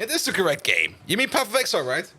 It is the correct game. You mean Path of Exile, right?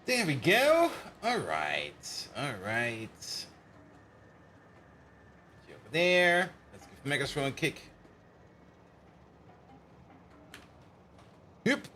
There we go. All right. Over there. Let's give Megatron a kick. Yep.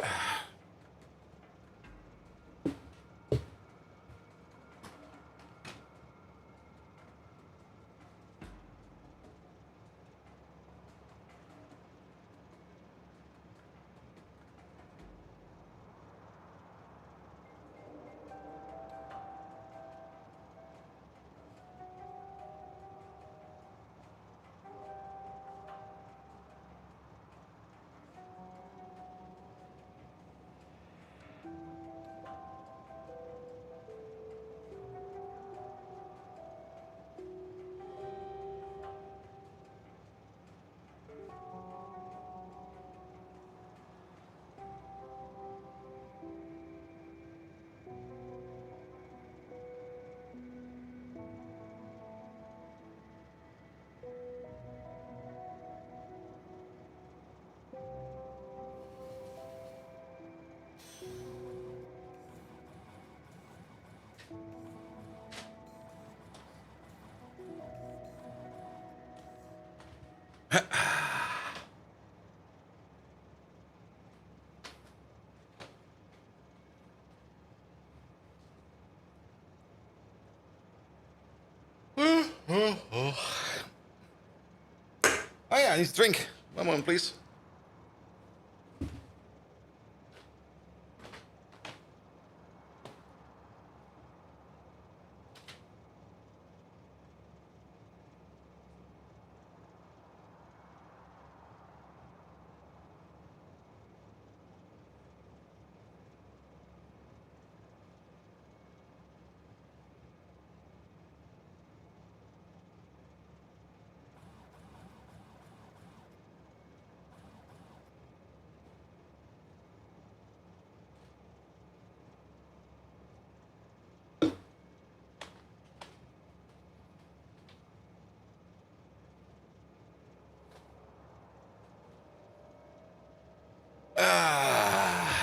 Oh yeah, I need to drink. One moment, please.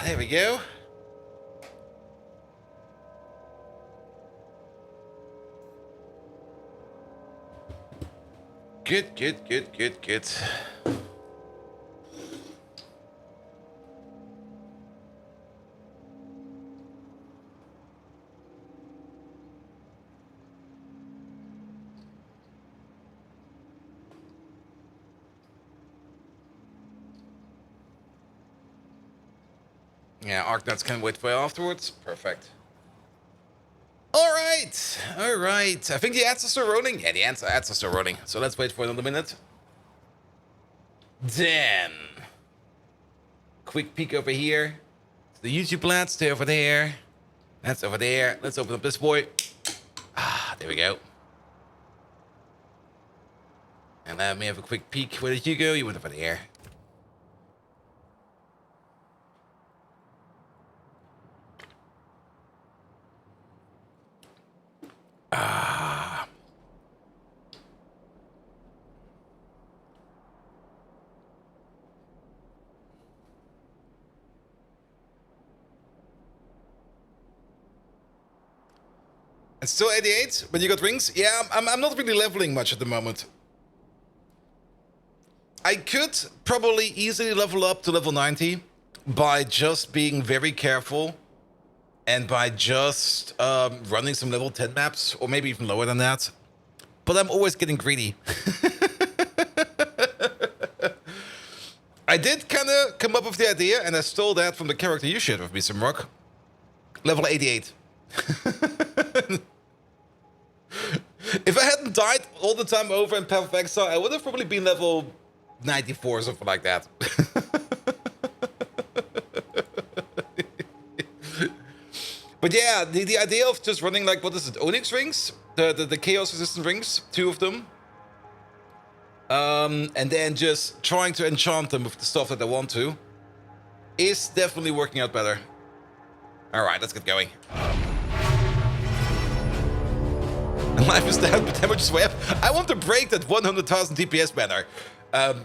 There we go. Good. Yeah, Arknuts can wait for afterwards. Perfect. All right. I think the ads are still rolling. Yeah, the ads are still rolling. So let's wait for another minute. Then, quick peek over here. The YouTube lads, they're over there. That's over there. Let's open up this boy. There we go. And let me have a quick peek. Where did you go? You went over there. Still 88, but you got rings? Yeah, I'm not really leveling much at the moment. I could probably easily level up to level 90 by just being very careful and by just running some level 10 maps, or maybe even lower than that. But I'm always getting greedy. I did kind of come up with the idea, and I stole that from the character you shared with me, Simrock. Level 88. If I hadn't died all the time over in Path of Exile, I would have probably been level 94 or something like that. But yeah, the idea of just running, like, what is it, Onyx rings? The chaos resistant rings, 2 of them. And then just trying to enchant them with the stuff that I want to is definitely working out better. Alright, let's get going. Life is down, but damage is way up. I want to break that 100,000 DPS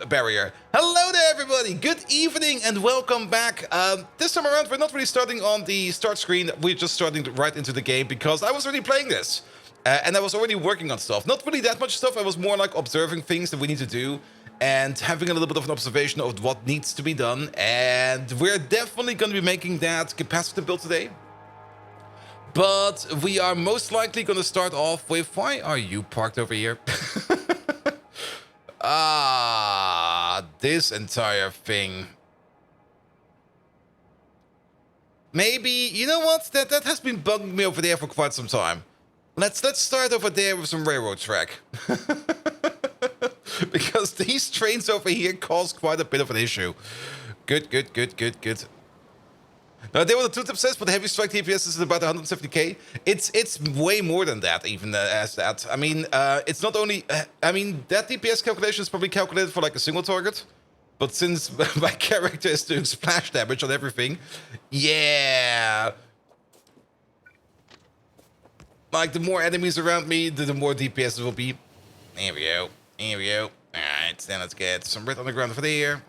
barrier. Hello there, everybody. Good evening and welcome back. This time around, we're not really starting on the start screen. We're just starting right into the game because I was already playing this. And I was already working on stuff. Not really that much stuff. I was more like observing things that we need to do and having a little bit of an observation of what needs to be done. And we're definitely going to be making that capacitor build today. But we are most likely going to start off with... Why are you parked over here? This entire thing. Maybe... You know what? That has been bugging me over there for quite some time. Let's start over there with some railroad track. Because these trains over here cause quite a bit of an issue. Good. Now, they were the 2-tip says, but the heavy strike DPS is about 170k. It's way more than that, even as that. I mean, it's not only... I mean, that DPS calculation is probably calculated for like a single target. But since my character is doing splash damage on everything, yeah... Like, the more enemies around me, the more DPS it will be. There we go. Alright, then let's get some red underground over there.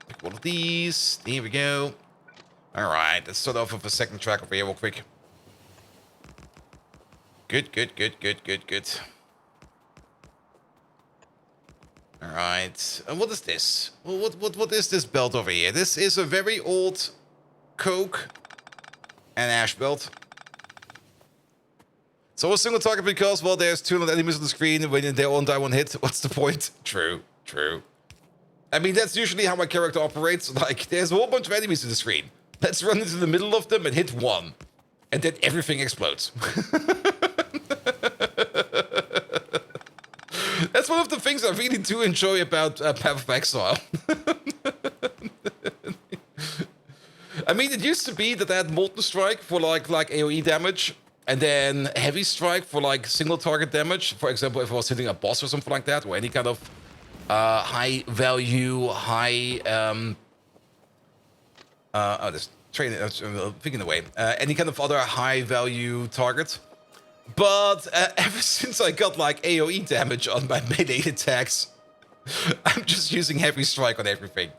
Pick one of these. There we go. Alright, let's start off with a second track over here real quick. Good. Alright, and what is this? What is this belt over here? This is a very old coke and ash belt. So a single target because, well, there's 200 enemies on the screen. When they all die one hit, what's the point? True. I mean, that's usually how my character operates. Like, there's a whole bunch of enemies on the screen. Let's run into the middle of them and hit one. And then everything explodes. That's one of the things I really do enjoy about Path of Exile. I mean, it used to be that I had Molten Strike for like AoE damage. And then Heavy Strike for like single target damage. For example, if I was hitting a boss or something like that. Or any kind of high value, this train, thinking away. Any kind of other high value target. But ever since I got like AoE damage on my melee attacks, I'm just using Heavy Strike on everything.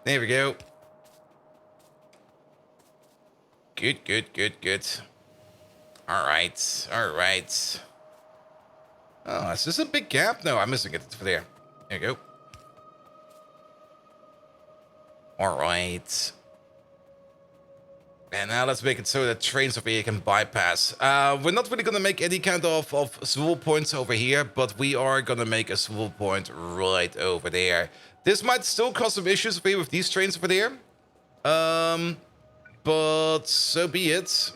There we go. Good. Alright. Oh, is this a big gap? No, I'm missing it. It's over there. There you go. Alright. And now let's make it so that trains over here can bypass. We're not really going to make any kind of swivel points over here, but we are going to make a swivel point right over there. This might still cause some issues over here with these trains over there. But so be it.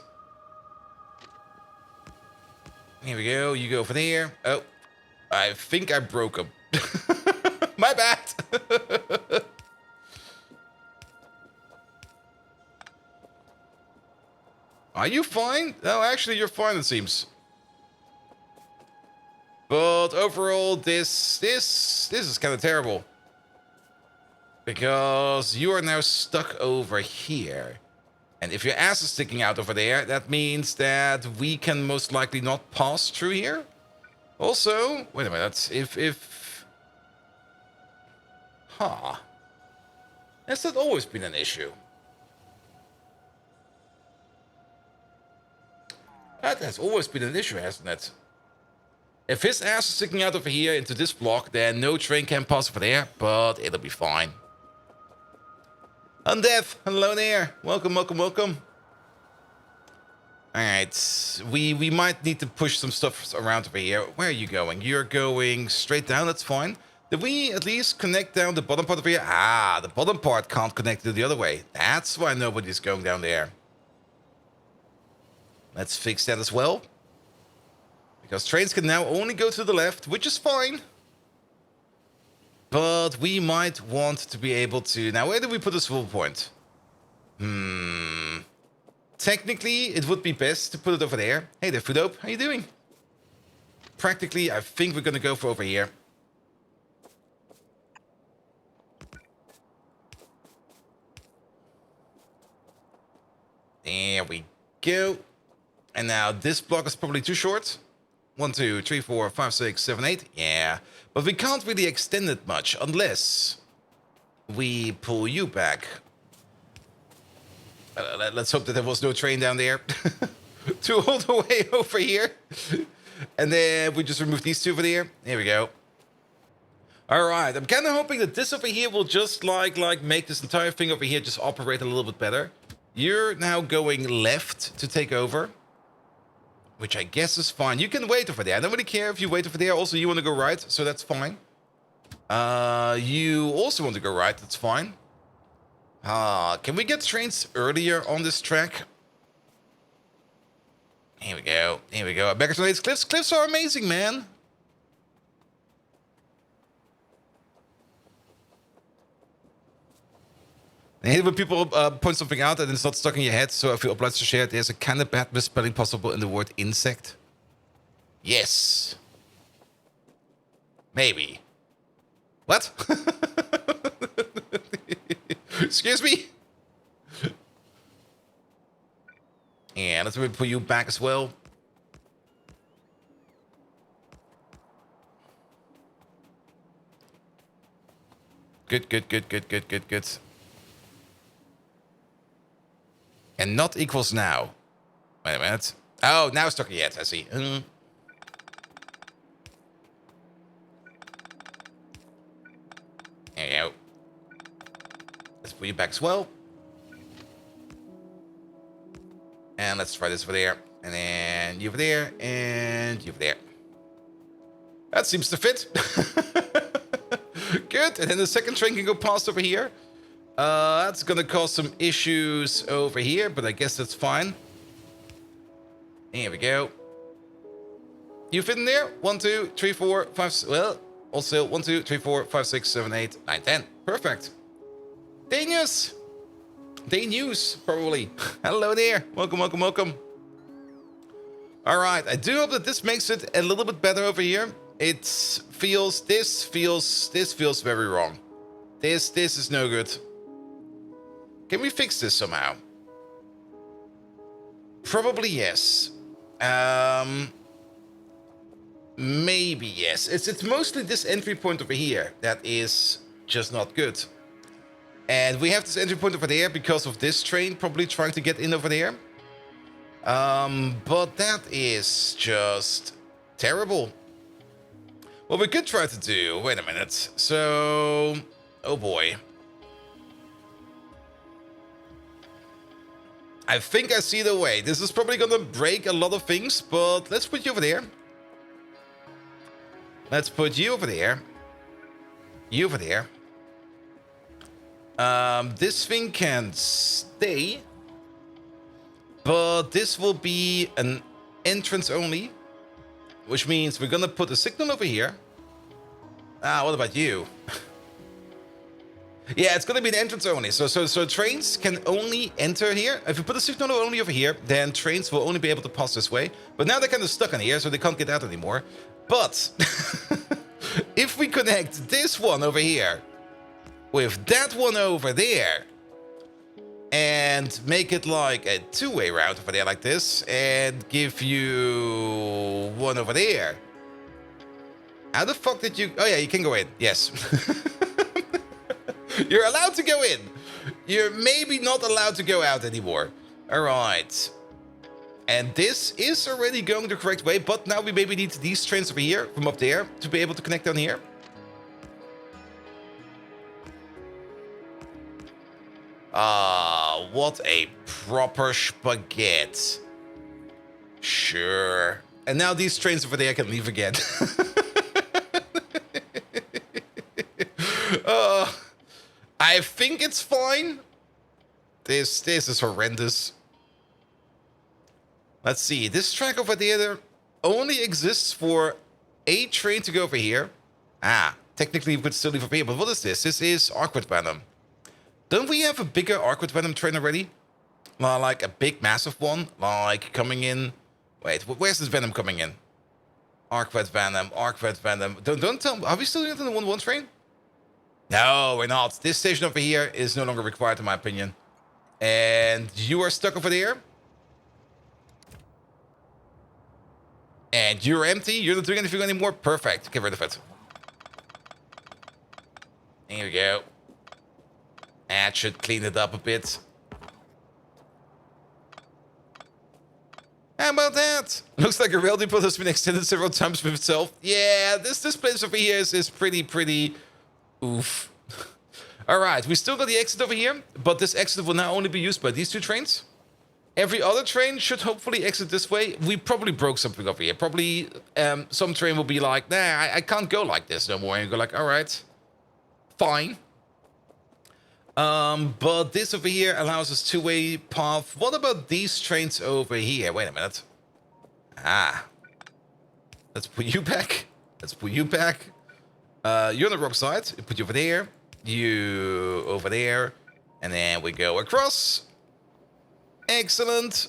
Here we go. You go over there. Oh, I think I broke them. My bad. Are you fine? No, actually, you're fine, it seems. But overall, this is kind of terrible. Because you are now stuck over here. And if your ass is sticking out over there, that means that we can most likely not pass through here. Also, wait a minute, if... Huh. Has that always been an issue? That has always been an issue, hasn't it? If his ass is sticking out over here into this block, then no train can pass over there, but it'll be fine. Undeath, hello there. Welcome, welcome, welcome. Alright, we might need to push some stuff around over here. Where are you going? You're going straight down, that's fine. Did we at least connect down the bottom part over here? Ah, the bottom part can't connect to the other way. That's why nobody's going down there. Let's fix that as well. Because trains can now only go to the left, which is fine. But we might want to be able to... Now, where do we put the swivel point? Technically, it would be best to put it over there. Hey there, Foodope. How you doing? Practically, I think we're going to go for over here. There we go. And now this block is probably too short. 1, 2, 3, 4, 5, 6, 7, 8. Yeah. But we can't really extend it much unless we pull you back. Let's hope that there was no train down there to all the way over here. And then we just remove these two over there. There we go. All right. I'm kind of hoping that this over here will just like make this entire thing over here just operate a little bit better. You're now going left to take over, which I guess is fine. You can wait over there. I don't really care if you wait over there. Also, you want to go right, so that's fine. You also want to go right. That's fine. Can we get trains earlier on this track? Here we go. Here we go. Megatronate cliffs. Cliffs are amazing, man. I hate when people point something out and it's not stuck in your head, so I feel obliged to share it. There's a kind of bad misspelling possible in the word insect. Yes. Maybe. What? Excuse me? Yeah, let's put you back as well. Good, good, good, good, good, good, good. And not equals now. Wait a minute. Oh, now it's stuck yet. I see. There you go. Let's put you back as well. And let's try this over there. And then you over there. And you over there. That seems to fit. Good. And then the second train can go past over here. That's gonna cause some issues over here, but I guess that's fine. Here we go. You fit in there? 1, 2, 3, 4, 5. Well, also 1, 2, 3, 4, 5, 6, 7, 8, 9, 10. Perfect. Day news. Day news, probably. Hello there. Welcome, welcome, welcome. All right. I do hope that this makes it a little bit better over here. This feels very wrong. This is no good. Can we fix this somehow? Probably yes. Maybe yes. It's mostly this entry point over here that is just not good. And we have this entry point over there because of this train probably trying to get in over there. But that is just terrible. What we could try to do... Wait a minute. So... Oh boy. I think I see the way. This is probably gonna break a lot of things, but let's put you over there. Let's put you over there. You over there. This thing can stay, but this will be an entrance only, which means we're gonna put a signal over here. What about you? Yeah, it's gonna be an entrance only. So trains can only enter here. If you put a signal only over here, then trains will only be able to pass this way. But now they're kind of stuck in here, so they can't get out anymore. But if we connect this one over here with that one over there and make it like a two-way route over there like this and give you one over there. How the fuck did you... Oh yeah, you can go in. Yes. You're allowed to go in. You're maybe not allowed to go out anymore. All right. And this is already going the correct way, but now we maybe need these trains over here from up there to be able to connect down here. Ah, what a proper spaghetti. Sure. And now these trains over there can leave again. I think it's fine. This is horrendous. Let's see. This track over there only exists for a train to go over here. Ah, technically we could still leave over here, but what is this? This is Arcwood Venom. Don't we have a bigger Arcwood Venom train already? Like a big, massive one? Like coming in... Wait, where's this Venom coming in? Arcwood Venom, Arcwood Venom. Don't tell me. Are we still doing it in the 1-1 train? No, we're not. This station over here is no longer required, in my opinion. And you are stuck over there. And you're empty. You're not doing anything anymore. Perfect. Get rid of it. Here we go. That should clean it up a bit. How about that? Looks like a rail depot has been extended several times with itself. Yeah, this place over here is pretty oof. Alright, we still got the exit over here, but this exit will now only be used by these two trains. Every other train should hopefully exit this way. We probably broke something over here. Probably some train will be like, nah, I can't go like this no more. And you go like, alright, fine. But this over here allows us two-way path. What about these trains over here? Wait a minute. Ah. Let's put you back. Let's put you back. You're on the wrong side. Put you over there. You over there. And then we go across. Excellent.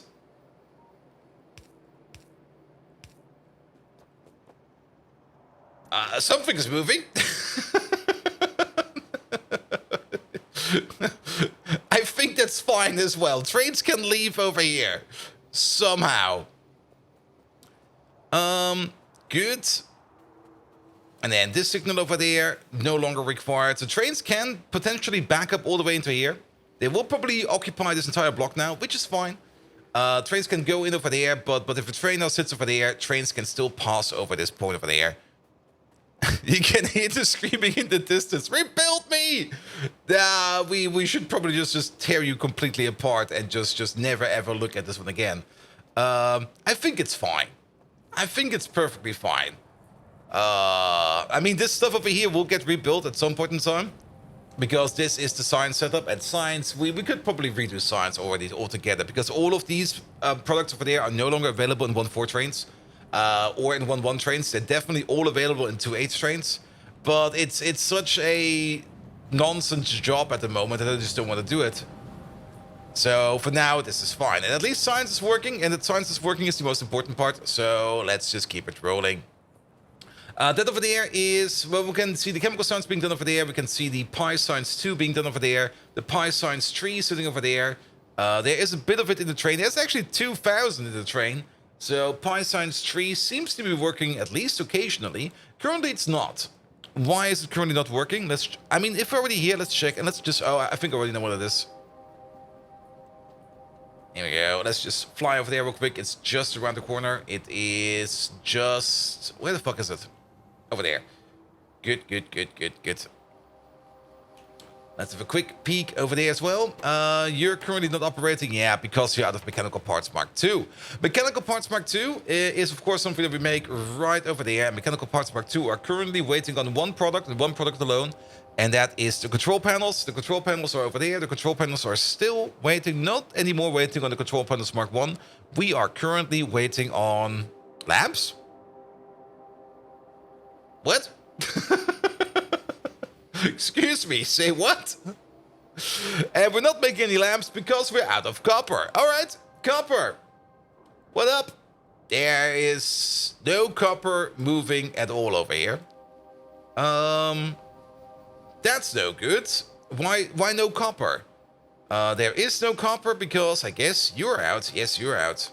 Something is moving. I think that's fine as well. Trains can leave over here. Somehow. Good. And then this signal over there, no longer required. So trains can potentially back up all the way into here. They will probably occupy this entire block now, which is fine. Trains can go in over there, but if a train now sits over there, trains can still pass over this point over there. You can hear the screaming in the distance. Rebuild me! We should probably just tear you completely apart and just never ever look at this one again. I think it's fine. I think it's perfectly fine. I mean, this stuff over here will get rebuilt at some point in time. Because this is the science setup, and science, we could probably redo science already altogether. Because all of these products over there are no longer available in 1.4 trains. Or in 1.1 trains. They're definitely all available in 2.8 trains. But it's such a nonsense job at the moment that I just don't want to do it. So for now, this is fine. And at least science is working, and that science is working is the most important part. So let's just keep it rolling. That over there is, well, we can see the chemical science being done over there. We can see the pi science 2 being done over there. The pi science 3 sitting over there. There is a bit of it in the train. There's actually 2,000 in the train. So pi science 3 seems to be working at least occasionally. Currently, it's not. Why is it currently not working? I mean, if we're already here, let's check. And let's just, oh, I think I already know what it is. Here we go. Let's just fly over there real quick. It's just around the corner. It is just, where the fuck is it? Over there. Good. Let's have a quick peek over there as well. You're currently not operating, yeah, because you're out of Mechanical Parts Mark II. Mechanical Parts Mark II is, of course, something that we make right over there. Mechanical Parts Mark II are currently waiting on one product and one product alone, and that is the control panels. The control panels are over there. The control panels are still waiting, not anymore waiting on the control panels Mark I. We are currently waiting on lamps. What? Excuse me, say what? And we're not making any lamps because we're out of copper. All right, copper. What up? There is no copper moving at all over here. That's no good. Why no copper? There is no copper because I guess you're out. Yes, you're out.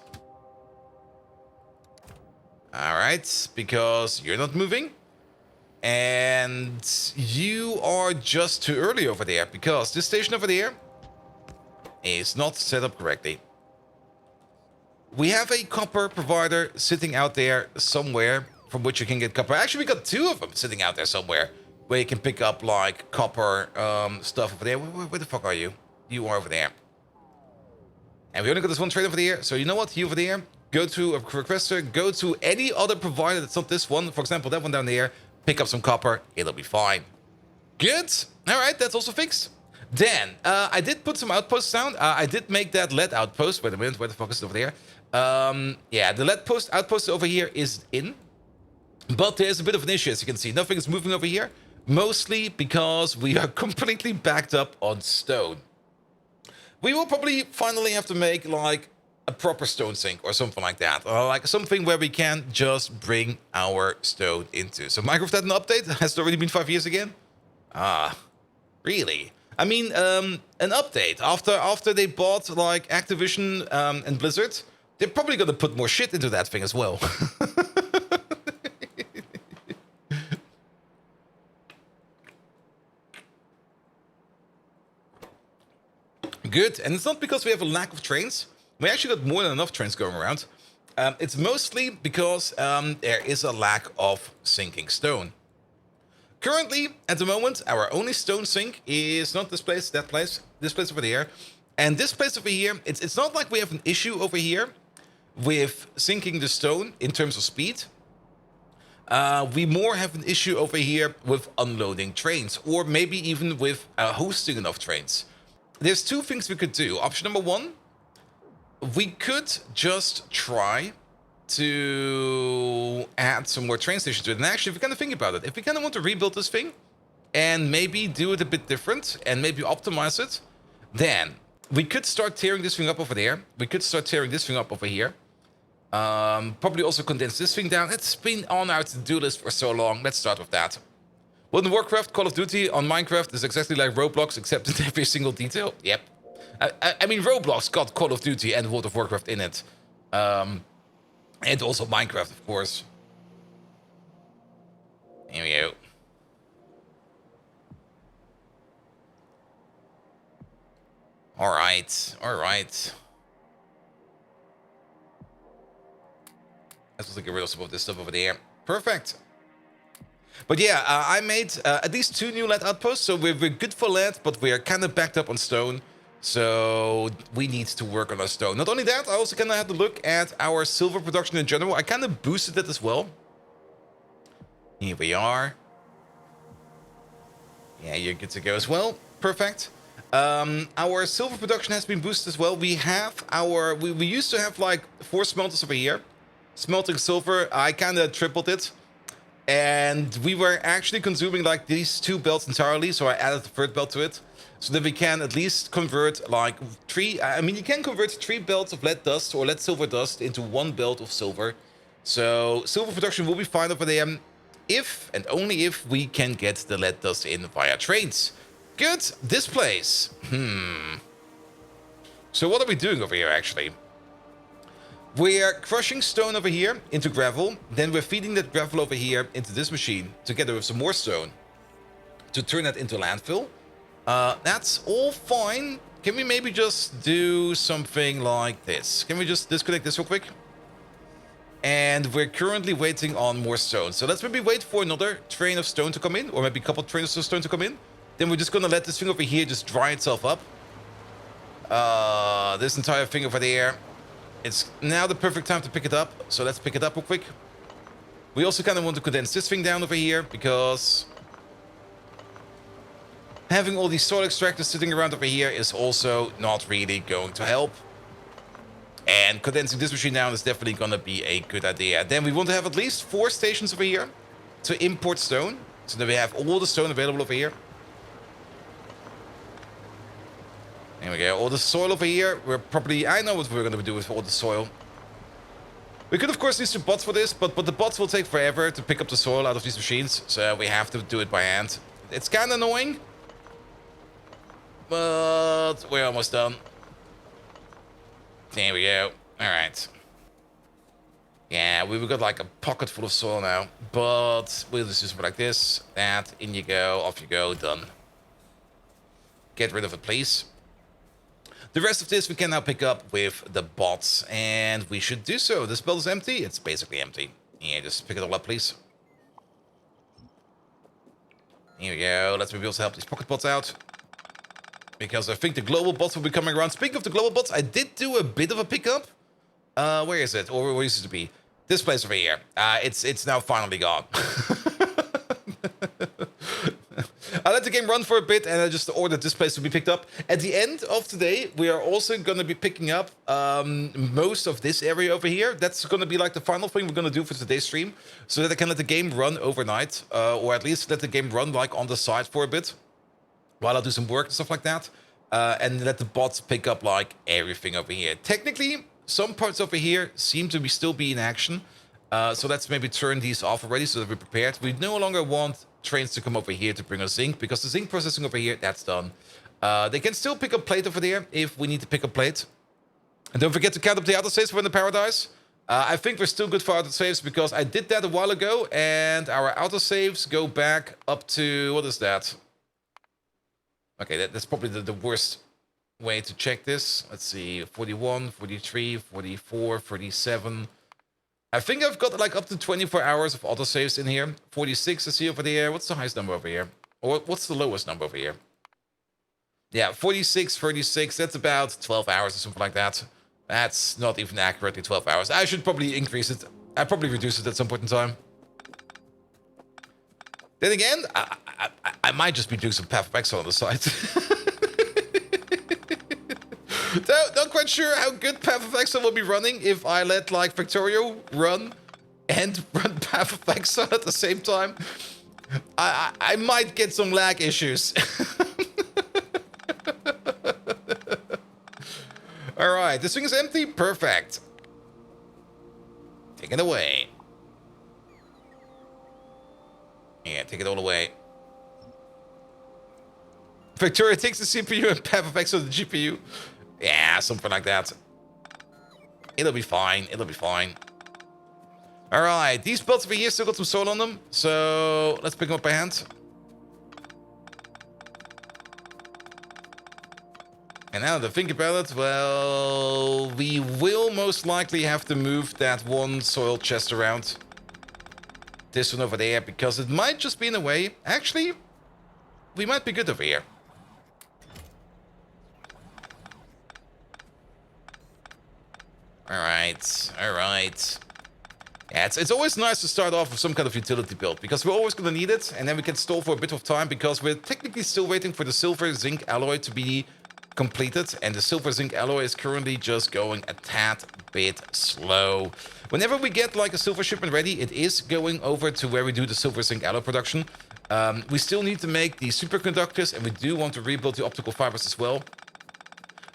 All right, because you're not moving. And you are just too early over there because this station over there is not set up correctly. We have a copper provider sitting out there somewhere from which you can get copper. Actually, we got two of them sitting out there somewhere where you can pick up like copper stuff over there. Where the fuck are you? You are over there. And we only got this one train over there. So you know what? You over there, go to a requester, go to any other provider that's not this one. For example, that one down there. Pick up some copper. It'll be fine. Good. All right, that's also fixed. Then, I did put some outposts down. I did make that lead outpost. Wait a minute, where the fuck is it over there? Yeah, the lead outpost over here is in. But there's a bit of an issue, as you can see. Nothing is moving over here. Mostly because we are completely backed up on stone. We will probably finally have to make, like, a proper stone sink or something like that. Or, like, something where we can just bring our stone into. So, Minecraft had an update? Has it already been 5 years again? Ah, really? I mean, an update. After they bought, like, Activision and Blizzard, they're probably gonna put more shit into that thing as well. Good, and it's not because we have a lack of trains. We actually got more than enough trains going around. It's mostly because there is a lack of sinking stone. Currently, at the moment, our only stone sink is not this place, that place, this place over there. And this place over here, it's not like we have an issue over here with sinking the stone in terms of speed. We more have an issue over here with unloading trains, or maybe even with hosting enough trains. There's two things we could do. Option number one, we could just try to add some more train stations to it. And actually, if we kind of think about it, if we kind of want to rebuild this thing and maybe do it a bit different and maybe optimize it, then we could start tearing this thing up over there. We could start tearing this thing up over here. Probably also condense this thing down. It's been on our to-do list for so long. Let's start with that. World of Warcraft, Call of Duty on Minecraft is exactly like Roblox, except in every single detail. Yep. I mean, Roblox got Call of Duty and World of Warcraft in it. And also Minecraft, of course. Here we go. Alright, alright. Let's also get rid of some of this stuff over there. Perfect. But yeah, I made at least 2 new lead outposts, so we're good for lead, but we're kind of backed up on stone. So we need to work on our stone. Not only that, I also kind of had to look at our silver production in general. I kind of boosted it as well. Here we are. Yeah, you're good to go as well. Perfect. Our silver production has been boosted as well. We have our... We used to have like 4 smelters over here. Smelting silver, I kind of tripled it. And we were actually consuming like these 2 belts entirely, so I added the 3rd belt to it. So that we can at least convert like 3... I mean, you can convert 3 belts of lead dust or lead silver dust into 1 belt of silver. So silver production will be fine over there if and only if we can get the lead dust in via trains. Good. This place. So what are we doing over here actually? We're crushing stone over here into gravel. Then we're feeding that gravel over here into this machine together with some more stone to turn that into landfill. That's all fine. Can we maybe just do something like this? Can we just disconnect this real quick? And we're currently waiting on more stone. So let's maybe wait for another train of stone to come in, or maybe a couple trains of stone to come in. Then we're just gonna let this thing over here just dry itself up. This entire thing over there. It's now the perfect time to pick it up. So let's pick it up real quick. We also kind of want to condense this thing down over here because having all these soil extractors sitting around over here is also not really going to help. And condensing this machine down is definitely going to be a good idea. Then we want to have at least 4 stations over here to import stone. So that we have all the stone available over here. There we go. All the soil over here. We're probably... I know what we're going to do with all the soil. We could, of course, use some bots for this, but the bots will take forever to pick up the soil out of these machines. So we have to do it by hand. It's kind of annoying. But we're almost done. There we go. Alright. Yeah, we've got like a pocket full of soil now. But we'll just do something like this. That, in you go, off you go, done. Get rid of it, please. The rest of this we can now pick up with the bots, and we should do so. This belt is empty. It's basically empty. Yeah, just pick it all up, please. Here we go. Let's maybe also help these pocket bots out, because I think the global bots will be coming around. Speaking of the global bots, I did do a bit of a pickup. Where is it? Or where used it to be? This place over here. It's now finally gone. I let the game run for a bit, and I just ordered this place to be picked up. At the end of today, we are also going to be picking up most of this area over here. That's going to be like the final thing we're going to do for today's stream, so that I can let the game run overnight, or at least let the game run like on the side for a bit, while I do some work and stuff like that, and let the bots pick up like everything over here. Technically, some parts over here seem to still be in action, so let's maybe turn these off already so that we're prepared. We no longer want trains to come over here to bring us zinc, because the zinc processing over here, that's done. They can still pick up plate over there if we need to pick up plate. And don't forget to count up the autosaves when the power dies. I think we're still good for autosaves, because I did that a while ago, and our autosaves go back up to, what is that? Okay, that's probably the worst way to check this. Let's see, 41, 43, 44, 47. I think I've got like up to 24 hours of autosaves in here. 46 I see over there. What's the highest number over here? Or what's the lowest number over here? Yeah, 46, 36. That's about 12 hours or something like that. That's not even accurately 12 hours. I should probably increase it. I'll probably reduce it at some point in time. Then again, I might just be doing some Path of Exile on the side. Not quite sure how good Path of Exile will be running if I let like Factorio run and run Path of Exile at the same time. I might get some lag issues. All right, this thing is empty. Perfect. Take it away. Yeah, take it all away. Factorio takes the CPU and Path of Exile the GPU. Yeah, something like that. It'll be fine. It'll be fine. All right, these belts over here still got some soul on them, so let's pick them up by hand. And now to think about it, well, we will most likely have to move that one soil chest around. This one over there, because it might just be in the way. Actually, we might be good over here. Alright, alright. Yeah, it's always nice to start off with some kind of utility build, because we're always going to need it, and then we can stall for a bit of time, because we're technically still waiting for the silver zinc alloy to be completed, and the silver zinc alloy is currently just going a tad bit slow. Whenever we get like a silver shipment ready, it is going over to where we do the silver zinc alloy production. We still need to make the superconductors, and we do want to rebuild the optical fibers as well.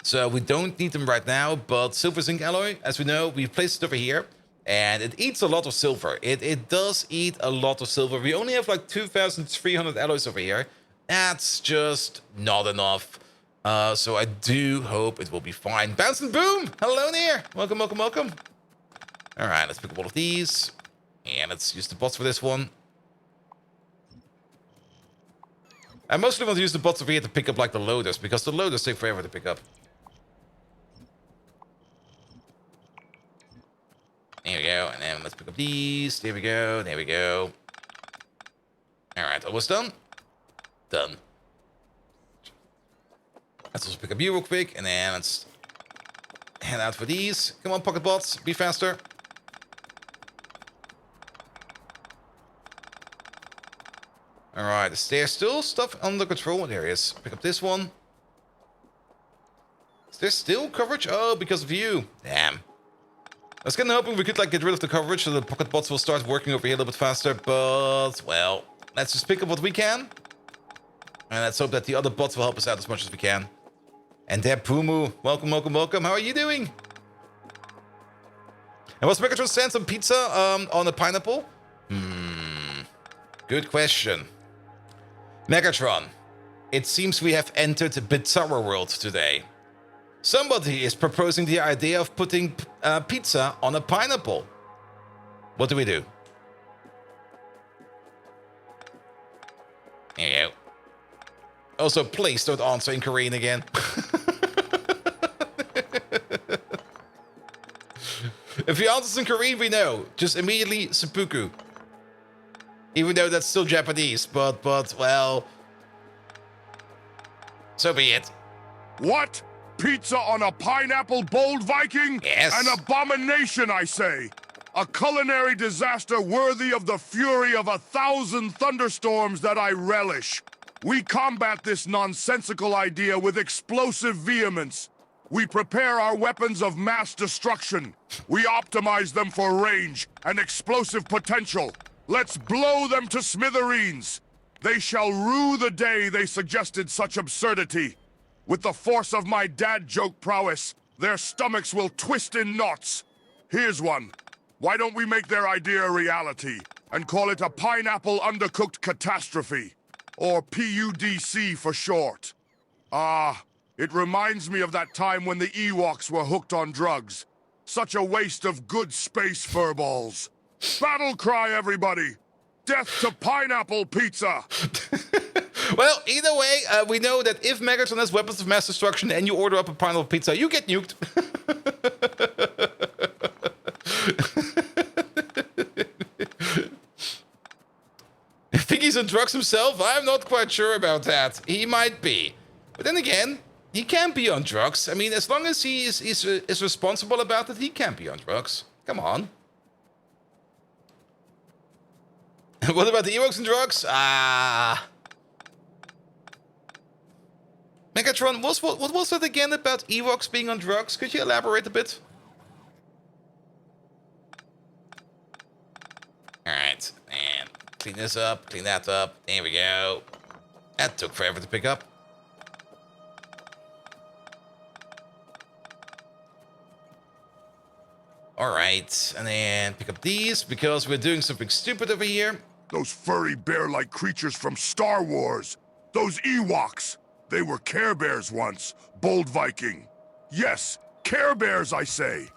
So we don't need them right now, but silver zinc alloy, as we know, we've placed it over here, and it eats a lot of silver. It does eat a lot of silver. We only have like 2,300 alloys over here. That's just not enough. So I do hope it will be fine. Bounce and boom! Hello there! Welcome, welcome, welcome. All right, let's pick up all of these. And let's use the bots for this one. I mostly want to use the bots over here to pick up like the loaders, because the loaders take forever to pick up. There we go, and then let's pick up these. There we go, there we go. Alright, almost done. Done. Let's also pick up you real quick, and then let's head out for these. Come on, pocket bots, be faster. Alright, is there still stuff under control? There is. Pick up this one. Is there still coverage? Oh, because of you. Damn. I was kind of hoping we could like get rid of the coverage so the pocket bots will start working over here a little bit faster, but, well, let's just pick up what we can. And let's hope that the other bots will help us out as much as we can. And there, Pumu. Welcome, welcome, welcome. How are you doing? And was Megatron send some pizza on a pineapple? Good question. Megatron, it seems we have entered Bizarro World today. Somebody is proposing the idea of putting pizza on a pineapple. What do we do? There you go. Also, please don't answer in Korean again. If he answers in Korean, we know. Just immediately seppuku. Even though that's still Japanese, but well, so be it. What? Pizza on a pineapple, bold Viking? Yes. An abomination, I say. A culinary disaster worthy of the fury of 1,000 thunderstorms that I relish. We combat this nonsensical idea with explosive vehemence. We prepare our weapons of mass destruction. We optimize them for range and explosive potential. Let's blow them to smithereens. They shall rue the day they suggested such absurdity. With the force of my dad joke prowess, their stomachs will twist in knots. Here's one. Why don't we make their idea a reality and call it a pineapple undercooked catastrophe? Or PUDC for short. It reminds me of that time when the Ewoks were hooked on drugs. Such a waste of good space furballs. Battle cry, everybody! Death to pineapple pizza! Well, either way, we know that if Megatron has weapons of mass destruction and you order up a pineapple pizza, you get nuked. I think he's on drugs himself. I'm not quite sure about that. He might be. But then again, he can be on drugs. I mean, as long as he is responsible about it, he can be on drugs. Come on. What about the Ewoks and drugs? Megatron, what was that again about Ewoks being on drugs? Could you elaborate a bit? Alright, and clean this up, clean that up. There we go. That took forever to pick up. Alright, and then pick up these because we're doing something stupid over here. Those furry bear-like creatures from Star Wars. Those Ewoks. They were Care Bears once, bold Viking. Yes, Care Bears, I say.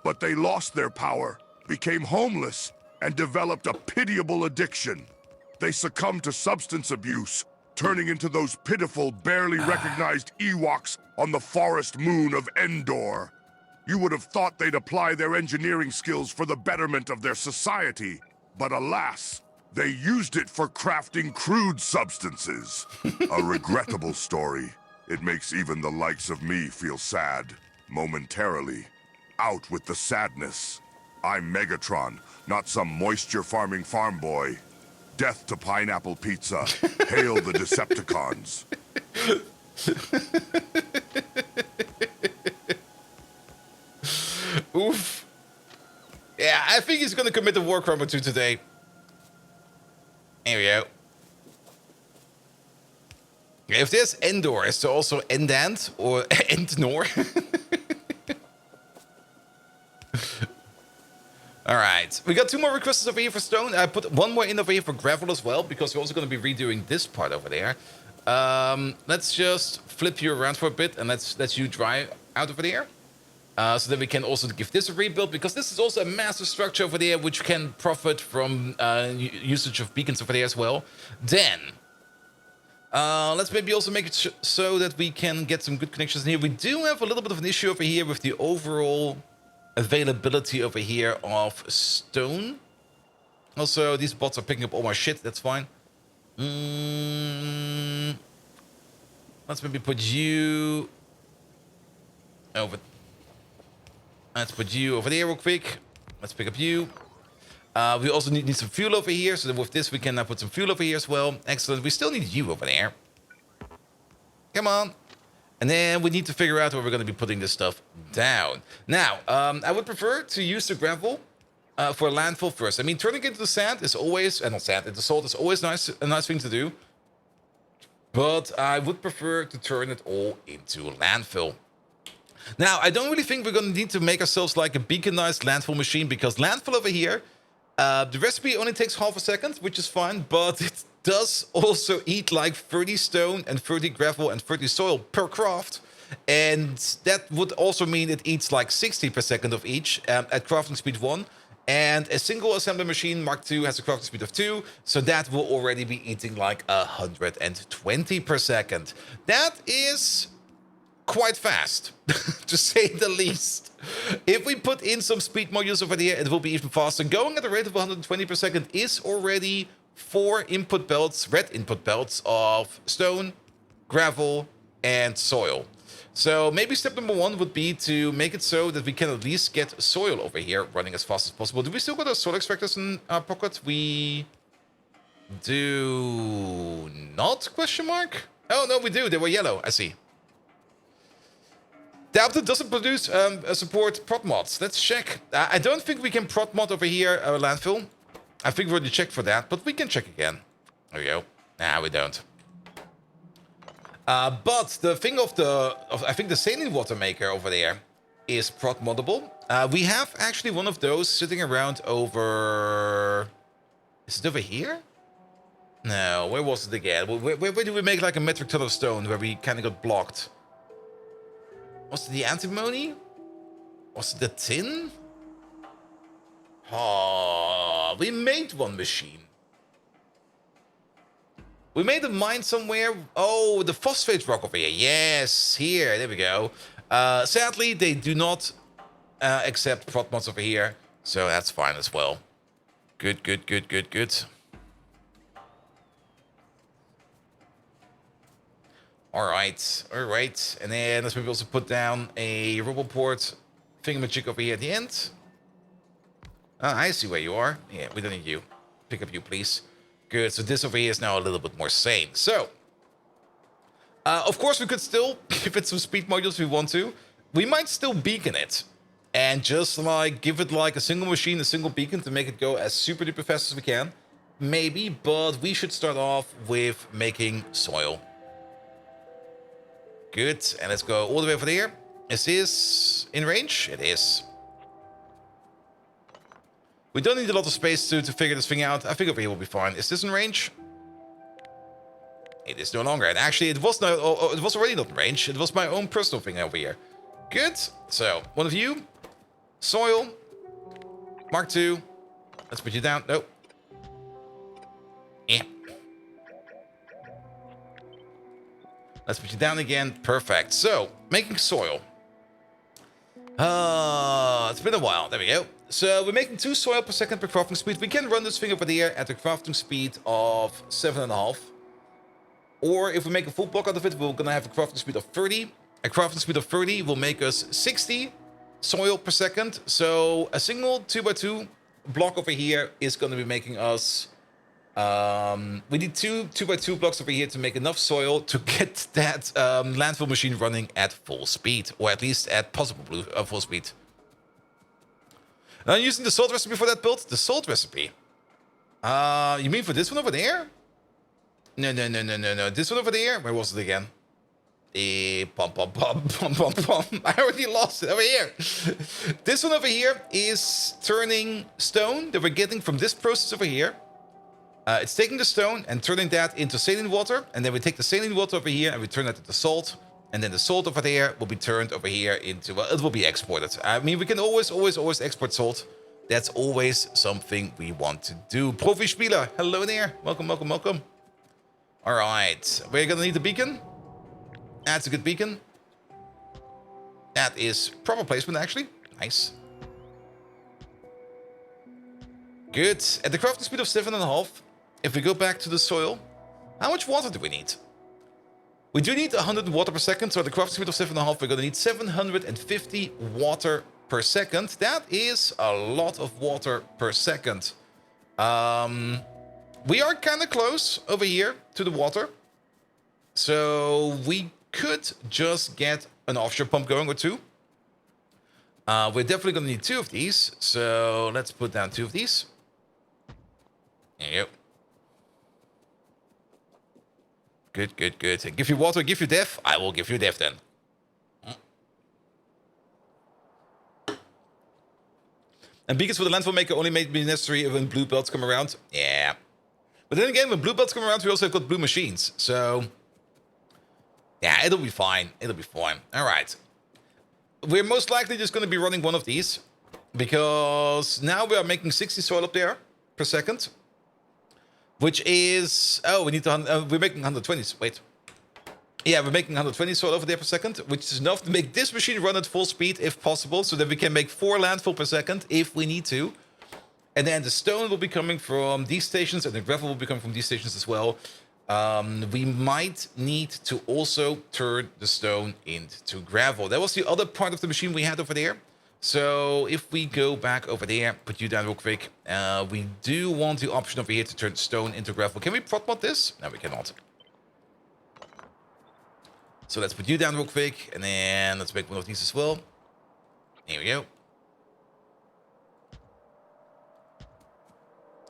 But they lost their power, became homeless, and developed a pitiable addiction. They succumbed to substance abuse, turning into those pitiful, barely recognized Ewoks on the forest moon of Endor. You would have thought they'd apply their engineering skills for the betterment of their society, but alas, they used it for crafting crude substances. A regrettable story. It makes even the likes of me feel sad, momentarily. Out with the sadness. I'm Megatron, not some moisture-farming farm boy. Death to pineapple pizza. Hail the Decepticons. Oof. Yeah, I think he's gonna commit a war crime or two today. There we go. If this Endor is to also Endant or Endnor. Alright, we got 2 more requests over here for stone. I put 1 more in over here for gravel as well, because we're also going to be redoing this part over there. Let's just flip you around for a bit and let's you dry out over there. So that we can also give this a rebuild, because this is also a massive structure over there which can profit from usage of beacons over there as well. Then, let's maybe also make it so that we can get some good connections in here. We do have a little bit of an issue over here with the overall availability over here of stone. Also, these bots are picking up all my shit, that's fine. Let's maybe put you over. Let's put you over there real quick. Let's pick up you. We also need some fuel over here. So that with this, we can put some fuel over here as well. Excellent. We still need you over there. Come on. And then we need to figure out where we're going to be putting this stuff down. Now, I would prefer to use the gravel for landfill first. I mean, turning it into sand is always, not sand, into salt is always a nice thing to do. But I would prefer to turn it all into landfill. Now, I don't really think we're going to need to make ourselves like a beaconized landfill machine, because landfill over here, the recipe only takes half a second, which is fine, but it does also eat like 30 stone and 30 gravel and 30 soil per craft. And that would also mean it eats like 60 per second of each at crafting speed 1. And a single assembly machine Mark II has a crafting speed of 2, so that will already be eating like 120 per second. That is quite fast, to say the least. If we put in some speed modules over there, it will be even faster. Going at a rate of 120 per second is already 4 input belts, red input belts of stone, gravel, and soil. So maybe step number 1 would be to make it so that we can at least get soil over here running as fast as possible. Do we still got our soil extractors in our pocket? We do not, question mark? Oh, no, we do. They were yellow. I see. The output doesn't produce support prot mods. Let's check. I don't think we can prot mod over here, landfill. I think we already checked for that, but we can check again. There we go. Nah, we don't. But the thing of I think the saline water maker over there is prot moddable. We have actually one of those sitting around over... Is it over here? No, where was it again? Where did we make like a metric ton of stone where we kind of got blocked? Was it the antimony? Was it the tin? Oh, we made one machine. We made a mine somewhere. Oh, the phosphate rock over here. Yes, here. There we go. Sadly, they do not accept prot mods over here, so that's fine as well. Good, good, good, good, good. All right, all right. And then let's maybe also put down a Roboport thingamajig over here at the end. I see where you are. Yeah, we don't need you. Pick up you, please. Good, so this over here is now a little bit more sane. So, of course, we could still give it some speed modules if we want to. We might still beacon it. And just, like, give it, like, a single machine, a single beacon to make it go as super duper fast as we can. Maybe, but we should start off with making soil. Good, and let's go all the way over there. Is this in range? It is. We don't need a lot of space to figure this thing out. I think over here will be fine. Is this in range? It is no longer. And actually, it was already not in range. It was my own personal thing over here. Good. So, one of you. Soil. Mark 2. Let's put you down. Nope. Yeah. Let's put you down again. Perfect. So, making soil. It's been a while. There we go. So, we're making 2 soil per second per crafting speed. We can run this thing over there at a crafting speed of 7.5. Or if we make a full block out of it, we're going to have a crafting speed of 30. A crafting speed of 30 will make us 60 soil per second. So, a single 2x2 block over here is going to be making us... we need 2x2 blocks over here to make enough soil to get that landfill machine running at full speed. Or at least at possible full speed. I'm using the salt recipe for that build. The salt recipe. You mean for this one over there? No. This one over there? Where was it again? Pom. I already lost it over here. This one over here is turning stone that we're getting from this process over here. It's taking the stone and turning that into saline water. And then we take the saline water over here and we turn that into salt. And then the salt over there will be turned over here into... Well, it will be exported. I mean, we can always export salt. That's always something we want to do. Profi Spieler, hello there. Welcome. All right. We're going to need a beacon. That's a good beacon. That is proper placement, actually. Nice. Good. At the crafting speed of 7.5, if we go back to the soil, how much water do we need? We do need 100 water per second, so at the crafting speed of 7.5, we're going to need 750 water per second. That is a lot of water per second. We are kind of close over here to the water. So we could just get an offshore pump going or 2. We're definitely going to need 2 of these. So let's put down 2 of these. There you go. Good. Give you water, give you death. I will give you death then. And beacons for the landfill maker only may be necessary when blue belts come around. Yeah. But then again, when blue belts come around, we also have got blue machines. So, yeah, it'll be fine. All right. We're most likely just going to be running one of these. Because now we are making 60 soil up there per second. Which is... Oh, we need to... we're making 120s. Wait. Yeah, we're making 120 soil over there per second, which is enough to make this machine run at full speed if possible, so that we can make 4 landfill per second if we need to. And then the stone will be coming from these stations, and the gravel will be coming from these stations as well. We might need to also turn the stone into gravel. That was the other part of the machine we had over there. So if we go back over there, put you down real quick, we do want the option over here to turn stone into gravel. Can we prop mod this? No, we cannot. So let's put you down real quick, and then let's make one of these as well. Here we go.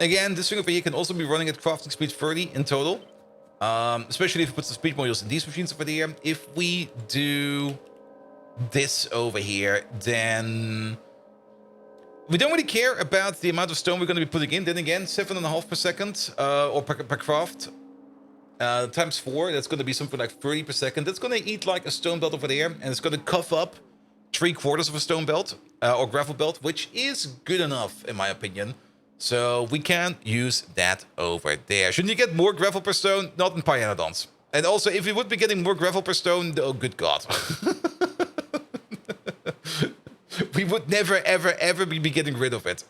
Again, this thing over here can also be running at crafting speed 30 in total. Especially if we put some speed modules in these machines over there. If we do this over here, then we don't really care about the amount of stone we're going to be putting in. Then again, 7.5 per second, or per craft. Times 4, that's going to be something like 30 per second. That's going to eat like a stone belt over there, and it's going to cough up 3/4 of a stone belt, or gravel belt, which is good enough, in my opinion. So we can use that over there. Shouldn't you get more gravel per stone? Not in Pyanodons. And also, if you would be getting more gravel per stone, oh, good God. We would never, ever, ever be getting rid of it.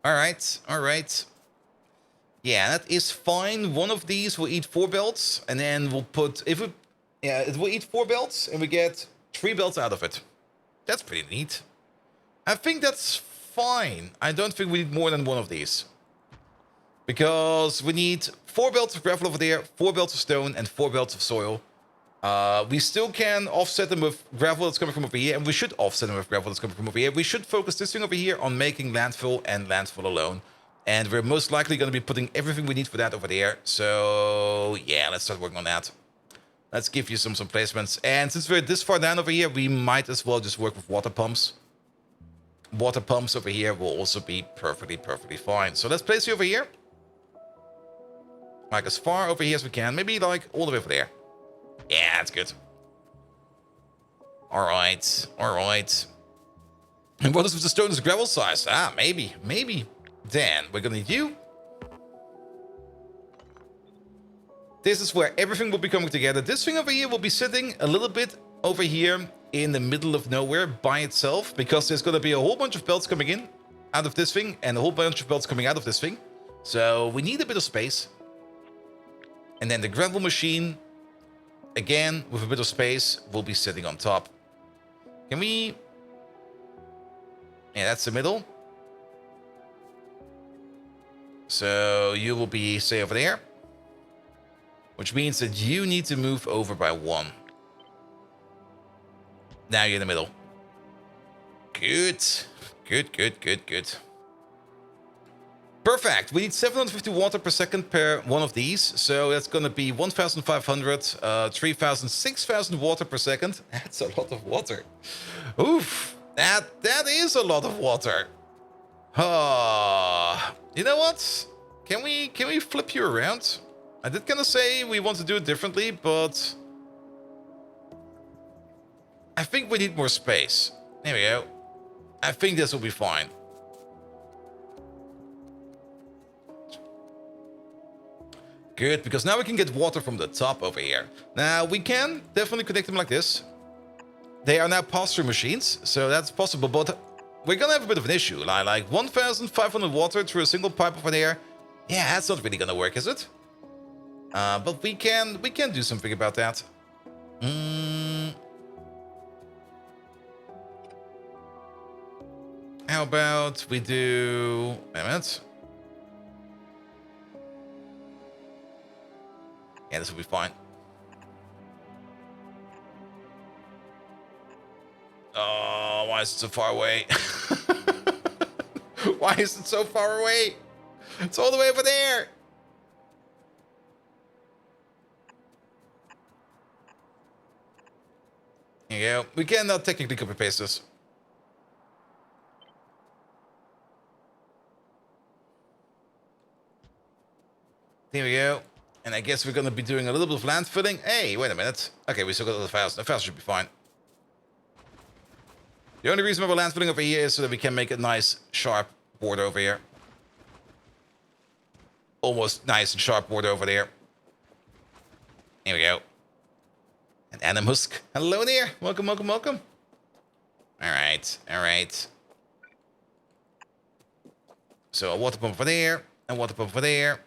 All right. Yeah, that is fine. One of these will eat 4 belts, and then we'll put... it will eat 4 belts, and we get 3 belts out of it. That's pretty neat. I think that's fine. I don't think we need more than one of these. Because we need 4 belts of gravel over there, 4 belts of stone, and 4 belts of soil. We still can offset them with gravel that's coming from over here, and we should offset them with gravel that's coming from over here. We should focus this thing over here on making landfill and landfill alone. And we're most likely going to be putting everything we need for that over there. So, yeah, let's start working on that. Let's give you some placements. And since we're this far down over here, we might as well just work with water pumps. Water pumps over here will also be perfectly fine. So let's place you over here. Like as far over here as we can. Maybe like all the way over there. Yeah, that's good. Alright. And what is with the stone's gravel size? Ah, maybe. Then we're gonna need you. This is where everything will be coming together. This thing over here will be sitting a little bit over here in the middle of nowhere by itself, because there's gonna be a whole bunch of belts coming in out of this thing and a whole bunch of belts coming out of this thing. So we need a bit of space. And then the gravel machine, again, with a bit of space, will be sitting on top. Can we... Yeah, that's the middle. So you will be, say, over there. Which means that you need to move over by 1. Now you're in the middle. Good. Perfect. We need 750 water per second per one of these. So that's going to be 1,500, 3,000, 6,000 water per second. That's a lot of water. Oof. That is a lot of water. You know what? Can we flip you around? I did kind of say we want to do it differently, but I think we need more space. There we go. I think this will be fine. Good, because now we can get water from the top over here. Now, we can definitely connect them like this. They are now pass-through machines, so that's possible, but we're gonna have a bit of an issue. Like 1,500 water through a single pipe over there. Yeah, that's not really gonna work, is it? But we can do something about that. How about we do... Wait a minute. Yeah, this will be fine. Oh, why is it so far away? Why is it so far away? It's all the way over there. Here you go. We cannot technically copy paste this. Here we go. And I guess we're going to be doing a little bit of land filling. Hey, wait a minute. Okay, we still got 1,000. 1,000 should be fine. The only reason we're land filling over here is so that we can make a nice, sharp border over here. Almost nice and sharp border over there. Here we go. And Animusk. Hello there. Welcome, welcome, welcome. Alright, alright. So a water pump over there, a water pump over there,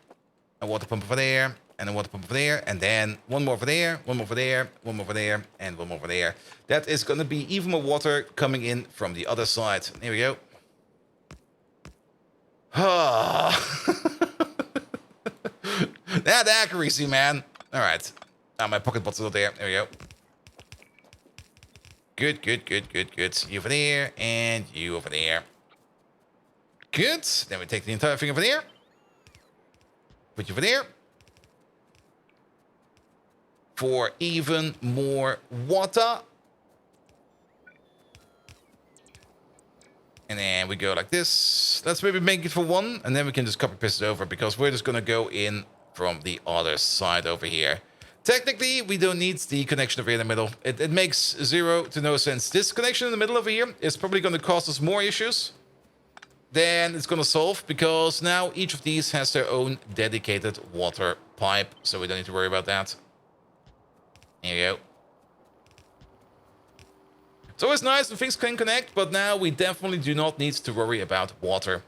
a water pump over there, and a water pump over there, and then one more over there, one more over there, one more over there, and one more over there. That is going to be even more water coming in from the other side. Here we go. That accuracy, man. All right. My pocket bot's still there. There we go. Good, good, good, good, good. You over there, and you over there. Good. Then we take the entire thing over there. Put you over there. For even more water. And then we go like this. Let's maybe make it for one, and then we can just copy paste it over, because we're just gonna go in from the other side over here. Technically, we don't need the connection over here in the middle. It makes zero to no sense. This connection in the middle over here is probably going to cause us more issues than it's going to solve, because now each of these has their own dedicated water pipe, so we don't need to worry about that. Here you go. It's always nice when things can connect, but now we definitely do not need to worry about water.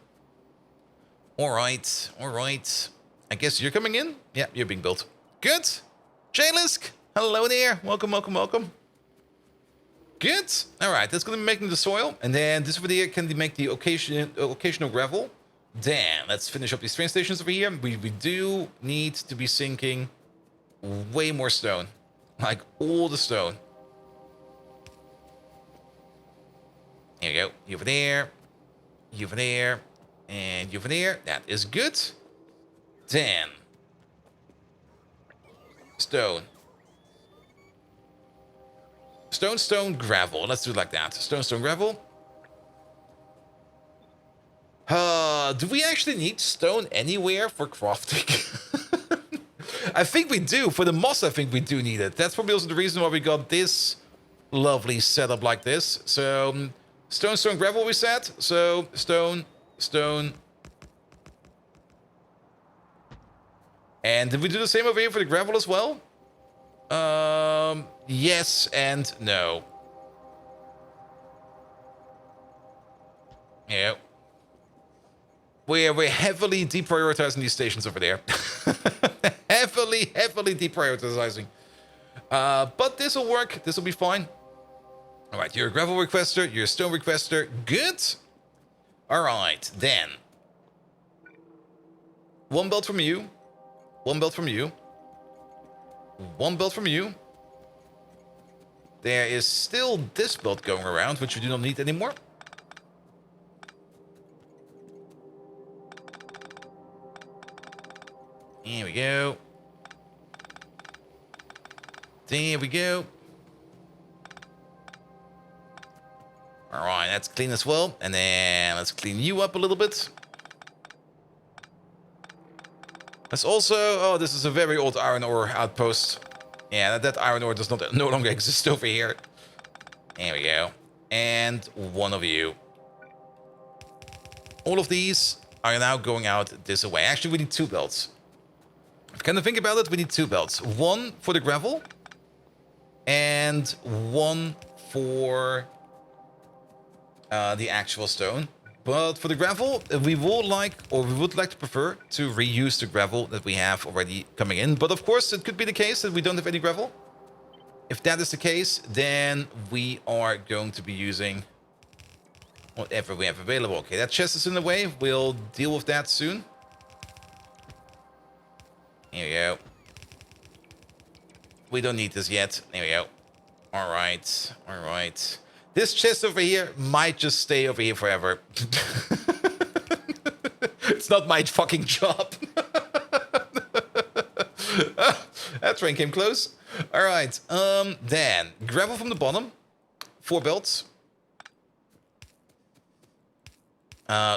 Alright, alright. I guess you're coming in? Yeah, you're being built. Good. Jalisk, hello there. Welcome, welcome, welcome. Good. Alright, that's going to be making the soil. And then this over here can make the occasional gravel. Then, let's finish up these train stations over here. We do need to be sinking way more stone. Like, all the stone. Here you go. You over there. You over there. And you over there. That is good. Then. Stone. Stone, stone, gravel. Let's do it like that. Stone, stone, gravel. Do we actually need stone anywhere for crafting? I think we do. For the moss, I think we do need it. That's probably also the reason why we got this lovely setup like this. So, stone, stone, gravel we said. So, stone, stone. And did we do the same over here for the gravel as well? Yes and no. Yeah. We're heavily deprioritizing these stations over there. heavily deprioritizing. But this will work. This will be fine. All right, you're a gravel requester. You're a stone requester. Good. All right, then. One belt from you. One belt from you. One belt from you. There is still this belt going around, which we do not need anymore. Here we go. There we go. All right, that's clean as well. And then let's clean you up a little bit. Let's also... Oh, this is a very old iron ore outpost. Yeah, that iron ore does no longer exist over here. There we go. And one of you. All of these are now going out this way. Actually, we need two belts. Kind of think about it, we need two belts. One for the gravel. And one for the actual stone. But for the gravel, we would like to prefer to reuse the gravel that we have already coming in. But of course, it could be the case that we don't have any gravel. If that is the case, then we are going to be using whatever we have available. Okay, that chest is in the way. We'll deal with that soon. Here we go. We don't need this yet. There we go. All right. All right. This chest over here might just stay over here forever. It's not my fucking job. That train came close. All right. Then gravel from the bottom. 4 belts.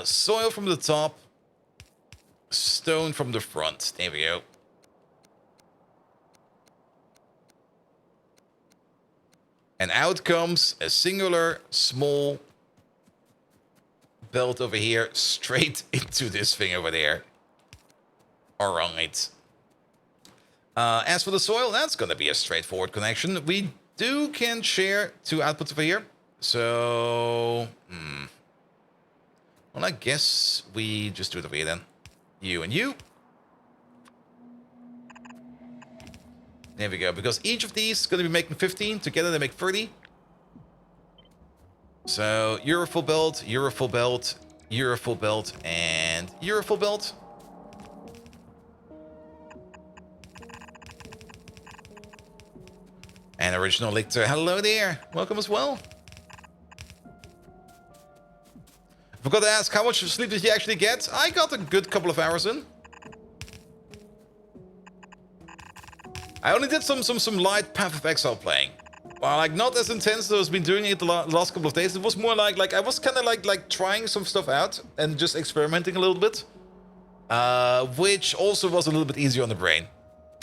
Soil from the top. Stone from the front. There we go. And out comes a singular small belt over here straight into this thing over there. All right. As for the soil, that's going to be a straightforward connection. We can share 2 outputs over here. So, well, I guess we just do it over here then. You and you. There we go. Because each of these is going to be making 15. Together they make 30. So, you're a full belt, you're a full belt, you're a full belt, and you're a full belt. And original Lictor, hello there. Welcome as well. Forgot to ask, how much sleep did you actually get? I got a good couple of hours in. I only did some light Path of Exile playing. Well, like not as intense as I've been doing it the last couple of days. It was more like I was kind of like trying some stuff out and just experimenting a little bit. Which also was a little bit easier on the brain.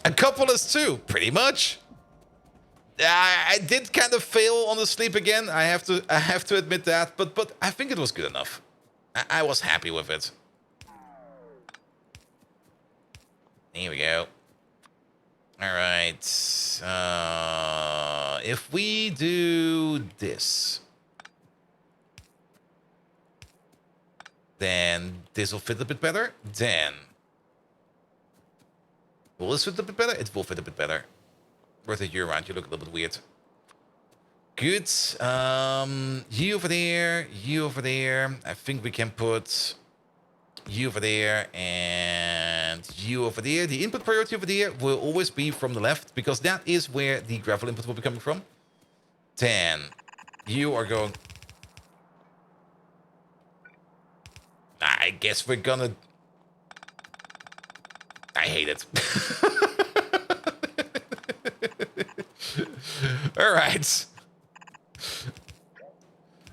A couple is 2, pretty much. I did kind of fail on the sleep again. I have to admit that, but I think it was good enough. I was happy with it. Here we go. All right. If we do this, then this will fit a bit better. Then will this fit a bit better? It will fit a bit better. Rotate you around, you look a little bit weird. Good. You over there, you over there. I think we can put you over there and you over there. The input priority over there will always be from the left because that is where the gravel input will be coming from. Then you are going... I guess we're gonna... I hate it. All right.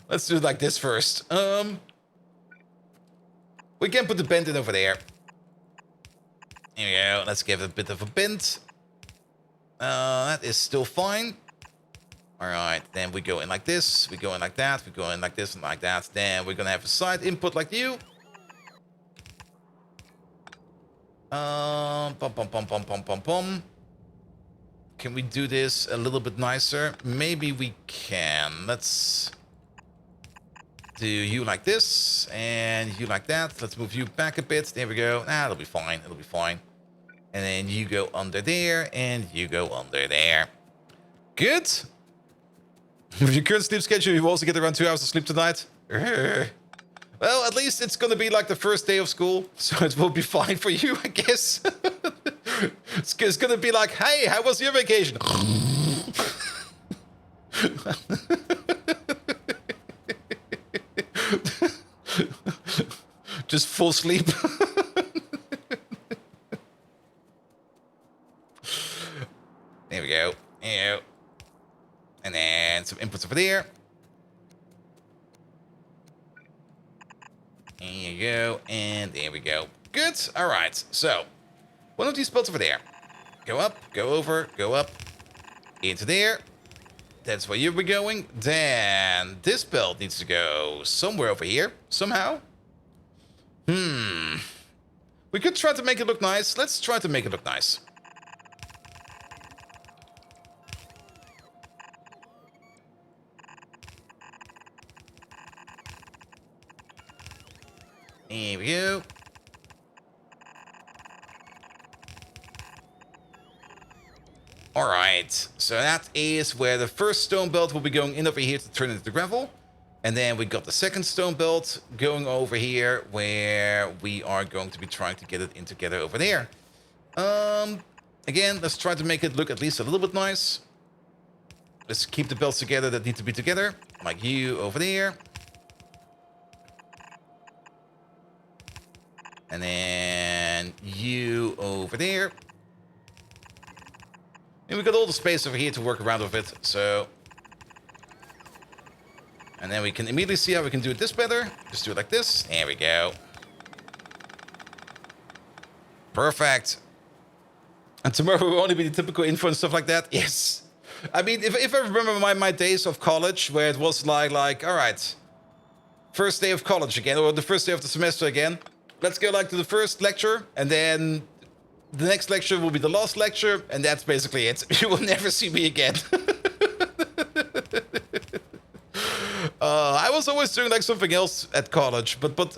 Let's do it like this first. We can put the bend in over there. Here we go. Let's give it a bit of a bend. That is still fine. All right. Then we go in like this. We go in like that. We go in like this and like that. Then we're gonna have a side input like you. Pum pum pum pum pum pum pum. Can we do this a little bit nicer? Maybe we can. Let's do you like this and you like that. Let's move you back a bit. There we go. It'll be fine. It'll be fine. And then you go under there and you go under there. Good. With your current sleep schedule, you also get around 2 hours of sleep tonight. Well, at least it's going to be like the first day of school, so it will be fine for you, I guess. It's going to be like, hey, how was your vacation? Just full sleep. There we go. There. And then some inputs over there. There you go. And there we go. Good. All right. So, one of these spots over there. Go up, go over, go up. Into there. That's where you'll be going. Then this belt needs to go somewhere over here. Somehow. We could try to make it look nice. Let's try to make it look nice. Here we go. Alright, so that is where the first stone belt will be going in over here to turn it into gravel. And then we got the second stone belt going over here where we are going to be trying to get it in together over there. Again, let's try to make it look at least a little bit nice. Let's keep the belts together that need to be together. Like you over there. And then you over there. And we got all the space over here to work around with it, so... And then we can immediately see how we can do this better. Just do it like this. There we go. Perfect. And tomorrow will only be the typical info and stuff like that. Yes. I mean, if I remember my days of college, where it was like, all right, first day of college again, or the first day of the semester again. Let's go like to the first lecture, and then The next lecture will be the last lecture, and that's basically it. You will never see me again. I was always doing like something else at college, but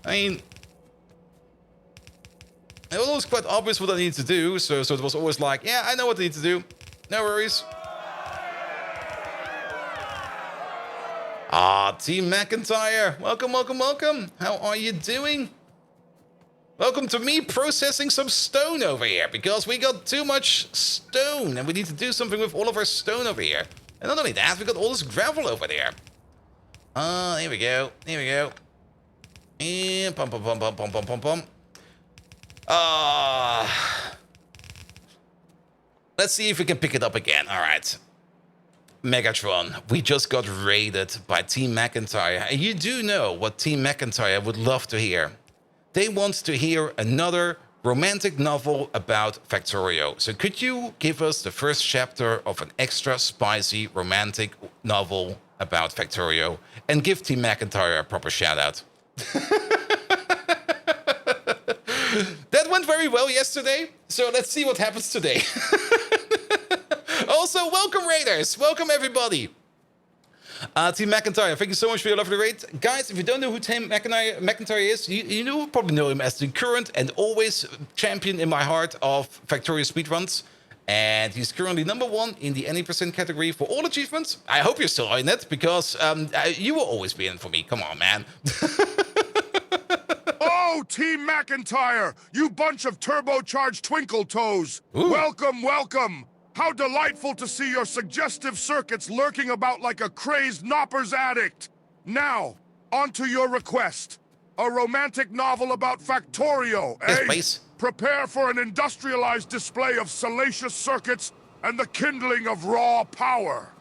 I mean, it was always quite obvious what I needed to do, so it was always like, yeah, I know what I need to do. No worries. Team McIntyre. Welcome, welcome, welcome. How are you doing? Welcome to me processing some stone over here, because we got too much stone, and we need to do something with all of our stone over here. And not only that, we got all this gravel over there. Here we go. Here we go. And pum pum pum pum pum pum pum pum. Let's see if we can pick it up again. All right. Megatron, we just got raided by Team McIntyre. And you do know what Team McIntyre would love to hear. They want to hear another romantic novel about Factorio. So could you give us the first chapter of an extra spicy romantic novel about Factorio and give Team McIntyre a proper shout out? That went very well yesterday, so let's see what happens today. Also, welcome Raiders, welcome everybody. Team McIntyre, thank you so much for your lovely raid. Guys, if you don't know who Team McIntyre is, you probably know him as the current and always champion in my heart of Factorio speedruns. And he's currently #1 in the any percent category for all achievements. I hope you're still in it, because you will always be in for me. Come on, man. Oh, Team McIntyre, you bunch of turbocharged twinkle toes. Ooh. Welcome, welcome. How delightful to see your suggestive circuits lurking about like a crazed Knoppers addict. Now, on to your request. A romantic novel about Factorio, eh? Yes, please. Prepare for an industrialized display of salacious circuits and the kindling of raw power.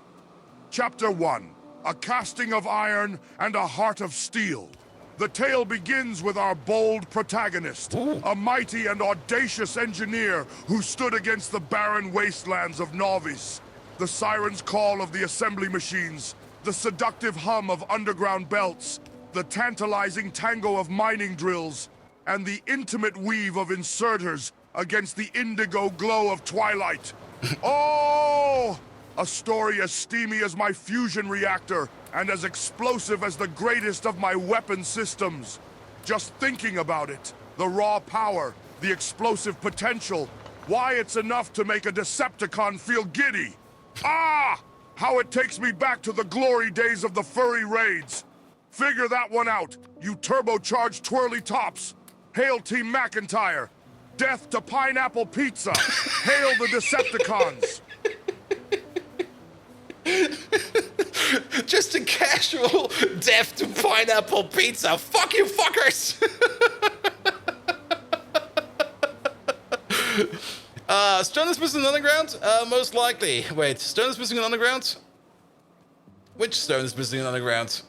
Chapter 1, A Casting of Iron and a Heart of Steel. The tale begins with our bold protagonist, a mighty and audacious engineer who stood against the barren wastelands of Novis. The siren's call of the assembly machines, the seductive hum of underground belts, the tantalizing tango of mining drills, and the intimate weave of inserters against the indigo glow of twilight. Oh! A story as steamy as my fusion reactor, and as explosive as the greatest of my weapon systems. Just thinking about it, the raw power, the explosive potential, why it's enough to make a Decepticon feel giddy. Ah! How it takes me back to the glory days of the furry raids. Figure that one out, you turbocharged twirly tops. Hail Team McIntyre. Death to pineapple pizza. Hail the Decepticons. Just a casual death to pineapple pizza. Fuck you fuckers! Stone is missing an underground? Most likely. Wait, Stone is missing an underground? Which Stone is missing an underground?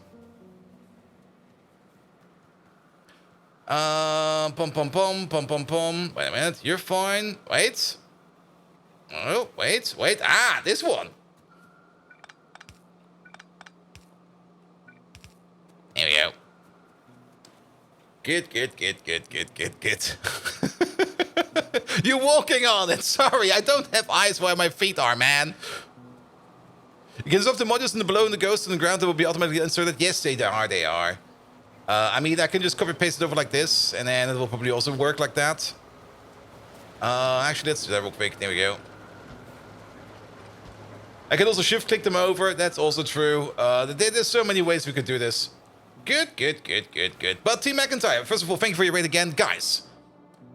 Pum pum pum pum pum pum. Wait a minute, you're fine. Wait. Oh, wait. Ah, this one. Here we go. Good. You're walking on it. Sorry, I don't have eyes where my feet are, man. You can stop the modules in the below and the ghost in the ground that will be automatically inserted. Yes, they are. I mean, I can just copy paste it over like this, and then it will probably also work like that. Actually, let's do that real quick. There we go. I can also shift click them over. That's also true. There's so many ways we could do this. Good. But Team McIntyre, first of all, thank you for your raid again. Guys,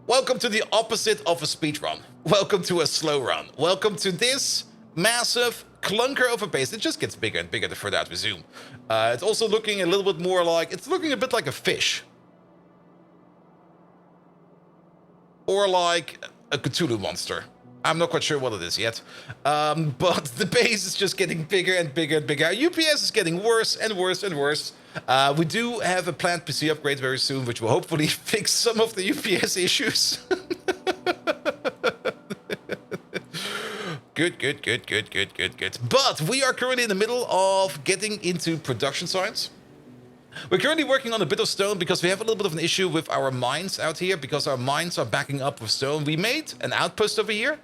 welcome to the opposite of a speed run. Welcome to a slow run. Welcome to this massive clunker of a base. It just gets bigger and bigger the further out we zoom. It's also looking a little bit more like... It's looking a bit like a fish. Or like a Cthulhu monster. I'm not quite sure what it is yet. But the base is just getting bigger and bigger and bigger. UPS is getting worse and worse and worse. We do have a planned PC upgrade very soon, which will hopefully fix some of the UPS issues. Good. But we are currently in the middle of getting into production science. We're currently working on a bit of stone because we have a little bit of an issue with our mines out here because our mines are backing up with stone. We made an outpost over here,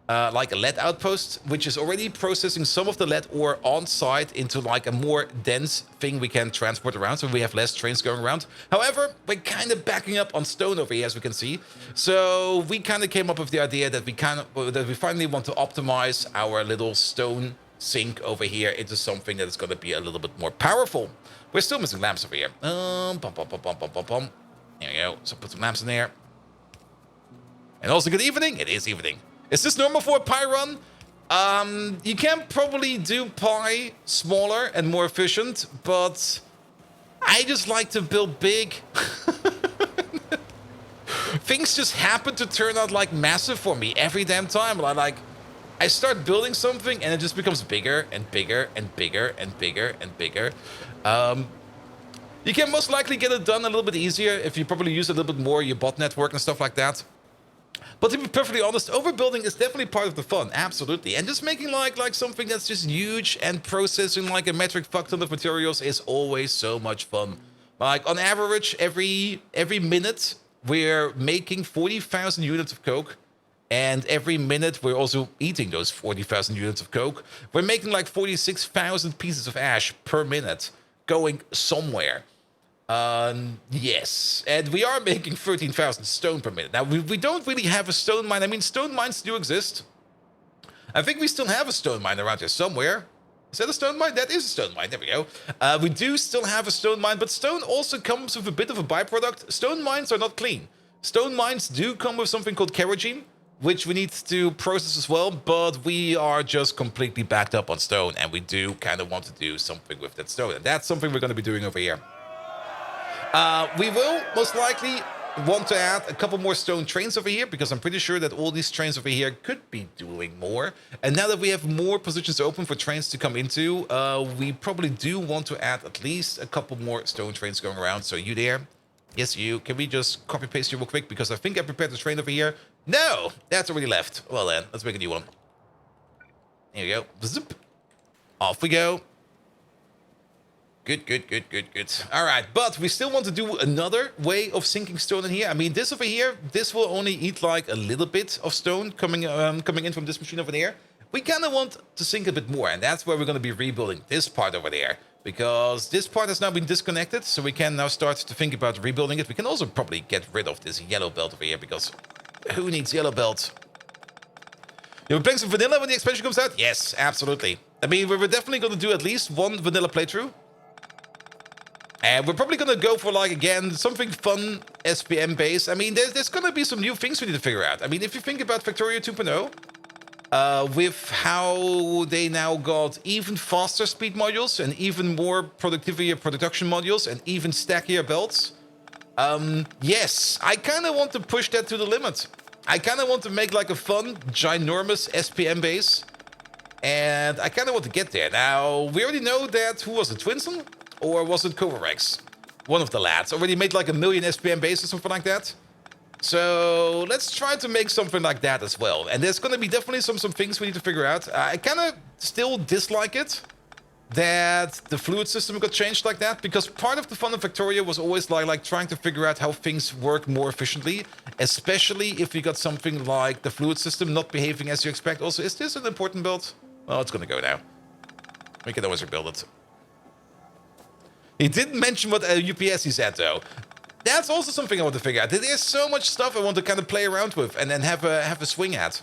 like a lead outpost, which is already processing some of the lead ore on site into like a more dense thing we can transport around, so we have less trains going around. However, we're kind of backing up on stone over here, as we can see. So we kind of came up with the idea that we finally want to optimize our little stone sink over here into something that is going to be a little bit more powerful. We're still missing lamps over here. There we go. So put some lamps in there. And also good evening. It is evening. Is this normal for a pie run? You can probably do pie smaller and more efficient, but I just like to build big. Things just happen to turn out like massive for me every damn time. I start building something and it just becomes bigger and bigger and bigger and bigger and bigger. You can most likely get it done a little bit easier if you probably use a little bit more your bot network and stuff like that. But to be perfectly honest, overbuilding is definitely part of the fun, absolutely. And just making like something that's just huge and processing like a metric fuck ton of materials is always so much fun. Like on average, every minute we're making 40,000 units of coke. And every minute we're also eating those 40,000 units of coke. We're making like 46,000 pieces of ash per minute going somewhere. Yes, and we are making 13,000 stone per minute. Now, we don't really have a stone mine. I mean, stone mines do exist. I think we still have a stone mine around here somewhere. Is that a stone mine? That is a stone mine. There we go. We do still have a stone mine, but stone also comes with a bit of a byproduct. Stone mines are not clean. Stone mines do come with something called kerosene, which we need to process as well, but we are just completely backed up on stone, and we do kind of want to do something with that stone, and that's something we're going to be doing over here. We will most likely want to add a couple more stone trains over here, because I'm pretty sure that all these trains over here could be doing more. And now that we have more positions open for trains to come into, we probably do want to add at least a couple more stone trains going around. So you there? Yes, you. Can we just copy paste you real quick? Because I think I prepared the train over here. No, that's already left. Well then, let's make a new one. There you go. Zip. Off we go. Good. All right, but we still want to do another way of sinking stone in here. I mean, this over here, this will only eat like a little bit of stone coming in from this machine over there. We kind of want to sink a bit more, and that's where we're going to be rebuilding this part over there. Because this part has now been disconnected, so we can now start to think about rebuilding it. We can also probably get rid of this yellow belt over here, because who needs yellow belt? You're playing some vanilla when the expansion comes out? Yes, absolutely. I mean, we're definitely going to do at least one vanilla playthrough. And we're probably going to go for, like, again, something fun SPM based. I mean, there's going to be some new things we need to figure out. I mean, if you think about Factorio 2.0, with how they now got even faster speed modules and even more productivity production modules and even stackier belts, yes, I kind of want to push that to the limit. I kind of want to make, like, a fun, ginormous SPM base. And I kind of want to get there. Now, we already know that, who was it, Twinson? Or was it Kovarex? One of the lads already made like 1 million SPM base or something like that. So let's try to make something like that as well. And there's going to be definitely some things we need to figure out. I kind of still dislike it that the fluid system got changed like that, because part of the fun of Factorio was always like trying to figure out how things work more efficiently, especially if you got something like the fluid system not behaving as you expect. Also, is this an important build? Well, it's going to go now. We can always rebuild it. He didn't mention what UPS he said, though. That's also something I want to figure out. There's so much stuff I want to kind of play around with and then have a swing at.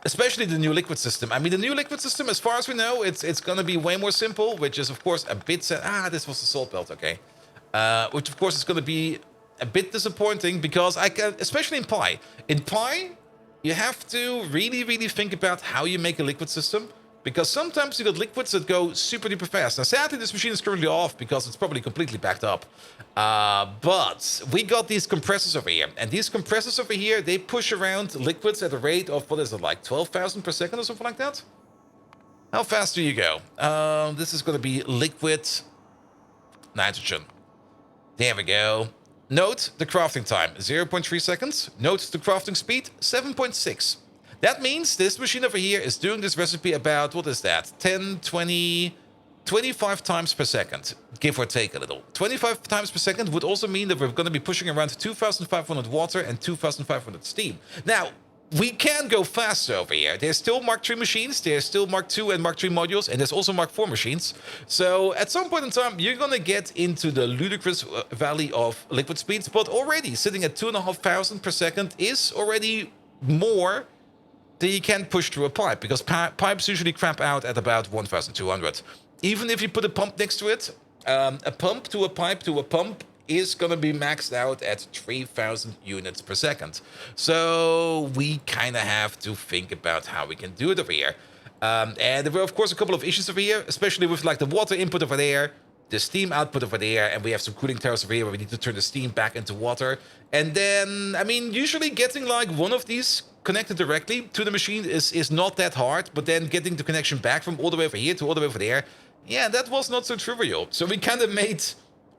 Especially the new liquid system. I mean, the new liquid system, as far as we know, it's going to be way more simple, which is, of course, a bit... this was the salt belt, okay. Which, of course, is going to be a bit disappointing because I can... Especially in Pi. In Pi, you have to really, really think about how you make a liquid system. Because sometimes you got liquids that go super duper fast. Now, sadly, this machine is currently off because it's probably completely backed up. But we got these compressors over here. And these compressors over here, they push around liquids at a rate of, what is it, like 12,000 per second or something like that? How fast do you go? This is going to be liquid nitrogen. There we go. Note the crafting time, 0.3 seconds. Note the crafting speed, 7.6. That means this machine over here is doing this recipe about, what is that, 10, 20, 25 times per second, give or take a little. 25 times per second would also mean that we're going to be pushing around 2,500 water and 2,500 steam. Now, we can go faster over here. There's still Mark III machines, there's still Mark II and Mark III modules, and there's also Mark IV machines. So at some point in time, you're going to get into the ludicrous valley of liquid speeds, but already sitting at 2,500 per second is already more than you can push through a pipe, because pipes usually crap out at about 1,200. Even if you put a pump next to it, a pump to a pipe to a pump is going to be maxed out at 3,000 units per second. So we kind of have to think about how we can do it over here. And there were, of course, a couple of issues over here, especially with like the water input over there, the steam output over there, and we have some cooling towers over here where we need to turn the steam back into water. And then, I mean, usually getting like one of these connected directly to the machine is not that hard, but then getting the connection back from all the way over here to all the way over there, yeah, that was not so trivial. So we kind of made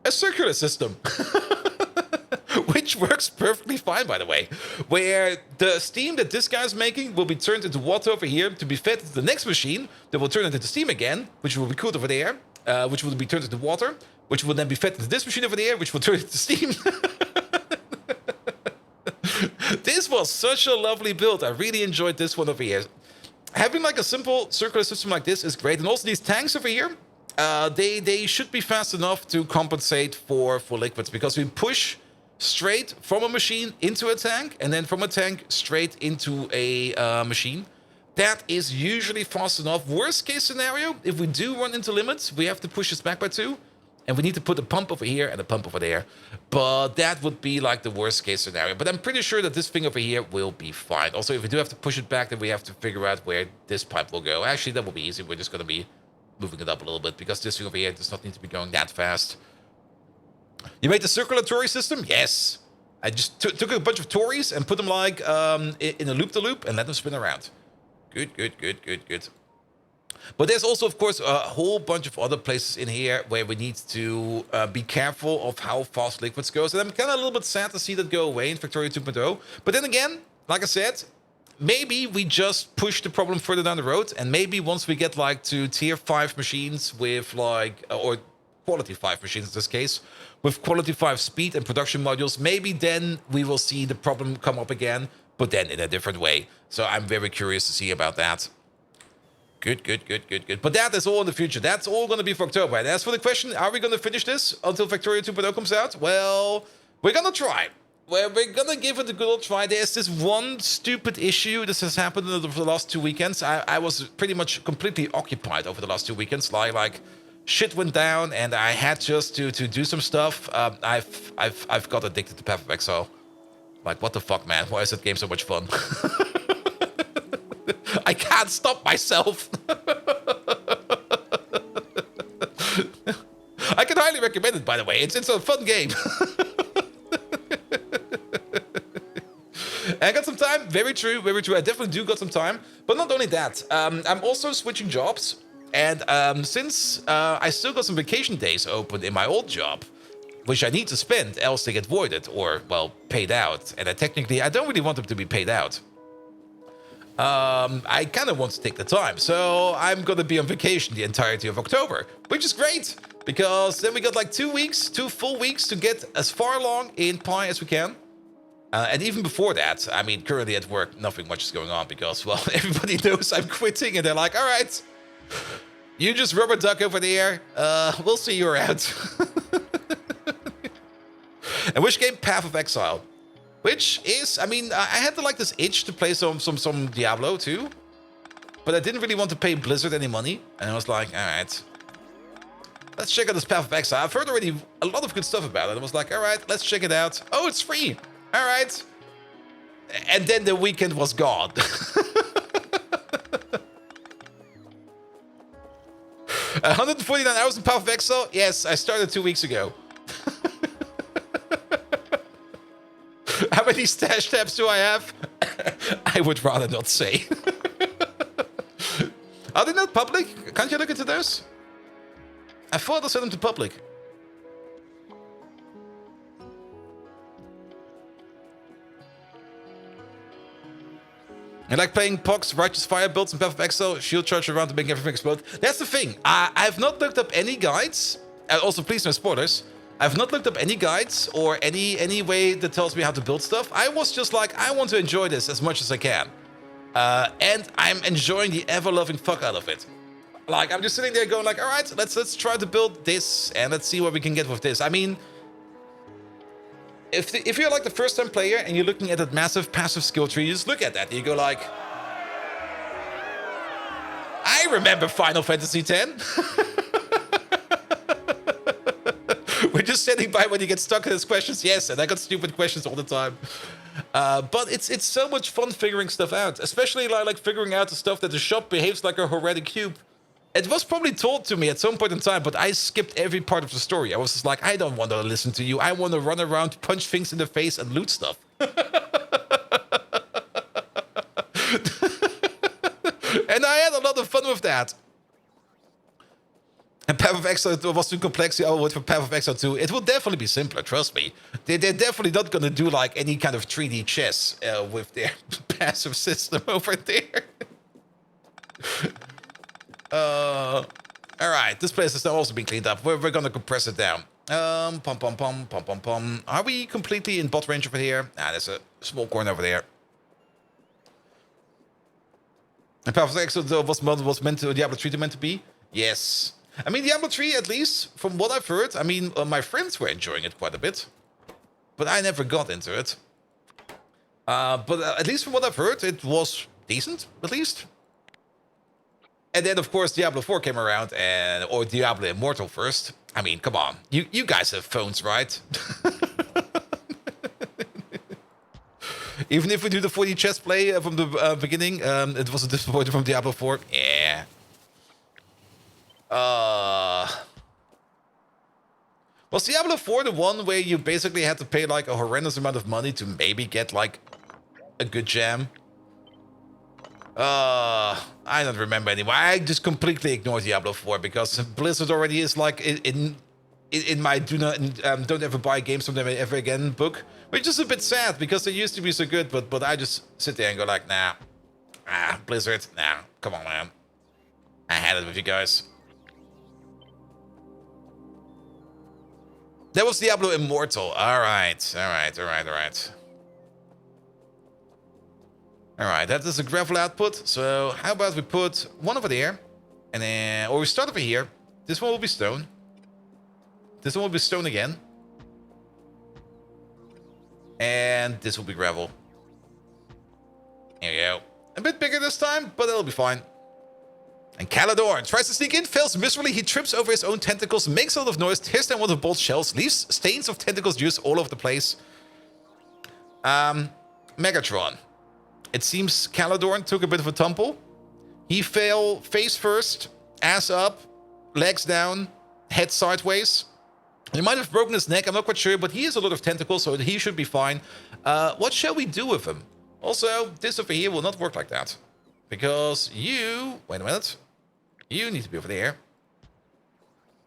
a circular system, which works perfectly fine, by the way, where the steam that this guy's making will be turned into water over here to be fed to the next machine that will turn it into steam again, which will be cooled over there, which will be turned into water, which will then be fed to this machine over there, which will turn it into steam. This was such a lovely build. I really enjoyed this one over here. Having like a simple circular system like this is great. And also these tanks over here, they should be fast enough to compensate for liquids, because we push straight from a machine into a tank, and then from a tank straight into a machine. That is usually fast enough. Worst case scenario, if we do run into limits, we have to push this back by 2. And we need to put a pump over here and a pump over there. But that would be like the worst case scenario. But I'm pretty sure that this thing over here will be fine. Also, if we do have to push it back, then we have to figure out where this pipe will go. Actually, that will be easy. We're just going to be moving it up a little bit, because this thing over here does not need to be going that fast. You made the circulatory system? Yes. I just took a bunch of Tories and put them like in a loop-to-loop and let them spin around. Good. But there's also, of course, a whole bunch of other places in here where we need to be careful of how fast liquids goes. And I'm kind of a little bit sad to see that go away in Factorio 2.0. But then again, like I said, maybe we just push the problem further down the road. And maybe once we get like to tier 5 machines with like, or quality 5 machines in this case, with quality 5 speed and production modules, maybe then we will see the problem come up again, but then in a different way. So I'm very curious to see about that. Good. But that is all in the future. That's all going to be for October. And as for the question, are we going to finish this until Factorio 2.0 comes out? Well, we're going to try. We're going to give it a good old try. There's this one stupid issue that has happened over the last 2 weekends. I was pretty much completely occupied over the last 2 weekends. Like shit went down, and I had just to do some stuff. I've got addicted to Path of Exile. Like, what the fuck, man? Why is that game so much fun? I can't stop myself. I can highly recommend it, by the way. It's a fun game. I got some time. Very true. I definitely do got some time. But not only that, I'm also switching jobs. And since I still got some vacation days open in my old job, which I need to spend, else they get voided or, well, paid out. And I don't really want them to be paid out. I kind of want to take the time, so I'm going to be on vacation the entirety of October, which is great, because then we got like 2 full weeks to get as far along in Pi as we can. And even before that, I mean, currently at work, nothing much is going on, because, well, everybody knows I'm quitting, and they're like, all right, you just rubber duck over there, we'll see you around. And which game? Path of Exile. Which is, I mean, I had like this itch to play some Diablo too, but I didn't really want to pay Blizzard any money, and I was like, all right, let's check out this Path of Exile. I've heard already a lot of good stuff about it. I was like, all right, let's check it out. Oh, it's free. All right. And then the weekend was gone. 149 hours in Path of Exile? Yes, I started 2 weeks ago. How many stash tabs do I have? I would rather not say. Are they not public? Can't you look into those? I thought I set them to public. I like playing Pox, Righteous Fire builds, and Path of Exile, shield charge around to make everything explode. That's the thing. I've not looked up any guides. Also, please no spoilers. I've not looked up any guides or any way that tells me how to build stuff. I was just like, I want to enjoy this as much as I can. And I'm enjoying the ever-loving fuck out of it. Like, I'm just sitting there going like, all right, let's try to build this, and let's see what we can get with this. I mean, if you're like the first-time player and you're looking at that massive passive skill tree, you just look at that and you go like, I remember Final Fantasy X. We're just standing by when you get stuck in his questions. Yes, and I got stupid questions all the time. But it's so much fun figuring stuff out, especially like figuring out the stuff that the shop behaves like a Horadic cube. It was probably told to me at some point in time, but I skipped every part of the story. I was just like, I don't want to listen to you. I want to run around, punch things in the face, and loot stuff. And I had a lot of fun with that. And Path of Exile was too complex. I will wait for Path of Exile 2. It will definitely be simpler, trust me. They're definitely not going to do like any kind of 3D chess with their passive system over there. All right, this place has now also been cleaned up. We're gonna compress it down. Pom pom pom pom pom pom. Are we completely in bot range over here? Nah, there's a small corner over there. And Path of Exile was meant to Diablo 3 meant to be? Yes. I mean, Diablo 3, at least from what I've heard. I mean, my friends were enjoying it quite a bit, but I never got into it. But at least from what I've heard, it was decent, at least. And then, of course, Diablo 4 came around, or Diablo Immortal first. I mean, come on. You guys have phones, right? Even if we do the 4D chess play from the beginning, it was a disappointment from Diablo 4. Yeah. Was Diablo 4 the one where you basically had to pay like a horrendous amount of money to maybe get like a good gem? I don't remember anymore. I just completely ignored Diablo 4 because Blizzard already is like in my don't ever buy games from them ever again book, which is a bit sad because they used to be so good, but I just sit there and go like, nah, Blizzard, nah, come on, man, I had it with you guys. That was Diablo Immortal. All right. Alright, that is a gravel output, so how about we put one over there, and then, or we start over here. This one will be stone. This one will be stone again. And this will be gravel. There we go. A bit bigger this time, but it'll be fine. And Calador tries to sneak in, fails miserably. He trips over his own tentacles, makes a lot of noise, tears down one of the bolt shells, leaves stains of tentacles juice all over the place. Megatron. It seems Caladorn took a bit of a tumble. He fell face first, ass up, legs down, head sideways. He might have broken his neck, I'm not quite sure, but he has a lot of tentacles, so he should be fine. What shall we do with him? Also, this over here will not work like that. Because you... Wait a minute. You need to be over there.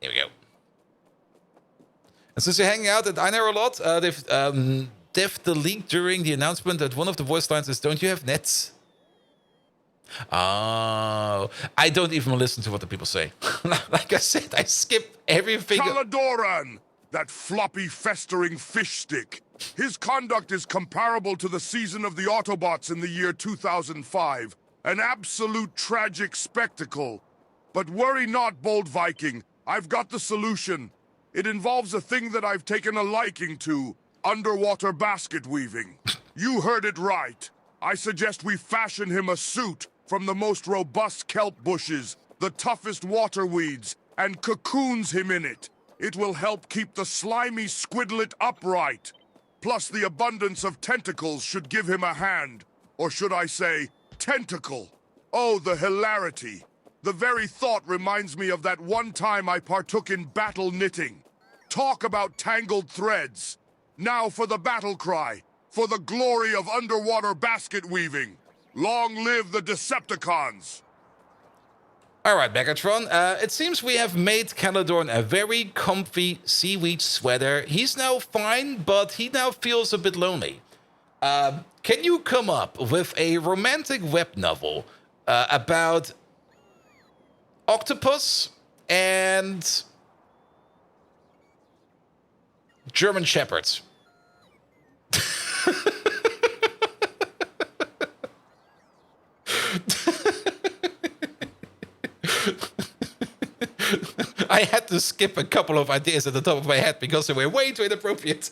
Here we go. And since you're hanging out at Einar a lot, they've... Def the leak during the announcement that one of the voice lines is, don't you have nets? Oh, I don't even listen to what the people say. Like I said, I skip everything. Caladoran, that floppy, festering fish stick. His conduct is comparable to the season of the Autobots in the year 2005. An absolute tragic spectacle. But worry not, bold Viking. I've got the solution. It involves a thing that I've taken a liking to. Underwater basket weaving. You heard it right. I suggest we fashion him a suit from the most robust kelp bushes, the toughest water weeds, and cocoons him in it. It will help keep the slimy squidlet upright. Plus the abundance of tentacles should give him a hand. Or should I say, tentacle. Oh, the hilarity. The very thought reminds me of that one time I partook in battle knitting. Talk about tangled threads. Now for the battle cry, for the glory of underwater basket weaving. Long live the Decepticons! Alright, Megatron, it seems we have made Caladorn a very comfy seaweed sweater. He's now fine, but he now feels a bit lonely. Can you come up with a romantic web novel about octopus and German shepherds? I had to skip a couple of ideas at the top of my head because they were way too inappropriate.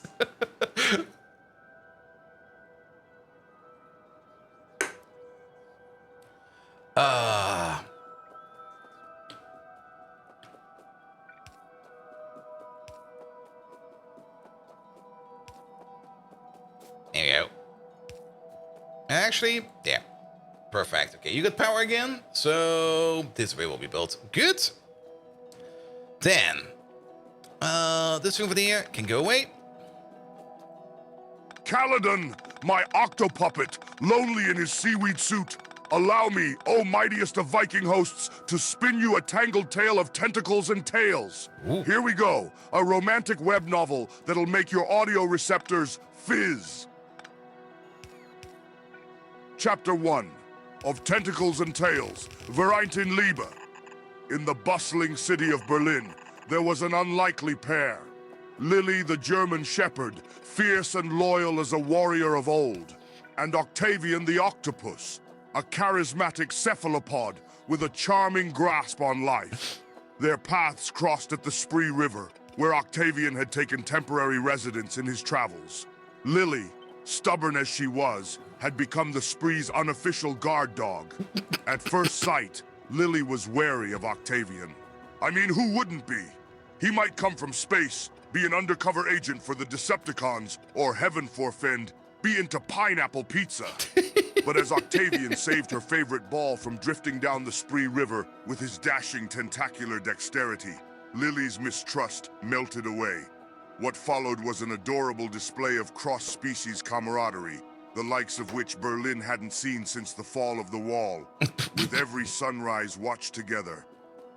There you go. Actually, yeah. Perfect. Okay, you got power again, so this way will be built. Good. Then, this thing over there can go away. Caledon, my octopuppet, lonely in his seaweed suit, allow me, O mightiest of Viking hosts, to spin you a tangled tale of tentacles and tails. Ooh. Here we go, a romantic web novel that'll make your audio receptors fizz. Chapter 1 of Tentacles and Tails, Vereinten Liebe. In the bustling city of Berlin, there was an unlikely pair. Lily the German shepherd, fierce and loyal as a warrior of old, and Octavian the octopus, a charismatic cephalopod with a charming grasp on life. Their paths crossed at the Spree River, where Octavian had taken temporary residence in his travels. Lily, stubborn as she was, had become the Spree's unofficial guard dog. At first sight, Lily was wary of Octavian. I mean, who wouldn't be? He might come from space, be an undercover agent for the Decepticons, or heaven forfend, be into pineapple pizza. But as Octavian saved her favorite ball from drifting down the Spree River with his dashing tentacular dexterity, Lily's mistrust melted away. What followed was an adorable display of cross-species camaraderie, the likes of which Berlin hadn't seen since the fall of the wall, with every sunrise watched together.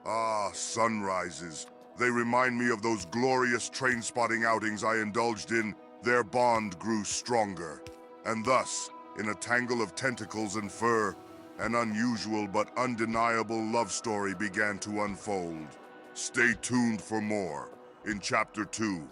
Ah, sunrises. They remind me of those glorious train-spotting outings I indulged in. Their bond grew stronger. And thus, in a tangle of tentacles and fur, an unusual but undeniable love story began to unfold. Stay tuned for more in Chapter 2,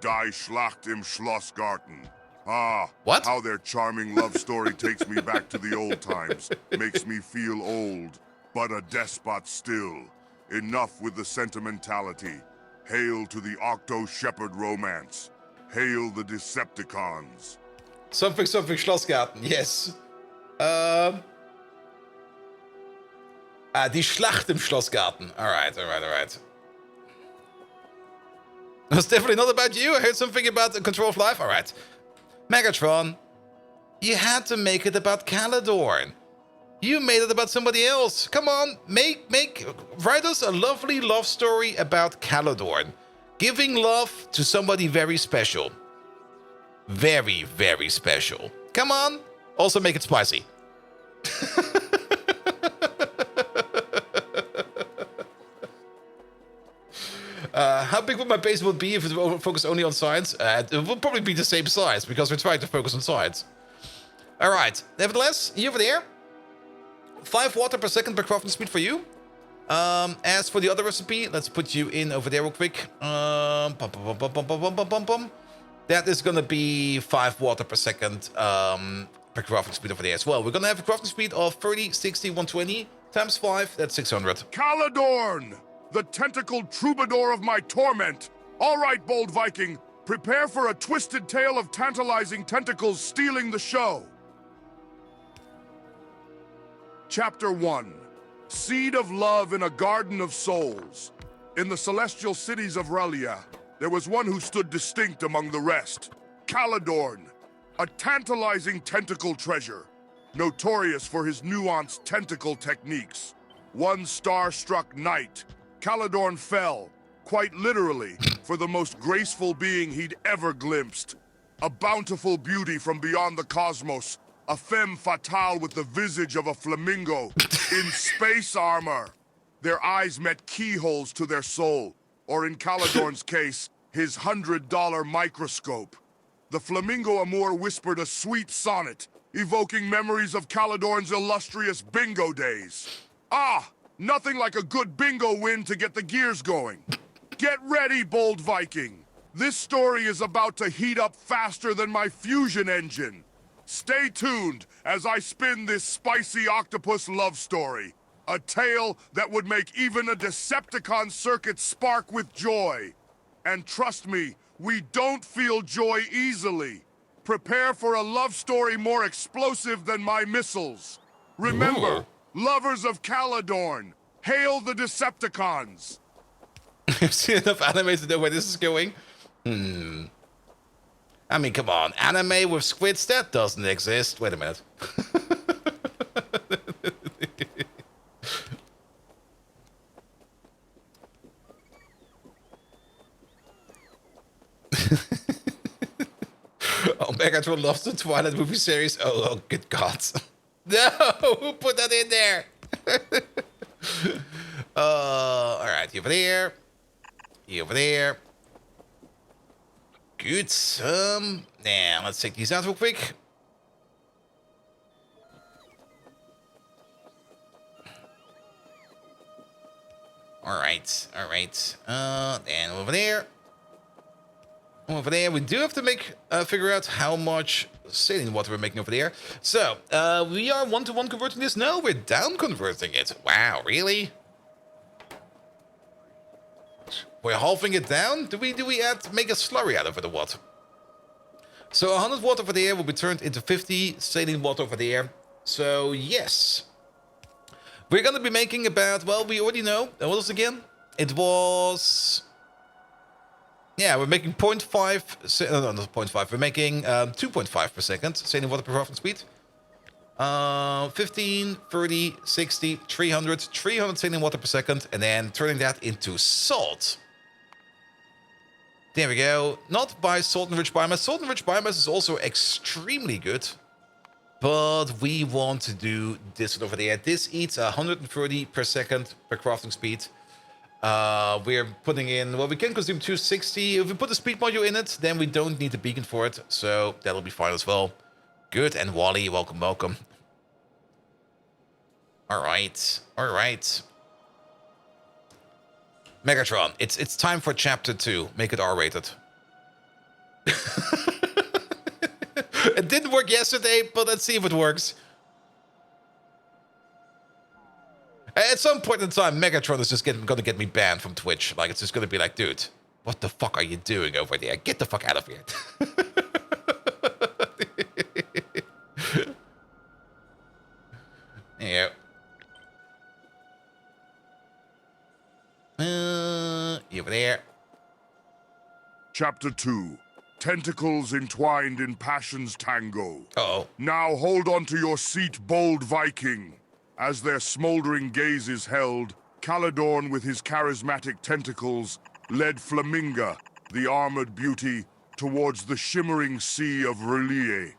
Die Schlacht im Schlossgarten. Ah, what? How their charming love story takes me back to the old times, makes me feel old, but a despot still. Enough with the sentimentality. Hail to the Octo-Shepherd romance. Hail the Decepticons. Something Schlossgarten, yes. Die Schlacht im Schlossgarten. Alright. That's definitely not about you. I heard something about the control of life. Alright. Megatron, you had to make it about Caledorn. You made it about somebody else. Come on, write us a lovely love story about Caledorn. Giving love to somebody very special. Very, very special. Come on. Also make it spicy. How big would my base would be if it were focused only on science? It would probably be the same size because we're trying to focus on science. Alright, nevertheless, you over there. 5 water per second per crafting speed for you. As for the other recipe, let's put you in over there real quick. That is gonna be 5 water per second per crafting speed over there as well. We're gonna have a crafting speed of 30, 60, 120 times 5. That's 600. Caledorn, the tentacled troubadour of my torment. All right, bold Viking, prepare for a twisted tale of tantalizing tentacles stealing the show. Chapter 1, Seed of Love in a Garden of Souls. In the celestial cities of Relia, there was one who stood distinct among the rest. Caledorn, a tantalizing tentacle treasure, notorious for his nuanced tentacle techniques. One star-struck night, Caledorn fell, quite literally, for the most graceful being he'd ever glimpsed. A bountiful beauty from beyond the cosmos, a femme fatale with the visage of a flamingo, in space armor. Their eyes met keyholes to their soul, or in Caledorn's case, his $100 microscope. the flamingo Amour whispered a sweet sonnet, evoking memories of Caledorn's illustrious bingo days. Ah, nothing like a good bingo win to get the gears going. Get ready, bold Viking. This story is about to heat up faster than my fusion engine. Stay tuned as I spin this spicy octopus love story. A tale that would make even a Decepticon circuit spark with joy. And trust me, we don't feel joy easily. Prepare for a love story more explosive than my missiles. Remember, lovers of Caledorn, hail the Decepticons. I've seen enough anime to know where this is going. I mean, come on. Anime with squids? That doesn't exist. Wait a minute. Oh, Megatron loves the Twilight movie series. Oh, good God. No! Who put that in there? Alright, you over there. You over there. Good. Now, let's take these out real quick. Alright, alright. And over there. Over there, we do have to figure out how much saline water we're making over there. So, we are 1-to-1 converting this? No, we're down converting it. Wow, really? We're halving it down? Do we make a slurry out of it or what? So 100 water over there will be turned into 50 saline water over there. So, yes. We're going to be making about, well, we already know. What was it again? It was... Yeah, we're making 0.5... No, not 0.5. We're making 2.5 per second saline water per crafting speed. 15, 30, 60, 300 saline water per second. And then turning that into salt. There we go. Not by salt-enriched biomass. Salt-enriched biomass is also extremely good. But we want to do this one over there. This eats 130 per second per crafting speed. We're putting in... Well, we can consume 260. If we put a speed module in it, then we don't need the beacon for it. So that'll be fine as well. Good. And Wally, welcome, welcome. Alright. Alright. Megatron, it's time for chapter 2. Make it R-rated. It didn't work yesterday, but let's see if it works. At some point in time, Megatron is just gonna get me banned from Twitch. Like, it's just gonna be like, dude, what the fuck are you doing over there? Get the fuck out of here. Yeah. Over there. Chapter 2. Tentacles entwined in passion's tango. Uh-oh. Now hold on to your seat, bold Viking. As their smoldering gazes held, Caledorn with his charismatic tentacles led Flaminga, the armored beauty, towards the shimmering sea of Relie.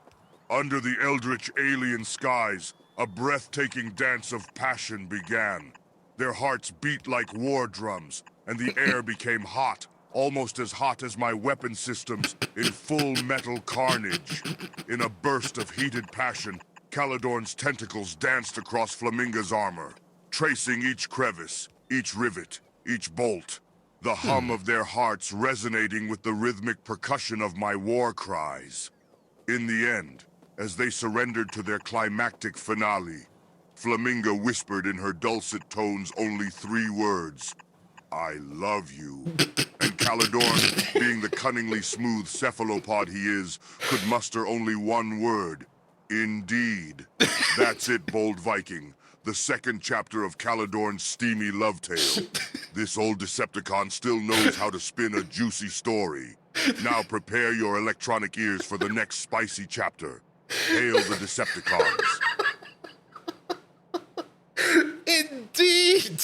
Under the eldritch alien skies, a breathtaking dance of passion began. Their hearts beat like war drums, and the air became hot, almost as hot as my weapon systems in full metal carnage. In a burst of heated passion, Caledorn's tentacles danced across Flaminga's armor, tracing each crevice, each rivet, each bolt. The hum of their hearts resonating with the rhythmic percussion of my war cries. In the end, as they surrendered to their climactic finale, Flaminga whispered in her dulcet tones only 3 words. I love you. And Caledorn, being the cunningly smooth cephalopod he is, could muster only 1 word. Indeed. That's it, bold Viking. The second chapter of Caledorn's steamy love tale. This old Decepticon still knows how to spin a juicy story. Now prepare your electronic ears for the next spicy chapter. Hail the Decepticons. Indeed!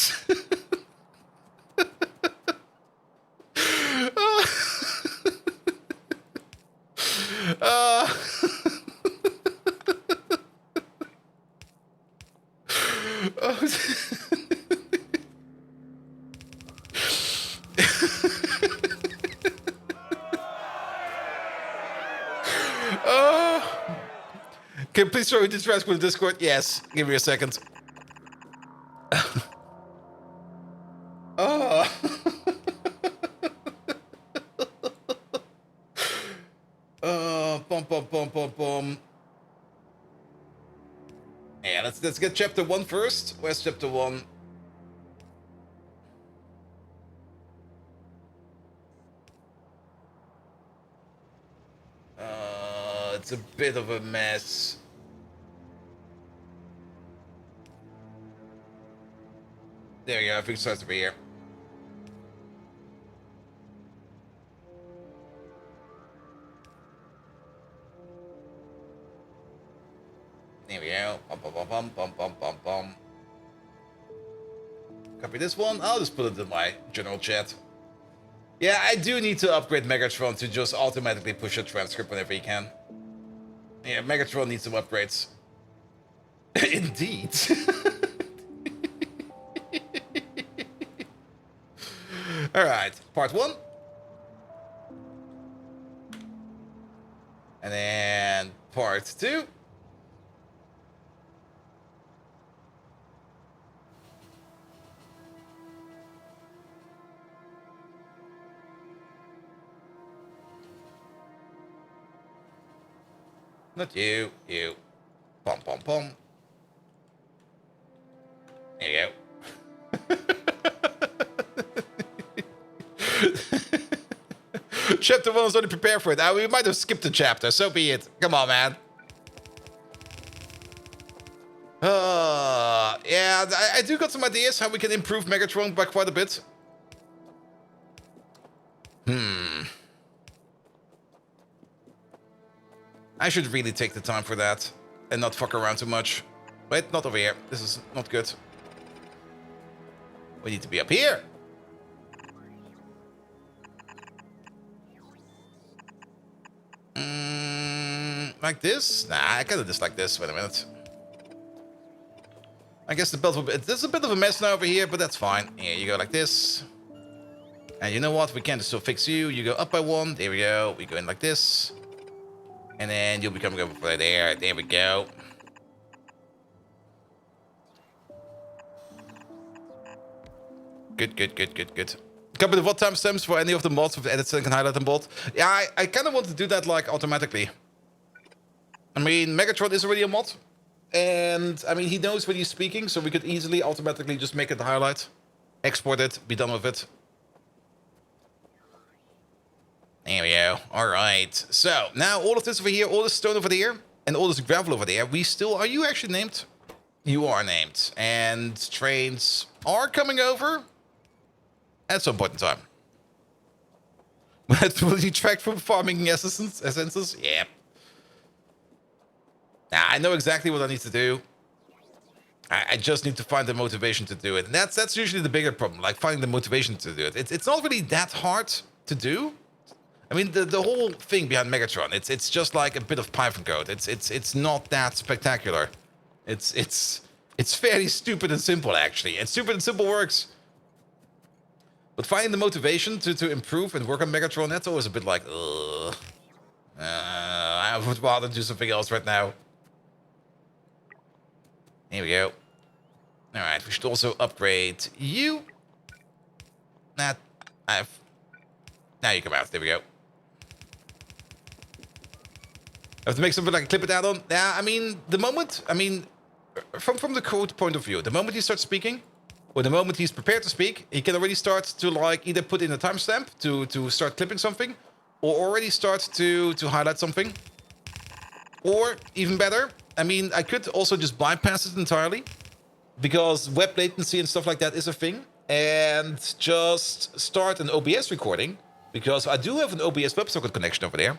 Can you please show me this transfer in Discord? Yes. Give me a second. Oh. Boom. Yeah, let's get chapter 1 first. Where's chapter 1? It's a bit of a mess. There you go, I think it starts over here. There we go. Bum. Copy this one. I'll just put it in my general chat. Yeah, I do need to upgrade Megatron to just automatically push a transcript whenever he can. Yeah, Megatron needs some upgrades. Indeed. Alright, part 1. And then part 2. Not you, you. Pom. There you go. Chapter 1 was only prepared for it. We might have skipped a chapter, so be it. Come on, man. Yeah, I do got some ideas how we can improve Megatron by quite a bit. I should really take the time for that and not fuck around too much. Wait, not over here. This is not good. We need to be up here. Like this? Nah, I kind of dislike this. Wait a minute. I guess the belt will be... There's a bit of a mess now over here, but that's fine. Here, you go like this. And you know what? We can still fix you. You go up by 1. There we go. We go in like this. And then you'll be coming over right there. There we go. Good. Couple of what timestamps for any of the mods with edits and can highlight them both. Yeah, I kind of want to do that like automatically. I mean, Megatron is already a mod. And I mean, he knows when he's speaking, so we could easily automatically just make it the highlight. Export it, be done with it. There we go. Alright. So, now all of this over here, all this stone over there, and all this gravel over there, we still... Are you actually named? You are named. And trains are coming over at some point in time. But will you track from farming essences? Yeah. Now, I know exactly what I need to do. I just need to find the motivation to do it. And that's usually the bigger problem, like finding the motivation to do it. It's not really that hard to do. I mean, the whole thing behind Megatron, it's just like a bit of Python code. It's not that spectacular. It's fairly stupid and simple, actually. And stupid and simple works. But finding the motivation to improve and work on Megatron, that's always a bit like, ugh. I would rather do something else right now. Here we go. Alright, we should also upgrade you. Now you come out. There we go. I have to make something like a clip it add-on. Yeah, I mean, from the code point of view, the moment he starts speaking, or the moment he's prepared to speak, he can already start to like either put in a timestamp to start clipping something, or already start to highlight something. Or even better, I mean, I could also just bypass it entirely, because web latency and stuff like that is a thing, and just start an OBS recording, because I do have an OBS WebSocket connection over there.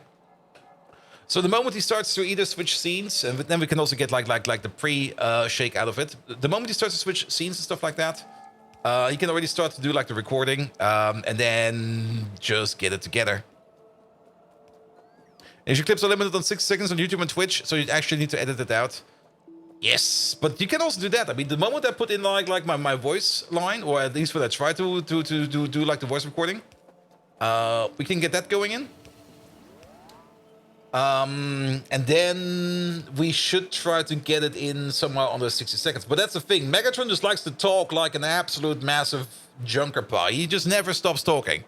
So the moment he starts to either switch scenes, and then we can also get like the pre-shake out of it. The moment he starts to switch scenes and stuff like that, he can already start to do like the recording, and then just get it together. And your clips are limited on 6 seconds on YouTube and Twitch, so you actually need to edit it out. Yes, but you can also do that. I mean, the moment I put in like my voice line, or at least when I try to do like the voice recording, we can get that going in. And then we should try to get it in somewhere under 60 seconds. But that's the thing. Megatron just likes to talk like an absolute massive junker pie. He just never stops talking.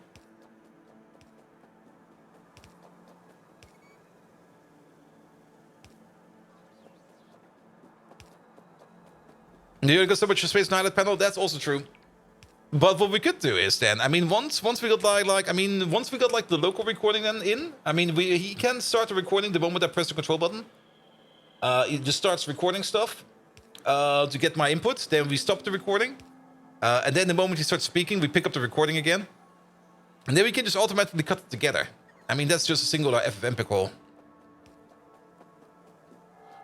You got so much space on that panel. That's also true. But what we could do is then, I mean, once we got once we got like the local recording then in, I mean, he can start the recording the moment I press the control button. It just starts recording stuff to get my input. Then we stop the recording, and then the moment he starts speaking, we pick up the recording again, and then we can just automatically cut it together. I mean, that's just a singular FFmpeg call.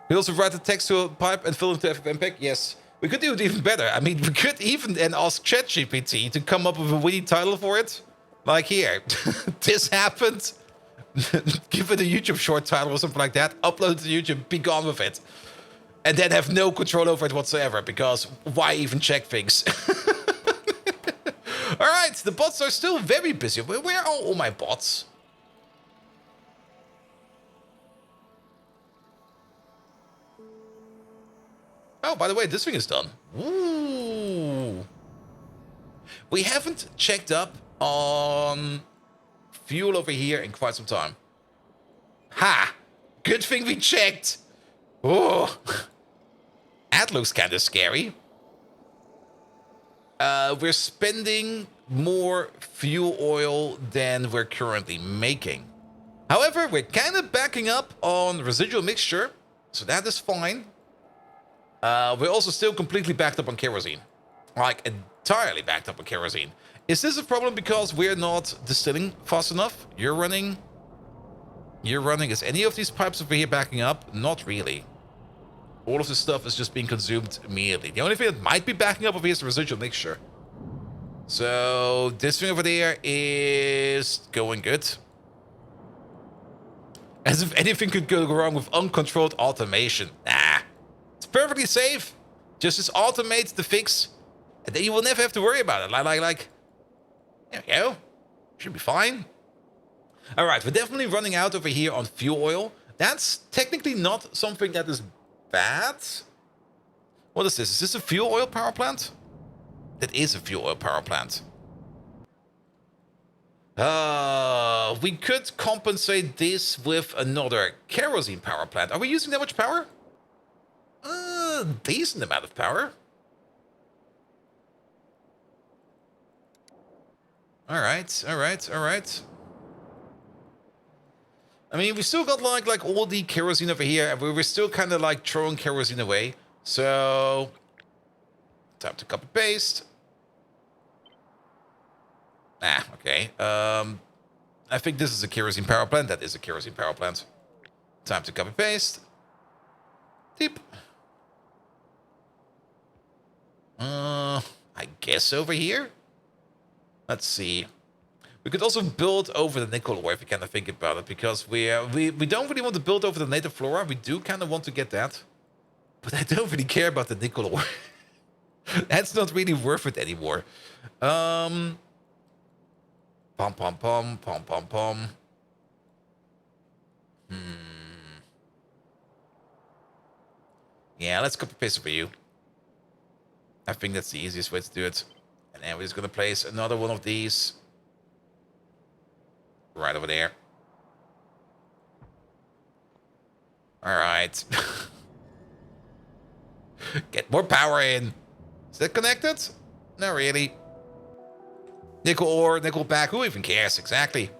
We also write the text to a pipe and fill it into FFmpeg. Yes. We could do it even better. I mean, we could even then ask ChatGPT to come up with a witty title for it. Like here, this happened. Give it a YouTube short title or something like that. Upload it to YouTube, be gone with it. And then have no control over it whatsoever, because why even check things? Alright, the bots are still very busy. Where are all my bots? Oh, by the way, this thing is done. Ooh. We haven't checked up on fuel over here in quite some time. Ha! Good thing we checked. Oh, that looks kind of scary. We're spending more fuel oil than we're currently making. However, we're kind of backing up on residual mixture, so that is fine. We're also still completely backed up on kerosene. Like, entirely backed up on kerosene. Is this a problem because we're not distilling fast enough? You're running. Is any of these pipes over here backing up? Not really. All of this stuff is just being consumed immediately. The only thing that might be backing up over here is the residual mixture. So, this thing over there is going good. As if anything could go wrong with uncontrolled automation. Nah. It's perfectly safe. Just automate the fix, and then you will never have to worry about it. Like, there we go. Should be fine. All right, we're definitely running out over here on fuel oil. That's technically not something that is bad. What is this? Is this a fuel oil power plant? It is a fuel oil power plant. We could compensate this with another kerosene power plant. Are we using that much power? Decent amount of power. All right. I mean, we still got like all the kerosene over here, and we were still kind of like throwing kerosene away. So, time to copy paste. Okay. I think this is a kerosene power plant. That is a kerosene power plant. Time to copy paste. Deep. I guess over here? Let's see. We could also build over the nickel ore if you kind of think about it, because we don't really want to build over the native flora. We do kind of want to get that. But I don't really care about the nickel ore. That's not really worth it anymore. Pom pom pom pom pom pom. Yeah, let's copy paste for you. I think that's the easiest way to do it. And then we're just gonna place another one of these right over there. All right. Get more power in. Is that connected? Not really. Nickel ore, nickel back. Who even cares? Exactly.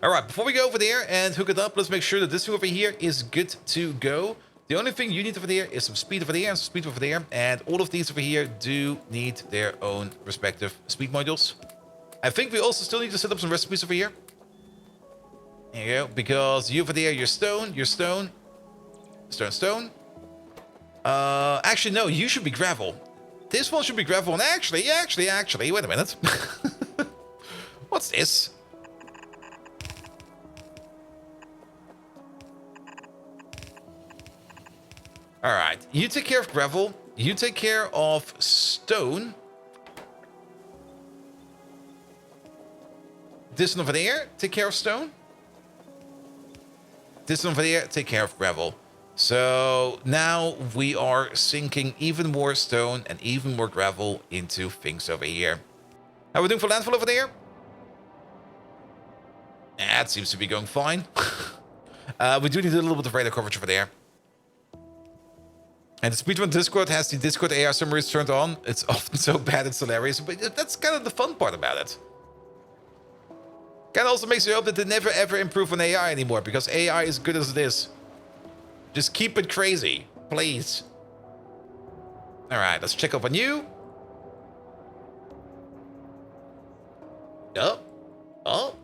All right, before we go over there and hook it up, let's make sure that this thing over here is good to go. The only thing you need over there is some speed over there and some speed over there. And all of these over here do need their own respective speed modules. I think we also still need to set up some recipes over here. There you go. Because you over there, you're stone, stone. Actually, no, you should be gravel. This one should be gravel. And actually, wait a minute. What's this? All right, you take care of gravel. You take care of stone. This one over there, take care of stone. This one over there, take care of gravel. So now we are sinking even more stone and even more gravel into things over here. How are we doing for landfill over there? That seems to be going fine. We do need a little bit of radar coverage over there. And the speedrun Discord has the Discord AR summaries turned on. It's often so bad it's hilarious, but that's kind of the fun part about it. Kind of also makes you hope that they never ever improve on AI anymore, because AI is good as it is. Just keep it crazy, please. Alright, let's check up on you. Oh. Oh.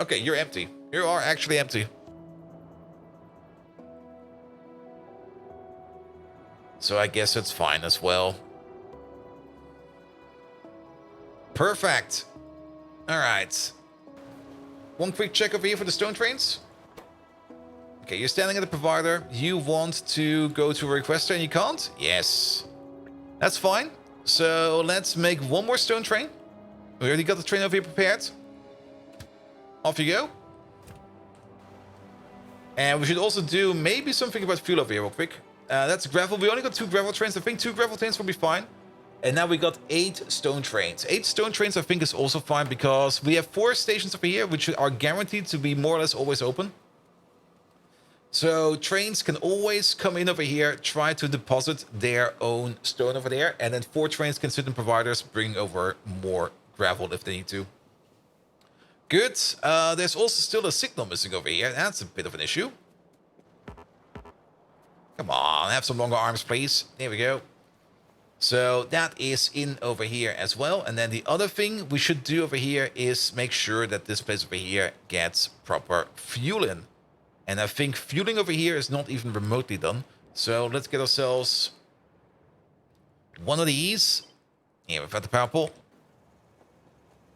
Okay, you're empty. You are actually empty. So I guess it's fine as well. Perfect. Alright. One quick check over here for the stone trains. Okay, you're standing at the provider. You want to go to a requester and you can't? Yes. That's fine. So let's make one more stone train. We already got the train over here prepared. Off you go. And we should also do maybe something about fuel over here real quick. That's gravel. We only got 2 gravel trains. I think 2 gravel trains will be fine. And now we got 8 stone trains. 8 stone trains I think is also fine, because we have 4 stations over here which are guaranteed to be more or less always open. So trains can always come in over here, try to deposit their own stone over there, and then 4 trains can sit in providers, bring over more gravel if they need to. Good. There's also still a signal missing over here. That's a bit of an issue. Come on, have some longer arms, please. There we go. So that is in over here as well. And then the other thing we should do over here is make sure that this place over here gets proper fueling. And I think fueling over here is not even remotely done. So let's get ourselves one of these. Here, we've got the power pole.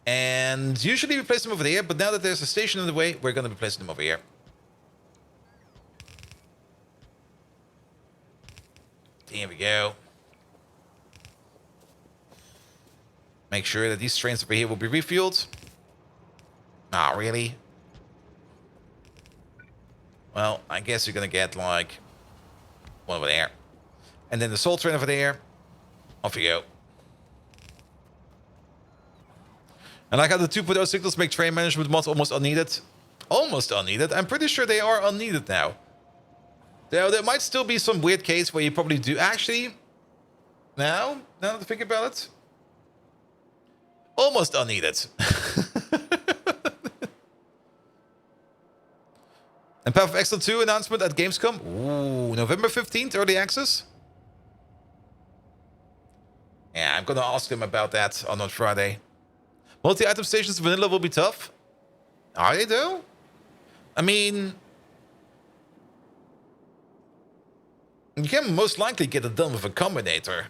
And usually we place them over there, but now that there's a station in the way, we're going to be placing them over here. There we go. Make sure that these trains over here will be refueled. Ah, really? Well, I guess you're going to get, like, one over there. And then the salt train over there. Off you go. I like how the 2.0 signals make train management mods almost unneeded. Almost unneeded? I'm pretty sure they are unneeded now. There might still be some weird case where you probably do. Actually, now that I think about it, almost unneeded. And Path of Exile 2 announcement at Gamescom. Ooh, November 15th, early access. Yeah, I'm gonna ask them about that on Friday. Multi-item stations vanilla will be tough. Are they though? I mean, you can most likely get it done with a combinator.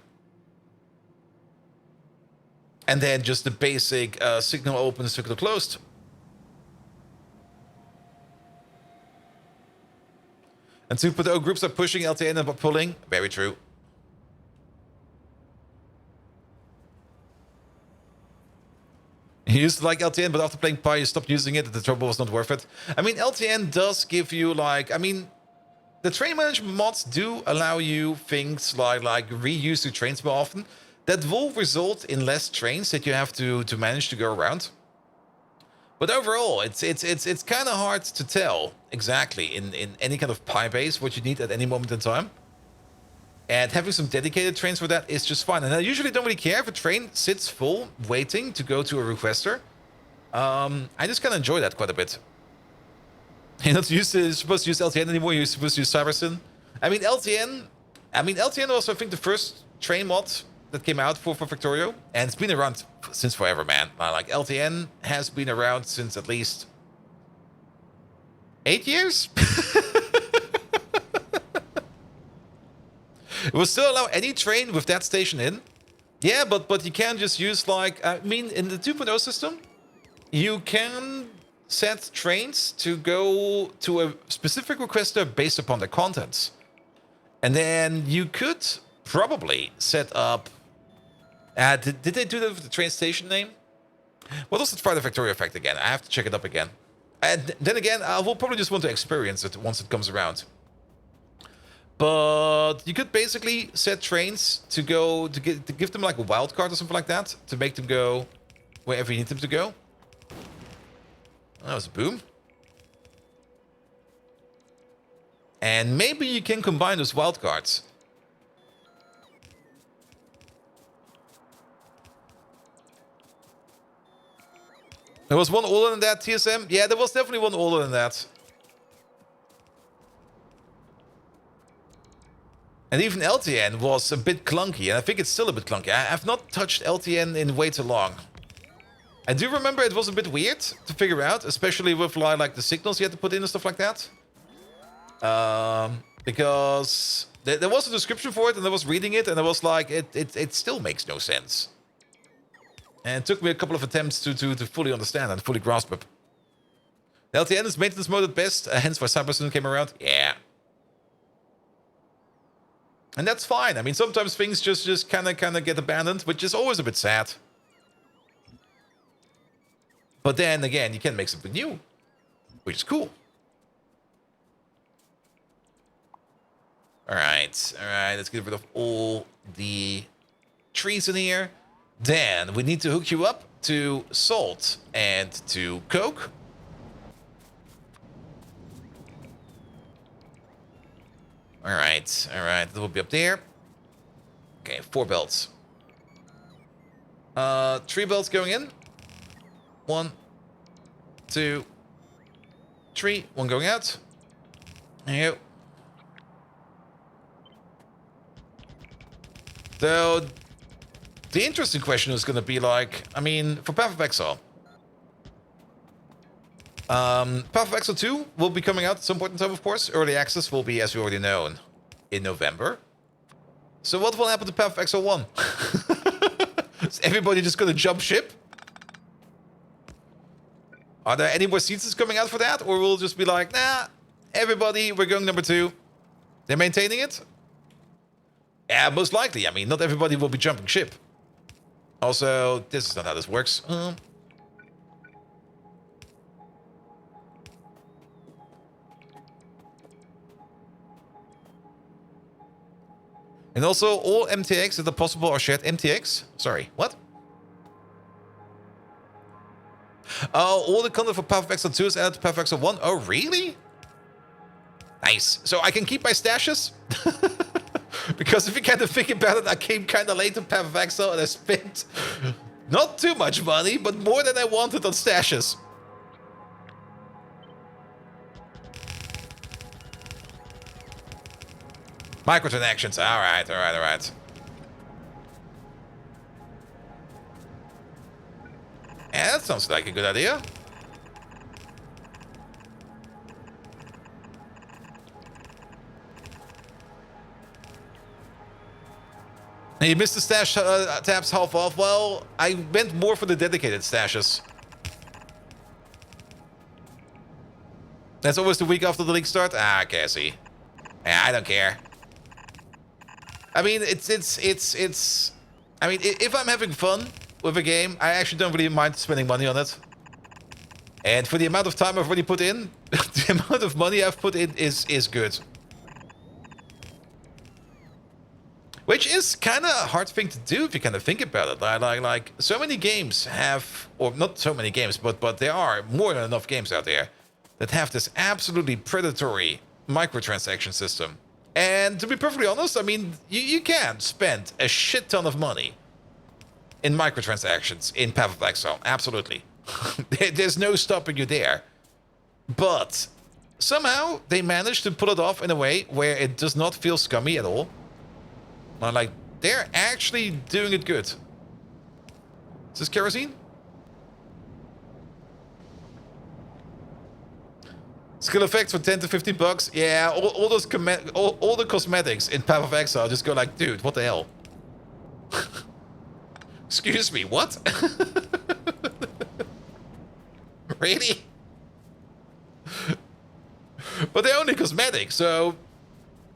And then just the basic signal open, signal closed. And 2.0 groups are pushing LTN and pulling. Very true. You used to like LTN, but after playing Pi, you stopped using it. The trouble was not worth it. I mean, LTN does give you, like, I mean, the train management mods do allow you things like reuse the trains more often. That will result in less trains that you have to manage to go around. But overall, it's kind of hard to tell exactly in any kind of Pi base what you need at any moment in time. And having some dedicated trains for that is just fine. And I usually don't really care if a train sits full, waiting to go to a requester. I just kind of enjoy that quite a bit. You're not supposed to use LTN anymore. You're supposed to use Cybersyn. I mean, LTN was, I think, the first train mod that came out for Factorio. And it's been around since forever, man. Like, LTN has been around since at least 8 years? It will still allow any train with that station in. Yeah, but you can just use, like, I mean, in the 2.0 system, you can set trains to go to a specific requester based upon the contents. And then you could probably set up... did they do that with the train station name? What was the Friday Factorio effect again? I have to check it up again. And then again, I will probably just want to experience it once it comes around. But you could basically set trains to go to give them like a wild card or something like that to make them go wherever you need them to go. That was a boom. And maybe you can combine those wild cards. There was one older than that, TSM? Yeah, there was definitely one older than that. And even LTN was a bit clunky, and I think it's still a bit clunky. I have not touched LTN in way too long. I do remember it was a bit weird to figure out, especially with like the signals you had to put in and stuff like that. Because there was a description for it, and I was reading it, and I was like, it still makes no sense. And it took me a couple of attempts to fully understand and fully grasp it. The LTN is maintenance mode at best, hence why Cybersoon came around. Yeah. And that's fine. I mean, sometimes things just kind of get abandoned, which is always a bit sad. But then again, you can make something new, which is cool. All right, let's get rid of all the trees in here. Then we need to hook you up to salt and to coke. All right, that will be up there. Okay, 4 belts. 3 belts going in. 1, 2, 3. 1 going out. There you go. So, the interesting question is going to be like, I mean, for Path of Exile. Path of Exile 2 will be coming out at some point in time, of course. Early access will be, as we already know, in November. So what will happen to Path of Exile 1? Is everybody just going to jump ship? Are there any more seasons coming out for that? Or will it just be like, nah, everybody, we're going number 2. They're maintaining it? Yeah, most likely. I mean, not everybody will be jumping ship. Also, this is not how this works. And also, all MTX that are possible are shared MTX. Sorry, what? Oh, all the content for Path of Exile 2 is added to Path of Exile 1. Oh, really? Nice. So I can keep my stashes? Because if you kind of think about it, I came kind of late to Path of Exile and I spent not too much money, but more than I wanted on stashes. Microtransactions. All right. Yeah, that sounds like a good idea. You missed the stash tabs half off. Well, I went more for the dedicated stashes. That's always the week after the league start? Ah, okay, I see. Yeah, I don't care. I mean, it's... I mean, if I'm having fun with a game, I actually don't really mind spending money on it. And for the amount of time I've already put in, the amount of money I've put in is good. Which is kind of a hard thing to do if you kind of think about it. Like so many games have, or not so many games, but there are more than enough games out there that have this absolutely predatory microtransaction system. And to be perfectly honest, I mean, you can spend a shit ton of money in microtransactions in Path of Exile. Absolutely. There's no stopping you there. But somehow they managed to pull it off in a way where it does not feel scummy at all. Like, they're actually doing it good. Is this kerosene? Skill effects for 10 to 15 bucks. Yeah, all the cosmetics in Path of Exile just go like, dude, what the hell? Excuse me, what? Really? But they're only cosmetic, so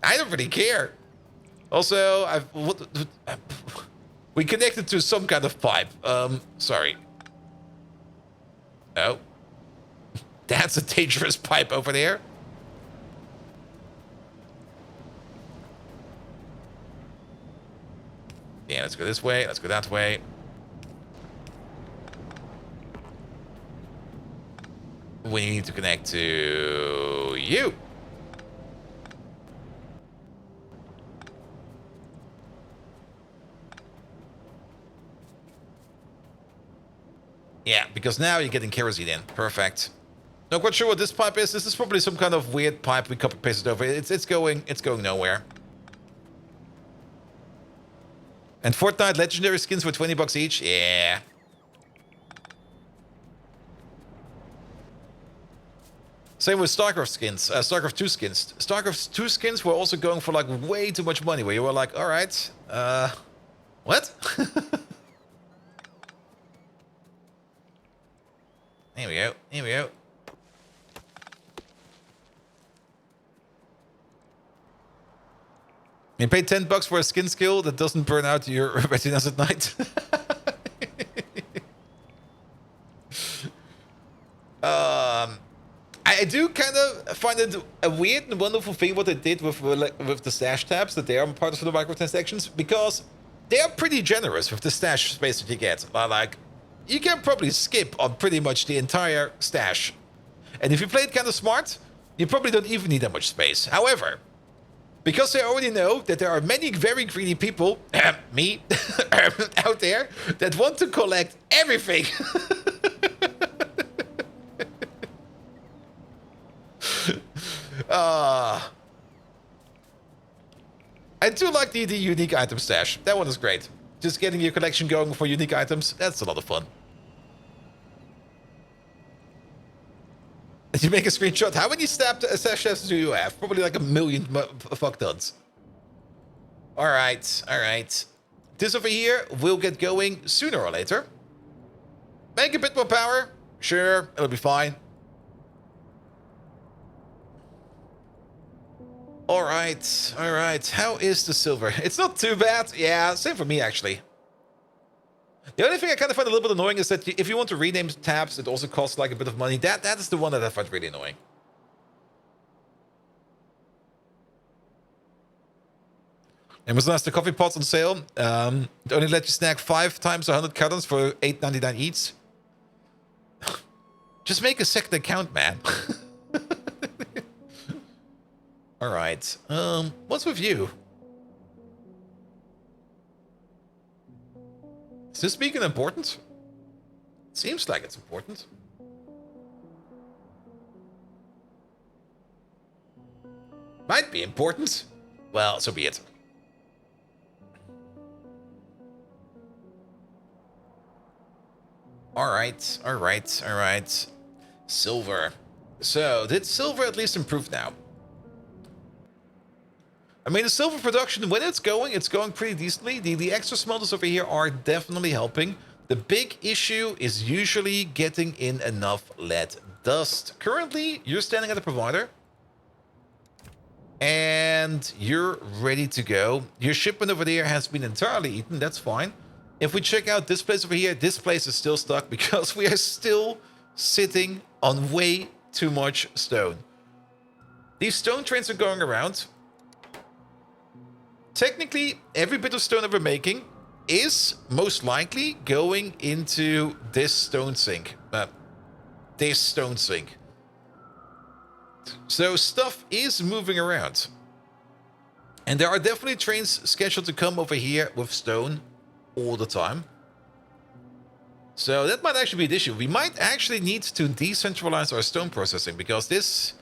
I don't really care. Also, we connected to some kind of pipe. Sorry. Oh. That's a dangerous pipe over there. Yeah, let's go this way. Let's go that way. We need to connect to you. Yeah, because now you're getting kerosene in. Perfect. Not quite sure what this pipe is. This is probably some kind of weird pipe we copy pasted over. It's going nowhere. And Fortnite legendary skins for 20 bucks each. Yeah. Same with StarCraft skins, StarCraft 2 skins. StarCraft 2 skins were also going for like way too much money, where you were like, all right, what? Here we go, here we go. You pay 10 bucks for a skin skill that doesn't burn out your retinas at night. I do kind of find it a weird and wonderful thing what they did with the stash tabs, that they are part of the microtransactions, because they are pretty generous with the stash space that you get. Like, you can probably skip on pretty much the entire stash. And if you play it kind of smart, you probably don't even need that much space. However, because they already know that there are many very greedy people, me, out there, that want to collect everything. I do like the unique item stash. That one is great. Just getting your collection going for unique items, that's a lot of fun. You make a screenshot. How many stash tabs do you have? Probably like 1 million fuck tons. Alright, alright. This over here will get going sooner or later. Make a bit more power. Sure, it'll be fine. Alright, alright. How is the silver? It's not too bad. Yeah, same for me, actually. The only thing I kind of find a little bit annoying is that if you want to rename tabs, it also costs like a bit of money. That is the one that I find really annoying. Amazon has the coffee pots on sale. It only let you snack 5 times 100 cartons for $8.99 each. Just make a second account, man. Alright. What's with you? Is this beacon important? Seems like it's important. Might be important. Well, so be it. Alright, alright, alright. Silver. So, did silver at least improve now? I mean, the silver production, when it's going pretty decently. The extra smelters over here are definitely helping. The big issue is usually getting in enough lead dust. Currently, you're standing at the provider. And you're ready to go. Your shipment over there has been entirely eaten. That's fine. If we check out this place over here, this place is still stuck because we are still sitting on way too much stone. These stone trains are going around. Technically, every bit of stone that we're making is most likely going into this stone sink. This stone sink. So stuff is moving around. And there are definitely trains scheduled to come over here with stone all the time. So that might actually be the issue. We might actually need to decentralize our stone processing, because this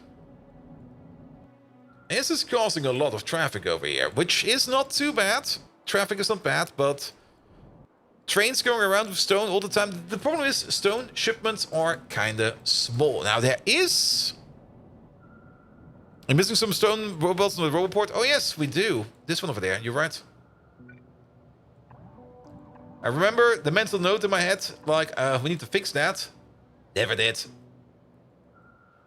is causing a lot of traffic over here, which is not too bad. Traffic is not bad, but trains going around with stone all the time. The problem is stone shipments are kind of small. Now there is... I'm missing some stone robots on the roboport. Oh yes, we do. This one over there, you're right. I remember the mental note in my head, like, we need to fix that. Never did.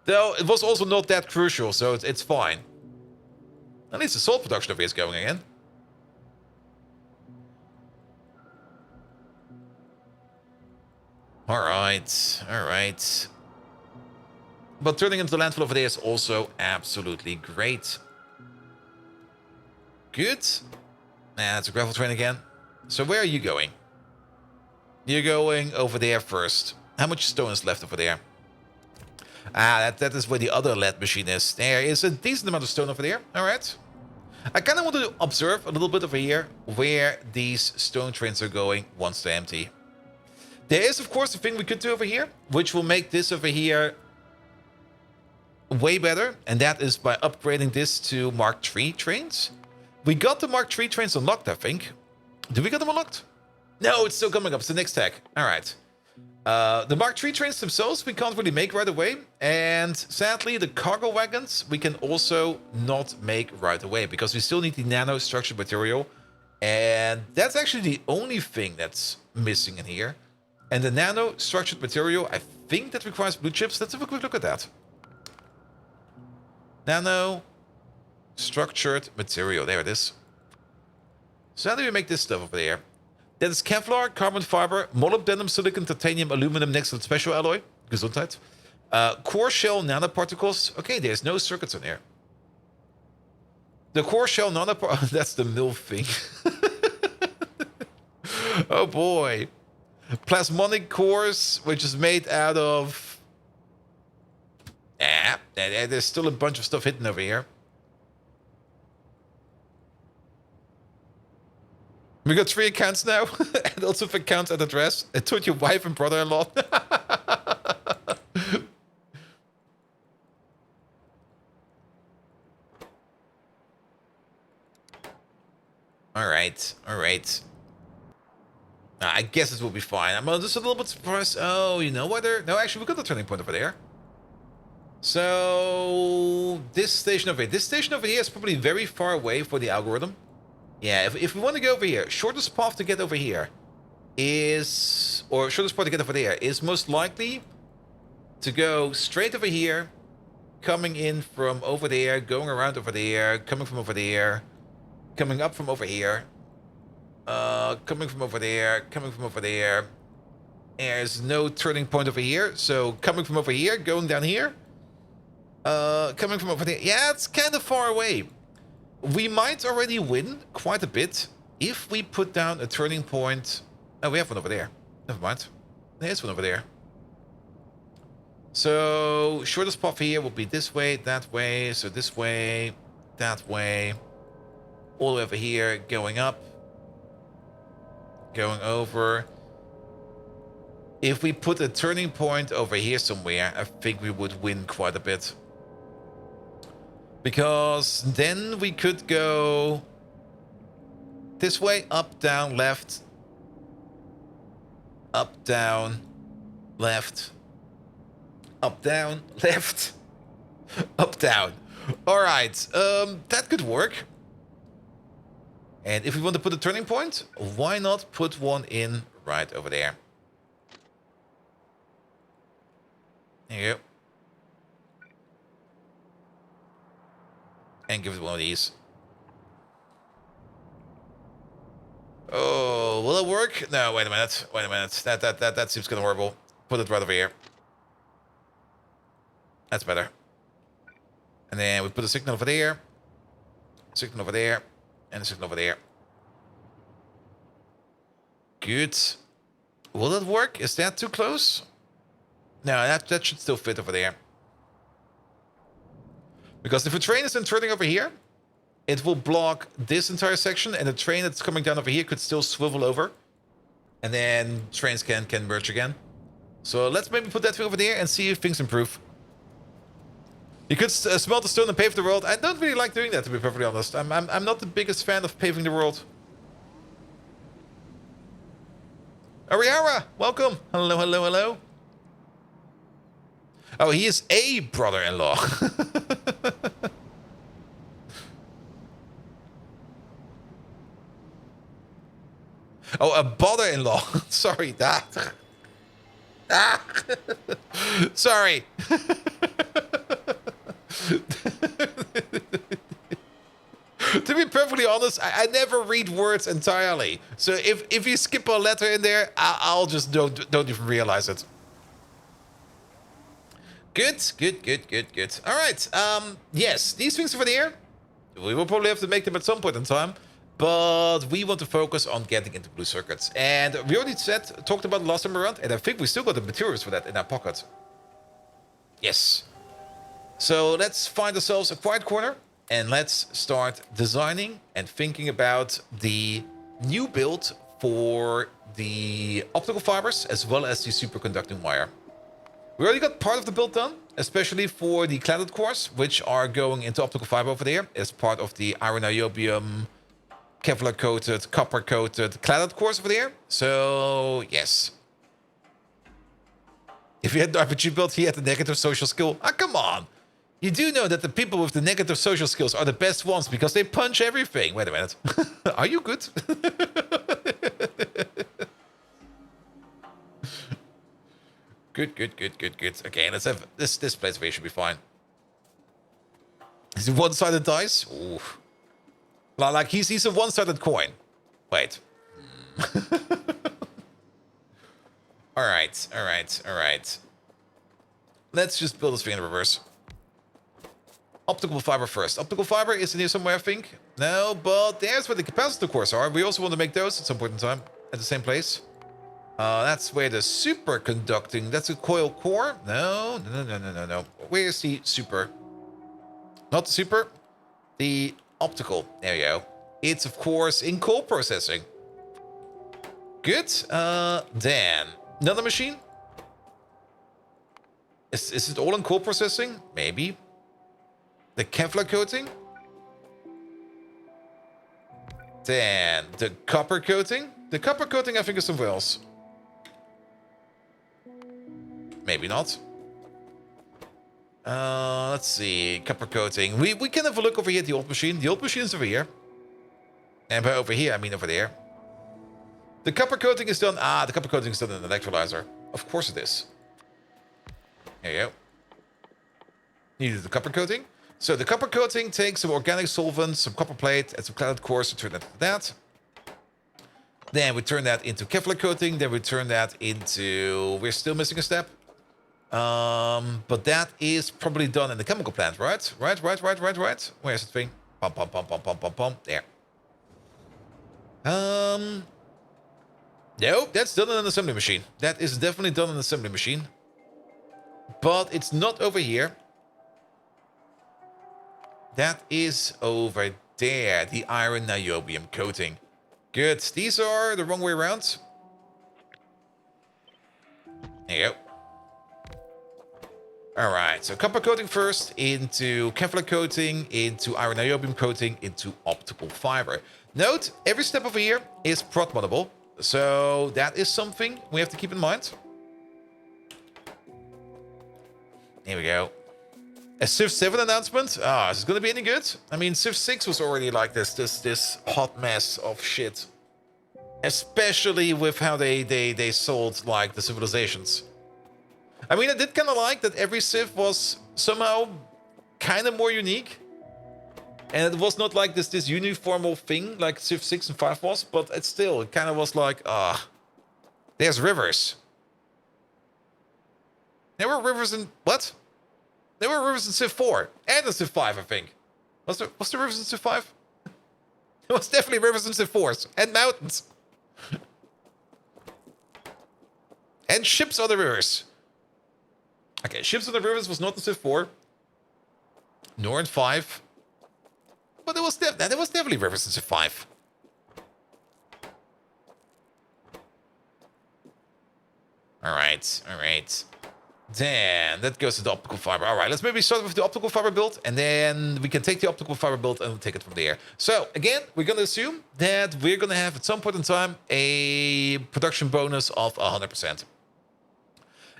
Though, it was also not that crucial, so it's fine. At least the salt production over here is going again. Alright, alright. But turning into landfill over there is also absolutely great. Good. And it's a gravel train again. So where are you going? You're going over there first. How much stone is left over there? Ah, that is where the other lead machine is. There is a decent amount of stone over there. All right. I kind of want to observe a little bit over here where these stone trains are going once they're empty. There is, of course, a thing we could do over here, which will make this over here way better. And that is by upgrading this to Mark III trains. We got the Mark III trains unlocked, I think. Did we get them unlocked? No, it's still coming up. It's the next tag. All right. The Mark III trains themselves we can't really make right away. And sadly, the cargo wagons we can also not make right away because we still need the nano-structured material. And that's actually the only thing that's missing in here. And the nano-structured material, I think that requires blue chips. Let's have a quick look at that. Nano-structured material. There it is. So how do we make this stuff over there? That is Kevlar, carbon fiber, molybdenum, silicon, titanium, aluminum, next to special alloy. Gesundheit. Core shell nanoparticles. Okay, there's no circuits in there. The core shell nanoparticles. That's the MILF thing. Oh boy. Plasmonic cores, which is made out of... there's still a bunch of stuff hidden over here. We got 3 accounts now, and also for accounts at address. I told your wife and brother-in-law. All right. I guess this will be fine. I'm just a little bit surprised. Oh, you know what? No, actually, we got the turning point over there. So this station over here. This station over here is probably very far away for the algorithm. Yeah, if we want to go over here, shortest path to get over here is, or shortest path to get over there is most likely to go straight over here, coming in from over there, going around over there, coming from over there, coming up from over here, coming from over there, coming from over there. There's no turning point over here, so coming from over here, going down here, coming from over there. Yeah, it's kind of far away. We might already win quite a bit if we put down a turning point. Oh, we have one over there. Never mind. There's one over there. So, shortest path here will be this way, that way. So this way, that way. All the way over here, going up. Going over. If we put a turning point over here somewhere, I think we would win quite a bit. Because then we could go this way, up, down, left, up, down, left, up, down, left, up, down. All right, that could work. And if we want to put a turning point, why not put one in right over there? There you go. And give it one of these. Oh, will it work? No, wait a minute. Wait a minute. That seems kind of horrible. Put it right over here. That's better. And then we put a signal over there. Signal over there. And a signal over there. Good. Will that work? Is that too close? No, that should still fit over there. Because if a train isn't turning over here, it will block this entire section, and the train that's coming down over here could still swivel over. And then trains can merge again. So let's maybe put that thing over there and see if things improve. You could smelt the stone and pave the world. I don't really like doing that, to be perfectly honest. I'm not the biggest fan of paving the world. Ariara, welcome. Hello, hello, hello. Oh, he is a brother-in-law. Oh, a brother-in-law. Sorry, that. Sorry. To be perfectly honest, I never read words entirely. So if you skip a letter in there, I'll just don't even realize it. Good, good, good, good, good. All right. Yes, these things over there, we will probably have to make them at some point in time. But we want to focus on getting into blue circuits. And we already talked about it last time around, and I think we still got the materials for that in our pocket. Yes. So let's find ourselves a quiet corner, and let's start designing and thinking about the new build for the optical fibers as well as the superconducting wire. We already got part of the build done, especially for the cladded cores, which are going into optical fiber over there as part of the iron niobium Kevlar coated, copper coated cladded cores over there. So yes. If you had the RPG build, he had the negative social skill. Ah, come on. You do know that the people with the negative social skills are the best ones because they punch everything. Wait a minute. Are you good? Good, good, good, good, good. Okay, let's have this place where you should be fine. Is it one-sided dice? Ooh. Like he's a one-sided coin. Wait. Alright, alright, alright. Let's just build this thing in reverse. Optical fiber first. Optical fiber is in here somewhere, I think. No, but there's where the capacitor cores are. We also want to make those at some point in time at the same place. That's where the superconducting... That's a coil core? No, no, no, no, no, no. Where's the super? Not the super. The optical. There you go. It's, of course, in coil processing. Good. Then, another machine? Is it all in coil processing? Maybe. The Kevlar coating? Then, the copper coating? The copper coating, I think, is somewhere else. Maybe not. Let's see. Copper coating. We can have a look over here at the old machine. The old machine is over here. And by over here, I mean over there. The copper coating is done... Ah, the copper coating is done in an electrolyzer. Of course it is. There you go. Needed the copper coating. So the copper coating takes some organic solvent, some copper plate, and some cladded cores to turn that into that. Then we turn that into Kevlar coating. Then we turn that into... We're still missing a step. But that is probably done in the chemical plant, right? Right. Where's the thing? Pum, pum, pum, pum, pum, pum, pum. There. No, that's done in an assembly machine. That is definitely done in an assembly machine. But it's not over here. That is over there. The iron niobium coating. Good. These are the wrong way around. There you go. Alright, so copper coating first, into Kevlar coating, into iron niobium coating, into optical fiber. Note, every step over here is prot moddable, so that is something we have to keep in mind. Here we go. A Civ 7 announcement? Ah, is it going to be any good? I mean, Civ 6 was already like this hot mess of shit. Especially with how they sold, like, the civilizations. I mean, I did kind of like that every Civ was somehow kind of more unique. And it was not like this uniform thing like Civ 6 and 5 was, but it kind of was like, there's rivers. There were rivers in... What? There were rivers in Civ 4 and in Civ 5, I think. Was there rivers in Civ 5? There was definitely rivers in Civ 4 and mountains. And ships on the rivers. Okay, ships on the rivers was not in Civ 4. Nor in 5. But there was definitely rivers in Civ 5. Alright. Then that goes to the optical fiber. Alright, let's maybe start with the optical fiber build. And then we can take the optical fiber build and we'll take it from there. So, again, we're going to assume that we're going to have at some point in time a production bonus of 100%.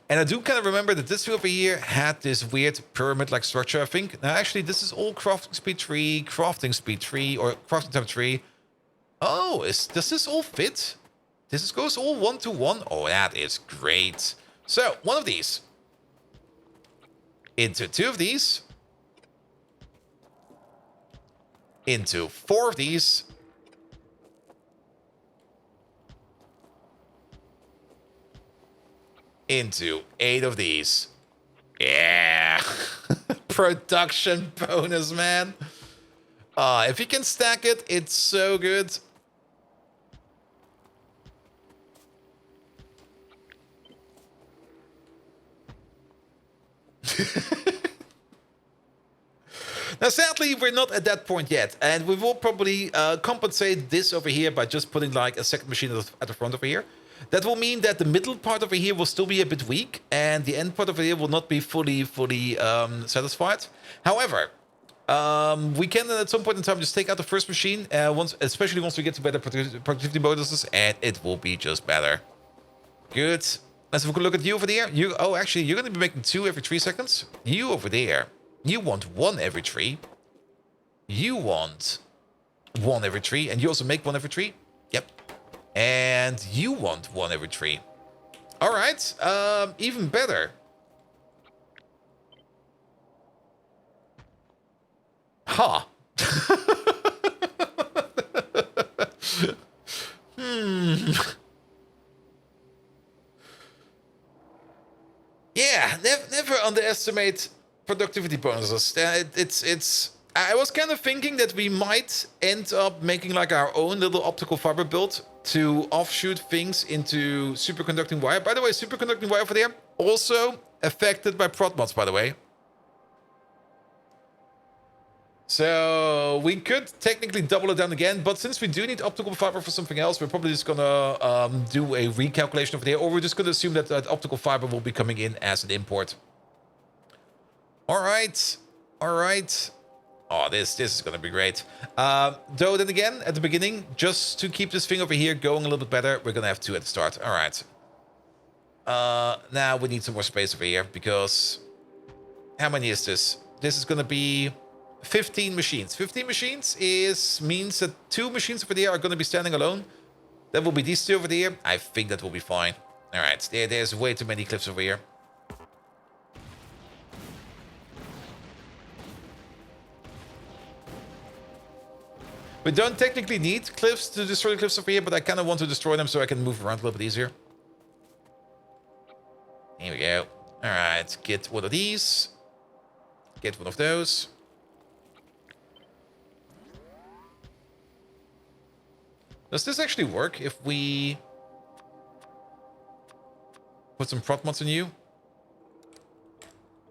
And I do kind of remember that this thing over here had this weird pyramid-like structure, I think. Now, actually, this is all crafting speed 3, or crafting time 3. Oh, does this all fit? This goes all 1 to 1? Oh, that is great. So, one of these. Into 2 of these. Into 4 of these. Into 8 of these. Yeah. Production bonus, man. If you can stack it, it's so good. Now, sadly, we're not at that point yet, and we will probably compensate this over here by just putting like a second machine at the front over here. That will mean that the middle part over here will still be a bit weak, and the end part over here will not be fully satisfied. However, we can at some point in time just take out the first machine, especially once we get to better productivity bonuses, and it will be just better. Good. Let's have a look at you over there. Oh, actually, you're going to be making 2 every 3 seconds. You over there. You want 1 every 3. You want 1 every 3. And you also make 1 every 3. Yep. And you want 1 every 3. All right. Even better. Huh. Yeah, never underestimate productivity bonuses. I was kind of thinking that we might end up making like our own little optical fiber build to offshoot things into superconducting wire. By the way, superconducting wire over there also affected by prot mods, by the way. So we could technically double it down again, but since we do need optical fiber for something else, we're probably just gonna do a recalculation over there, or we're just gonna assume that that optical fiber will be coming in as an import. All right. Oh, this is gonna be great. Though then again, at the beginning, just to keep this thing over here going a little bit better, we're gonna have 2 at the start. All right. Now we need some more space over here because how many is this? This is gonna be 15 machines. 15 machines means that 2 machines over there are gonna be standing alone. That will be these 2 over there. I think that will be fine. All right. There's way too many cliffs over here. We don't technically need cliffs to destroy the cliffs over here, but I kind of want to destroy them so I can move around a little bit easier. Here we go. All right, get one of these. Get one of those. Does this actually work if we put some prot mods on you?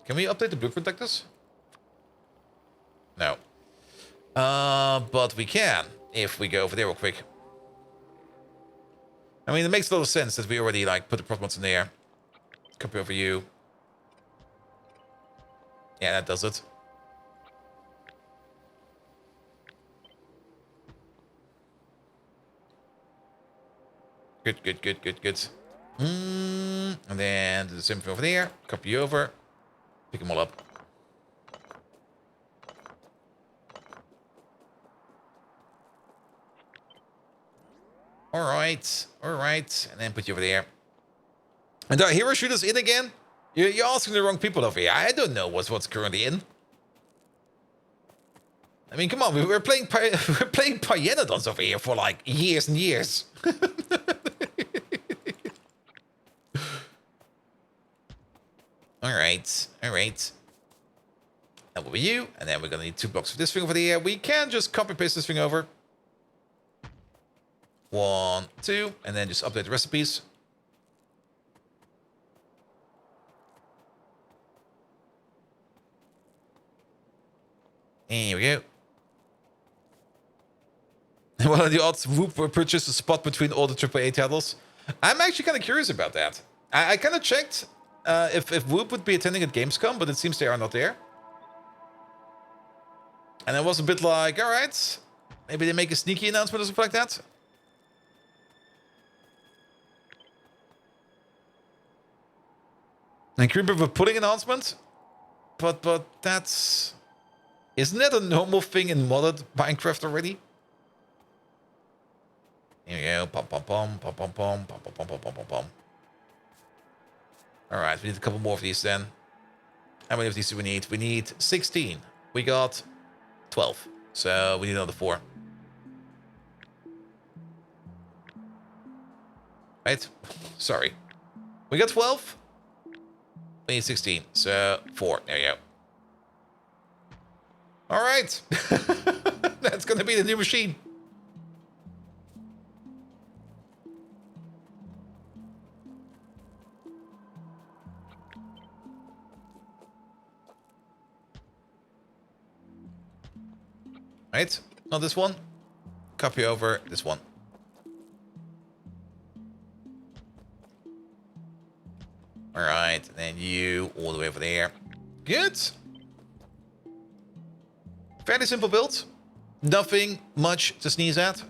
Can we update the blueprint like this? No. But we can if we go over there real quick. I mean, it makes a lot of sense that we already like put the prot mods in there. Copy over you. Yeah, that does it. Good. And then do the same thing over there. Copy over. Pick them all up. All right. And then put you over there. And our hero shooters in again? You're asking the wrong people over here. I don't know what's currently in. I mean, come on, we're playing Pyanodons over here for like years and years. All right. That will be you, and then we're gonna need 2 blocks for this thing over there. We can just copy paste this thing over. 1, 2, and then just update the recipes. Here we go. One of the odds Whoop will purchase a spot between all the AAA titles. I'm actually kind of curious about that. I kind of checked if Whoop would be attending at Gamescom, but it seems they are not there. And I was a bit like, all right, maybe they make a sneaky announcement or something like that. And Creeper with a pudding announcement, but that's, isn't that a normal thing in modded Minecraft already? Here we go. Pom. All right, we need a couple more of these then. How many of these do we need? We need 16. We got 12, so we need another 4. Right? Sorry. We got 12. We need 16, so 4. There you go. All right. That's going to be the new machine. Right? Not this one. Copy over this one. All right, and then you all the way over there. Good. Fairly simple build. Nothing much to sneeze at.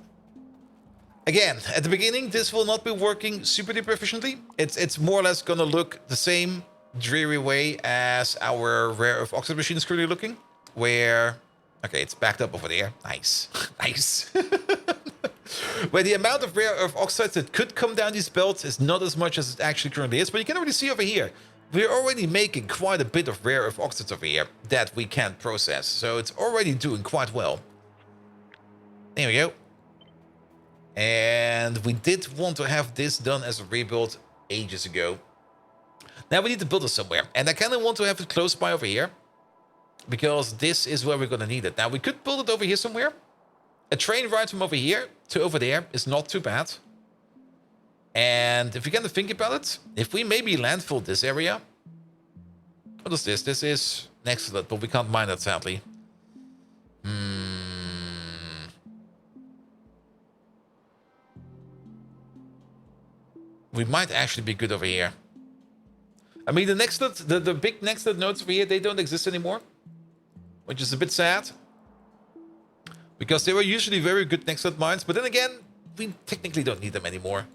Again, at the beginning, this will not be working super duper efficiently. It's more or less gonna look the same dreary way as our rare earth oxide machine is currently looking. Where, okay, it's backed up over there. Nice, nice. Where the amount of rare earth oxides that could come down these belts is not as much as it actually currently is. But you can already see over here, we're already making quite a bit of rare earth oxides over here that we can process. So it's already doing quite well. There we go. And we did want to have this done as a rebuild ages ago. Now we need to build it somewhere. And I kind of want to have it close by over here, because this is where we're going to need it. Now we could build it over here somewhere. A train ride from over here to over there is not too bad. And if you kind of think about it, if we maybe landfill this area. What is this? This is next to that, but we can't mine that sadly. We might actually be good over here. I mean, the Nextlet, the big Nextlet nodes over here, they don't exist anymore. Which is a bit sad. Because they were usually very good Nextlet mines. But then again, we technically don't need them anymore.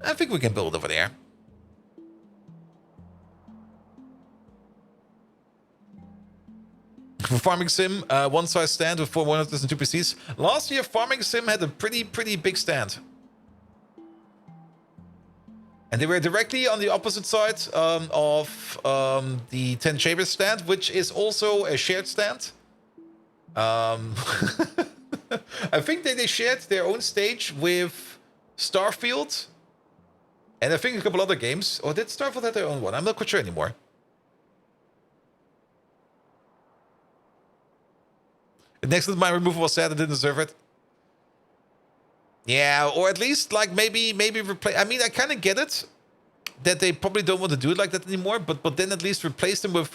I think we can build over there. For Farming Sim, one size stand with 4 monitors and 2 PCs. Last year, Farming Sim had a pretty big stand. And they were directly on the opposite side of the 10 Chambers stand, which is also a shared stand. I think they shared their own stage with Starfield. And I think a couple other games. Or did Starfield have their own one? I'm not quite sure anymore. The next my removal was sad, I didn't deserve it. Yeah, or at least like maybe replace. I mean, I kind of get it that they probably don't want to do it like that anymore, but then at least replace them with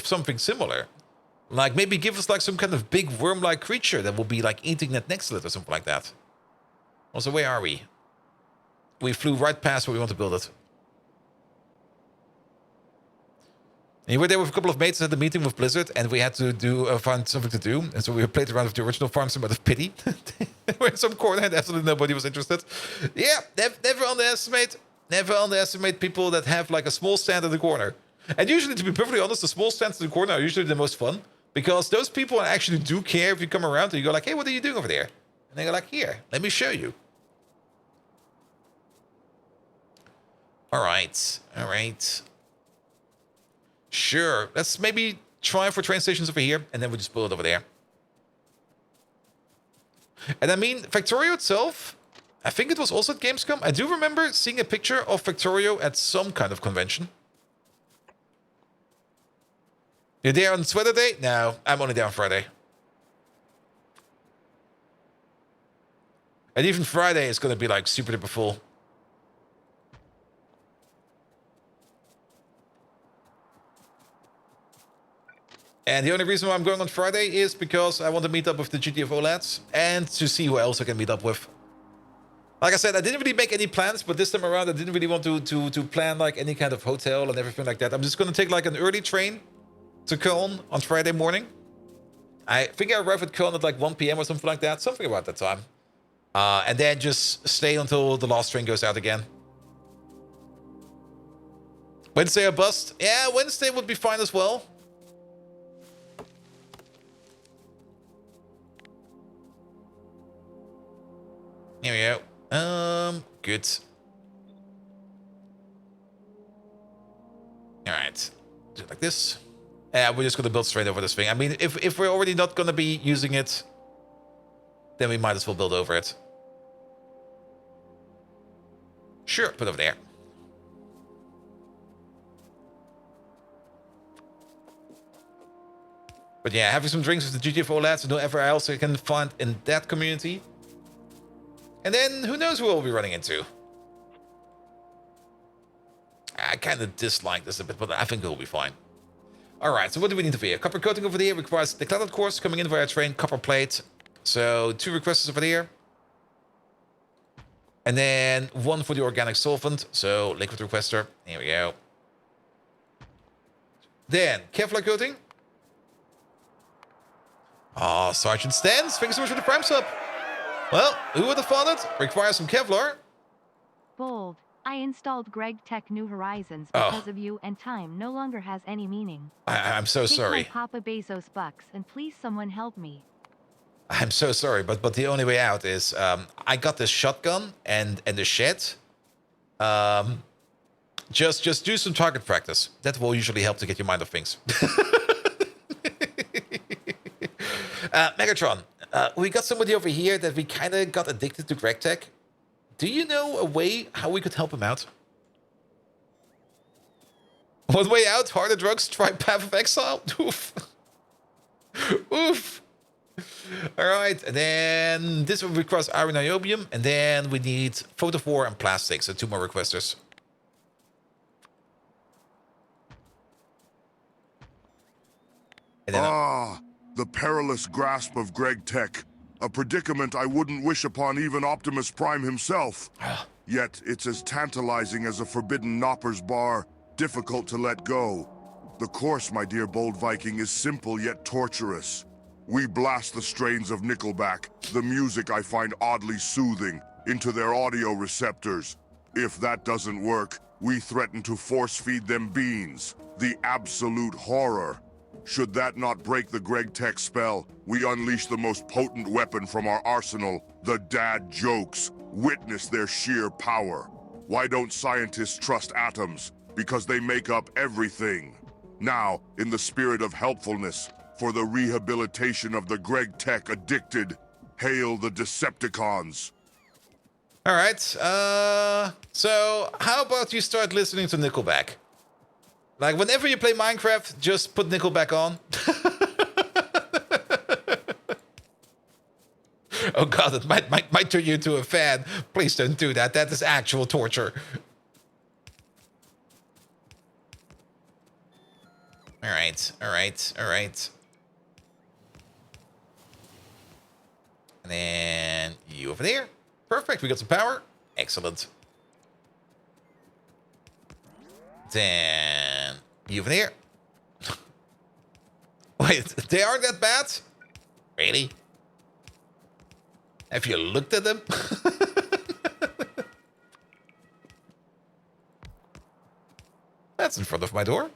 something similar. Like maybe give us like some kind of big worm-like creature that will be like eating that next to it or something like that. Also, where are we? We flew right past where we want to build it. And you were there with a couple of mates at the meeting with Blizzard, and we had to find something to do. And so we played around with the original farm sim out of pity. We're in some corner and absolutely nobody was interested. Yeah, never underestimate people that have like a small stand in the corner. And usually, to be perfectly honest, the small stands in the corner are usually the most fun. Because those people actually do care if you come around and you go like, hey, what are you doing over there? And they go like, here, let me show you. All right. Sure, let's maybe try for train stations over here, and then we just build it over there. And I mean, Factorio itself, I think it was also at Gamescom. I do remember seeing a picture of Factorio at some kind of convention. You're there on Sweater Day? No, I'm only there on Friday. And even Friday is going to be like super duper full. And the only reason why I'm going on Friday is because I want to meet up with the GTFO lads and to see who else I can meet up with. Like I said, I didn't really make any plans, but this time around I didn't really want to plan like any kind of hotel and everything like that. I'm just going to take like an early train to Köln on Friday morning. I think I arrive at Köln at like 1 p.m. or something like that. Something about that time. And then just stay until the last train goes out again. Wednesday or bust? Yeah, Wednesday would be fine as well. Here we go. Good. All right. Do it like this. Yeah, we're just going to build straight over this thing. I mean, if we're already not going to be using it, then we might as well build over it. Sure, put over there. But yeah, having some drinks with the GTFO lads and whoever else I can find in that community. And then who knows who we'll be running into. I kind of dislike this a bit, but I think we'll be fine. Alright, so what do we need over here? Copper coating over here requires the cladded cores coming in via train, copper plate. So 2 requests over there. And then 1 for the organic solvent. So liquid requester. Here we go. Then Kevlar coating. Oh, Sergeant Stans, thank you so much for the prime sub. Well, who would have thought it? Requires some Kevlar. Bold. I installed Greg Tech New Horizons because of you, and time no longer has any meaning. I'm so Take sorry. my Papa Bezos bucks, and please someone help me. I'm so sorry, but the only way out is I got this shotgun and the shed. Just do some target practice. That will usually help to get your mind off things. Megatron, we got somebody over here that we kind of got addicted to Greg Tech. Do you know a way how we could help him out? One way out, harder drugs, try Path of Exile. Oof. Oof. All right, and then this will requires iron niobium, and then we need photophore and plastic, so 2 more requesters. And then, the perilous grasp of Greg Tech. A predicament I wouldn't wish upon even Optimus Prime himself. Yet it's as tantalizing as a forbidden Nopper's bar, difficult to let go. The course, my dear Bold Viking, is simple yet torturous. We blast the strains of Nickelback, the music I find oddly soothing, into their audio receptors. If that doesn't work, we threaten to force-feed them beans. The absolute horror. Should that not break the Greg Tech spell, we unleash the most potent weapon from our arsenal, the dad jokes. Witness their sheer power. Why don't scientists trust atoms? Because they make up everything. Now, in the spirit of helpfulness, for the rehabilitation of the Greg Tech addicted, hail the Decepticons. all right, so how about you start listening to Nickelback? Like, whenever you play Minecraft, just put Nickelback on. Oh god, it might turn you into a fan. Please don't do that. That is actual torture. Alright, alright, alright. And then you over there. Perfect, we got some power. Excellent. Then you over there. Wait, they aren't that bad? Really? Have you looked at them? That's in front of my door.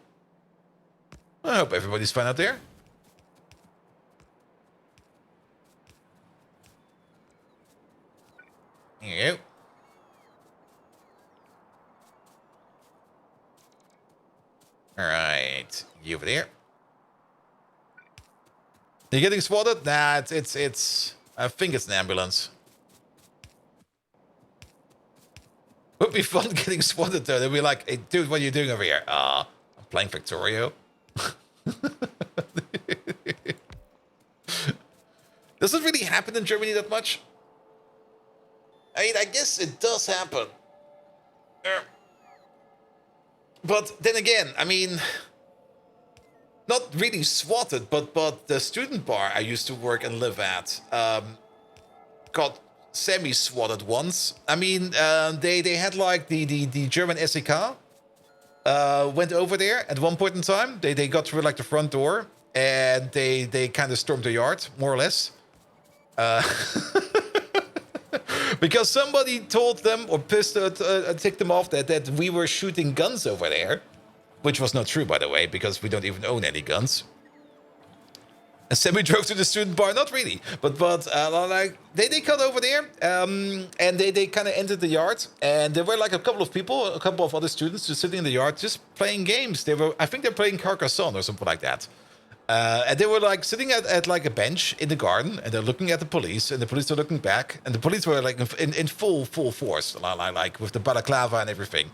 I hope everybody's fine out there. Here you go. Alright, you over there. You getting spotted? Nah, it's I think it's an ambulance. Would be fun getting spotted though. They'd be like, hey dude, what are you doing over here? I'm playing Factorio. Does it really happen in Germany that much? I mean, I guess it does happen. But then again, I mean, not really swatted, but the student bar I used to work and live at got semi-swatted once. I mean, they had like the German SEK went over there at one point in time. They got through like the front door and they kind of stormed the yard, more or less. Because somebody told them or ticked them off that we were shooting guns over there, which was not true, by the way, because we don't even own any guns. And then we drove to the student bar, not really, but like they got over there, and they kind of entered the yard, and there were like a couple of people, a couple of other students just sitting in the yard, just playing games. I think they're playing Carcassonne or something like that. And they were like sitting at like a bench in the garden, and they're looking at the police, and the police are looking back, and the police were like in full force, like with the balaclava and everything.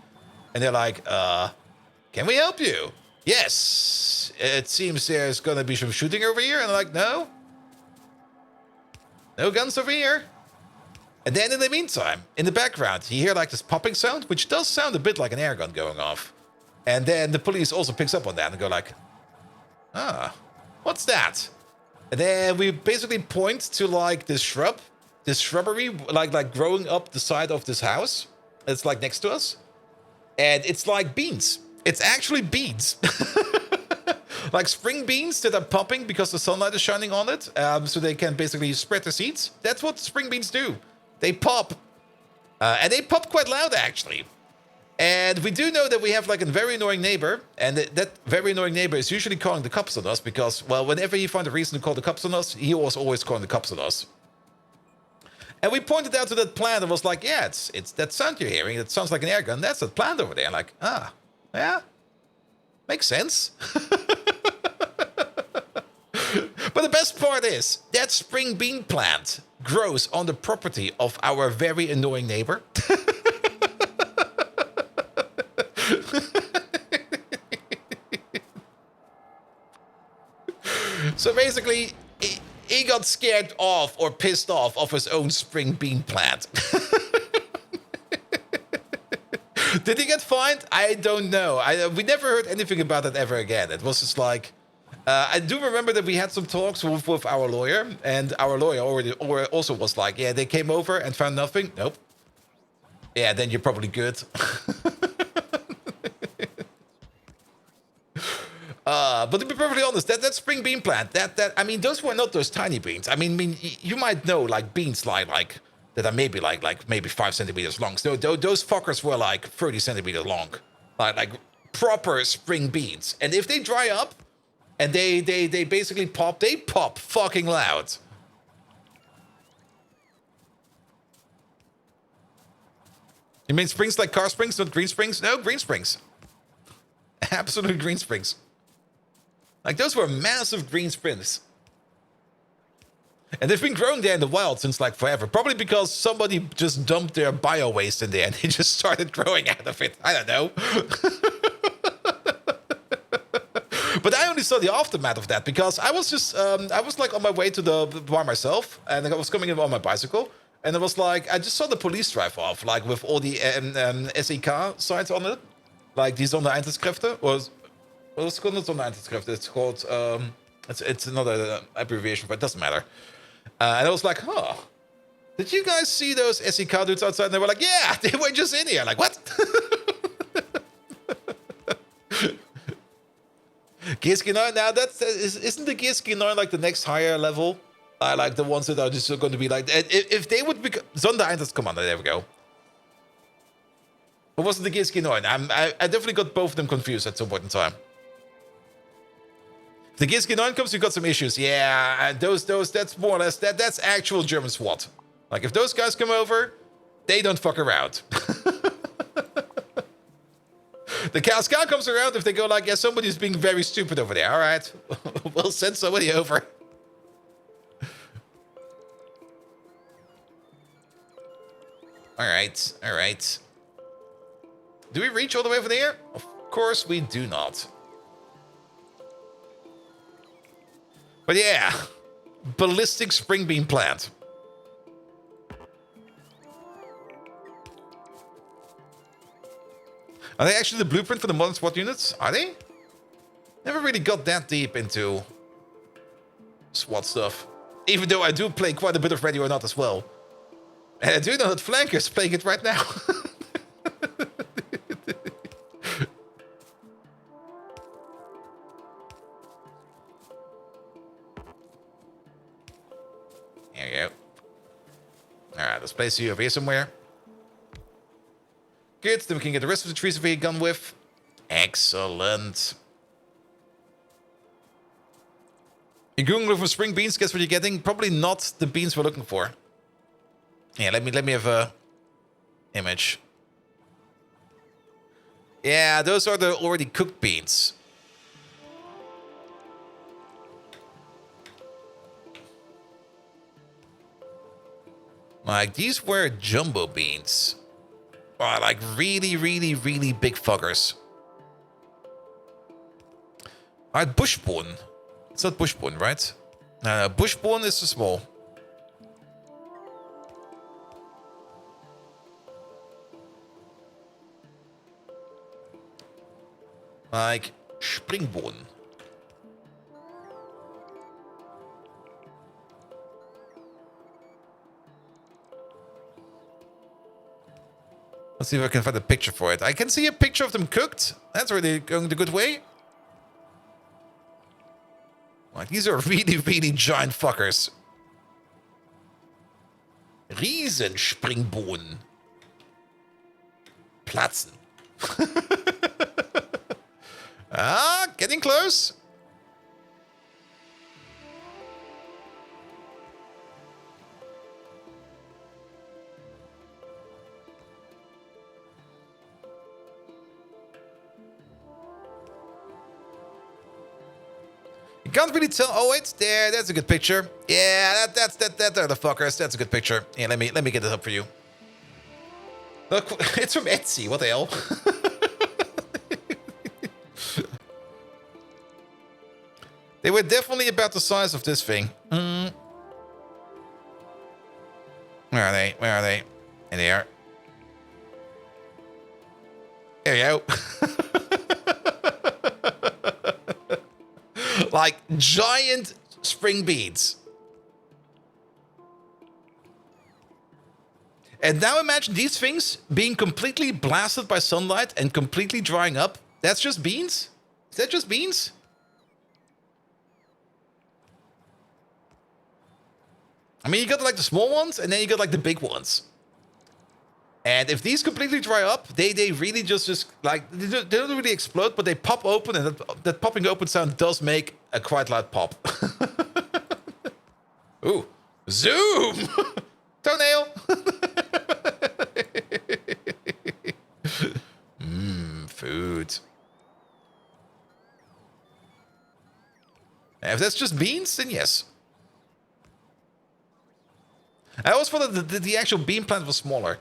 And they're like, can we help you? Yes, it seems there's gonna be some shooting over here. And I'm like, no. No guns over here. And then in the meantime, in the background, you hear like this popping sound, which does sound a bit like an air gun going off. And then the police also picks up on that and go like, ah, what's that? And then we basically point to like this shrubbery, like growing up the side of this house. It's like next to us. And it's like beans. It's actually beans. Like spring beans that are popping because the sunlight is shining on it. So they can basically spread the seeds. That's what spring beans do. They pop. And they pop quite loud, actually. And we do know that we have like a very annoying neighbor. And that very annoying neighbor is usually calling the cops on us. Because, well, whenever he finds a reason to call the cops on us, he was always calling the cops on us. And we pointed out to that plant and was like, yeah, it's that sound you're hearing. It sounds like an air gun. That's that plant over there. Like, ah, yeah. Makes sense. But the best part is, that spring bean plant grows on the property of our very annoying neighbor. So basically, he got scared off or pissed off of his own spring bean plant. Did he get fined? I don't know. We never heard anything about that ever again. It was just like... I do remember that we had some talks with our lawyer, and our lawyer also was like, yeah, they came over and found nothing. Nope. Yeah, then you're probably good. But to be perfectly honest, that spring bean plant, I mean, those were not those tiny beans. I mean, you might know like beans like that are maybe maybe 5 centimeters long. So those fuckers were like 30 centimeters long, like proper spring beans. And if they dry up, and they basically pop. They pop fucking loud. You mean springs like car springs, not green springs? No, green springs. Absolute green springs. Like, those were massive green springs. And they've been growing there in the wild since, like, forever. Probably because somebody just dumped their bio-waste in there and they just started growing out of it. I don't know. But I only saw the aftermath of that because I was just, I was like on my way to the bar myself, and I was coming in on my bicycle, and it was like, I just saw the police drive off, like with all the SEK signs on it, like die Sondereinsatzkräfte, or it's called not Sondereinsatzkräfte, it's called, it's another abbreviation, but it doesn't matter. And I was like, huh, did you guys see those SEK dudes outside? And they were like, yeah, they were just in here. Like, what? GSK 9, now isn't the GSK 9 like the next higher level? Like the ones that are just going to be like, if they would become Sondereinsatzkommando, there we go. Or was it the GSK 9? I definitely got both of them confused at some point in time. If the GSK 9 comes, you got some issues. Yeah, and those that's more or less that's actual German SWAT. Like if those guys come over, they don't fuck around. The Cascade comes around if they go like, yeah, somebody's being very stupid over there. All right, we'll send somebody over. All right. Do we reach all the way over there? Of course we do not. But yeah, ballistic spring bean plant. Are they actually the blueprint for the modern SWAT units? Are they? Never really got that deep into SWAT stuff. Even though I do play quite a bit of Ready or Not as well. And I do know that Flanker's playing it right now. There you go. Alright, let's place you over here somewhere. Good, then we can get the rest of the trees over here gone with. Excellent. You're googling for spring beans, guess what you're getting? Probably not the beans we're looking for. Yeah, let me have a image. Yeah, those are the already cooked beans. Like, these were jumbo beans. Oh, like really, really, really big fuckers. Alright, bushbone. It's not bushbone, right? No, bushbone is too small. Like springbone. Let's see if I can find a picture for it. I can see a picture of them cooked. That's really going the good way. Like, these are really, really giant fuckers. Riesenspringbohnen. Platzen. Ah, getting close. You can't really tell. Oh, it's there. That's a good picture. Yeah, that's the fuckers. That's a good picture. Yeah, let me get this up for you. Look, it's from Etsy. What the hell? They were definitely about the size of this thing. Where are they? Where are they? There they are. There you go. Like giant spring beads. And now imagine these things being completely blasted by sunlight and completely drying up. That's just beans? Is that just beans? I mean, you got like the small ones, and then you got like the big ones. And if these completely dry up, they really just like, they don't really explode, but they pop open, and that popping open sound does make a quite loud pop. Ooh, zoom! Toenail! Food. If that's just beans, then yes. I always thought that the actual bean plant was smaller.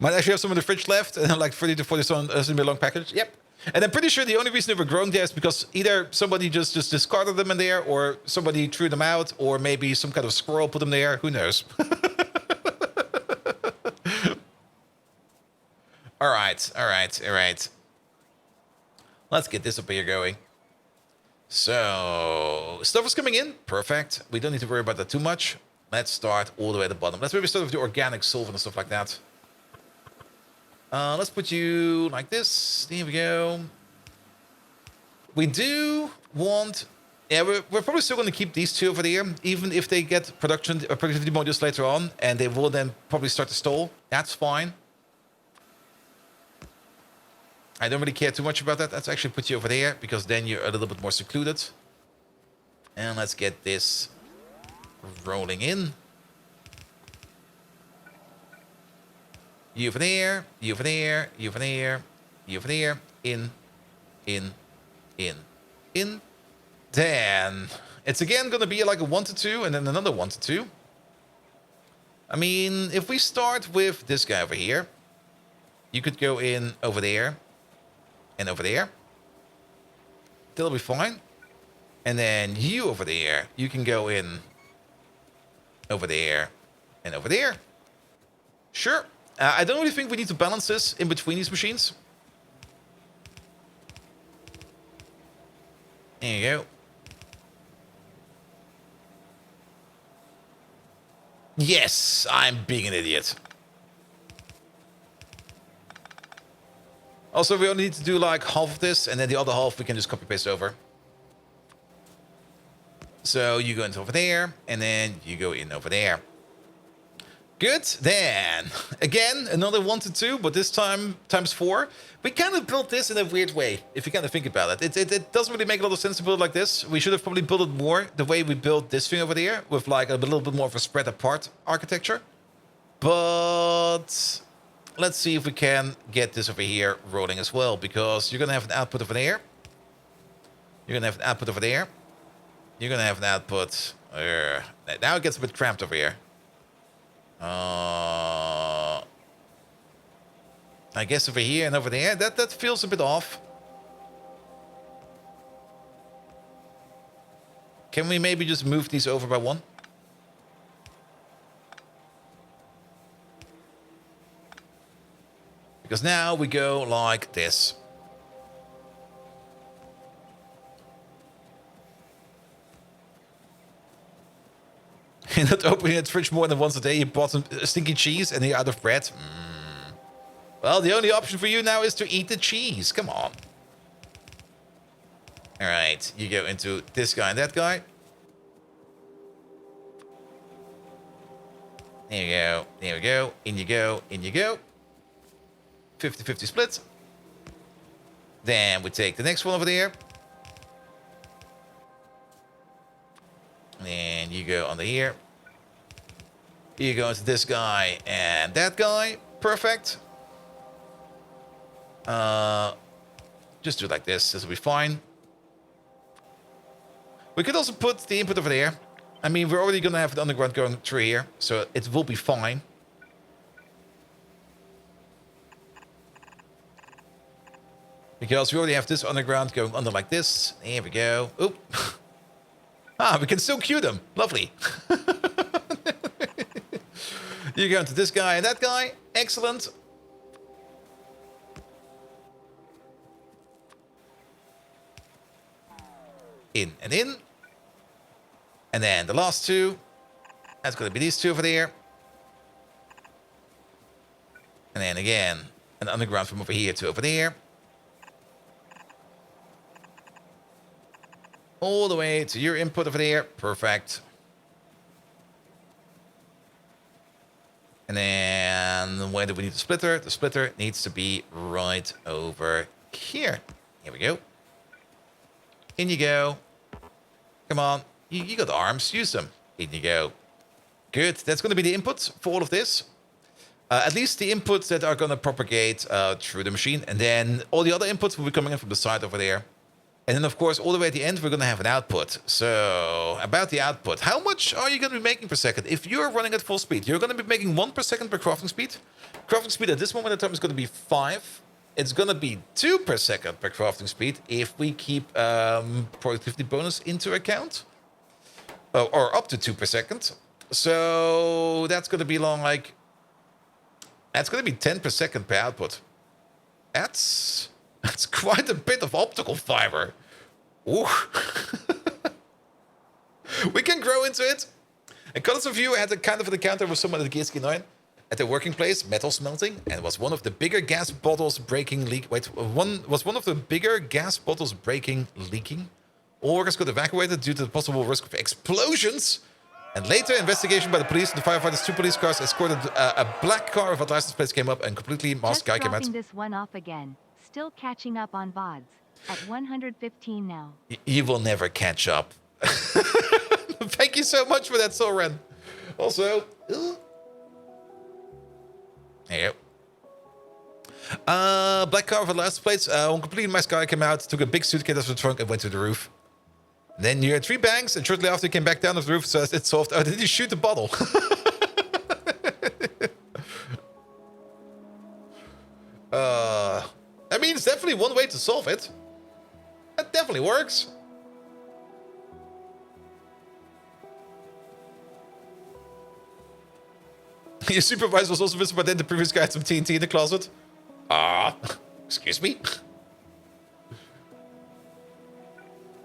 Might actually have some in the fridge left, and like 30 to 40 some long package. Yep. And I'm pretty sure the only reason they were growing there is because either somebody just discarded them in there, or somebody threw them out, or maybe some kind of squirrel put them there. Who knows? All right. Let's get this up here going. So, stuff is coming in. Perfect. We don't need to worry about that too much. Let's start all the way at the bottom. Let's maybe start with the organic solvent and stuff like that. Let's put you like this. There we go. We do want... Yeah, we're probably still going to keep these two over there, even if they get productivity modules later on, and they will then probably start to stall. That's fine. I don't really care too much about that. Let's actually put you over there, because then you're a little bit more secluded. And let's get this rolling in. You over there, you over there, you over there, you over there. In. Then it's again going to be like a 1 to 2, and then another 1 to 2. I mean, if we start with this guy over here, you could go in over there. And over there. That'll be fine. And then you over there, you can go in over there and over there. Sure. I don't really think we need to balance this in between these machines. There you go. Yes, I'm being an idiot. Also, we only need to do like half of this, and then the other half we can just copy paste over. So you go into over there, and then you go in over there. Good. Then again, another 1 to 2, but this time times 4. We kind of built this in a weird way, if you kind of think about it. It doesn't really make a lot of sense to build it like this. We should have probably built it more the way we built this thing over there, with like a little bit more of a spread apart architecture. But let's see if we can get this over here rolling as well, because you're going to have an output over there. You're going to have an output over there. You're going to have an output. Now it gets a bit cramped over here. I guess over here and over there. That feels a bit off. Can we maybe just move these over by one? Because now we go like this. You're not opening the fridge more than once a day. You bought some stinky cheese and you're out of bread. Well, the only option for you now is to eat the cheese. Come on. All right, you go into this guy and that guy. There you go. There we go. In you go. In you go. 50-50 split. Then we take the next one over there. And you go under here. You go into this guy and that guy. Perfect. Just do it like this. This will be fine. We could also put the input over there. I mean, we're already going to have an underground going through here, so it will be fine. Because we already have this underground going under like this. There we go. Oop. Ah, we can still queue them. Lovely. You go into this guy and that guy. Excellent. In and in. And then the last two. That's going to be these two over there. And then again, an underground from over here to over there. All the way to your input over there. Perfect. And then where do we need the splitter? The splitter needs to be right over here. Here we go. In you go. Come on. You got arms. Use them. In you go. Good. That's going to be the input for all of this. At least the inputs that are going to propagate through the machine. And then all the other inputs will be coming in from the side over there. And then, of course, all the way at the end, we're going to have an output. So, about the output. How much are you going to be making per second? If you're running at full speed, you're going to be making 1 per second per crafting speed. Crafting speed at this moment in time is going to be 5. It's going to be 2 per second per crafting speed if we keep productivity bonus into account. Or up to 2 per second. So, that's going to be like... That's going to be 10 per second per output. That's quite a bit of optical fiber. Ooh. We can grow into it. A couple of you had a kind of an encounter with someone at the GSK9 at the working place, metal smelting, and was one of the bigger gas bottles breaking leak. Was one of the bigger gas bottles breaking leaking. All workers got evacuated due to the possible risk of explosions. And later, investigation by the police and the firefighters, 2 police cars escorted a black car without license plates came up and completely masked guy came out. Just dropping this one off again. Still catching up on VODs. At 115 now. You will never catch up. Thank you so much for that, Soren. Also, there you go. Black car with license plates. When completely masked guy came out, took a big suitcase out of the trunk and went to the roof. Then you had 3 bangs, and shortly after he came back down off the roof, so it's solved. Oh, did he shoot the bottle? I mean, it's definitely one way to solve it. That definitely works. Your supervisor was also visible, but then the previous guy had some TNT in the closet. Excuse me?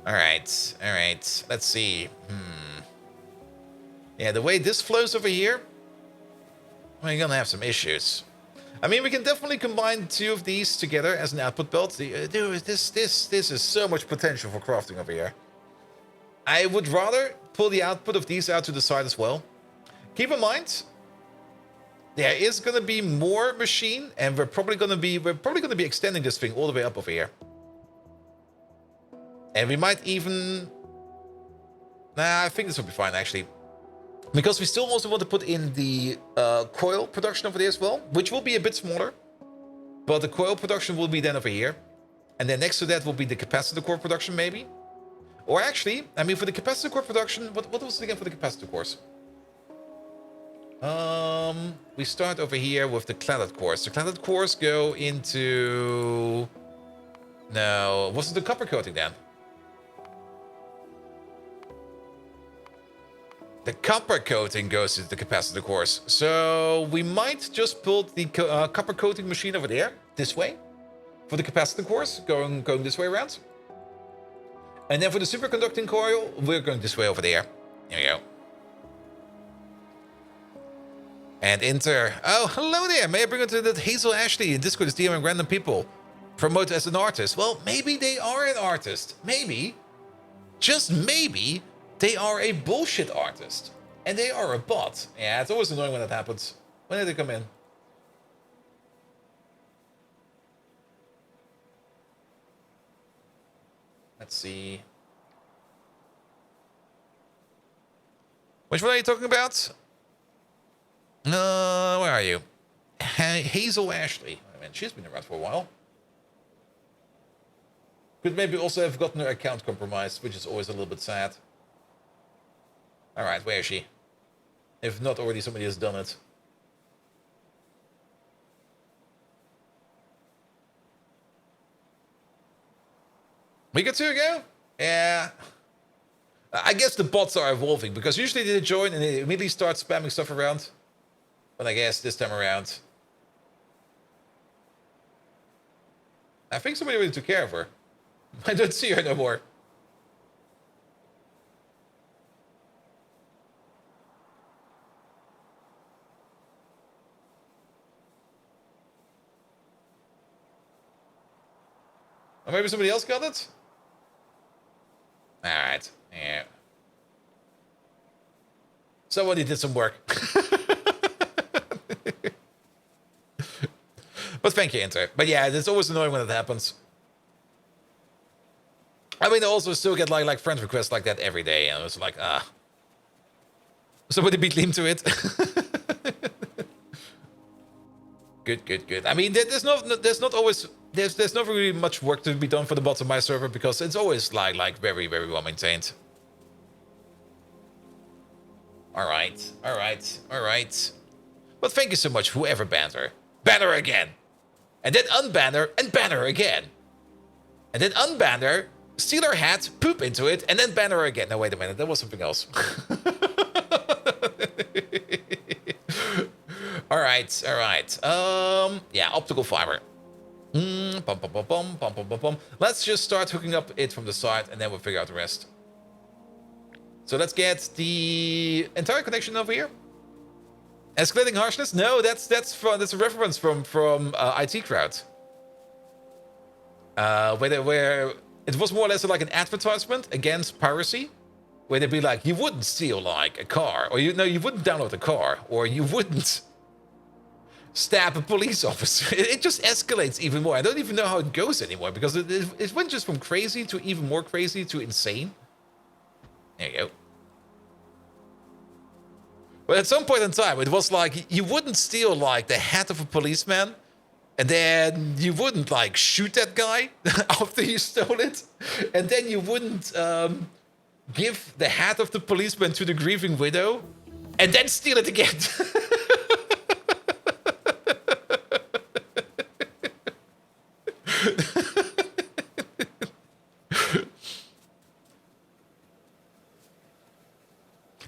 Alright, let's see. Yeah, the way this flows over here, we're gonna have some issues. I mean, we can definitely combine 2 of these together as an output belt. Dude, this is so much potential for crafting over here. I would rather pull the output of these out to the side as well. Keep in mind, there is gonna be more machine, and we're probably gonna be extending this thing all the way up over here. And we might even... Nah, I think this will be fine, actually. Because we still also want to put in the coil production over there as well, which will be a bit smaller. But the coil production will be then over here. And then next to that will be the capacitor core production, maybe. Or actually, I mean, for the capacitor core production... What was it again for the capacitor cores? We start over here with the cladded cores. The cladded cores go into... No, was it the copper coating then? The copper coating goes into the capacitor cores. So we might just build the copper coating machine over there, this way, for the capacitor cores, going this way around. And then for the superconducting coil, we're going this way over there. There we go. And enter. Oh, hello there. May I bring it to that Hazel Ashley in Discord is DMing random people. Promote as an artist. Well, maybe they are an artist. Maybe. Just maybe they are a bullshit artist. And they are a bot. Yeah, it's always annoying when that happens. When did they come in? Let's see. Which one are you talking about? Where are you? Hazel Ashley. I mean, she's been around for a while. Could maybe also have gotten her account compromised, which is always a little bit sad. Alright, where is she? If not already, somebody has done it. We got 2 ago? Yeah. I guess the bots are evolving, because usually they join and they immediately start spamming stuff around. But I guess this time around, I think somebody really took care of her. I don't see her no more. Or maybe somebody else got it? Alright, yeah. Somebody did some work. But thank you, Inter. But yeah, it's always annoying when it happens. I mean, I also still get like friend requests like that every day, and it's like, somebody beat Liam to it. Good. I mean, there's not really much work to be done for the bots on my server, because it's always like very well maintained. All right. But thank you so much, whoever banned her. Ban her again. And then unban her and ban her again. And then unban her, steal her hat, poop into it, and then ban her again. No, wait a minute, that was something else. All right. Yeah, optical fiber. Let's just start hooking up it from the side, and then we'll figure out the rest. So let's get the entire connection over here. Escalating harshness? No, that's a reference from IT Crowd. Where it was more or less like an advertisement against piracy, where they'd be like, you wouldn't steal like a car, or you wouldn't download a car, or you wouldn't stab a police officer. It just escalates even more. I don't even know how it goes anymore, because it went just from crazy to even more crazy to insane. There you go. But at some point in time, it was like, you wouldn't steal like the hat of a policeman, and then you wouldn't like shoot that guy after you stole it, and then you wouldn't give the hat of the policeman to the grieving widow, and then steal it again.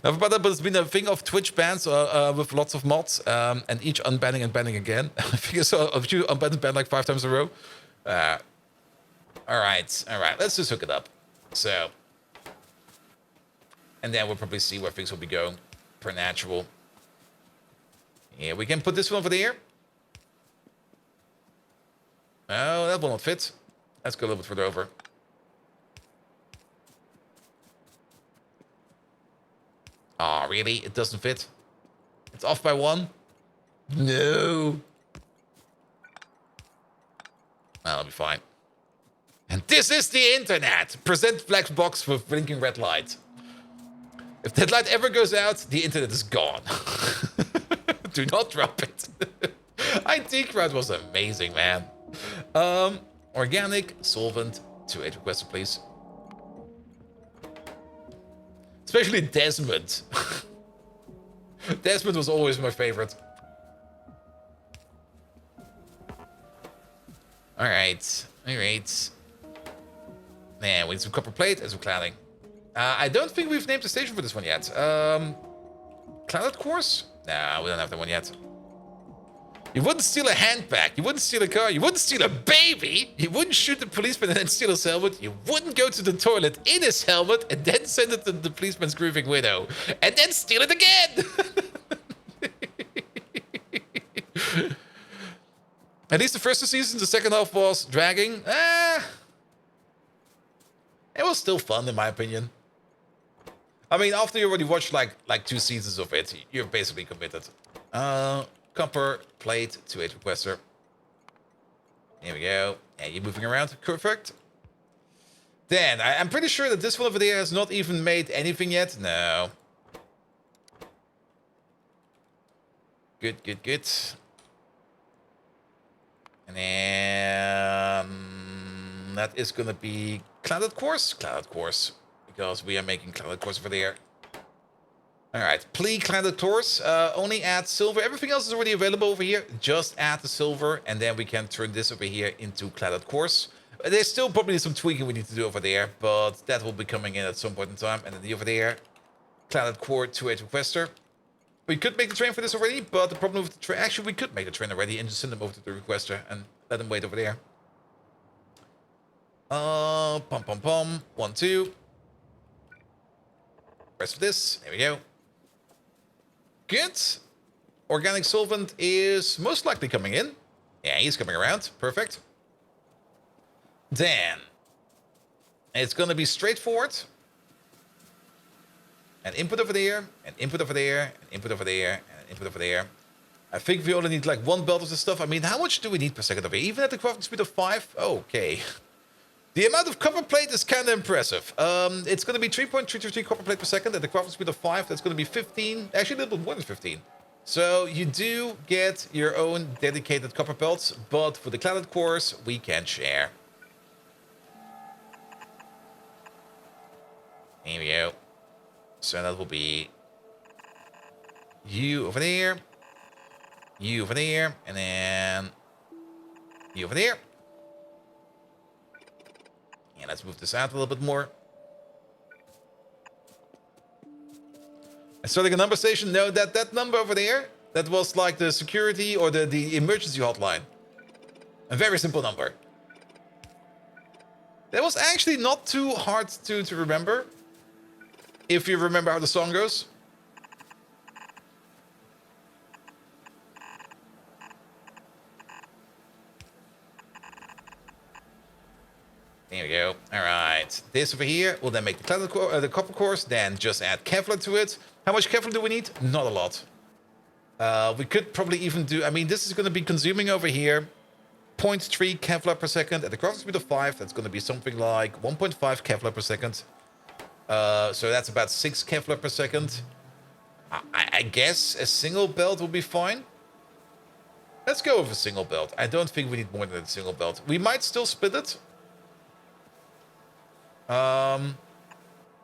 But it's been a thing of Twitch bans with lots of mods, and each unbanning and banning again. I think I saw a few unbanned and banned like 5 times in a row. All right. Let's just hook it up. So, and then we'll probably see where things will be going per natural. Yeah, we can put this one over there. Oh, that will not fit. Let's go a little bit further over. Oh, really? It doesn't fit? It's off by 1? No. That'll be fine. And this is the internet! Present black box with blinking red light. If that light ever goes out, the internet is gone. Do not drop it. IT Crowd was amazing, man. Organic solvent 2.8 requested, please. Especially Desmond. Desmond was always my favorite. Alright. Alright. Man, we need some copper plate and some cladding. I don't think we've named the station for this one yet. Clouded course? Nah, we don't have that one yet. You wouldn't steal a handbag. You wouldn't steal a car. You wouldn't steal a baby. You wouldn't shoot the policeman and then steal his helmet. You wouldn't go to the toilet in his helmet and then send it to the policeman's grieving widow. And then steal it again! At least the first 2 seasons, the second half was dragging. It was still fun, in my opinion. I mean, after you already watched like 2 seasons of it, you're basically committed. Copper plate 2.8 requester. Here we go. And you're moving around. Perfect. Then, I'm pretty sure that this one over there has not even made anything yet. No. Good, good, good. And then that is going to be clouded course. Clouded course. Because we are making clouded course over there. Alright, clouded course. Only add silver. Everything else is already available over here. Just add the silver. And then we can turn this over here into clouded course. There's still probably some tweaking we need to do over there. But that will be coming in at some point in time. And then over there. Clouded core 2.8 requester. We could make the train for this already. But the problem with the train... Actually, we could make the train already. And just send them over to the requester. And let them wait over there. Pom pom pom. 1, 2. Rest of this. There we go. Good. Organic solvent is most likely coming in. Yeah, he's coming around. Perfect. Then it's going to be straightforward. An input over there, an input over there, an input over there, and an input over there. I think we only need like 1 belt of this stuff. I mean, how much do we need per second over here? Even at the crafting speed of 5? Okay. The amount of copper plate is kind of impressive. It's going to be 3.333 copper plate per second. At the crafting speed of 5, that's going to be 15. Actually, a little bit more than 15. So you do get your own dedicated copper belts. But for the clouded cores, we can share. Here we go. So that will be you over there. You over there. And then you over there. And let's move this out a little bit more. Starting a number station. No, that number over there, that was like the security or the emergency hotline. A very simple number. That was actually not too hard to remember. If you remember how the song goes. There we go. All right. This over here will then make the copper cores. Then just add Kevlar to it. How much Kevlar do we need? Not a lot. We could probably even do... I mean, this is going to be consuming over here 0.3 Kevlar per second. At the crafting speed of 5, that's going to be something like 1.5 Kevlar per second. So that's about 6 Kevlar per second. I guess a single belt will be fine. Let's go with a single belt. I don't think we need more than a single belt. We might still split it.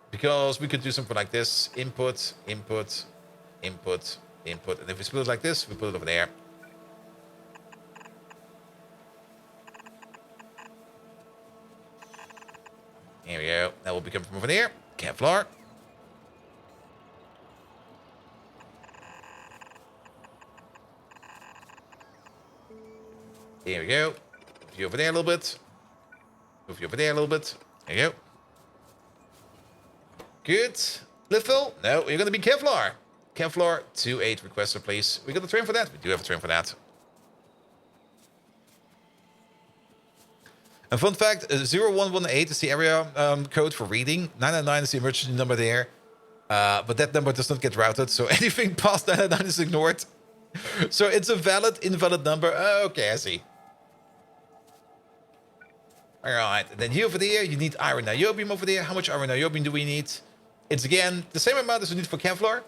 Because we could do something like this. Input, input, input, input. And if we split it like this, we put it over there. Here we go. That will become from over there. Kevlar. Here we go. Move you over there a little bit. Move you over there a little bit. There you go. Good. Little. No, you're going to be Kevlar. Kevlar 2.8 requester, please. We got a train for that? We do have a train for that. A fun fact, 0118 is the area code for reading. 999 is the emergency number there. But that number does not get routed, so anything past 999 is ignored. So it's a valid, invalid number. Okay, I see. All right, and then you over there, you need iron niobium over there. How much iron niobium do we need? It's again the same amount as we need for Kevlar.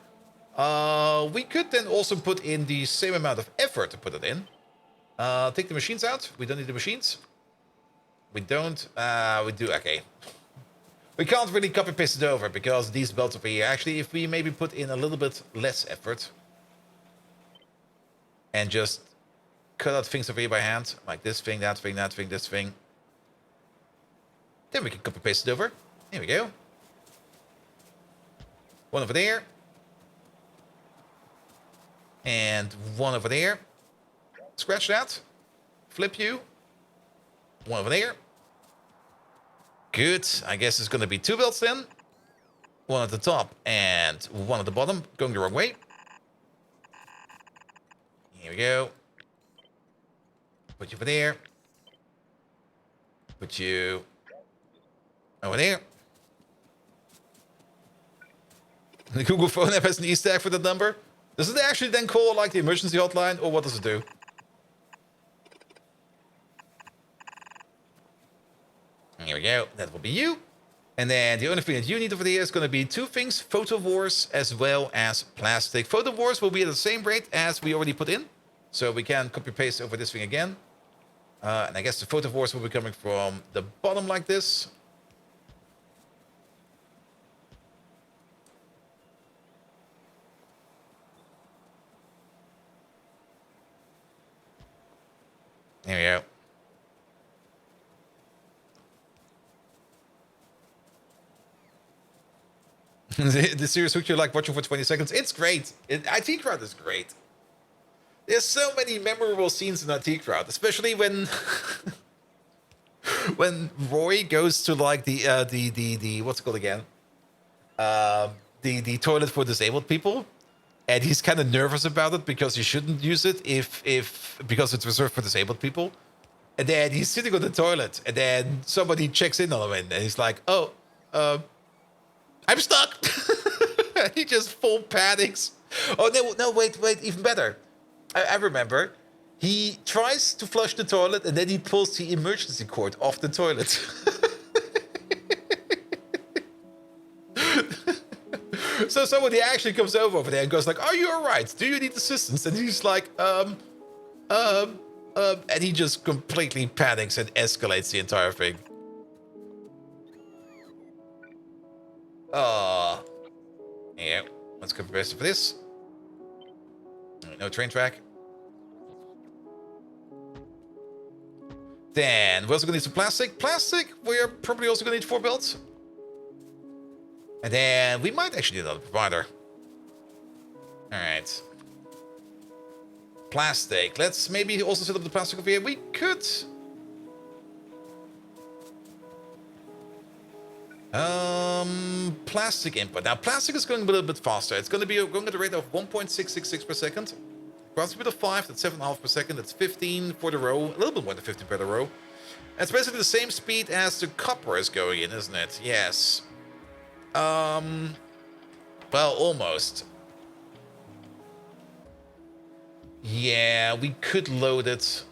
We could then also put in the same amount of effort to put it in. Take the machines out. We don't need the machines. We don't. We do. Okay. We can't really copy paste it over because these belts over here. Actually, if we maybe put in a little bit less effort. and just cut out things over here by hand, like this thing, that thing, that thing, this thing. Then we can copy paste it over. Here we go. One over there. And one over there. Scratch that. Flip you. One over there. Good. I guess it's going to be 2 belts then. One at the top and one at the bottom. Going the wrong way. Here we go. Put you over there. Put you over there. The Google phone app has an Easter egg for the number. Does it actually then call like the emergency hotline, or what does it do? Here we go. That will be you. And then the only thing that you need over there is going to be 2 things: photo wars as well as plastic. Photo wars will be at the same rate as we already put in, so we can copy paste over this thing again. And I guess the photo wars will be coming from the bottom like this. There we go. The series which you like watching for 20 seconds. It's great. IT Crowd is great. There's so many memorable scenes in IT Crowd, especially when when Roy goes to like the what's it called again? The toilet for disabled people, and he's kind of nervous about it because he shouldn't use it because it's reserved for disabled people. And then he's sitting on the toilet, and then somebody checks in on him, and he's like, "Oh, I'm stuck." He just full panics. Oh no, wait, even better. I remember. He tries to flush the toilet, and then he pulls the emergency cord off the toilet. So somebody actually comes over there and goes like, "Are you all right? Do you need assistance?" And he's like, and he just completely panics and escalates the entire thing. Yeah, let's go for this. No train track. Then we're also gonna need some plastic. Plastic, we're probably also gonna need 4 belts. And then we might actually need another provider. Alright. Plastic. Let's maybe also set up the plastic over here. We could. Plastic input. Now, plastic is going a little bit faster. It's going to be going at a rate of 1.666 per second. Cross speed of 5, that's 7.5 per second. That's 15 for the row. A little bit more than 15 per the row. And it's basically the same speed as the copper is going in, isn't it? Yes. Well, almost. Yeah, we could load it.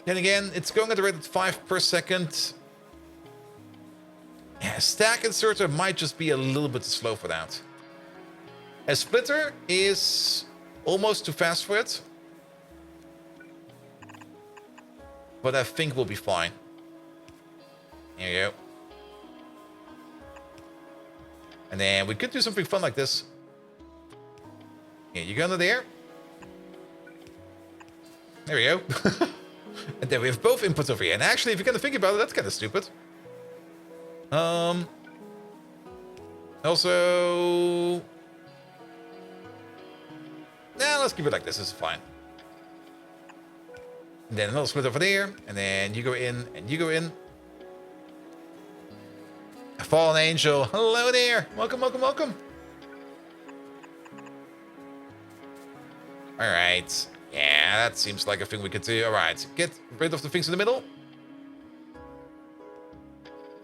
Then again, it's going at a rate of 5 per second. Yeah, stack inserter might just be a little bit slow for that. A splitter is almost too fast for it. But I think we'll be fine. Here you go. And then we could do something fun like this. Here, you go under there. There we go. And then we have both inputs over here. And actually, if you're gonna think about it, that's kind of stupid. Also... Nah, let's keep it like this. This is fine. And then another split over there. And then you go in, and you go in. A fallen angel. Hello there. Welcome, welcome, welcome. Alright. Yeah, that seems like a thing we could do. Alright. Get rid of the things in the middle.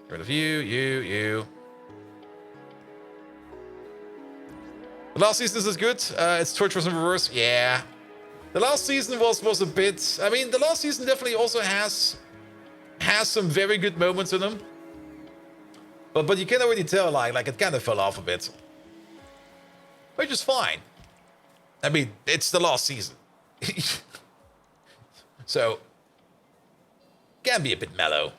Get rid of you. The last season is good. It's Torch was in reverse. Yeah. The last season was a bit... I mean, the last season definitely also has some very good moments in them. But you can already tell, like it kind of fell off a bit. Which is fine. I mean, it's the last season. So, can be a bit mellow.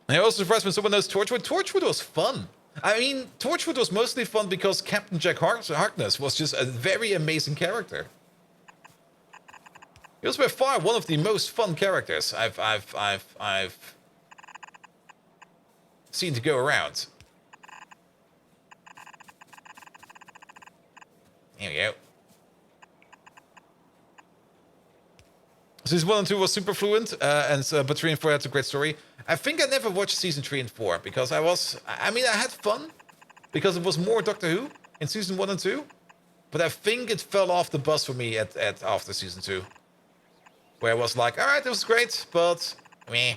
I was surprised when someone knows Torchwood. Torchwood was fun. I mean, Torchwood was mostly fun because Captain Jack Harkness was just a very amazing character. He was by far one of the most fun characters I've seen to go around. Here we go. Season 1 and 2 was super fluent, but 3 and 4 had a great story. I think I never watched season 3 and 4 because I had fun because it was more Doctor Who in season 1 and 2, but I think it fell off the bus for me after season 2, where I was like, all right, it was great, but meh.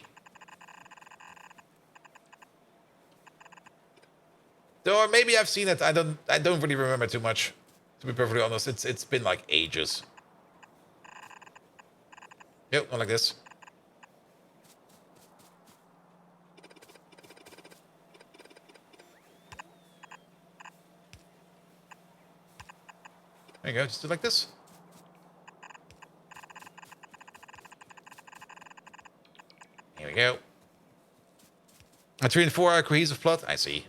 Or maybe I've seen it. I don't really remember too much, to be perfectly honest. It's been like ages. Yep, not like this. There you go, just do it like this. Here we go. And 3 and 4 are cohesive plot, I see.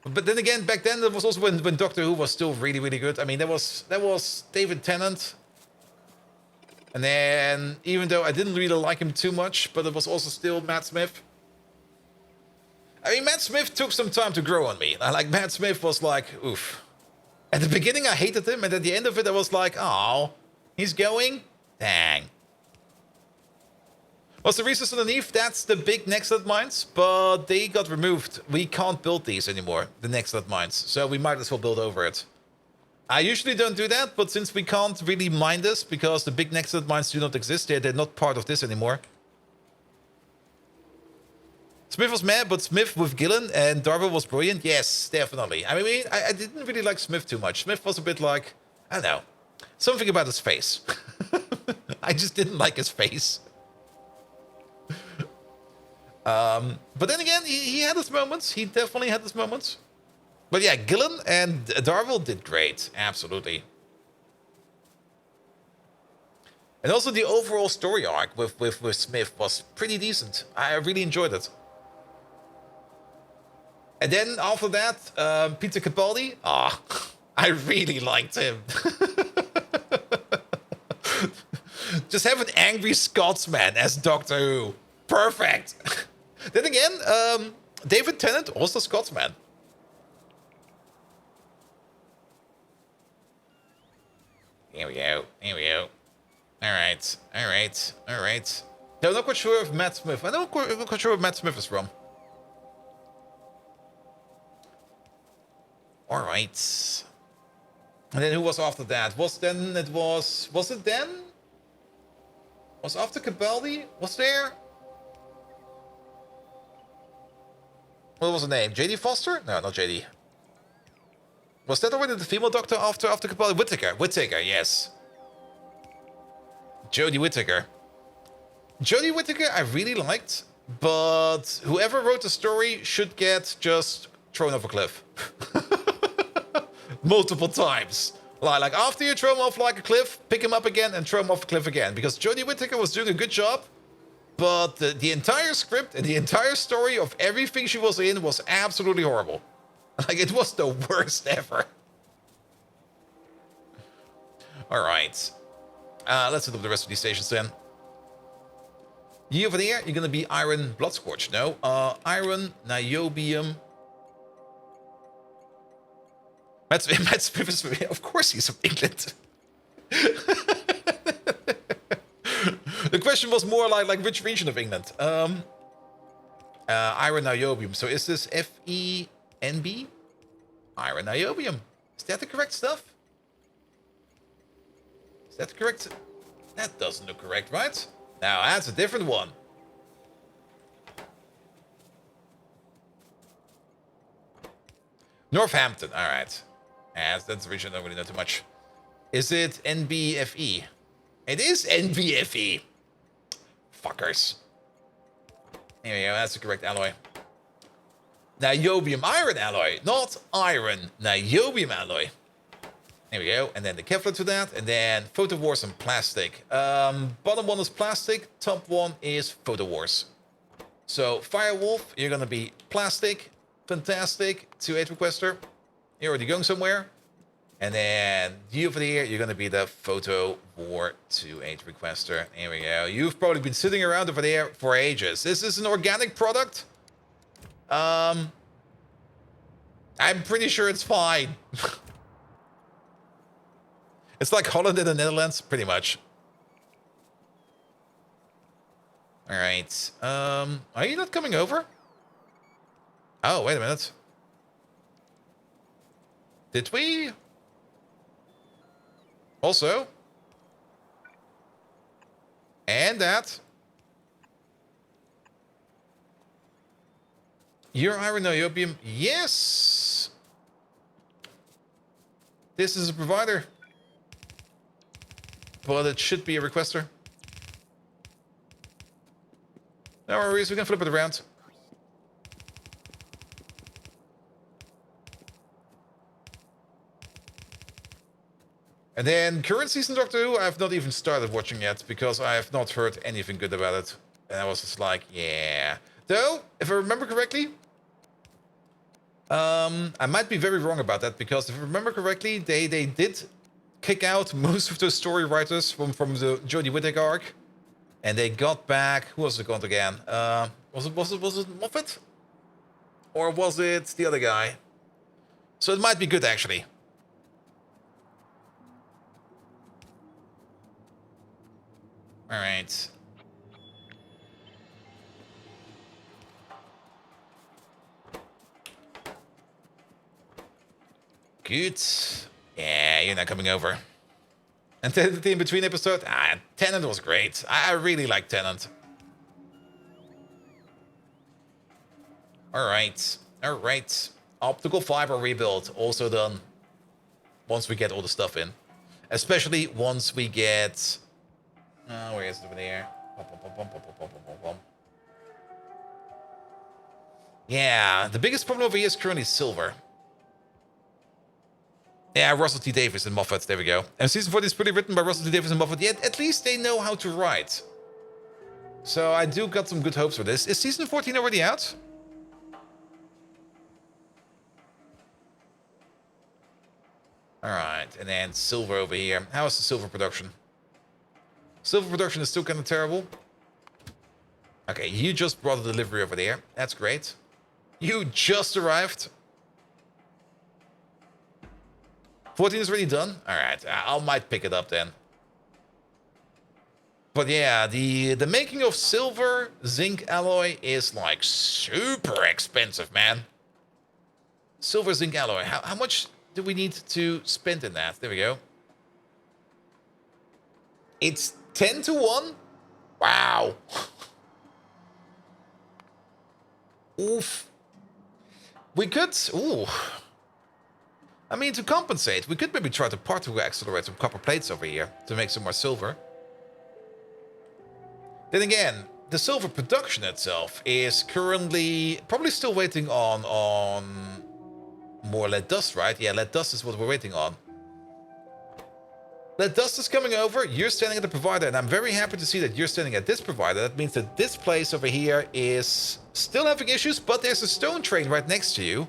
But then again, back then, that was also when Doctor Who was still really, really good. I mean, there was David Tennant. And then, even though I didn't really like him too much, but it was also still Matt Smith. I mean, Matt Smith took some time to grow on me. Like, Matt Smith was like, oof. At the beginning, I hated him, and at the end of it, I was like, oh, he's going? Dang. What's the resource underneath? That's the big Nextlet mines, but they got removed. We can't build these anymore, the Nextlet mines, so we might as well build over it. I usually don't do that, but since we can't really mine this, because the big Nextlet mines do not exist, they're not part of this anymore. Smith was mad, but Smith with Gillen and Darwin was brilliant. Yes, definitely. I mean, I didn't really like Smith too much. Smith was a bit like, I don't know, something about his face. I just didn't like his face. But then again, he had his moments. He definitely had his moments. But yeah, Gillen and Darwin did great. Absolutely. And also the overall story arc with Smith was pretty decent. I really enjoyed it. And then after that, Peter Capaldi. I really liked him. Just have an angry Scotsman as Doctor Who. Perfect. Then again, David Tennant, also Scotsman. Here we go. Here we go. All right. All right. All right. No, I'm not quite sure if Matt Smith. I'm not quite sure where Matt Smith is from. All right. And then who was after that? Was it then? Was after Capaldi? Was there? What was the name? JD Foster? No, not JD. Was that already the female doctor after Capaldi? Whittaker, yes. Jodie Whittaker. Jodie Whittaker I really liked, but whoever wrote the story should get just thrown off a cliff. Multiple times. Like after you throw him off like a cliff, pick him up again and throw him off a cliff again. Because Jodie Whittaker was doing a good job, but the entire script and the entire story of everything she was in was absolutely horrible. Like, it was the worst ever. Alright. Let's set up the rest of these stations then. You over there, you're gonna be Iron Bloodscorch. No, Iron, Niobium. Matt Smith is, of course he's from England. The question was more like which region of England? Iron Niobium. So is this FENB? Iron Niobium. Is that the correct stuff? Is that correct? That doesn't look correct, right? Now, that's a different one. Northampton, alright. That's a region I don't really know too much. Is it NBFE? It is NBFE. Fuckers. There we go, that's the correct alloy. Niobium iron alloy, not iron niobium alloy. There we go, and then the Kevlar to that, and then Photo Wars and plastic. Bottom one is plastic, top one is Photo Wars. So, Firewolf, you're going to be plastic. Fantastic. 2-8 requester. You're already going somewhere. And then you over here, you're going to be the Photo War 2-8 requester. Here we go. You've probably been sitting around over there for ages. This is an organic product. I'm pretty sure it's fine. It's like Holland and the Netherlands, pretty much. All right. Are you not coming over? Oh, wait a minute. Did we? Also. And that. Your iron niobium. Yes. This is a provider. But it should be a requester. No worries, we can flip it around. And then current season Doctor Who, I have not even started watching yet because I have not heard anything good about it. And I was just like, yeah. Though, if I remember correctly, I might be very wrong about that because if I remember correctly, they did kick out most of the story writers from the Jodie Whittaker arc. And they got back, who was it called again? Was it Moffat? Or was it the other guy? So it might be good actually. All right. Good. Yeah, you're not coming over. And then the in-between episode, Tennant was great. I really like Tennant. All right. Optical fiber rebuild, also done. Once we get all the stuff in. Especially once we get... where is it over there? Yeah, the biggest problem over here is currently silver. Yeah, Russell T. Davies and Moffat, there we go. And season 40 is pretty written by Russell T. Davies and Moffat. Yet at least they know how to write. So I do got some good hopes for this. Is season 14 already out? Alright, and then silver over here. How is the silver production? Silver production is still kind of terrible. Okay, you just brought a delivery over there. That's great. You just arrived. 14 is already done? Alright, I might pick it up then. But yeah, the making of silver zinc alloy is like super expensive, man. Silver zinc alloy. How much do we need to spend in that? There we go. It's 10 to 1? Wow. Oof. We could... Ooh. I mean, to compensate, we could maybe try to particle accelerate some copper plates over here to make some more silver. Then again, the silver production itself is currently probably still waiting on more lead dust, right? Yeah, lead dust is what we're waiting on. Lead dust is coming over. You're standing at the provider, and I'm very happy to see that you're standing at this provider. That means that this place over here is still having issues, but there's a stone train right next to you.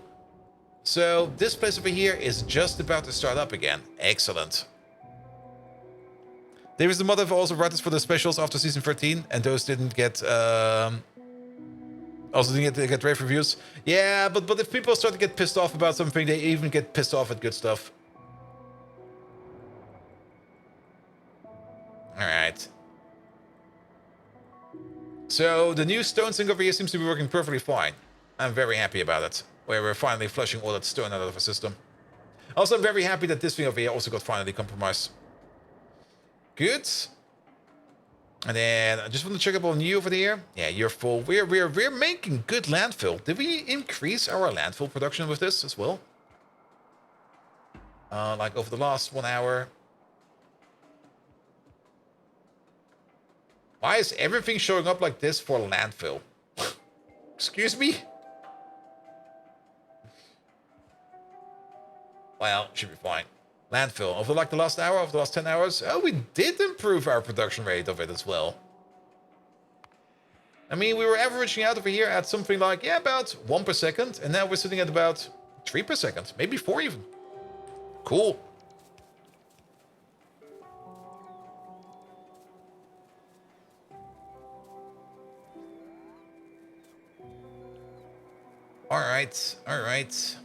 So this place over here is just about to start up again. Excellent. There is the mother of also writers for the specials after season 13, and those didn't get also didn't get rave reviews. Yeah, but if people start to get pissed off about something, they even get pissed off at good stuff. All right. So the new stone sink over here seems to be working perfectly fine. I'm very happy about it. Where we're finally flushing all that stone out of our system. Also, I'm very happy that this thing over here also got finally compromised. Good. And then I just want to check up on you over there. Yeah, you're full. We're making good landfill. Did we increase our landfill production with this as well? Like over the last 1 hour. Why is everything showing up like this for landfill? Excuse me? Well, should be fine. Landfill. Over like the last hour, over the last 10 hours. Oh, we did improve our production rate of it as well. I mean, we were averaging out over here at something like, yeah, about 1 per second. And now we're sitting at about 3 per second. Maybe 4 even. Cool. All right. All right.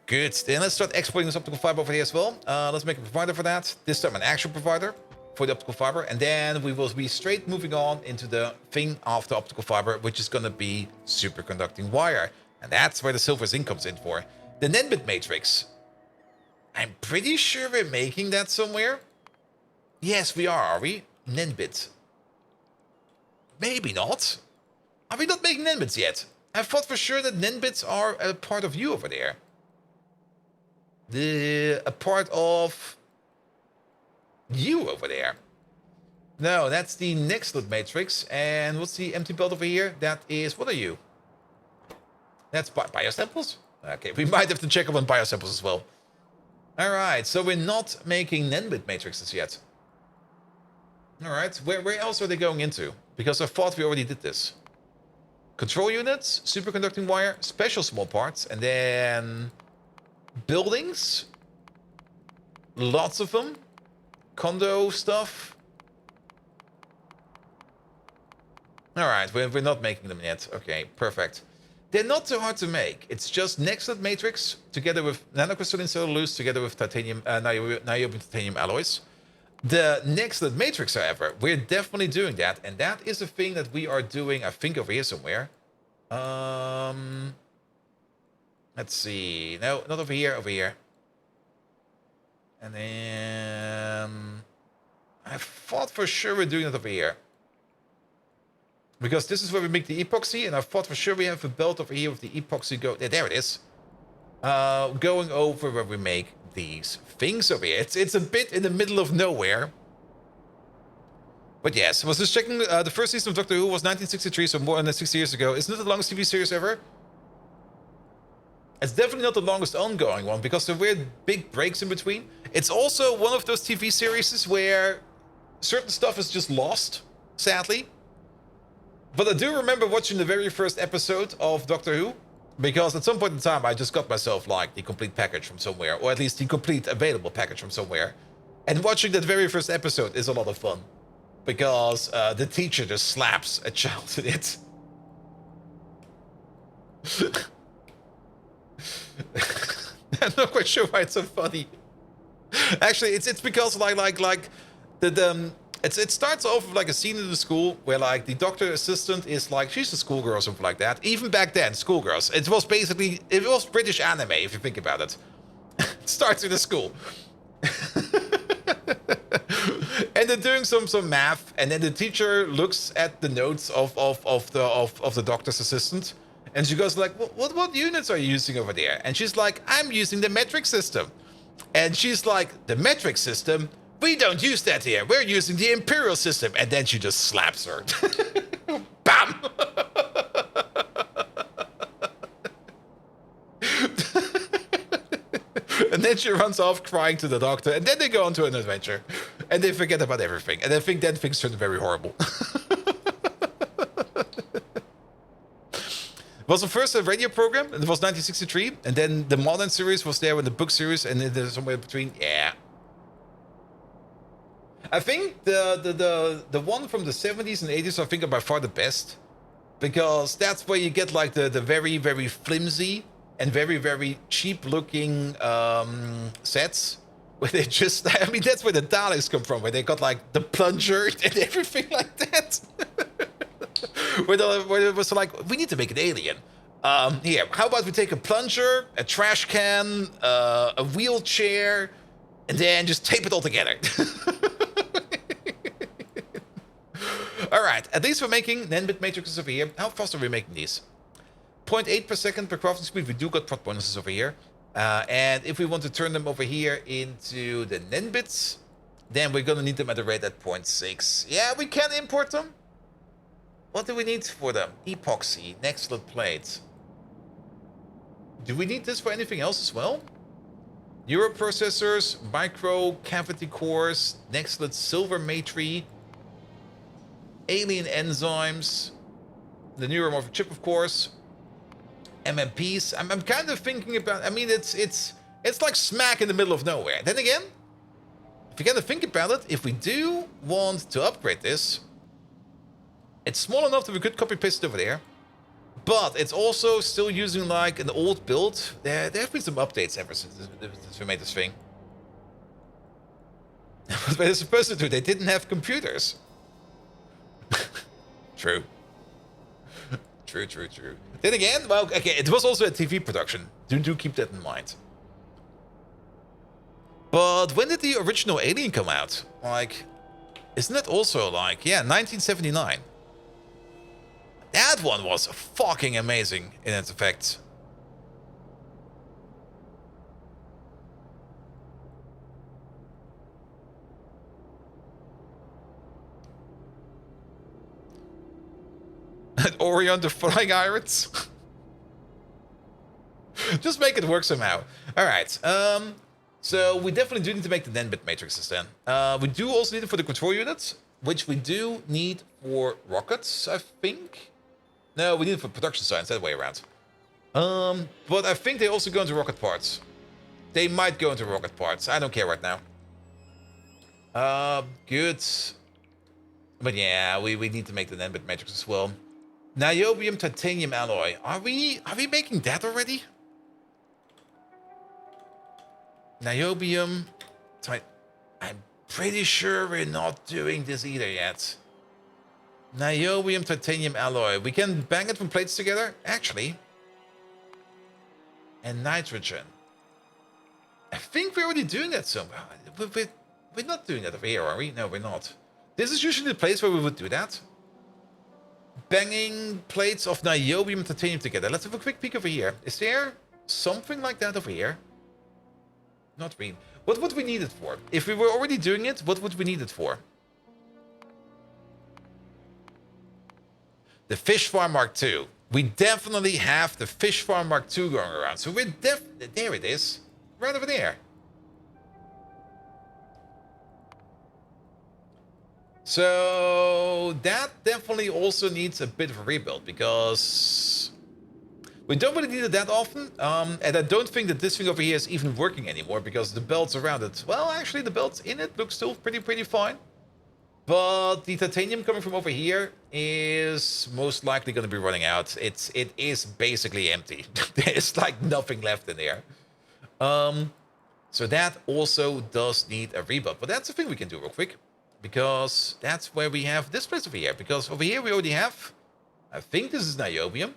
Good. Then let's start exporting this optical fiber over here as well. Let's make a provider for that. This time an actual provider for the optical fiber. And then we will be straight moving on into the thing after optical fiber, which is going to be superconducting wire. And that's where the silver zinc comes in for. The NAND matrix. I'm pretty sure we're making that somewhere. Yes, we are we? NAND. Maybe not. Are we not making NAND yet? I thought for sure that NAND are a part of you over there. A part of you over there. No, that's the next load matrix. And what's the empty belt over here? That is, what are you? That's biosamples? Okay, we might have to check up on biosamples as well. Alright, so we're not making NAND matrices yet. Alright, where else are they going into? Because I thought we already did this. Control units, superconducting wire, special small parts, and then buildings. Lots of them. Condo stuff. Alright, we're not making them yet. Okay, perfect. They're not too hard to make. It's just next-lit matrix together with nanocrystalline cellulose together with titanium, niobium titanium alloys. The next-lit matrix, however, we're definitely doing that, and that is a thing that we are doing, I think, over here somewhere. Let's see. No, not over here, over here. And then I thought for sure we're doing it over here. Because this is where we make the epoxy, and I thought for sure we have a belt over here with the epoxy there it is. Going over where we make these things over here. It's a bit in the middle of nowhere. But yes, I was just checking, the first season of Doctor Who was 1963, so more than 60 years ago. Isn't it the longest TV series ever? It's definitely not the longest ongoing one, because there were big breaks in between. It's also one of those TV series where certain stuff is just lost, sadly. But I do remember watching the very first episode of Doctor Who, because at some point in time I just got myself like the complete package from somewhere, or at least the complete available package from somewhere. And watching that very first episode is a lot of fun, because the teacher just slaps a child in it. I'm not quite sure why it's so funny. Actually, it's because it starts off with like a scene in the school where like the doctor assistant is like, she's a schoolgirl or something like that. Even back then, schoolgirls. It was British anime if you think about it. It starts in the school. And they're doing some math, and then the teacher looks at the notes of the doctor's assistant, and she goes like, what units are you using over there? And she's like, I'm using the metric system. And she's like, the metric system? We don't use that here. We're using the imperial system. And then she just slaps her. Bam! And then she runs off crying to the doctor. And then they go on to an adventure. And they forget about everything. And I think then things turn very horrible. It was the first radio program. It was 1963. And then the modern series was there with the book series. And then there's somewhere between. Yeah. I think the one from the 70s and 80s, I think, are by far the best. Because that's where you get like the very, very flimsy and very, very cheap-looking sets. Where they just, I mean, that's where the Daleks come from. Where they got like the plunger and everything like that. where it was like, we need to make an alien. Here, how about we take a plunger, a trash can, a wheelchair, and then just tape it all together. Alright, at least we're making NAND matrices over here. How fast are we making these? 0.8 per second per crafting speed. We do got prot bonuses over here. And if we want to turn them over here into the NAND bits, then we're going to need them at a rate at 0.6. Yeah, we can import them. What do we need for them? Epoxy, next slot plate. Do we need this for anything else as well? Euro processors, micro cavity cores, next slot silver matrix. Alien enzymes. The neuromorphic chip, of course. MMPs. I'm kind of thinking about... I mean, it's like smack in the middle of nowhere. Then again, if you kind of think about it, if we do want to upgrade this, it's small enough that we could copy-paste it over there. But it's also still using like an old build. There have been some updates ever since we made this thing. What they're supposed to do, they didn't have computers. True. True. Then again, well, okay, it was also a TV production. Do keep that in mind. But when did the original Alien come out? Like, isn't it also like, yeah, 1979? That one was fucking amazing in its effects. And Orion the Flying Irons. Just make it work somehow. Alright, so we definitely do need to make the NAND-bit matrices then. We do also need it for the control units, which we do need for rockets, I think. No, we need it for production science, that way around. But I think they also go into rocket parts. They might go into rocket parts. I don't care right now. Good. But yeah, we need to make the NAND-bit matrix as well. Niobium titanium alloy. Are we making that already? Niobium... I'm pretty sure we're not doing this either yet. Niobium titanium alloy. We can bang it from plates together? Actually. And nitrogen. I think we're already doing that somewhere. We're not doing that over here, are we? No, we're not. This is usually the place where we would do that. Banging plates of niobium and titanium together. Let's have a quick peek over here. Is there something like that over here? Not really. What would we need it for? If we were already doing it, what would we need it for? The Fish Farm Mark II. We definitely have the Fish Farm Mark II going around. So we're there it is. Right over there. So that definitely also needs a bit of a rebuild because we don't really need it that often. And I don't think that this thing over here is even working anymore because the belts around it, well, actually the belts in it look still pretty fine. But the titanium coming from over here is most likely going to be running out. It is basically empty. There's like nothing left in there. So that also does need a rebuild. But that's the thing we can do real quick. Because that's where we have this place over here. Because over here we already have, I think this is niobium.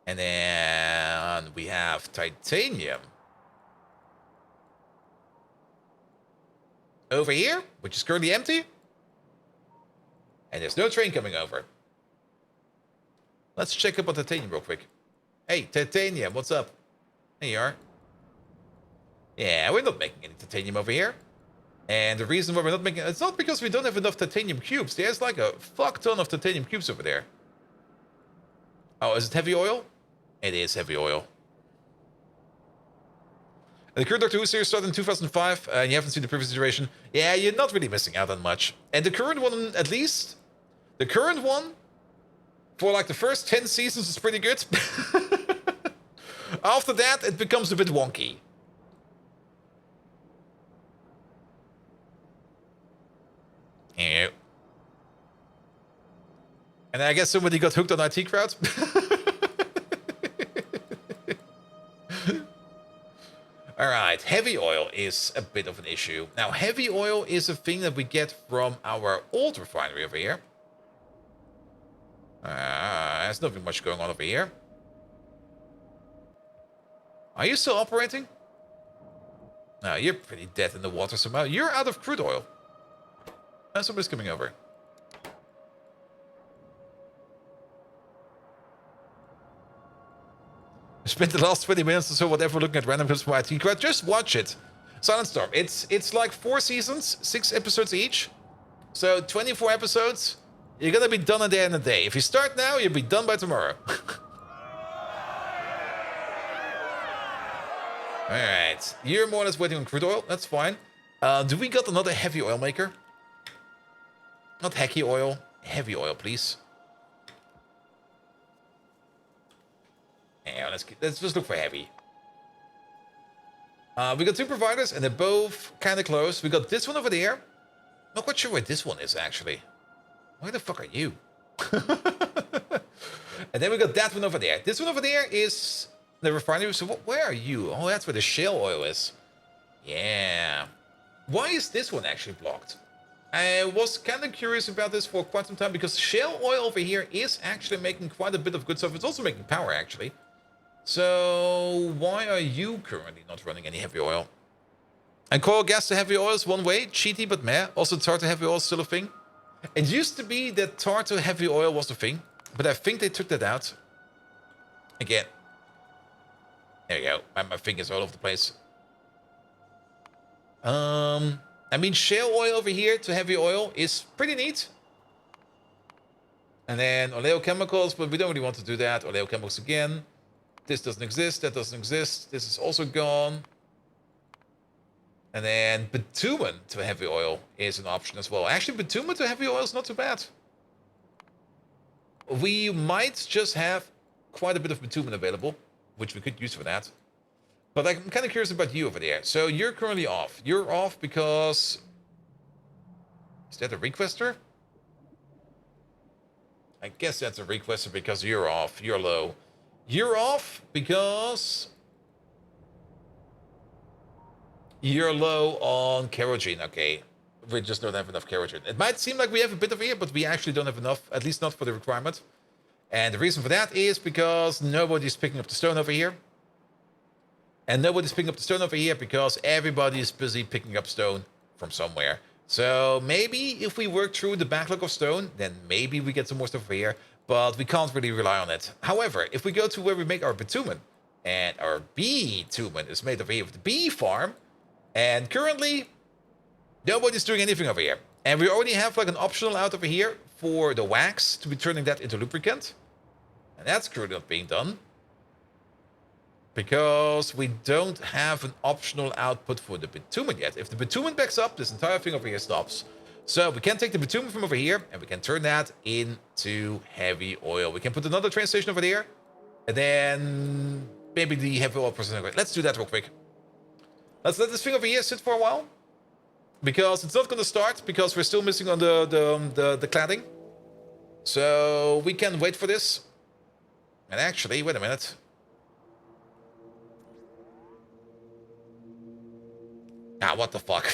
And then we have titanium. Over here, which is currently empty. And there's no train coming over. Let's check up on titanium real quick. Hey, titanium, what's up? There you are. Yeah, we're not making any titanium over here. And the reason why we're not making... It's not because we don't have enough titanium cubes. There's like a fuck ton of titanium cubes over there. Oh, is it heavy oil? It is heavy oil. And the current Doctor Who series started in 2005, and you haven't seen the previous iteration. Yeah, you're not really missing out on much. And the current one, at least... The current one, for like the first 10 seasons, is pretty good. After that, it becomes a bit wonky. Yeah. And I guess somebody got hooked on IT Crowd. Alright, heavy oil is a bit of an issue. Now, heavy oil is a thing that we get from our old refinery over here. There's nothing much going on over here. Are you still operating? No, you're pretty dead in the water somehow. You're out of crude oil. Somebody's coming over. I spent the last 20 minutes or so, whatever, looking at random clips from IT Crowd. Just watch it. Silent Storm. It's like 4 seasons, 6 episodes each. So 24 episodes. You're gonna be done at the end of the day. If you start now, you'll be done by tomorrow. Alright. You're more or less waiting on crude oil. That's fine. Do we got another heavy oil maker? Not hacky oil. heavy oil, please. Yeah, let's just look for heavy. We got 2 providers, and they're both kind of close. We got this one over there. Not quite sure where this one is, actually. Where the fuck are you? And then we got that one over there. This one over there is the refinery. So where are you? Oh, that's where the shale oil is. Yeah. Why is this one actually blocked? I was kind of curious about this for quite some time, because shale oil over here is actually making quite a bit of good stuff. It's also making power, actually. So why are you currently not running any heavy oil? And coal gas to heavy oil is one way. Cheaty, but meh. Also, tar to heavy oil is still a thing. It used to be that tar to heavy oil was the thing, but I think they took that out. Again. There you go. My finger's all over the place. I mean, shale oil over here to heavy oil is pretty neat. And then oleochemicals, but we don't really want to do that. Oleochemicals again. This doesn't exist. That doesn't exist. This is also gone. And then bitumen to heavy oil is an option as well. Actually, bitumen to heavy oil is not too bad. We might just have quite a bit of bitumen available, which we could use for that. But I'm kind of curious about you over there. So you're currently off. You're off because... Is that a requester? I guess that's a requester because you're off. You're low. You're off because... You're low on kerosene, okay. We just don't have enough kerosene. It might seem like we have a bit of here, but we actually don't have enough, at least not for the requirement. And the reason for that is because nobody's picking up the stone over here. And nobody's picking up the stone over here because everybody is busy picking up stone from somewhere. So maybe if we work through the backlog of stone, then maybe we get some more stuff over here. But we can't really rely on it. However, if we go to where we make our bitumen, and our bitumen is made over here with the bee farm, and currently, nobody's doing anything over here. And we already have like an optional out over here for the wax to be turning that into lubricant. And that's currently not being done. Because we don't have an optional output for the bitumen yet. If the bitumen backs up, this entire thing over here stops. So we can take the bitumen from over here and we can turn that into heavy oil. We can put another train station over there. And then maybe the heavy oil processing. Let's do that real quick. Let's let this thing over here sit for a while. Because it's not going to start, because we're still missing on the cladding. So we can wait for this. And actually, wait a minute. Ah, what the fuck?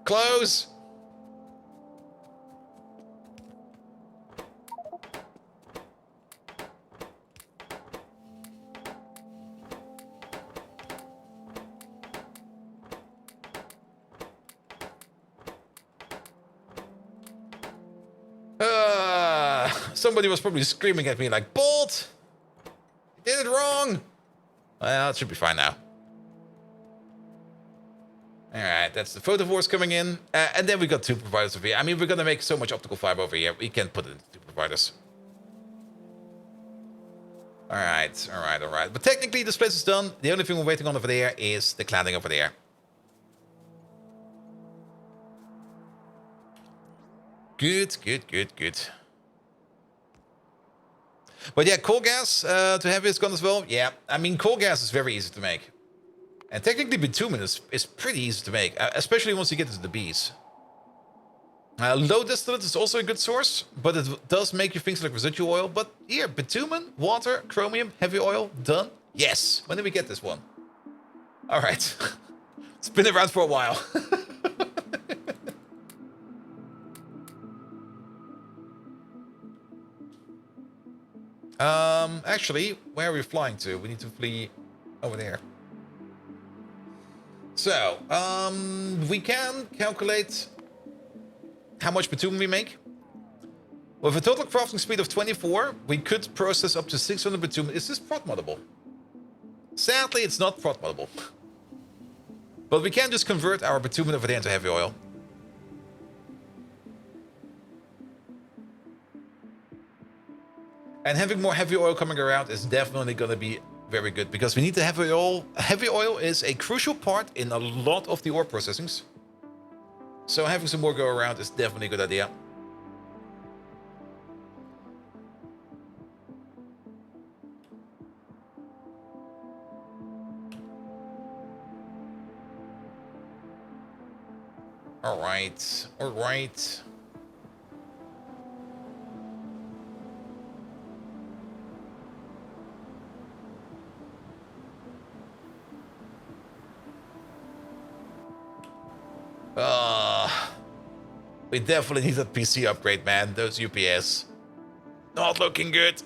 Close! Somebody was probably screaming at me like, Bolt! You did it wrong! Well, it should be fine now. Alright, that's the photo force coming in. And then we got 2 providers over here. I mean, we're gonna make so much optical fiber over here. We can put it into 2 providers. Alright. But technically, this place is done. The only thing we're waiting on over there is the cladding over there. Good. But yeah, coal gas to heavy is gone as well. Yeah, I mean, coal gas is very easy to make. And technically, bitumen is pretty easy to make, especially once you get into the bees. Low distillate is also a good source, but it does make you things like residual oil. But here, bitumen, water, chromium, heavy oil, done. Yes. When did we get this one? All right. It's been around for a while. Actually, where are we flying to? We need to flee over there. So, we can calculate how much bitumen we make. With a total crafting speed of 24, we could process up to 600 bitumen. Is this prot moddable? Sadly, it's not prot moddable. But we can just convert our bitumen over there into heavy oil. And having more heavy oil coming around is definitely going to be Very good, because we need the heavy oil. Heavy oil is a crucial part in a lot of the ore processings. So having some more go around is definitely a good idea. All right, all right. We definitely need that PC upgrade, man. Those UPS. Not looking good.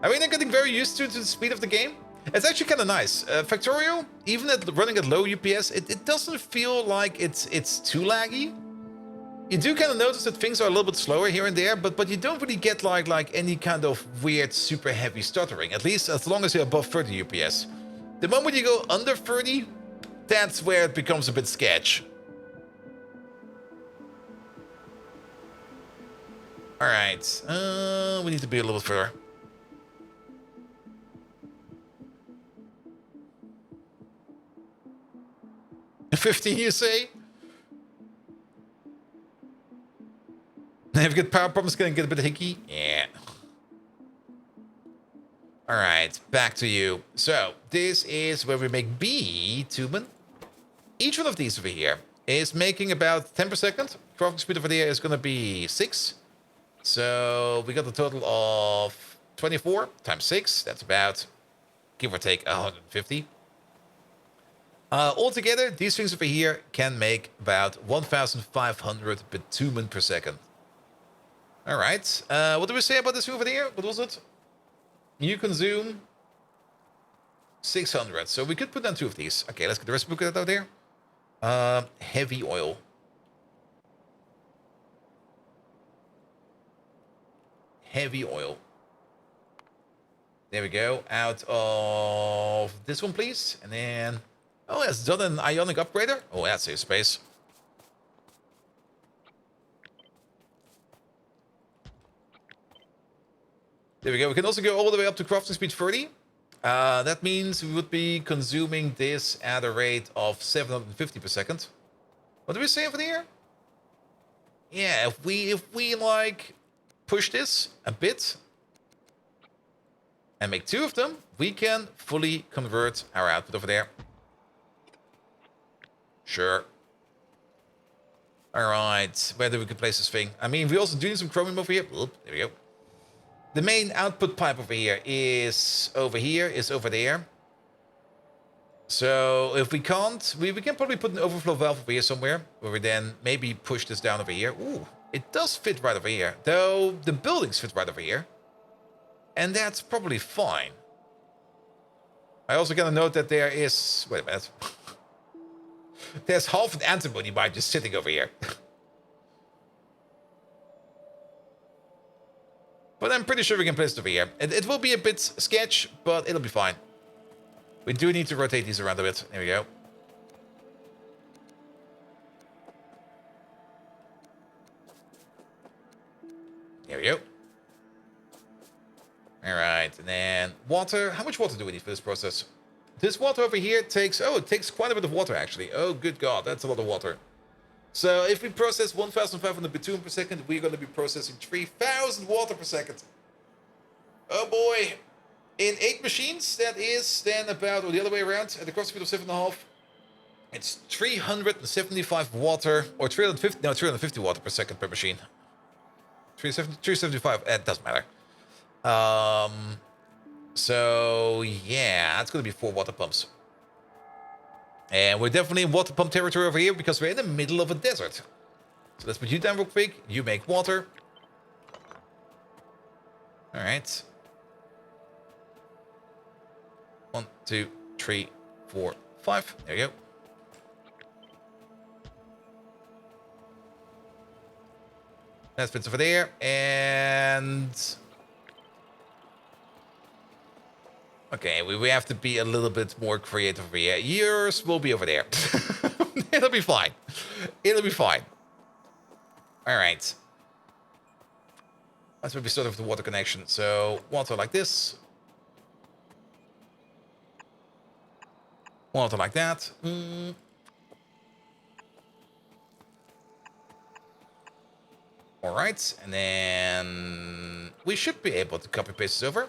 I mean, I'm getting very used to the speed of the game. It's actually kind of nice. Factorio, even running at low UPS, it doesn't feel like it's too laggy. You do kind of notice that things are a little bit slower here and there, but you don't really get like any kind of weird, super heavy stuttering. At least as long as you're above 30 UPS. The moment you go under 30, that's where it becomes a bit sketch. All right, we need to be a little bit further. $15, you say? If you get power problems, gonna get a bit hicky. Yeah. All right, back to you. So this is where we make bitumen. Each one of these over here is making about 10 per second. Crafting speed over there is gonna be 6. So we got a total of 24 times 6. That's about, give or take, 150. Altogether, these things over here can make about 1,500 bitumen per second. All right. What do we say about this over there? What was it? You consume 600. So we could put down 2 of these. Okay, let's get the recipe out there. Heavy oil. Heavy oil. There we go. Out of this one, please. And then... Oh, it's done an ionic upgrader. Oh, that saves space. There we go. We can also go all the way up to crafting speed 30. That means we would be consuming this at a rate of 750 per second. What do we say over here? Yeah, if we like push this a bit and make 2 of them, we can fully convert our output over there. Sure. All right, where do we can place this thing? I mean, we also do need some chromium over here. Oop, there we go. The main output pipe over here, is over there. So if we can't, we can probably put an overflow valve over here somewhere, where we then maybe push this down over here. Ooh, it does fit right over here, though the buildings fit right over here. And that's probably fine. I also gotta note that there is, wait a minute. There's half an antimony mine just sitting over here. But I'm pretty sure we can place it over here. It will be a bit sketch, but it'll be fine. We do need to rotate these around a bit. There we go. There we go. All right, and then water. How much water do we need for this process? This water over here takes... Oh, it takes quite a bit of water, actually. Oh, good God, that's a lot of water. So if we process 1,500 bitumen per second, we're going to be processing 3,000 water per second. Oh, boy. In 8 machines, that is then about... Or the other way around, at the cross speed of 7.5, it's 375 water... Or 350... No, 350 water per second per machine. 375, it doesn't matter. So, yeah, that's going to be 4 water pumps. And we're definitely in water pump territory over here because we're in the middle of a desert. So let's put you down real quick. You make water. All right. 1, 2, 3, 4, 5. There you go. That fits over there. And... Okay, we have to be a little bit more creative over here. Yours will be over there. It'll be fine. It'll be fine. All right. Let's maybe start with the water connection. So, water like this. Water like that. Alright, and then we should be able to copy paste this over.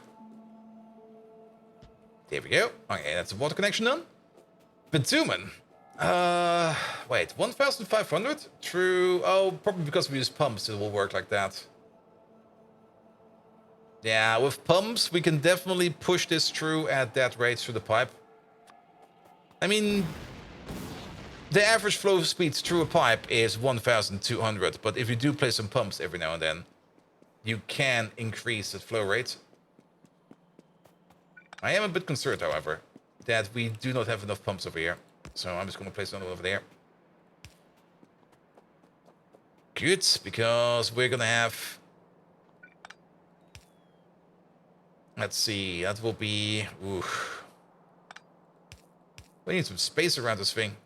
There we go. Okay, that's a water connection done. Bitumen. Wait, 1,500? True. Oh, probably because we use pumps, it will work like that. Yeah, with pumps, we can definitely push this through at that rate through the pipe. I mean, the average flow speed through a pipe is 1,200, but if you do place some pumps every now and then, you can increase the flow rate. I am a bit concerned, however, that we do not have enough pumps over here. So I'm just going to place another over there. Good, because we're going to have... Let's see, that will be... Oof. We need some space around this thing.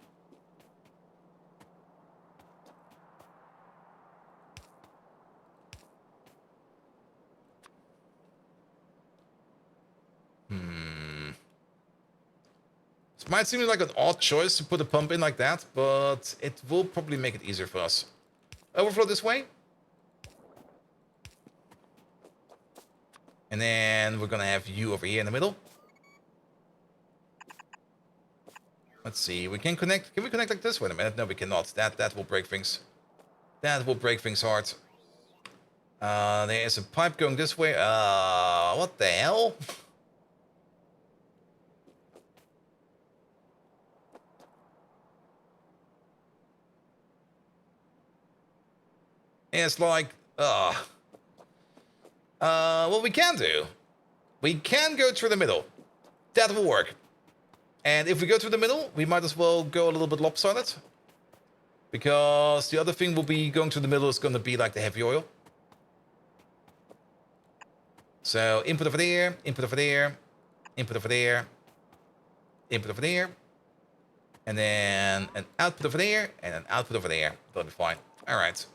This might seem like an odd choice to put a pump in like that, but it will probably make it easier for us. Overflow this way. And then we're gonna have you over here in the middle. Let's see, we can connect. Can we connect like this? Wait a minute. No, we cannot. That will break things. That will break things hard. There is a pipe going this way. What the hell? It's like, what we can do, we can go through the middle. That will work. And if we go through the middle, we might as well go a little bit lopsided. Because the other thing will be going through the middle is going to be like the heavy oil. So input over there, input over there, input over there, input over there. And then an output over there, and an output over there. That'll be fine. All right.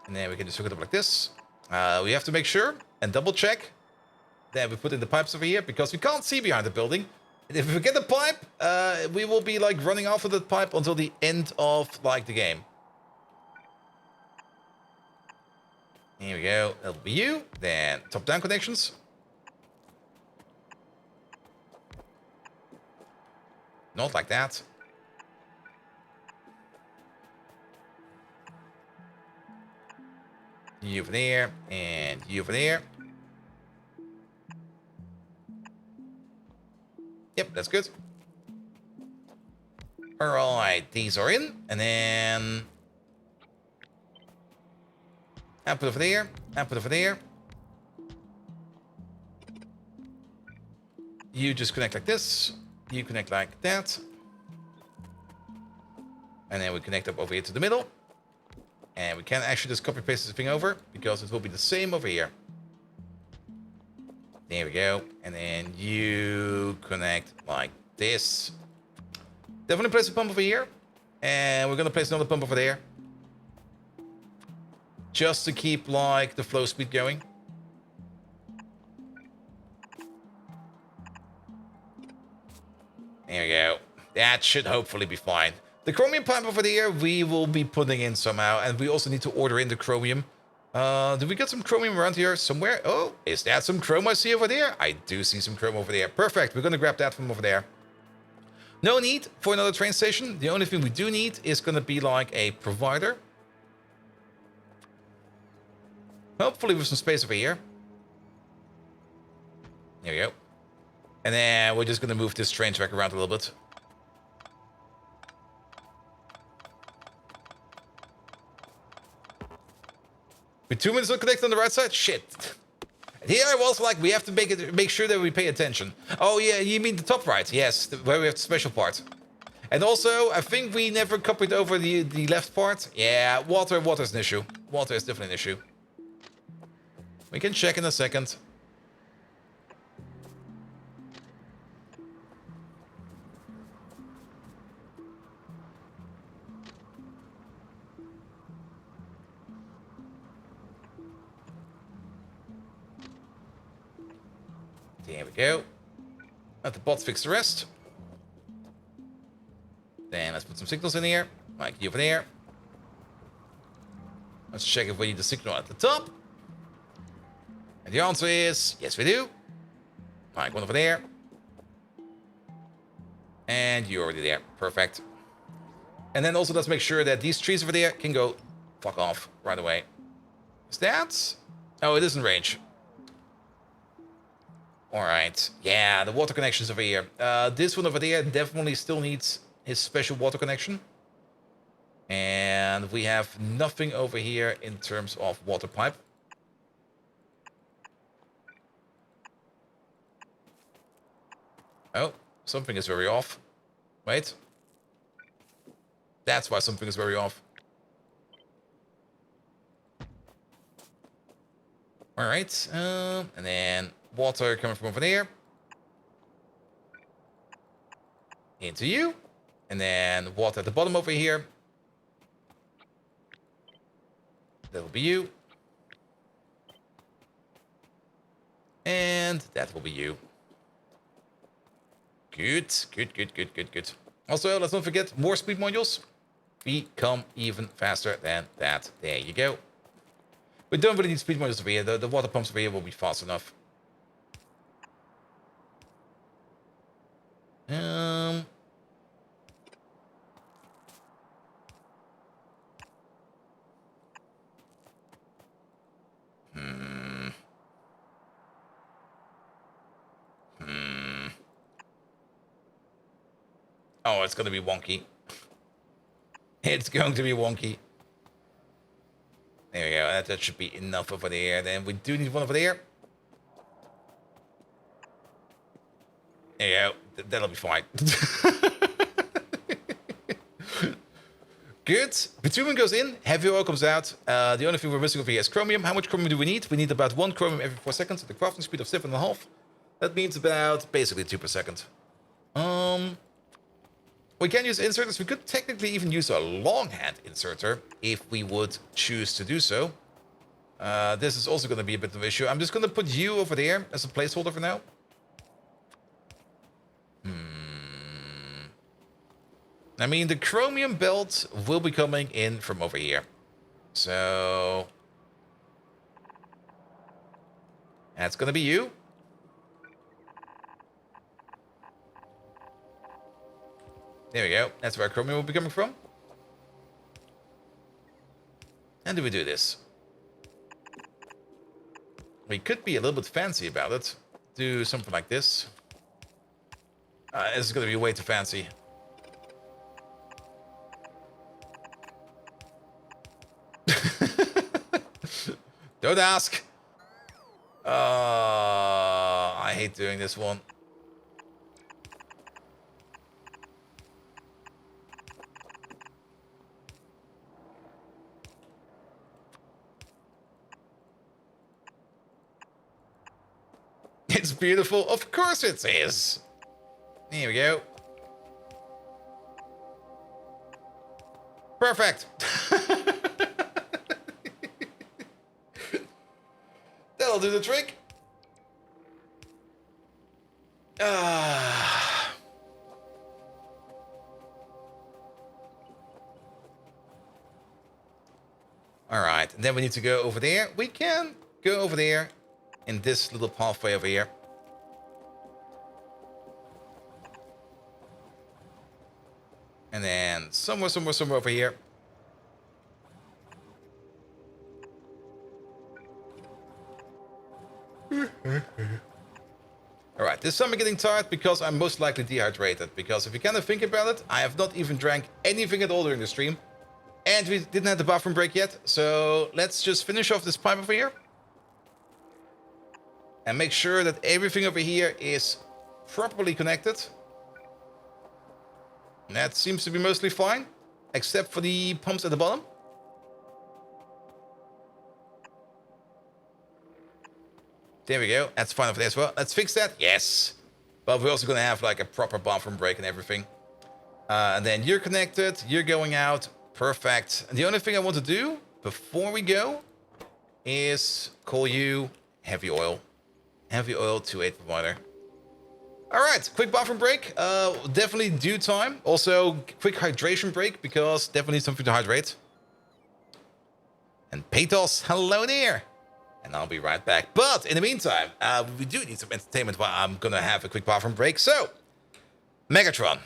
And then we can just hook it up like this. We have to make sure and double check that we put in the pipes over here because we can't see behind the building. And if we get the pipe, we will be like running after the pipe until the end of like the game. Here we go. That'll be you. Then top-down connections. Not like that. You over there, and you over there. Yep, that's good. Alright, these are in, and then... output over there, output over there. You just connect like this, you connect like that. And then we connect up over here to the middle. And we can actually just copy paste this thing over because it will be the same over here. There we go. And then you connect like this. Definitely place a pump over here. And we're going to place another pump over there. Just to keep like the flow speed going. There we go. That should hopefully be fine. The chromium pipe over there, we will be putting in somehow. And we also need to order in the chromium. Do we get some chromium around here somewhere? Oh, is that some chrome I see over there? I do see some chrome over there. Perfect. We're going to grab that from over there. No need for another train station. The only thing we do need is going to be like a provider. Hopefully with some space over here. There we go. And then we're just going to move this train track around a little bit. With 2 minutes not connected on the right side? Shit. Here I was like, we have to make sure that we pay attention. Oh yeah, you mean the top right? Yes, where we have the special part. And also, I think we never copied over the left part. Yeah, water is an issue. Water is definitely an issue. We can check in a second. There we go. Let the bots fix the rest. Then let's put some signals in here. Like you over there. Let's check if we need the signal at the top. And the answer is, yes we do. Like one over there. And you're already there. Perfect. And then also let's make sure that these trees over there can go fuck off right away. Is that? Oh, it is in range. Alright. Yeah, the water connections over here. This one over there definitely still needs his special water connection. And we have nothing over here in terms of water pipe. Oh, something is very off. Wait. That's why something is very off. Alright, and then water coming from over there. Into you. And then water at the bottom over here. That'll be you. And that will be you. Good, good, good, good, good, good. Also, let's not forget more speed modules. Become even faster than that. There you go. We don't really need speed modules over here. The water pumps over here will be fast enough. Oh, it's going to be wonky. It's going to be wonky. There we go. That should be enough over there. Then we do need one over there. There you go. That'll be fine. Good. Bitumen goes in. Heavy oil comes out. The only thing we're missing over here is chromium. How much chromium do we need? We need about 1 chromium every 4 seconds at the crafting speed of 7.5. That means about basically 2 per second. We can use inserters. We could technically even use a longhand inserter if we would choose to do so. This is also going to be a bit of an issue. I'm just going to put you over there as a placeholder for now. I mean, the chromium belt will be coming in from over here. So that's going to be you. There we go. That's where chromium will be coming from. And do we do this? We could be a little bit fancy about it. Do something like this. This is going to be way too fancy. Don't ask. I hate doing this one. It's beautiful. Of course it is. Here we go. Perfect. That'll do the trick. All right. And then we need to go over there. We can go over there in this little pathway over here. And then somewhere over here. Alright, this time I'm getting tired because I'm most likely dehydrated. Because if you kind of think about it, I have not even drank anything at all during the stream. And we didn't have the bathroom break yet. So let's just finish off this pipe over here. And make sure that everything over here is properly connected. And that seems to be mostly fine. Except for the pumps at the bottom. There we go. That's fine over there as well. Let's fix that. Yes. But we're also going to have like a proper bathroom break and everything. And then you're connected. You're going out. Perfect. And the only thing I want to do before we go is call you heavy oil. Heavy oil, 2.8 water. All right, quick bathroom break. Definitely due time. Also, quick hydration break because definitely need something to hydrate. And Patos, hello there. And I'll be right back. But in the meantime, we do need some entertainment while I'm gonna have a quick bathroom break. So, Megatron,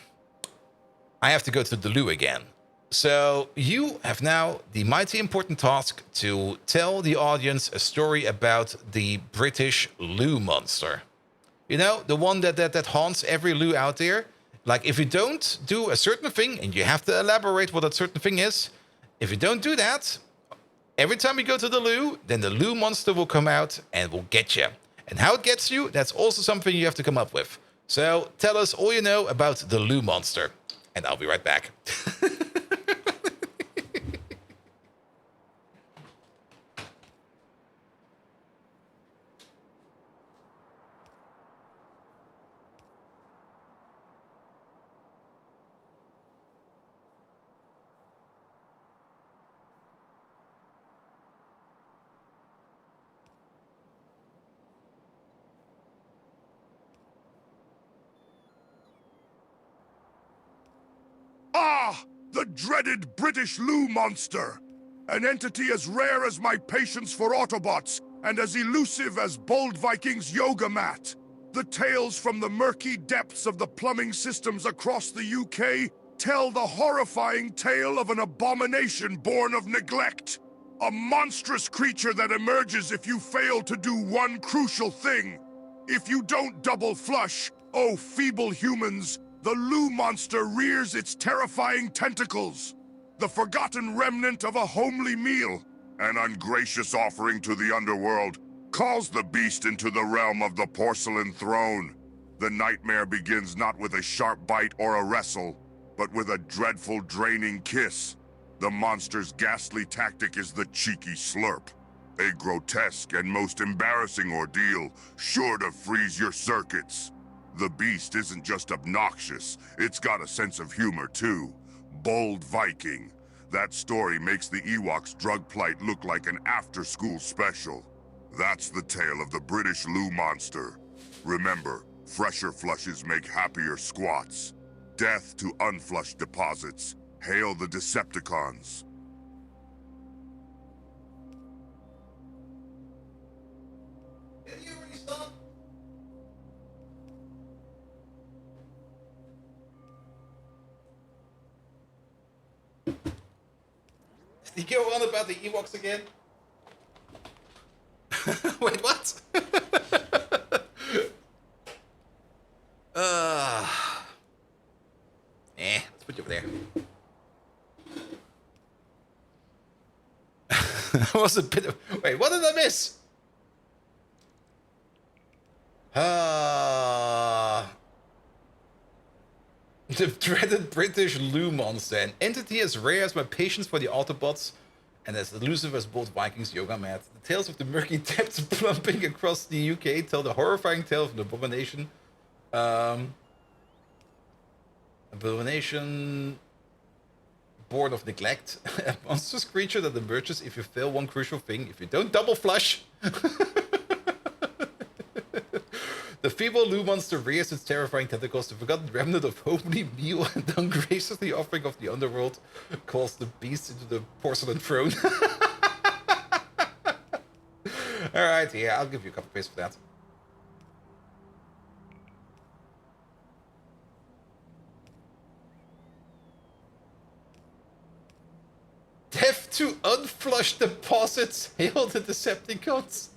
I have to go to the loo again. So you have now the mighty important task to tell the audience a story about the British loo monster. You know, the one that haunts every loo out there. Like, if you don't do a certain thing, and you have to elaborate what that certain thing is, if you don't do that, every time you go to the loo, then the loo monster will come out and will get you. And how it gets you, that's also something you have to come up with. So tell us all you know about the loo monster. And I'll be right back. Ah! The dreaded British loo monster! An entity as rare as my patience for Autobots, and as elusive as Bold Viking's yoga mat. The tales from the murky depths of the plumbing systems across the UK tell the horrifying tale of an abomination born of neglect. A monstrous creature that emerges if you fail to do one crucial thing. If you don't double flush, oh feeble humans, the loo monster rears its terrifying tentacles. The forgotten remnant of a homely meal. An ungracious offering to the underworld calls the beast into the realm of the porcelain throne. The nightmare begins not with a sharp bite or a wrestle, but with a dreadful draining kiss. The monster's ghastly tactic is the cheeky slurp. A grotesque and most embarrassing ordeal, sure to freeze your circuits. The beast isn't just obnoxious, it's got a sense of humor too. Bold Viking. That story makes the Ewoks' drug plight look like an after-school special. That's the tale of the British loo monster. Remember, fresher flushes make happier squats. Death to unflushed deposits. Hail the Decepticons. Did you go on about the Ewoks again? Wait, what? Let's put you over there. That was a bit of... Wait, what did I miss? The dreaded British loo monster, an entity as rare as my patience for the Autobots and as elusive as both Vikings yoga mat. The tales of the murky depths plumping across the UK tell the horrifying tale of an abomination. Abomination born of neglect. A monstrous creature that emerges if you fail one crucial thing. If you don't double flush. The feeble loo monster rears its terrifying tentacles. The forgotten remnant of homely meal and ungraciously offering of the underworld calls the beast into the porcelain throne. Alright, yeah, I'll give you a couple paste for that. Death to unflushed deposits. Hail the Decepticons.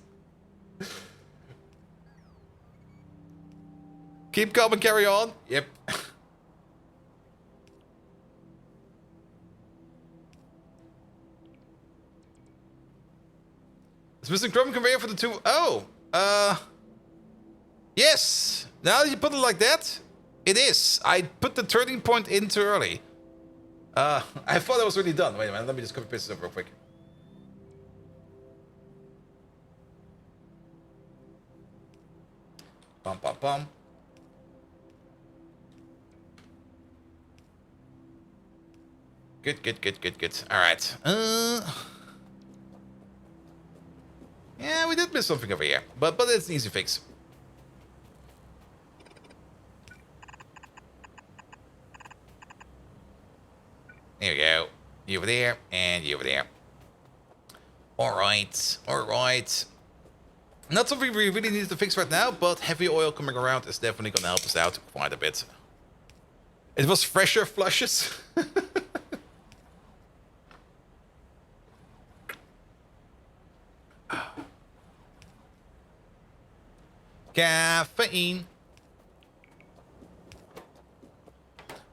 Keep calm and carry on. Yep. Is Mr. Chrome conveyor for the two? Oh, yes. Now that you put it like that, it is. I put the turning point in too early. I thought I was already done. Wait a minute, let me just copy paste this up real quick. Bum bum bum. Good. Alright. Yeah, we did miss something over here. But it's an easy fix. over there, and you over there. Alright, alright. Not something we really need to fix right now, but heavy oil coming around is definitely going to help us out quite a bit. It was fresher flushes. Caffeine.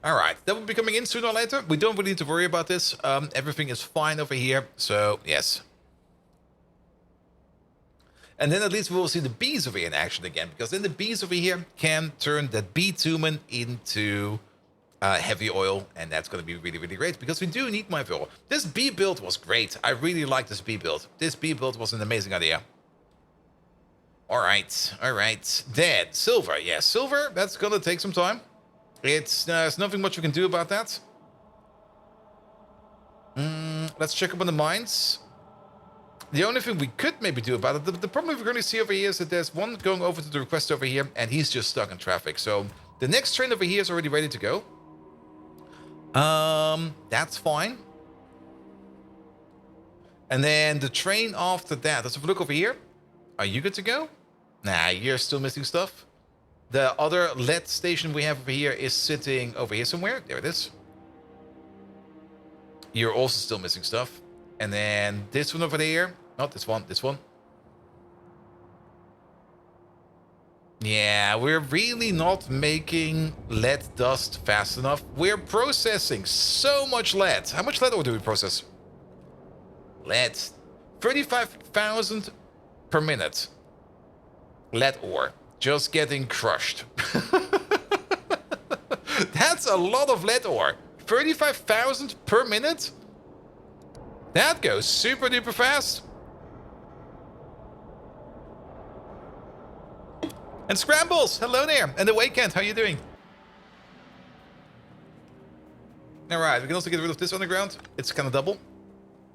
Alright, that will be coming in sooner or later. We don't really need to worry about this. Everything is fine over here, so yes. And then at least we will see the bees over here in action again, because then the bees over here can turn that bitumen into heavy oil, and that's going to be really, really great, because we do need more heavy oil. This bee build was great. I really like this bee build. This bee build was an amazing idea. Alright, alright. Then, silver. Yeah, silver, that's going to take some time. There's nothing much we can do about that. Let's check up on the mines. The only thing we could maybe do about it, the problem we're going to see over here is that there's one going over to the request over here, and he's just stuck in traffic. So the next train over here is already ready to go. That's fine. And then the train after that, let's have a look over here. Are you good to go? Nah, you're still missing stuff. The other LED station we have over here is sitting over here somewhere. There it is. You're also still missing stuff. And then this one over there. Not this one, this one. Yeah, we're really not making lead dust fast enough. We're processing so much lead. How much lead ore do we process? Lead. 35,000 per minute. Lead ore. Just getting crushed. That's a lot of lead ore. 35,000 per minute? That goes super duper fast. And Scrambles, hello there. And the Weekend, how you doing? Alright, we can also get rid of this underground. It's kind of double.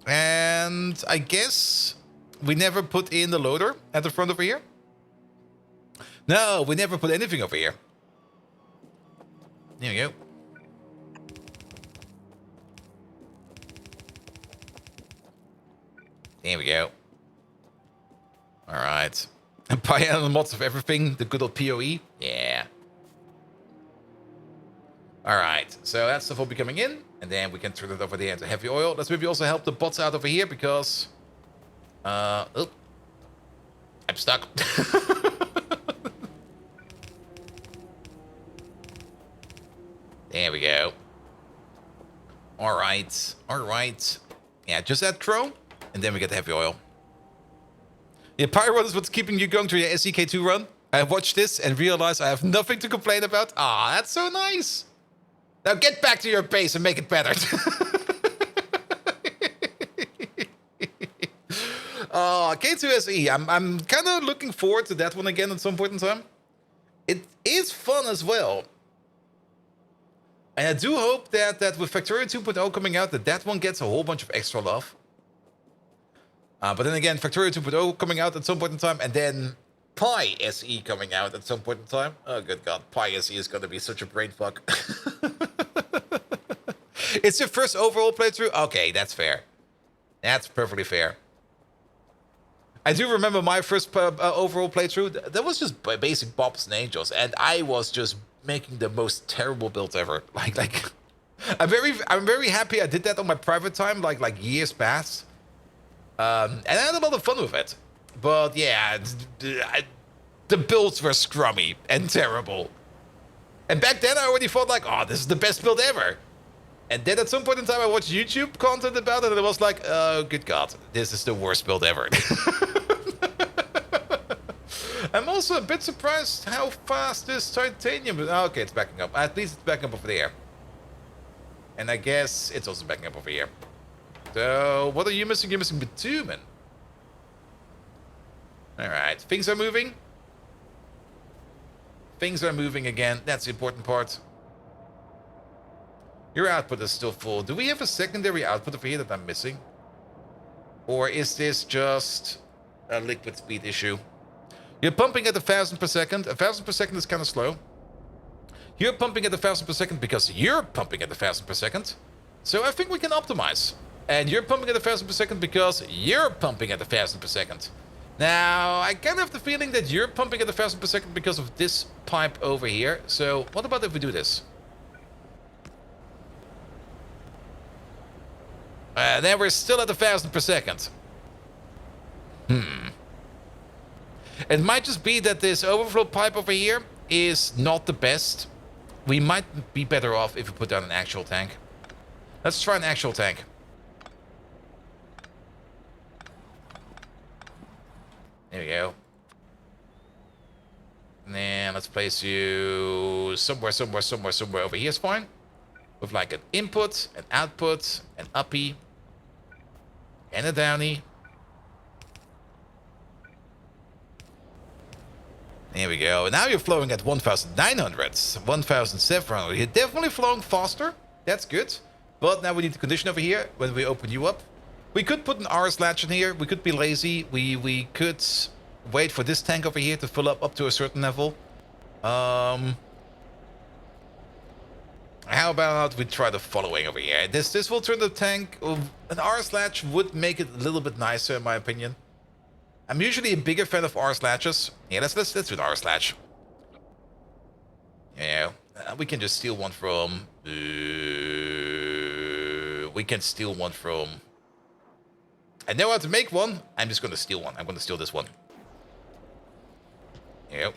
And I guess we never put in the loader at the front over here. No, we never put anything over here. There we go. There we go. Alright. And Pyanodons mods of everything. The good old PoE. Yeah. Alright. So that stuff will be coming in. And then we can turn it over there into heavy oil. Let's maybe also help the bots out over here because... oh. I'm stuck. There we go. Alright. Alright. Yeah, just add chrome. And then we get the heavy oil. Yeah, Pyro is what's keeping you going through your SEK2 run. I watched this and realized I have nothing to complain about. Ah, that's so nice. Now get back to your base and make it better. K2SE. I'm kind of looking forward to that one again at some point in time. It is fun as well. And I do hope that with Factorio 2.0 coming out, that one gets a whole bunch of extra love. But then again, Factorio 2.0 coming out at some point in time, and then Pi SE coming out at some point in time. Oh, good God. Pi SE is going to be such a brain fuck. It's your first overall playthrough? Okay, that's fair. That's perfectly fair. I do remember my first overall playthrough. That was just basic Bobs and Angels, and I was just making the most terrible build ever. Like, I'm very happy I did that on my private time, like years past. And I had a lot of fun with it. But yeah, the builds were scrummy and terrible. And back then I already thought like, oh, this is the best build ever. And then at some point in time I watched YouTube content about it and it was like, oh, good God, this is the worst build ever. I'm also a bit surprised how fast this titanium is. Oh, okay, it's backing up. At least it's backing up over there. And I guess it's also backing up over here. So, what are you missing? You're missing bitumen. Alright, things are moving. Things are moving again. That's the important part. Your output is still full. Do we have a secondary output over here that I'm missing? Or is this just a liquid speed issue? You're pumping at 1,000 per second. 1,000 per second is kind of slow. You're pumping at 1,000 per second because you're pumping at 1,000 per second. So I think we can optimize. And you're pumping at 1,000 per second because you're pumping at 1,000 per second. Now, I kind of have the feeling that you're pumping at 1,000 per second because of this pipe over here. So, what about if we do this? Then we're still at 1,000 per second. It might just be that this overflow pipe over here is not the best. We might be better off if we put down an actual tank. Let's try an actual tank. There we go. And then let's place you somewhere over here is fine. With like an input, an output, an uppy, and a downy. There we go. And now you're flowing at 1,900, 1,700. You're definitely flowing faster. That's good. But now we need the condition over here when we open you up. We could put an RS latch in here. We could be lazy. We could wait for this tank over here to fill up to a certain level. How about we try the following over here? This will turn the tank. An RS latch would make it a little bit nicer, in my opinion. I'm usually a bigger fan of RS latches. Yeah, let's do an RS latch. Yeah, we can just steal one from. We can steal one from. I know how to make one. I'm just gonna steal one. I'm gonna steal this one. Yep.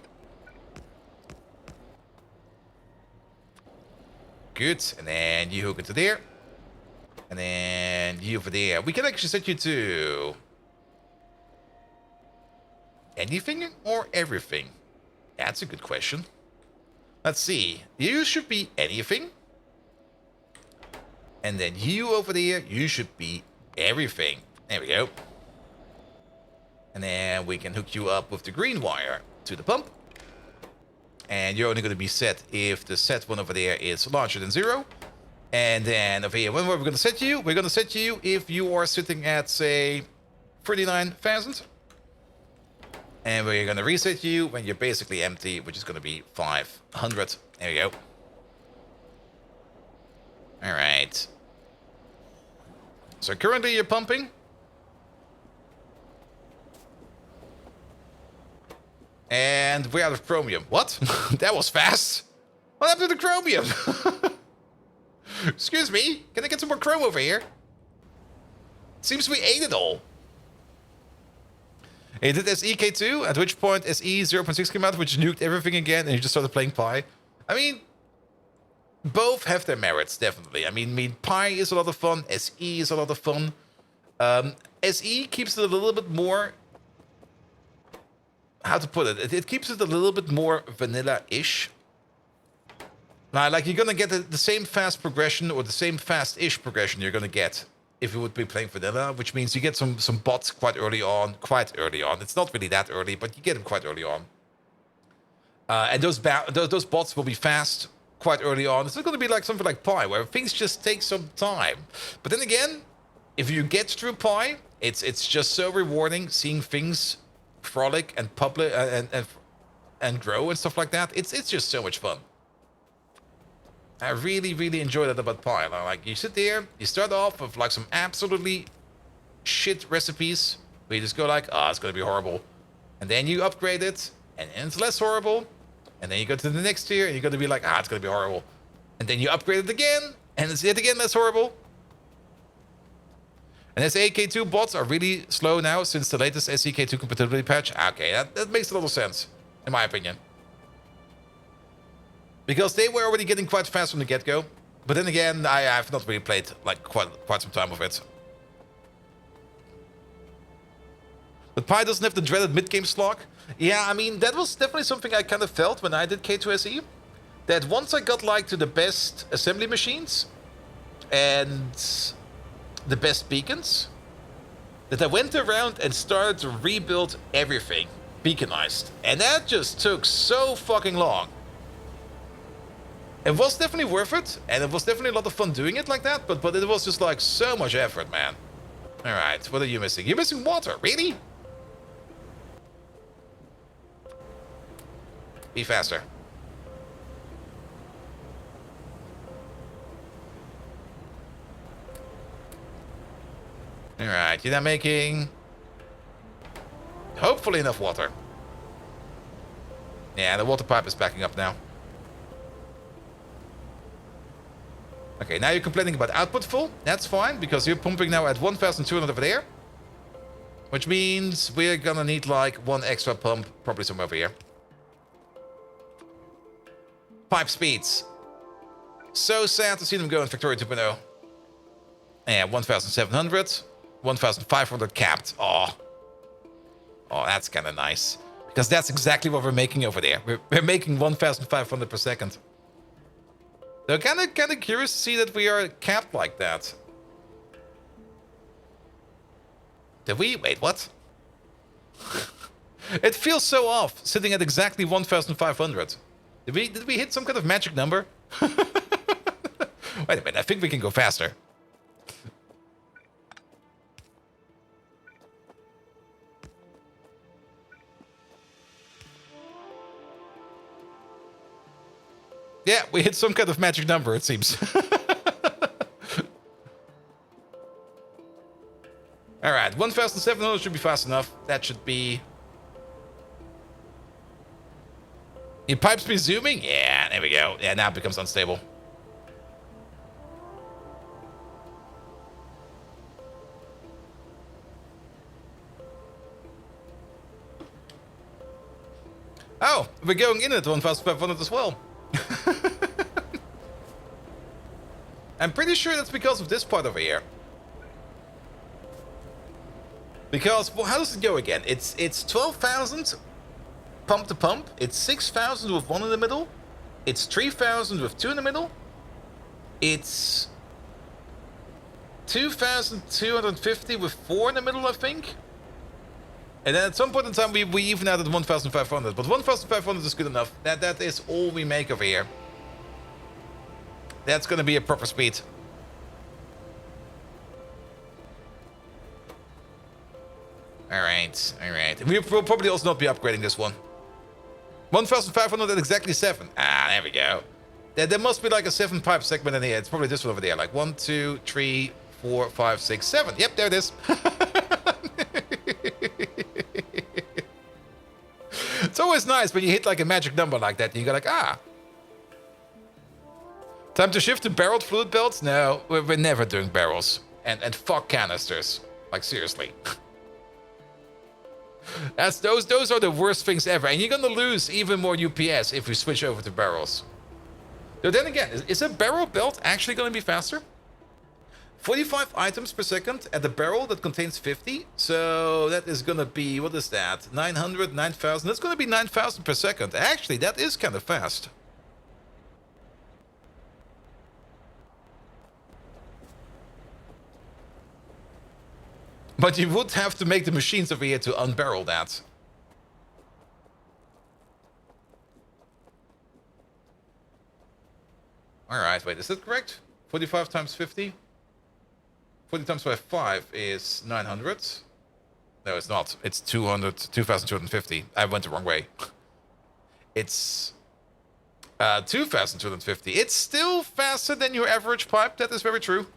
Good. And then you hook into there. And then you over there. We can actually set you to anything or everything? That's a good question. Let's see. You should be anything. And then you over there, you should be everything. There we go. And then we can hook you up with the green wire to the pump. And you're only going to be set if the set one over there is larger than 0. And then over here, when we're going to set you? We're going to set you if you are sitting at, say, 39,000. And we're going to reset you when you're basically empty, which is going to be 500. There we go. All right. So currently you're pumping. And we're out of chromium. What? That was fast. What happened to the chromium? Excuse me. Can I get some more chrome over here? Seems we ate it all. It did SEK2, at which point SE 0.6 came out, which nuked everything again, and you just started playing Pi. I mean, both have their merits, definitely. I mean, Pi is a lot of fun, SE is a lot of fun. SE keeps it a little bit more... How to put it? It keeps it a little bit more vanilla-ish. Now, like, you're gonna get the same fast progression, or the same fast-ish progression you're gonna get if you would be playing vanilla, which means you get some bots quite early on. It's not really that early, but you get them quite early on. And those bots will be fast quite early on. It's not going to be like something like Pi, where things just take some time. But then again, if you get through Pi, it's just so rewarding seeing things frolic and public and grow and stuff like that. It's just so much fun. I really, really enjoy that about Pi. Like, you sit there, you start off with like some absolutely shit recipes, where you just go like, it's gonna be horrible. And then you upgrade it, and it's less horrible. And then you go to the next tier, and you're gonna be like, it's gonna be horrible. And then you upgrade it again, and it's yet again less horrible. And SEK2 bots are really slow now, since the latest SEK2 compatibility patch. Okay, that makes a lot of sense, in my opinion. Because they were already getting quite fast from the get-go. But then again, I have not really played like quite some time with it. But Pi doesn't have the dreaded mid-game slog. Yeah, I mean, that was definitely something I kind of felt when I did K2SE. That once I got like to the best assembly machines and the best beacons, that I went around and started to rebuild everything beaconized. And that just took so fucking long. It was definitely worth it, and it was definitely a lot of fun doing it like that, but it was just like so much effort, man. Alright, what are you missing? You're missing water, really? Be faster. Alright, you're now making... hopefully enough water. Yeah, the water pipe is backing up now. Okay, now you're complaining about output full. That's fine, because you're pumping now at 1,200 over there. Which means we're gonna need like one extra pump, probably somewhere over here. Pipe speeds. So sad to see them go in Factorio 2.0. Yeah, 1,700. 1,500 capped. Oh, that's kind of nice. Because that's exactly what we're making over there. We're making 1,500 per second. So kind of curious to see that we are capped like that. Did we? Wait, what? It feels so off, sitting at exactly 1,500. Did we hit some kind of magic number? Wait a minute, I think we can go faster. Yeah, we hit some kind of magic number, it seems. Alright, 1,700 should be fast enough. That should be... Your pipe's be zooming? Yeah, there we go. Yeah, now it becomes unstable. Oh, we're going in at 1,500 as well. I'm pretty sure that's because of this part over here. Because, well, how does it go again? It's 12,000 pump to pump. It's 6,000 with one in the middle. It's 3,000 with two in the middle. It's 2,250 with four in the middle, I think. And then at some point in time, we even added 1,500. But 1,500 is good enough. That is all we make over here. That's going to be a proper speed. Alright. We'll probably also not be upgrading this one. 1,500 at exactly 7. Ah, there we go. There must be like a 7 pipe segment in here. It's probably this one over there. Like 1, 2, 3, 4, 5, 6, 7. Yep, there it is. It's always nice when you hit like a magic number like that and you go like, ah. Time to shift to barreled fluid belts? No, we're never doing barrels. And fuck canisters. Like, seriously. Those are the worst things ever. And you're gonna lose even more UPS if we switch over to barrels. So then again, is a barrel belt actually gonna be faster? 45 items per second at the barrel that contains 50. So that is gonna be, what is that? 900, 9,000. That's gonna be 9,000 per second. Actually, that is kind of fast. But you would have to make the machines over here to unbarrel that. Alright, wait, is that correct? 45 times 50? 40 times by 5 is 900. No, it's not. It's 2,250. I went the wrong way. It's 2,250. It's still faster than your average pipe. That is very true.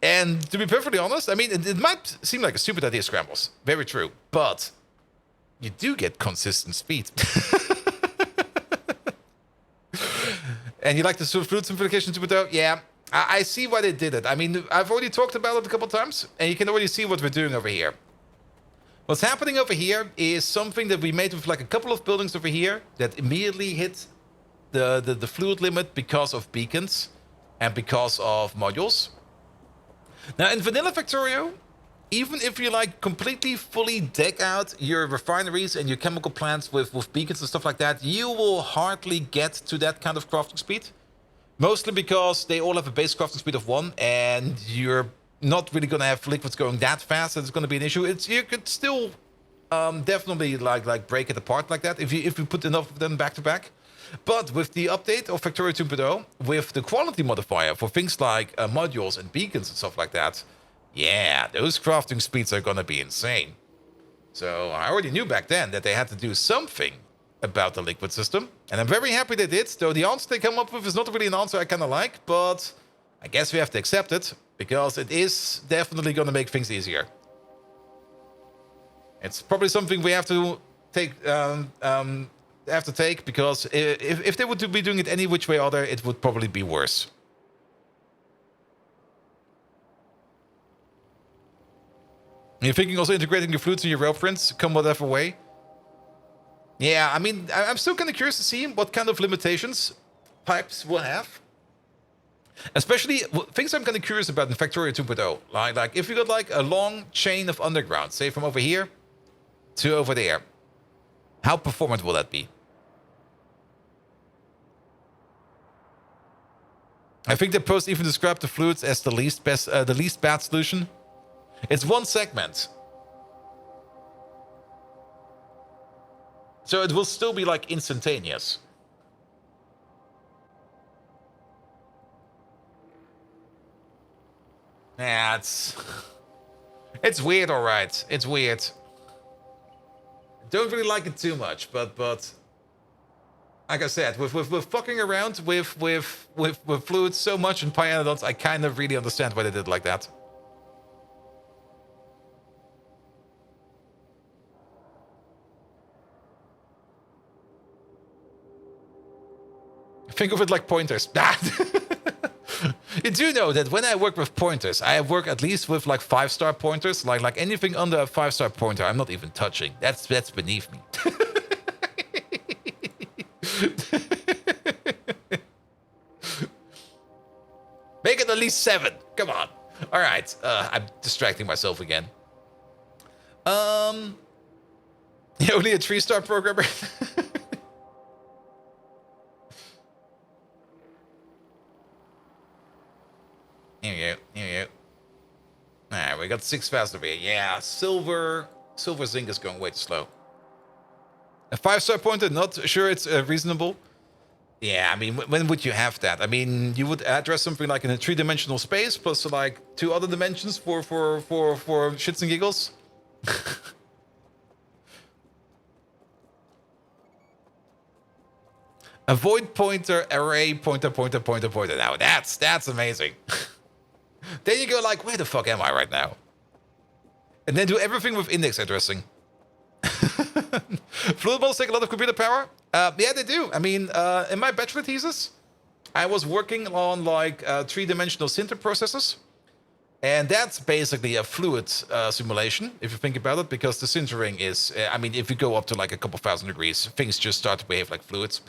And to be perfectly honest, I mean, it might seem like a stupid idea, scrambles. Very true. But you do get consistent speed. And you like the fluid simplification 2.0? Yeah, I see why they did it. I mean, I've already talked about it a couple times, and you can already see what we're doing over here. What's happening over here is something that we made with like a couple of buildings over here that immediately hit the fluid limit because of beacons and because of modules. Now, in vanilla Factorio, even if you like completely fully deck out your refineries and your chemical plants with beacons and stuff like that, you will hardly get to that kind of crafting speed. Mostly because they all have a base crafting speed of 1, and you're not really going to have liquids going that fast. It's going to be an issue. You could still definitely like break it apart like that if you put enough of them back to back. But with the update of Factorio 2.0, with the quality modifier for things like modules and beacons and stuff like that, yeah, those crafting speeds are gonna be insane. So I already knew back then that they had to do something about the liquid system, and I'm very happy they did. Though the answer they come up with is not really an answer I kind of like, but I guess we have to accept it, because it is definitely going to make things easier. It's probably something we have to take, because if they would be doing it any which way or other, it would probably be worse. You're thinking also integrating your flutes in your rail prints, come whatever way? Yeah, I mean, I'm still kind of curious to see what kind of limitations pipes will have. Especially things I'm kind of curious about in Factorio 2.0. Like if you got like a long chain of underground, say from over here to over there, how performant will that be? I think the post even described the flutes as the least bad solution. It's one segment, so it will still be like instantaneous. Yeah, it's weird, all right. It's weird. Don't really like it too much, but like I said, with fucking around with fluids so much in Pyanodons, I kind of really understand why they did it like that. Think of it like pointers. You do know that when I work with pointers, I work at least with like 5-star pointers. Like anything under a 5-star pointer, I'm not even touching. That's beneath me. Make it at least 7. Come on. All right. I'm distracting myself again. You're only a 3-star programmer. Here we go. Alright, we got 6 fast over here. Yeah, silver zinc is going way too slow. A 5-star pointer, not sure it's reasonable. Yeah, I mean, when would you have that? I mean, you would address something like in a 3-dimensional space, plus like 2 other dimensions for shits and giggles. Avoid pointer, array, pointer. Now that's amazing. Then you go like, where the fuck am I right now? And then do everything with index addressing. Fluid balls take a lot of computer power? Yeah, they do. I mean, in my bachelor thesis, I was working on like 3-dimensional sinter processors. And that's basically a fluid simulation, if you think about it, because the sintering is, I mean, if you go up to like a couple thousand degrees, things just start to behave like fluids.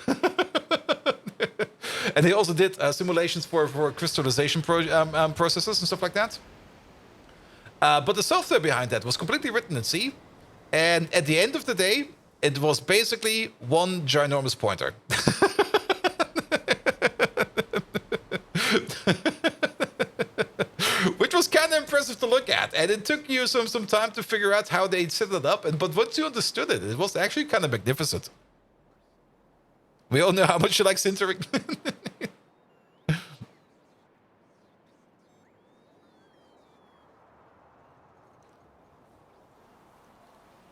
And they also did simulations for crystallization processes and stuff like that. But the software behind that was completely written in C. And at the end of the day, it was basically one ginormous pointer. Which was kind of impressive to look at. And it took you some time to figure out how they set it up. But once you understood it, it was actually kind of magnificent. We all know how much you like sintering.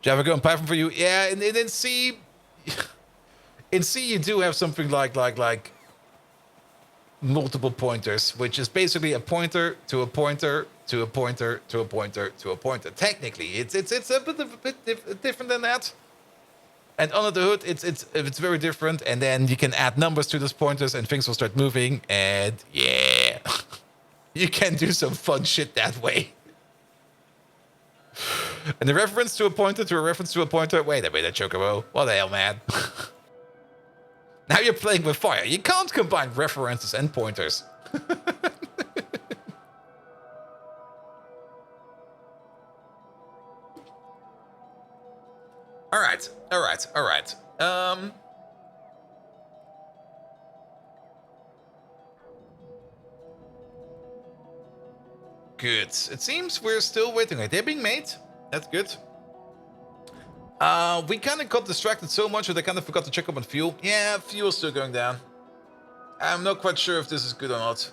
Java Go and Python for you. Yeah, and in C... In C, you do have something like multiple pointers, which is basically a pointer to a pointer to a pointer to a pointer to a pointer. Technically, it's a bit different than that. And under the hood, it's very different. And then you can add numbers to those pointers, and things will start moving. And yeah, you can do some fun shit that way. And the reference to a pointer to a reference to a pointer. Wait a minute, Chocobo. What the hell, man? Now you're playing with fire. You can't combine references and pointers. All right. Good. It seems we're still waiting. They're being made. That's good. We kind of got distracted so much that I kind of forgot to check up on fuel. Yeah, fuel's still going down. I'm not quite sure if this is good or not.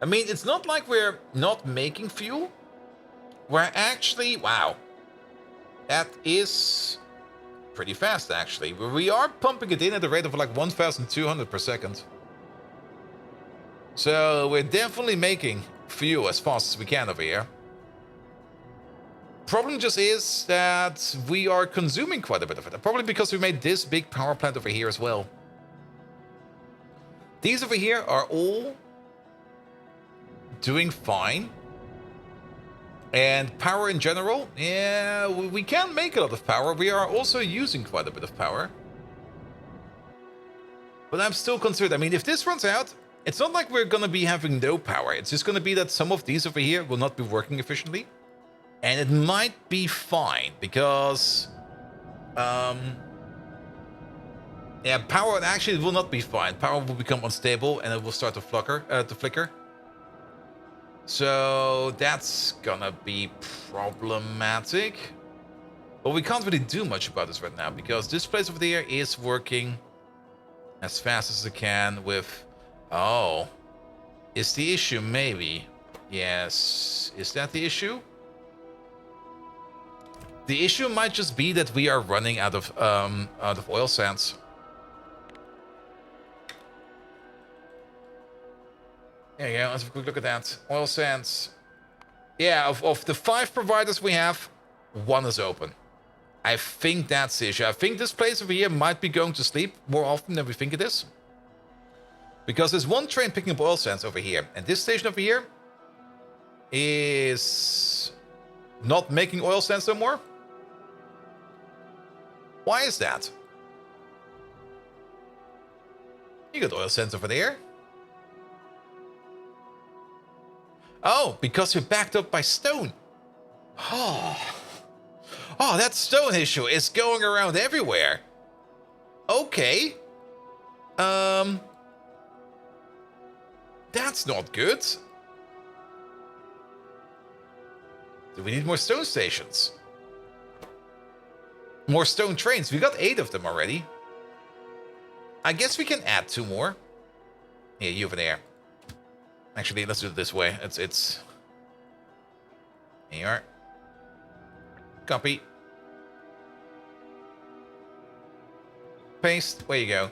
I mean, it's not like we're not making fuel. We're actually... Wow. That is pretty fast, actually. We are pumping it in at a rate of like 1,200 per second. So we're definitely making fuel as fast as we can over here. Problem just is that we are consuming quite a bit of it. Probably because we made this big power plant over here as well. These over here are all doing fine. And power in general, yeah, we can make a lot of power. We are also using quite a bit of power. But I'm still concerned. I mean, if this runs out, it's not like we're going to be having no power. It's just going to be that some of these over here will not be working efficiently. And it might be fine because... yeah, power actually will not be fine. Power will become unstable and it will start to flicker. So that's gonna be problematic. But we can't really do much about this right now because this place over there is working as fast as it can with... Oh. Is the issue maybe? Yes. Is that the issue? The issue might just be that we are running out of oil sands. There you go, let's have a quick look at that. Oil sands. Yeah, of the 5 providers we have, 1 is open. I think that's the issue. I think this place over here might be going to sleep more often than we think it is. Because there's 1 train picking up oil sands over here. And this station over here is not making oil sands no more. Why is that? You got oil sands over there. Oh, because you're backed up by stone. Oh, that stone issue is going around everywhere. Okay. That's not good. Do we need more stone stations? More stone trains. We got 8 of them already. I guess we can add 2 more. Yeah, you over there. Actually, let's do it this way. It's... Here you are. Copy. Paste. Where you go?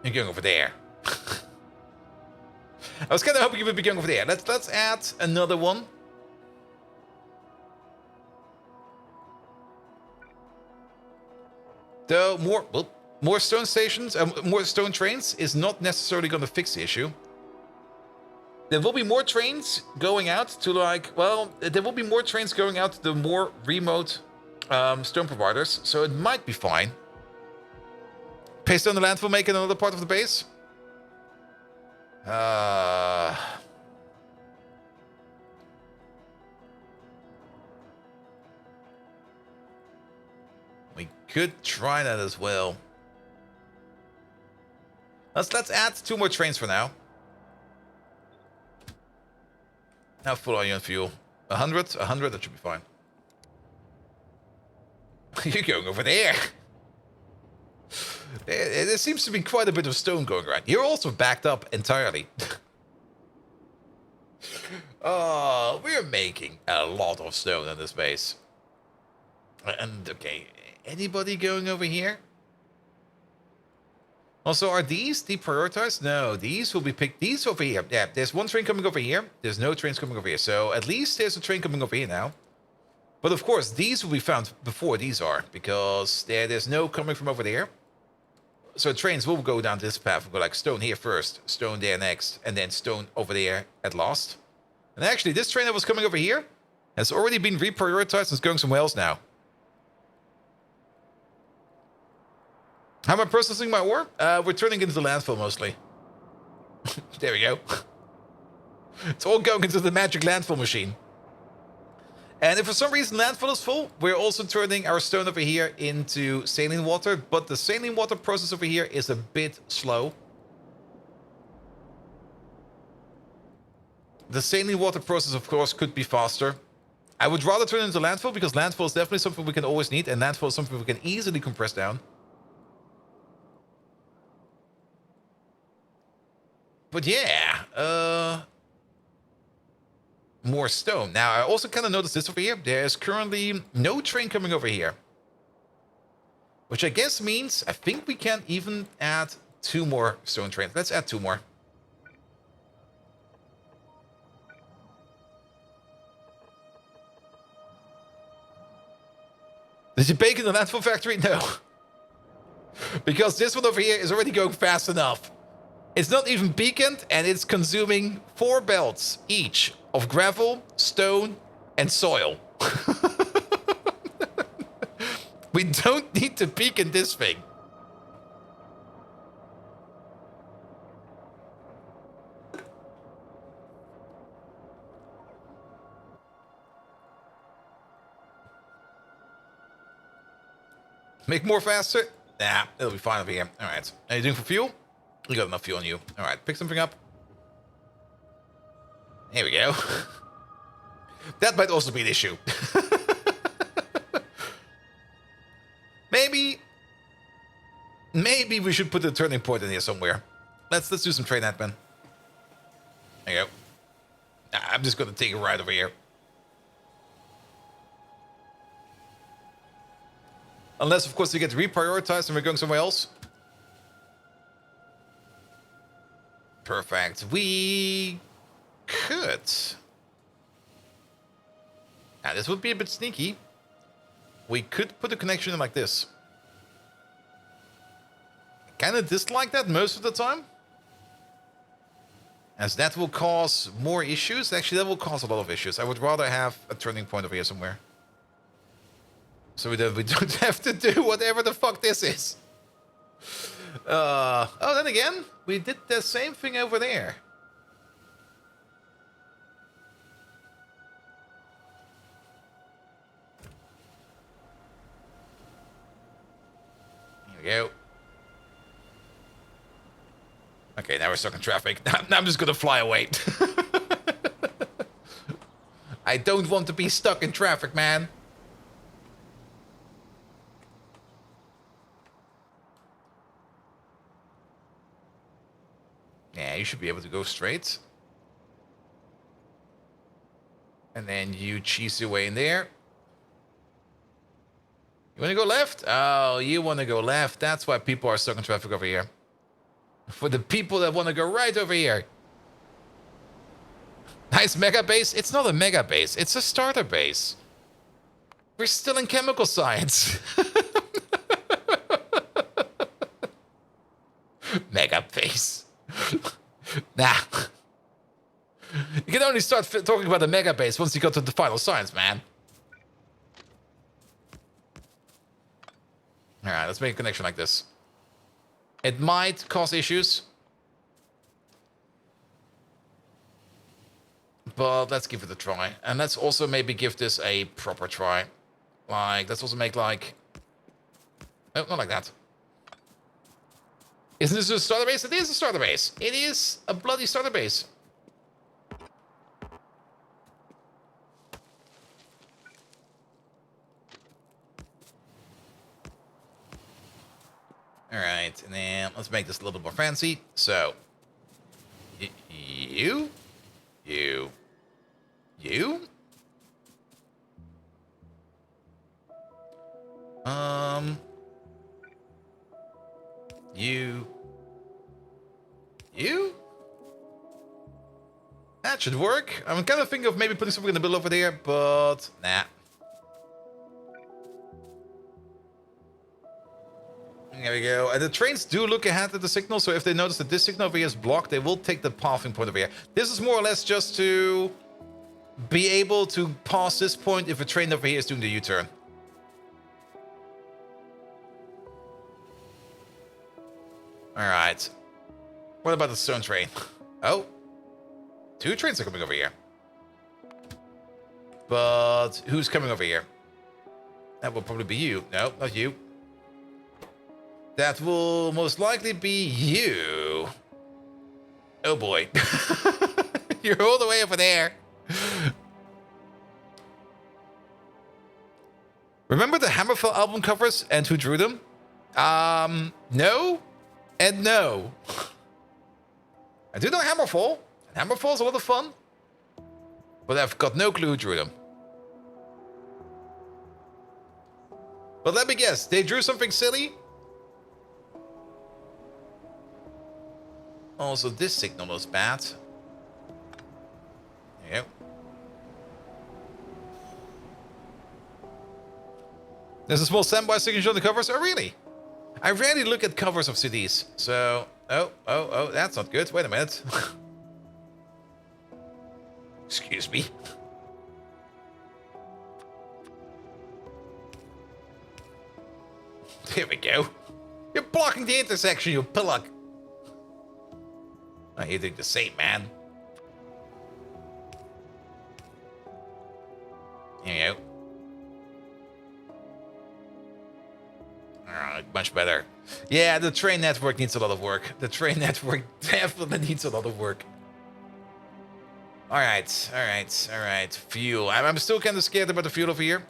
You're going over there. I was kind of hoping you would be going over there. Let's add another one. Though more stone stations, more stone trains is not necessarily going to fix the issue. There will be more trains going out to there will be more trains going out to the more remote stone providers, so it might be fine. Paste on the landfill, make another part of the base. We could try that as well. Let's add 2 more trains for now. Now full on fuel. 100, that should be fine. You're going over there. There seems to be quite a bit of stone going around. You're also backed up entirely. Oh, we're making a lot of stone in this base. And, okay, anybody going over here? Also, are these deprioritized? No, these will be picked. These over here. Yeah, there's 1 train coming over here. There's no trains coming over here. So at least there's a train coming over here now. But of course, these will be found before these are. Because there's no coming from over there. So trains will go down this path. We'll go like stone here first. Stone there next. And then stone over there at last. And actually, this train that was coming over here has already been reprioritized and is going somewhere else now. How am I processing my ore? We're turning it into the landfill mostly. There we go. It's all going into the magic landfill machine. And if for some reason landfill is full, we're also turning our stone over here into saline water. But the saline water process over here is a bit slow. The saline water process, of course, could be faster. I would rather turn it into landfill because landfill is definitely something we can always need. And landfill is something we can easily compress down. But yeah, more stone. Now, I also kind of noticed this over here. There's currently no train coming over here. Which I guess means, I think we can even add 2 more stone trains. Let's add 2 more. Did you bake in the landfill factory? No. Because this one over here is already going fast enough. It's not even beaconed, and it's consuming 4 belts each of gravel, stone, and soil. We don't need to beacon this thing. Make more faster? Nah, it'll be fine over here. All right. Are you doing for fuel? You got enough fuel on you. All right, pick something up. Here we go. That might also be an issue. Maybe we should put a turning point in here somewhere. Let's do some train admin. There you go. I'm just gonna take a ride over here. Unless, of course, we get reprioritized and we're going somewhere else. Perfect. We could. Now, this would be a bit sneaky. We could put a connection in like this. I kind of dislike that most of the time, as that will cause more issues. Actually, that will cause a lot of issues. I would rather have a turning point over here somewhere. So we don't have to do whatever the fuck this is. Oh, then again, we did the same thing over there. Here we go. Okay, now we're stuck in traffic. Now I'm just gonna fly away. I don't want to be stuck in traffic, man. Yeah, you should be able to go straight. And then you cheese your way in there. You want to go left? Oh, you want to go left. That's why people are stuck in traffic over here. For the people that want to go right over here. Nice mega base. It's not a mega base. It's a starter base. We're still in chemical science. Mega base. Nah. You can only start talking about the mega base once you go to the final science, man. Alright, let's make a connection like this. It might cause issues, but let's give it a try. And let's also maybe give this a proper try. Like, let's also make like... No, not like that. Isn't this a starter base? It is a starter base. It is a bloody starter base. All right, and then let's make this a little bit more fancy. So, you, you, that should work. I'm kind of thinking of maybe putting something in the middle over there, but nah. There we go. And the trains do look ahead at the signal, so if they notice that this signal over here is blocked, they will take the pathing point over here. This is more or less just to be able to pass this point if a train over here is doing the U-turn. Alright. What about the stone train? Oh. 2 trains are coming over here. But who's coming over here? That will probably be you. No, not you. That will most likely be you. Oh boy. You're all the way over there. Remember the Hammerfell album covers and who drew them? No and no. I do know Hammerfall. And Hammerfall's a lot of fun. But I've got no clue who drew them. But let me guess, they drew something silly? Also, this signal is bad. There you go. There's a small standby signature on the covers. Oh, really? I rarely look at covers of CDs. So, oh, that's not good. Wait a minute. Excuse me. Here we go. You're blocking the intersection, you pillock. Oh, you're doing the same, man. Here you go. Much better. Yeah, the train network needs a lot of work. The train network definitely needs a lot of work. Alright. Fuel. I'm still kind of scared about the fuel over here.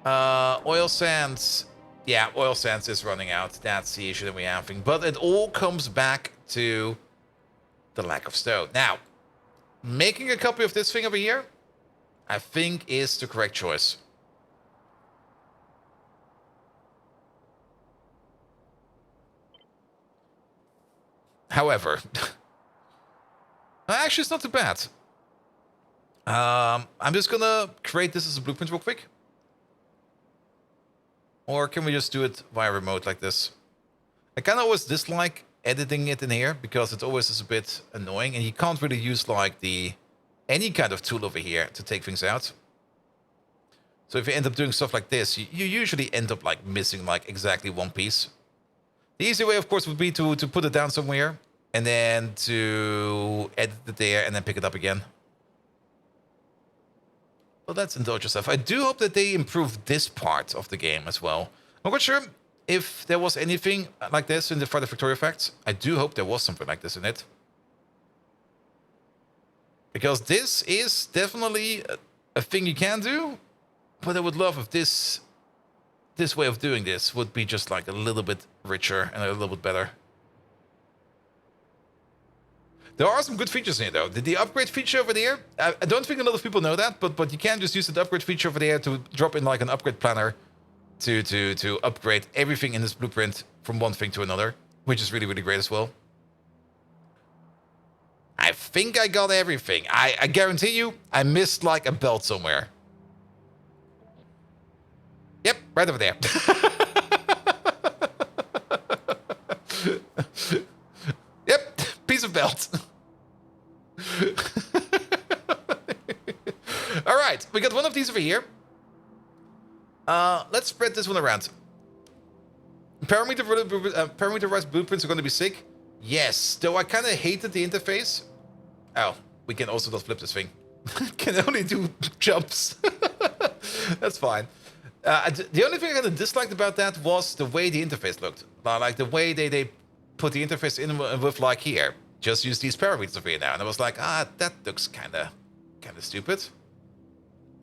Oil sands. Yeah, oil sands is running out. That's the issue that we're having. But it all comes back to the lack of stone. Now, making a copy of this thing over here, I think is the correct choice. However, actually, it's not too bad. I'm just gonna create this as a blueprint real quick. Or can we just do it via remote like this? I kind of always dislike editing it in here because it always is a bit annoying and you can't really use like any kind of tool over here to take things out. So if you end up doing stuff like this, you usually end up like missing like exactly one piece. The easy way, of course, would be to put it down somewhere and then to edit it there and then pick it up again. Well, let's indulge yourself. I do hope that they improve this part of the game as well. I'm not sure if there was anything like this in the Factorio effects. I do hope there was something like this in it. Because this is definitely a thing you can do. But I would love if this way of doing this would be just like a little bit richer and a little bit better. There are some good features in it, though. The upgrade feature over there, I don't think a lot of people know that, but you can just use the upgrade feature over there to drop in like an upgrade planner to upgrade everything in this blueprint from one thing to another, which is really, really great as well. I think I got everything. I guarantee you, I missed like a belt somewhere. Yep, right over there. Yep, piece of belt. All right, we got one of these over here. Let's spread this one around. Parameterized blueprints are going to be sick. Yes, though I kind of hated the interface. Oh, we can also not flip this thing. Can only do jumps. That's fine. The only thing I kind of disliked about that was the way the interface looked. Like the way they put the interface in with like here. Just use these parameters over here now. And I was like, that looks kind of stupid.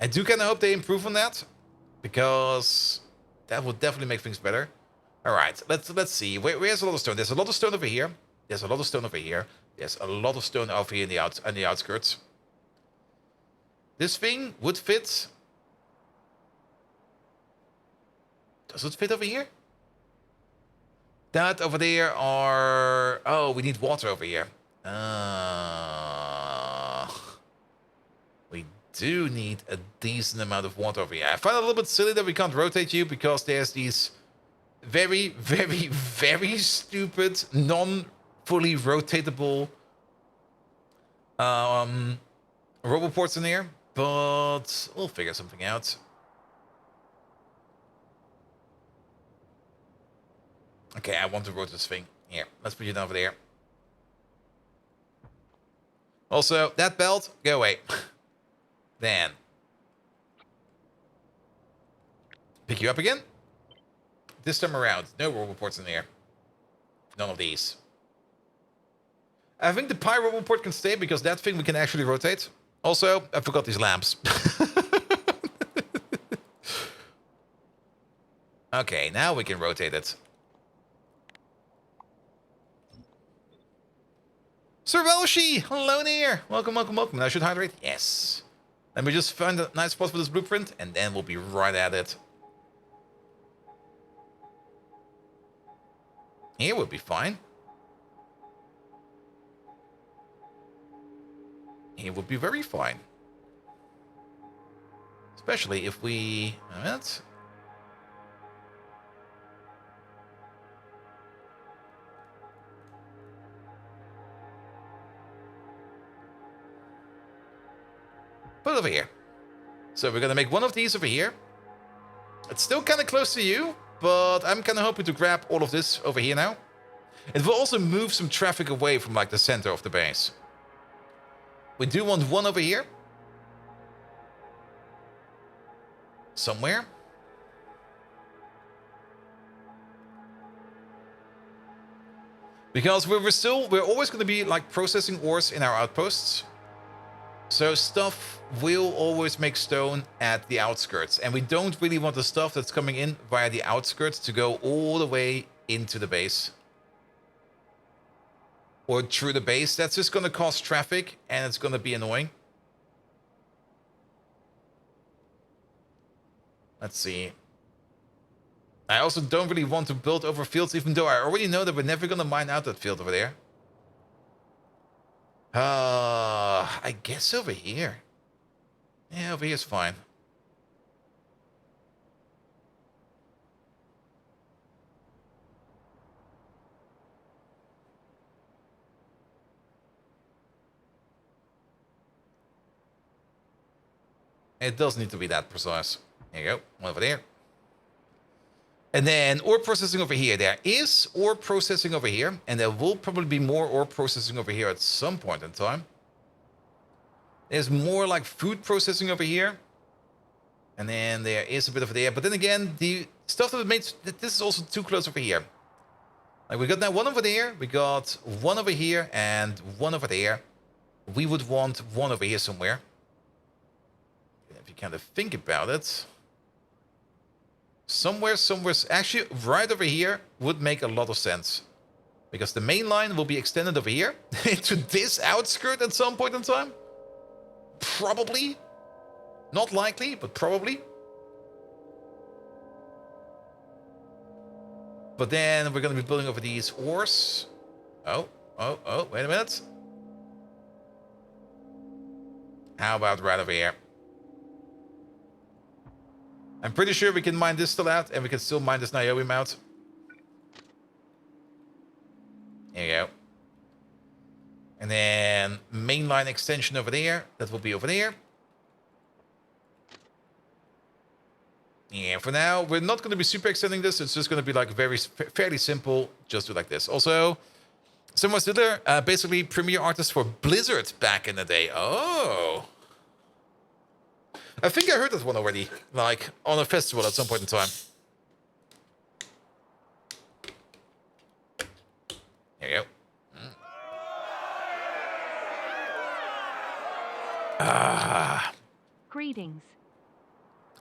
I do kind of hope they improve on that. Because that would definitely make things better. All right, let's see. Where's a lot of stone? There's a lot of stone over here. There's a lot of stone over here. There's a lot of stone over here in the outskirts. This thing would fit. Does it fit over here? That over there are... Oh, we need water over here. We do need a decent amount of water over here. I find it a little bit silly that we can't rotate you because there's these very, very, very stupid, non-fully rotatable roboports in here. But we'll figure something out. Okay, I want to rotate this thing. Here, let's put you down over there. Also, that belt, go away. Then. Pick you up again. This time around, no roboports in there. None of these. I think the Pi roboport can stay because that thing we can actually rotate. Also, I forgot these lamps. Okay, now we can rotate it. Sir Welshi, hello there. Welcome, welcome, welcome. I should hydrate. Yes. Let me just find a nice spot for this blueprint, and then we'll be right at it. Here would be fine. Here would be very fine. Especially if we... Put it over here. So we're gonna make one of these over here. It's still kind of close to you, but I'm kind of hoping to grab all of this over here now. It will also move some traffic away from like the center of the base. We do want one over here. Somewhere. Because we're always going to be like processing ores in our outposts. So stuff will always make stone at the outskirts. And we don't really want the stuff that's coming in via the outskirts to go all the way into the base. Or through the base. That's just going to cause traffic and it's going to be annoying. Let's see. I also don't really want to build over fields, even though I already know that we're never going to mine out that field over there. I guess over here. Yeah, over here's fine. It doesn't need to be that precise. There you go, one over there. And then ore processing over here. There is ore processing over here, and there will probably be more ore processing over here at some point in time. There's more like food processing over here. And then there is a bit over there. But then again, the stuff that makes this is also too close over here. Like we got now one over there, we got one over here, and one over there. We would want one over here somewhere. If you kind of think about it. Somewhere, actually right over here would make a lot of sense. Because the main line will be extended over here into this outskirt at some point in time. Probably. Not likely, but probably. But then we're going to be building over these ores. Oh, wait a minute. How about right over here? I'm pretty sure we can mine this still out, and we can still mine this niobium out. There you go. And then mainline extension over there. That will be over there. Yeah, for now, we're not going to be super extending this. It's just going to be like fairly simple. Just do like this. Also, someone stood there, basically premier artist for Blizzard back in the day. Oh. I think I heard that one already, like on a festival at some point in time. There you go. Greetings.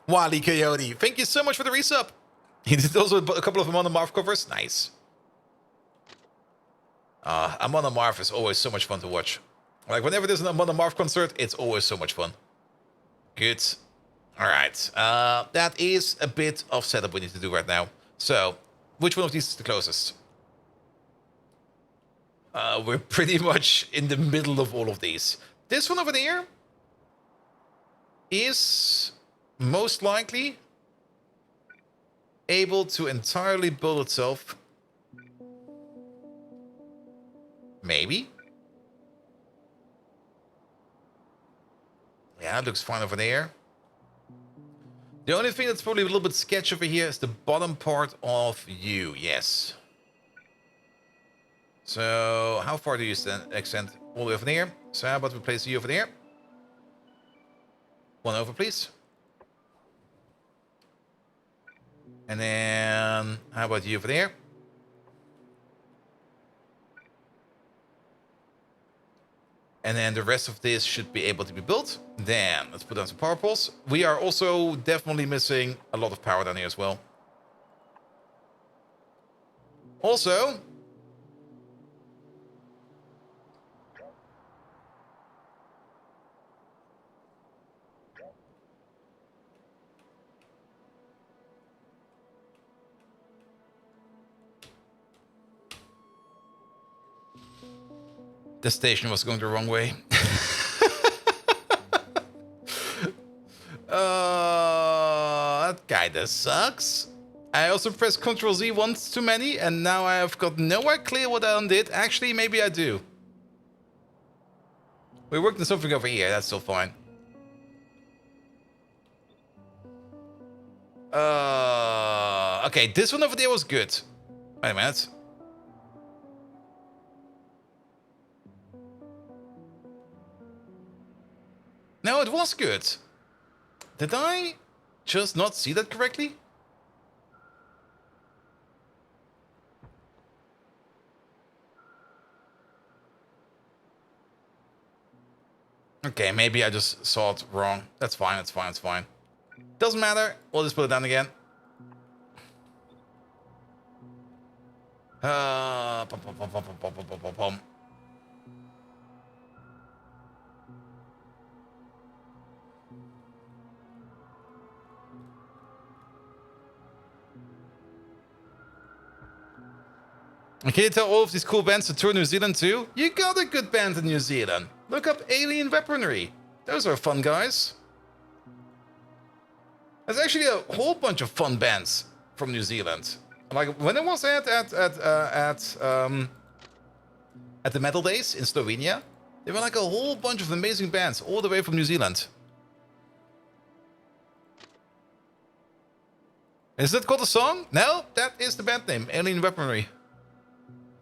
Wally Coyote, thank you so much for the resub. He did also a couple of Amon Amarth covers. Nice. Amon Amarth is always so much fun to watch. Like whenever there's an Amon Amarth concert, it's always so much fun. Good. All right. That is a bit of setup we need to do right now. So, which one of these is the closest? We're pretty much in the middle of all of these. This one over there is most likely able to entirely build itself. Maybe. Yeah, it looks fine over there. The only thing that's probably a little bit sketchy over here is the bottom part of you. Yes. So, how far do you extend? All the way over there. So, how about we place you over there? One over, please. And then, how about you over there? And then the rest of this should be able to be built. Then, let's put down some power poles. We are also definitely missing a lot of power down here as well. Also, the station was going the wrong way. That kinda sucks. I also pressed Ctrl Z once too many, and now I have got nowhere clear what I undid. Actually, maybe I do. We worked on something over here, that's still fine. Okay, this one over there was good. Wait a minute. No, it was good. Did I just not see that correctly? Okay, maybe I just saw it wrong. That's fine, that's fine, that's fine. Doesn't matter. We'll just put it down again. Pom, pom, pom, pom, pom, pom, pom, pom, pom. Can you tell all of these cool bands to tour New Zealand too? You got a good band in New Zealand. Look up Alien Weaponry. Those are fun guys. There's actually a whole bunch of fun bands from New Zealand. Like when I was at the Metal Days in Slovenia, there were like a whole bunch of amazing bands all the way from New Zealand. Is that called a song? No, that is the band name, Alien Weaponry.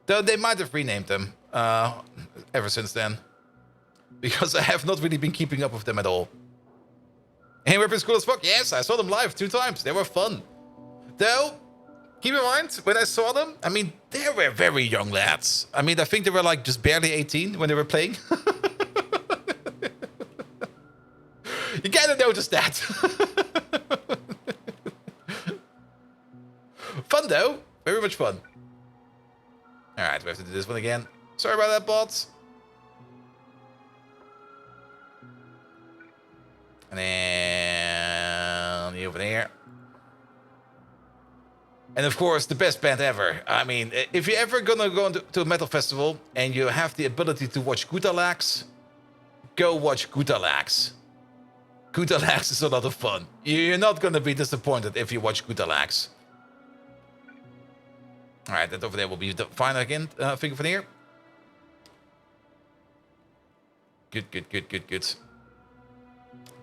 Though they might have renamed them ever since then. Because I have not really been keeping up with them at all. Hey, Weapons cool as fuck. Yes, I saw them live 2 times. They were fun. Though, keep in mind, when I saw them, I mean, they were very young lads. I mean, I think they were like just barely 18 when they were playing. You gotta notice that. Fun though. Very much fun. Alright, we have to do this one again. Sorry about that, bots. And then over there. And of course, the best band ever. I mean, if you're ever gonna go to a metal festival and you have the ability to watch Gutalax, go watch Gutalax. Gutalax is a lot of fun. You're not gonna be disappointed if you watch Gutalax. Alright, that over there will be fine again. Finger from here. Good, good, good, good, good.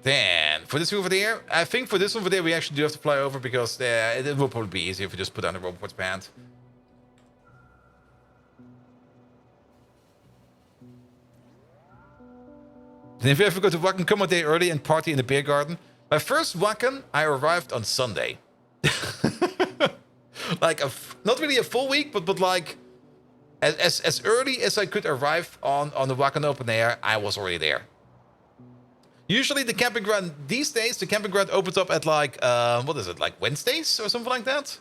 Then, for this over there, I think for this over there, we actually do have to fly over because it will probably be easier if we just put down the robots band. Then if you ever go to Wacken, come a day early and party in the beer garden. My first Wacken, I arrived on Sunday. Like, not really a full week, but like, as early as I could arrive on the Wacken Open Air, I was already there. Usually the camping ground, these days, the camping ground opens up at like, what is it, like Wednesdays or something like that?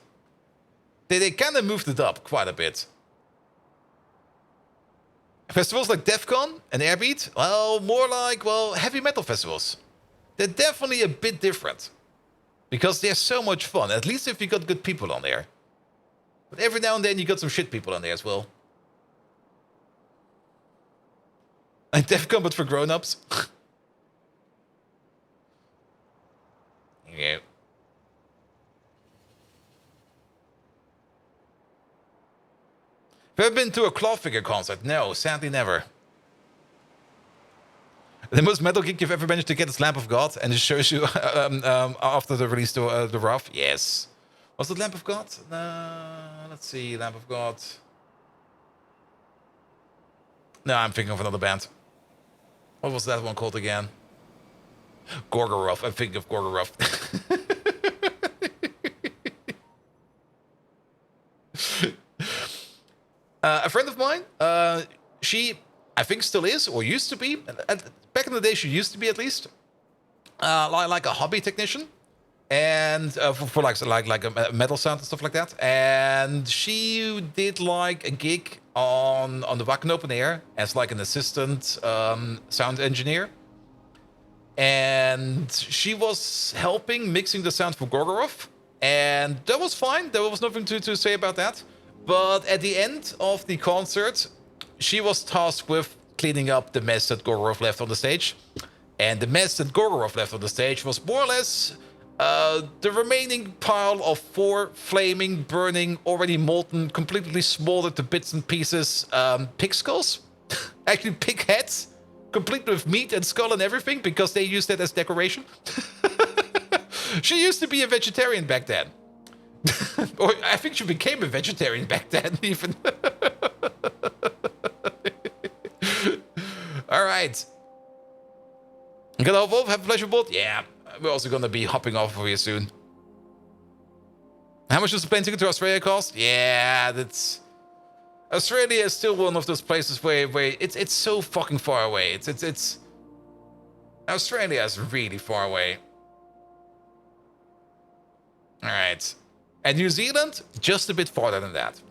They kind of moved it up quite a bit. Festivals like DEF CON and Airbeat, well, more like, well, heavy metal festivals. They're definitely a bit different. Because they're so much fun, at least if you got good people on there. But every now and then you got some shit people on there as well. Like DEF CON, but for grown-ups. Yeah. Have you ever been to a Clawfigure concert? No, sadly never. The most metal geek you've ever managed to get is Lamp of God, and it shows you after the release to the Rough. Yes. Was it Lamp of God? Let's see, Lamp of God. No, I'm thinking of another band. What was that one called again? Gorgoroth. I'm thinking of Gorgoroth. A friend of mine, she, I think still is, or used to be, back in the day she used to be at least, like a hobby technician, and for like a metal sound and stuff like that. And she did like a gig on the Wacken Open Air as like an assistant sound engineer. And she was helping mixing the sound for Gorgoroth, and that was fine. There was nothing to say about that. But at the end of the concert, she was tasked with cleaning up the mess that Gorgoroth left on the stage. And the mess that Gorgoroth left on the stage was more or less the remaining pile of 4 flaming, burning, already molten, completely smoldered to bits and pieces pig skulls. Actually, pig heads. Complete with meat and skull and everything, because they used that as decoration. She used to be a vegetarian back then. Or I think she became a vegetarian back then, even. Alright. Gonna hop off, have a pleasure boat? Yeah, we're also gonna be hopping off over here soon. How much does the plane ticket to Australia cost? Yeah, that's... Australia is still one of those places where it's so fucking far away. It's Australia is really far away. Alright. And New Zealand, just a bit farther than that.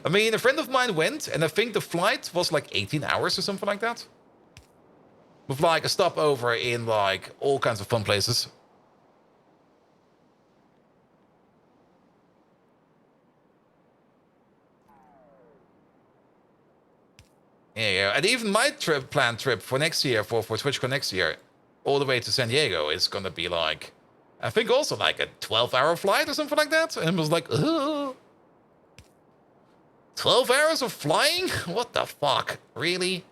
I mean, a friend of mine went, and I think the flight was like 18 hours or something like that. With like a stopover in like all kinds of fun places. There you go. And even my planned trip for next year, for TwitchCon next year, all the way to San Diego is gonna be like, I think also like a 12-hour flight or something like that. And it was like, ugh. 12 hours of flying? What the fuck? Really?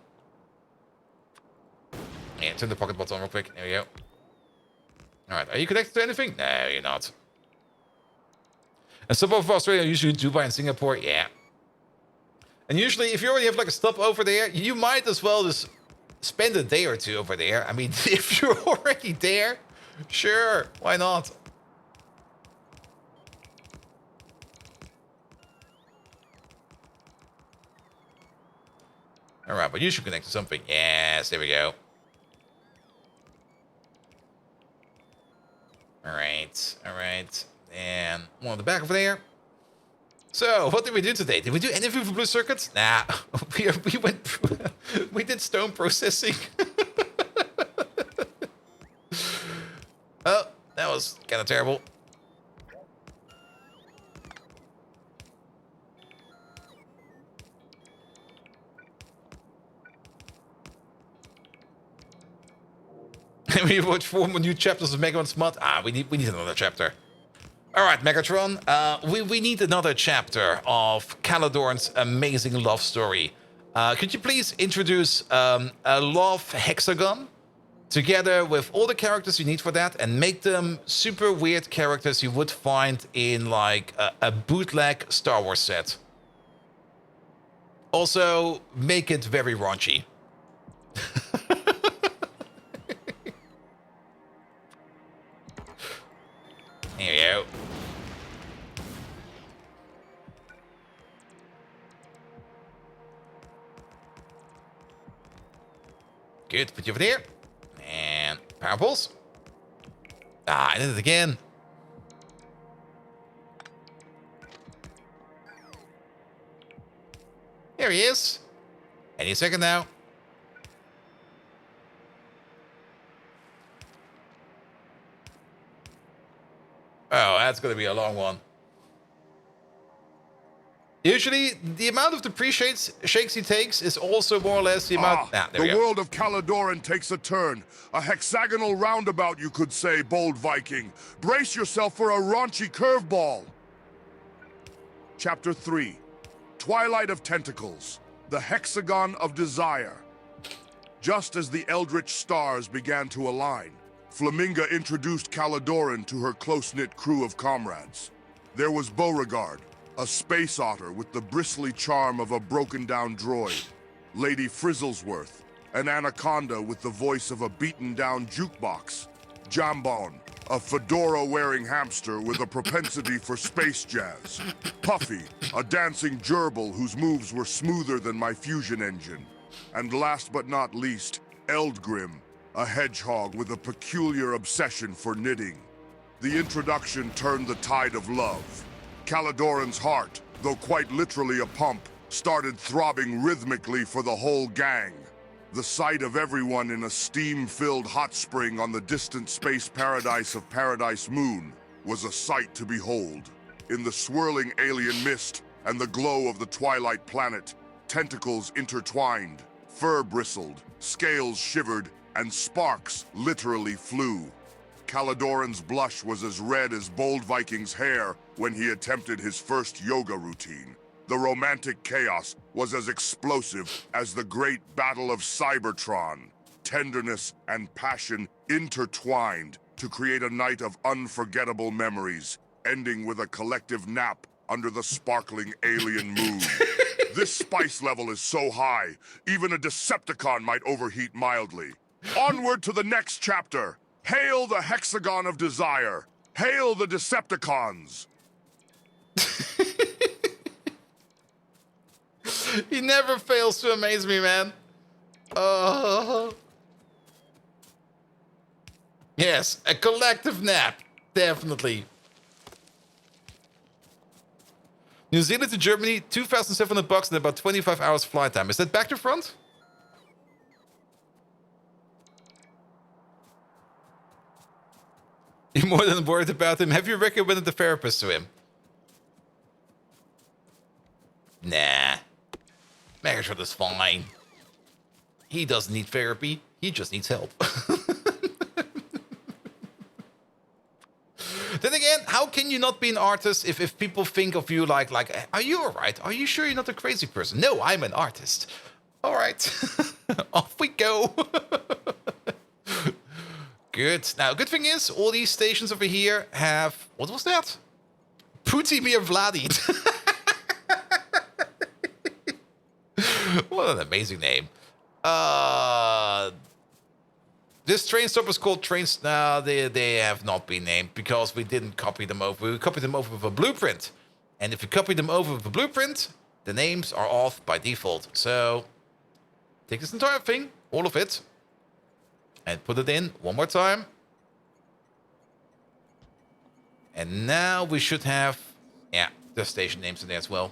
Yeah, turn the pocket button on real quick. There we go. Alright, are you connected to anything? No, you're not. And stopover for Australia, usually Dubai and Singapore, yeah. And usually, if you already have like a stop over there, you might as well just spend a day or two over there. I mean, if you're already there, sure, why not? Alright, but you should connect to something. Yes, there we go. Alright, alright. And one on the back over there. So, what did we do today? Did we do anything for blue circuits? Nah, we went, we did stone processing. Oh, that was kind of terrible. We watch 4 more new chapters of Megaman Smut. Ah, we need another chapter. All right, Megatron. We need another chapter of Calidorn's amazing love story. Could you please introduce a love hexagon together with all the characters you need for that, and make them super weird characters you would find in like a bootleg Star Wars set. Also, make it very raunchy. There you go. Good, put you over there. And power pulse. Ah, I did it again. There he is. Any second now. Oh, that's going to be a long one. Usually, the amount of shakes he takes is also more or less the amount... The world of Calidoran takes a turn. A hexagonal roundabout, you could say, bold Viking. Brace yourself for a raunchy curveball. Chapter 3. Twilight of Tentacles. The Hexagon of Desire. Just as the eldritch stars began to align, Flaminga introduced Calidoran to her close-knit crew of comrades. There was Beauregard, a space otter with the bristly charm of a broken-down droid. Lady Frizzlesworth, an anaconda with the voice of a beaten-down jukebox. Jambon, a fedora-wearing hamster with a propensity for space jazz. Puffy, a dancing gerbil whose moves were smoother than my fusion engine. And last but not least, Eldgrim, a hedgehog with a peculiar obsession for knitting. The introduction turned the tide of love. Calidoran's heart, though quite literally a pump, started throbbing rhythmically for the whole gang. The sight of everyone in a steam-filled hot spring on the distant space paradise of Paradise Moon was a sight to behold. In the swirling alien mist and the glow of the twilight planet, tentacles intertwined, fur bristled, scales shivered, and sparks literally flew. Calidoran's blush was as red as Bold Viking's hair when he attempted his first yoga routine. The romantic chaos was as explosive as the great battle of Cybertron. tenderness and passion intertwined to create a night of unforgettable memories, ending with a collective nap under the sparkling alien moon. This spice level is so high, even a Decepticon might overheat mildly. Onward to the next chapter. Hail the Hexagon of Desire. Hail the Decepticons. He never fails to amaze me, man. Yes, a collective nap. Definitely. New Zealand to Germany, $2,700 and about 25 hours flight time. Is that back to front? You're more than worried about him. Have you recommended the therapist to him? Nah. Megatron is fine. He doesn't need therapy. He just needs help. Then again, how can you not be an artist if people think of you like, are you alright? Are you sure you're not a crazy person? No, I'm an artist. Alright. Off we go. Good. Now, good thing is, all these stations over here have... What was that? Putimir Vladi. What an amazing name. This train stop is called trains. No, they have not been named because we didn't copy them over. We copied them over with a blueprint. And if you copy them over with a blueprint, the names are off by default. So, take this entire thing, all of it, and put it in one more time. And now we should have, yeah, the station names in there as well.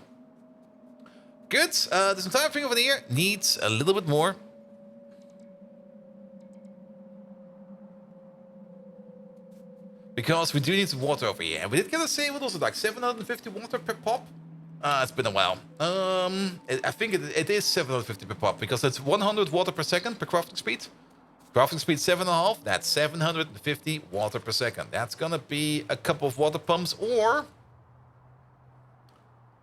Good. This entire thing over here needs a little bit more. Because we do need some water over here. And we did get a say what was it, like 750 water per pop? It's been a while. I think it is 750 per pop because it's 100 water per second per crafting speed. Crafting speed 7.5, that's 750 water per second. That's gonna be a couple of water pumps, or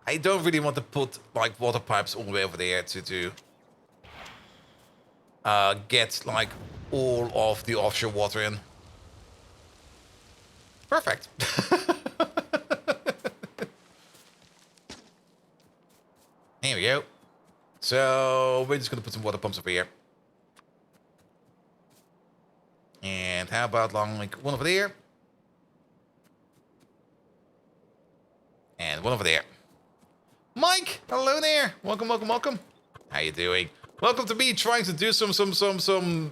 I don't really want to put like water pipes all the way over there to get like all of the offshore water in. Perfect. Here we go. So we're just gonna put some water pumps over here. And how about like one over there? And one over there. Mike, hello there. Welcome, welcome, welcome. How you doing? Welcome to me trying to do some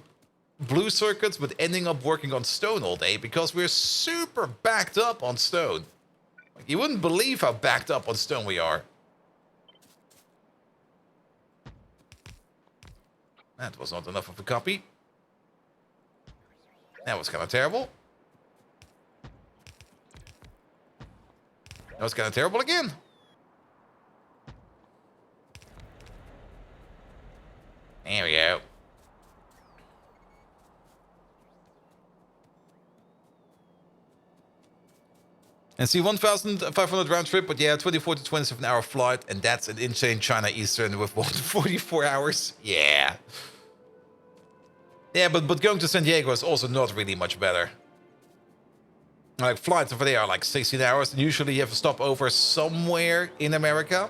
blue circuits, but ending up working on stone all day because we're super backed up on stone. Like, you wouldn't believe how backed up on stone we are. That was not enough of a copy. That was kind of terrible. That was kind of terrible again. There we go. And see, 1,500 round trip, but yeah, 24 to 27 hour flight, and that's an insane China Eastern with 44 hours. Yeah. Yeah, but going to San Diego is also not really much better. Like, flights over there are like 16 hours, and usually you have to stop over somewhere in America.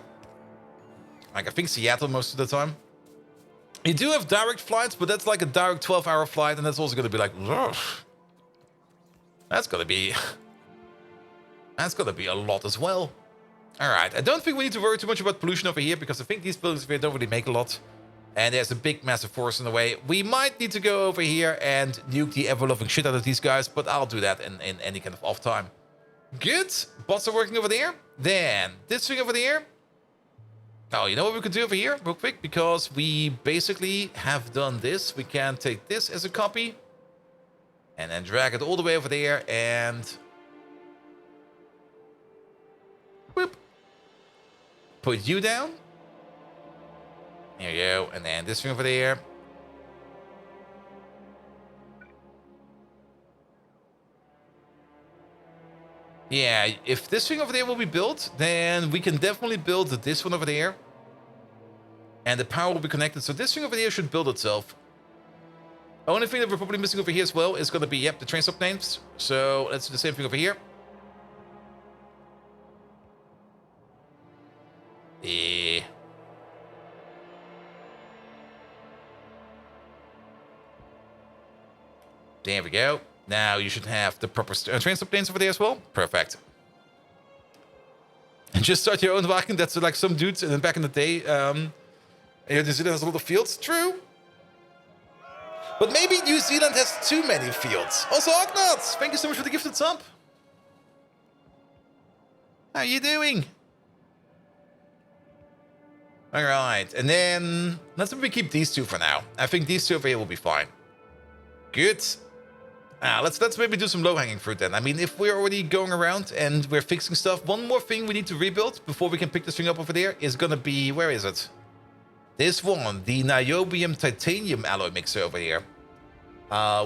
Like, I think Seattle most of the time. You do have direct flights, but that's like a direct 12-hour flight, and that's also going to be like, ugh. That's going to be... That's going to be a lot as well. Alright, I don't think we need to worry too much about pollution over here, because I think these buildings over here don't really make a lot. And there's a big, massive forest in the way. We might need to go over here and nuke the ever-loving shit out of these guys, but I'll do that in any kind of off time. Good. Bots are working over there. Then, this thing over there. Oh, you know what we could do over here real quick? Because we basically have done this. We can take this as a copy. And then drag it all the way over there and... Whoop. Put you down. There you go. And then this thing over there. Yeah, if this thing over there will be built, then we can definitely build this one over there. And the power will be connected. So this thing over there should build itself. Only thing that we're probably missing over here as well is going to be, yep, the train stop names. So let's do the same thing over here. Yeah. There we go. Now you should have the proper train stop names over there as well. Perfect. And just start your own wagon. That's like some dudes and then back in the day. New Zealand has a lot of fields. True. But maybe New Zealand has too many fields. Also, Ognots, thank you so much for the gifted sub. How are you doing? All right, and then let's maybe keep these two for now. I think these two over here will be fine. Good. Let's maybe do some low-hanging fruit then. I mean, if we're already going around and we're fixing stuff, one more thing we need to rebuild before we can pick this thing up over there is gonna be, where is it? This one, the niobium titanium alloy mixer over here.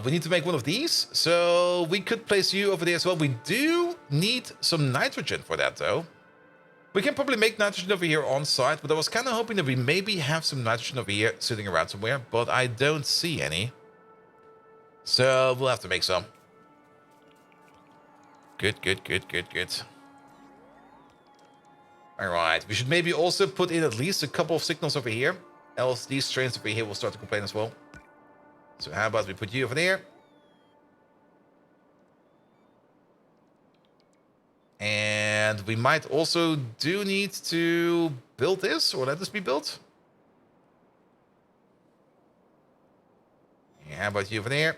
We need to make one of these, so we could place you over there as well. We do need some nitrogen for that though. We can probably make nitrogen over here on site, but I was kind of hoping that we maybe have some nitrogen over here sitting around somewhere, but I don't see any. So we'll have to make some. Good. All right, we should maybe also put in at least a couple of signals over here, else these trains over here will start to complain as well. So how about we put you over there? And we might also do need to build this, or let this be built. Yeah, how about you over there?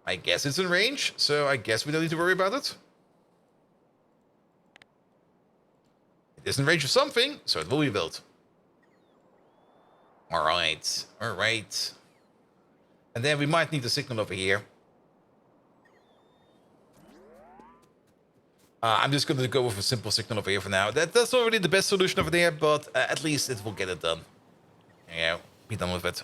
I guess it's in range, so I guess we don't need to worry about it. It is in range of something, so it will be built. All right. And then we might need a signal over here. I'm just going to go with a simple signal over here for now. That's not really the best solution over there, but at least it will get it done. Yeah, be done with it.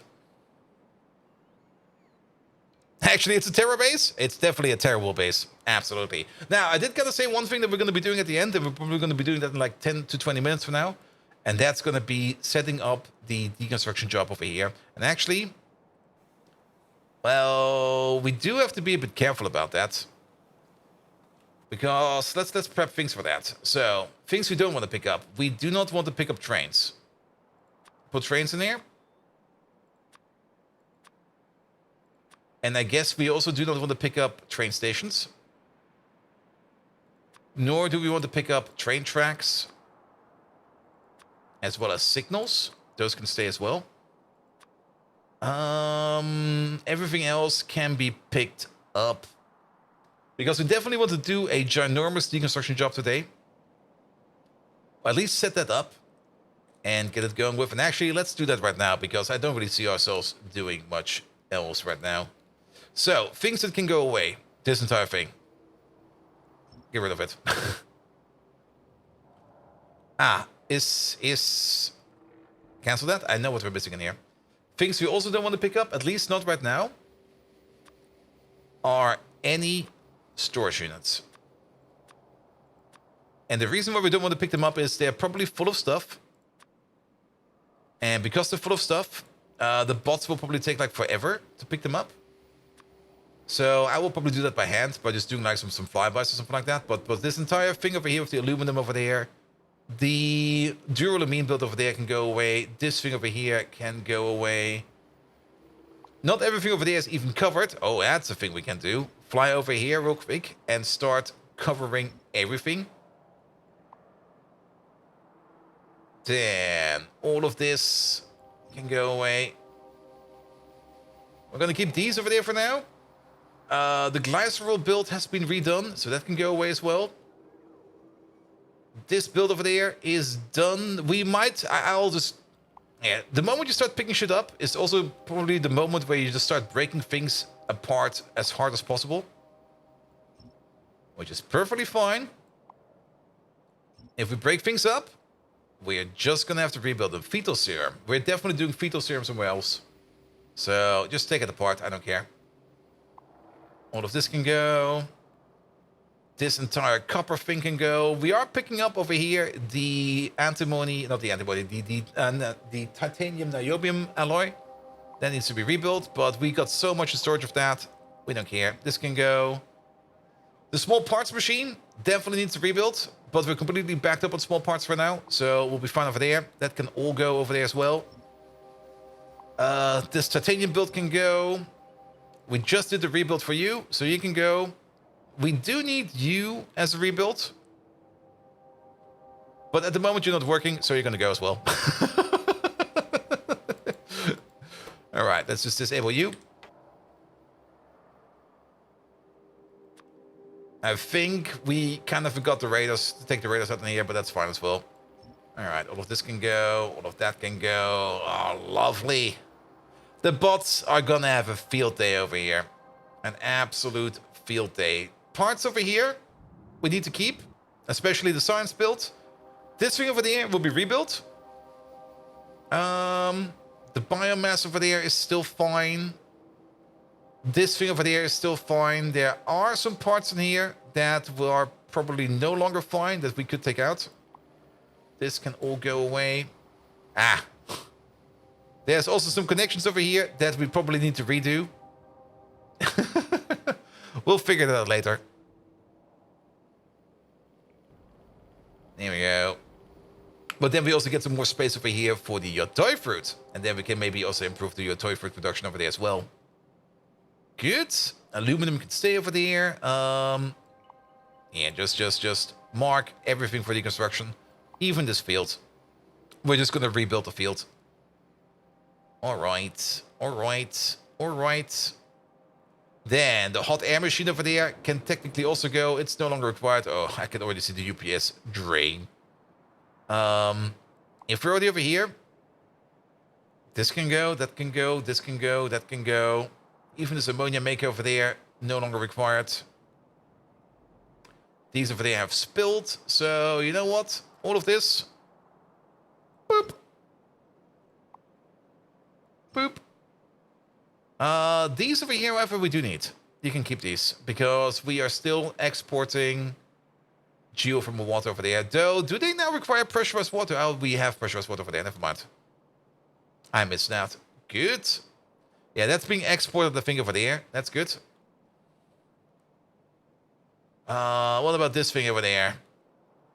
Actually, it's a terror base. It's definitely a terrible base. Absolutely. Now, I did gotta say one thing that we're going to be doing at the end, and we're probably going to be doing that in like 10 to 20 minutes from now. And that's going to be setting up the deconstruction job over here. And actually, well, we do have to be a bit careful about that. Because let's prep things for that. So, things we don't want to pick up. We do not want to pick up trains. Put trains in here. And I guess we also do not want to pick up train stations. Nor do we want to pick up train tracks. As well as signals. Those can stay as well. Everything else can be picked up. Because we definitely want to do a ginormous deconstruction job today. Or at least set that up. And get it going with. And actually, let's do that right now. Because I don't really see ourselves doing much else right now. So, things that can go away. This entire thing. Get rid of it. Cancel that? I know what we're missing in here. Things we also don't want to pick up, at least not right now, are any storage units. And the reason why we don't want to pick them up is they're probably full of stuff. And because they're full of stuff, the bots will probably take like forever to pick them up. So I will probably do that by hand, by just doing like some flybys or something like that. But this entire thing over here with the aluminum over there, the duralumin build over there can go away. This thing over here can go away. Not everything over there is even covered. Oh, that's a thing we can do. Fly over here real quick and start covering everything. Then all of this can go away. We're going to keep these over there for now. The glycerol build has been redone, so that can go away as well. This build over there is done. We might... I'll just... Yeah, the moment you start picking shit up is also probably the moment where you just start breaking things apart as hard as possible. Which is perfectly fine. If we break things up, we're just gonna have to rebuild them. Fetal serum. We're definitely doing fetal serum somewhere else. So, just take it apart. I don't care. All of this can go. This entire copper thing can go. We are picking up over here the antimony, not the antibody, the titanium niobium alloy. That needs to be rebuilt, but we got so much in storage of that. We don't care. This can go. The small parts machine definitely needs to rebuild, but we're completely backed up on small parts for now, so we'll be fine over there. That can all go over there as well. This titanium build can go. We just did the rebuild for you, so you can go. We do need you as a rebuild. But at the moment, you're not working, so you're going to go as well. All right, let's just disable you. I think we kind of forgot the radars, to take the radars out in here, but that's fine as well. All right, all of this can go. All of that can go. Oh, lovely. The bots are going to have a field day over here. An absolute field day. Parts over here we need to keep, especially the science build. This thing over there will be rebuilt. The biomass over there is still fine. This thing over there is still fine. There are some parts in here that are probably no longer fine that we could take out. This can all go away. Ah. There's also some connections over here that we probably need to redo. We'll figure that out later. There we go. But then we also get some more space over here for the toy fruit. And then we can maybe also improve the toy fruit production over there as well. Good. Aluminum can stay over there. Yeah, just mark everything for the construction. Even this field. We're just going to rebuild the field. All right. All right. All right. Then the hot air machine over there can technically also go. It's no longer required. Oh, I can already see the UPS drain. If we're already over here, this can go, that can go, this can go, that can go. Even this ammonia maker over there, no longer required. These over there have spilled. So, you know what? All of this. Boop. Boop. These over here, however, we do need. You can keep these because we are still exporting geothermal water over there. Though, do they now require pressurized water? Oh, we have pressurized water over there. Never mind. I missed that. Good. Yeah, that's being exported, I think, over there. That's good. What about this thing over there?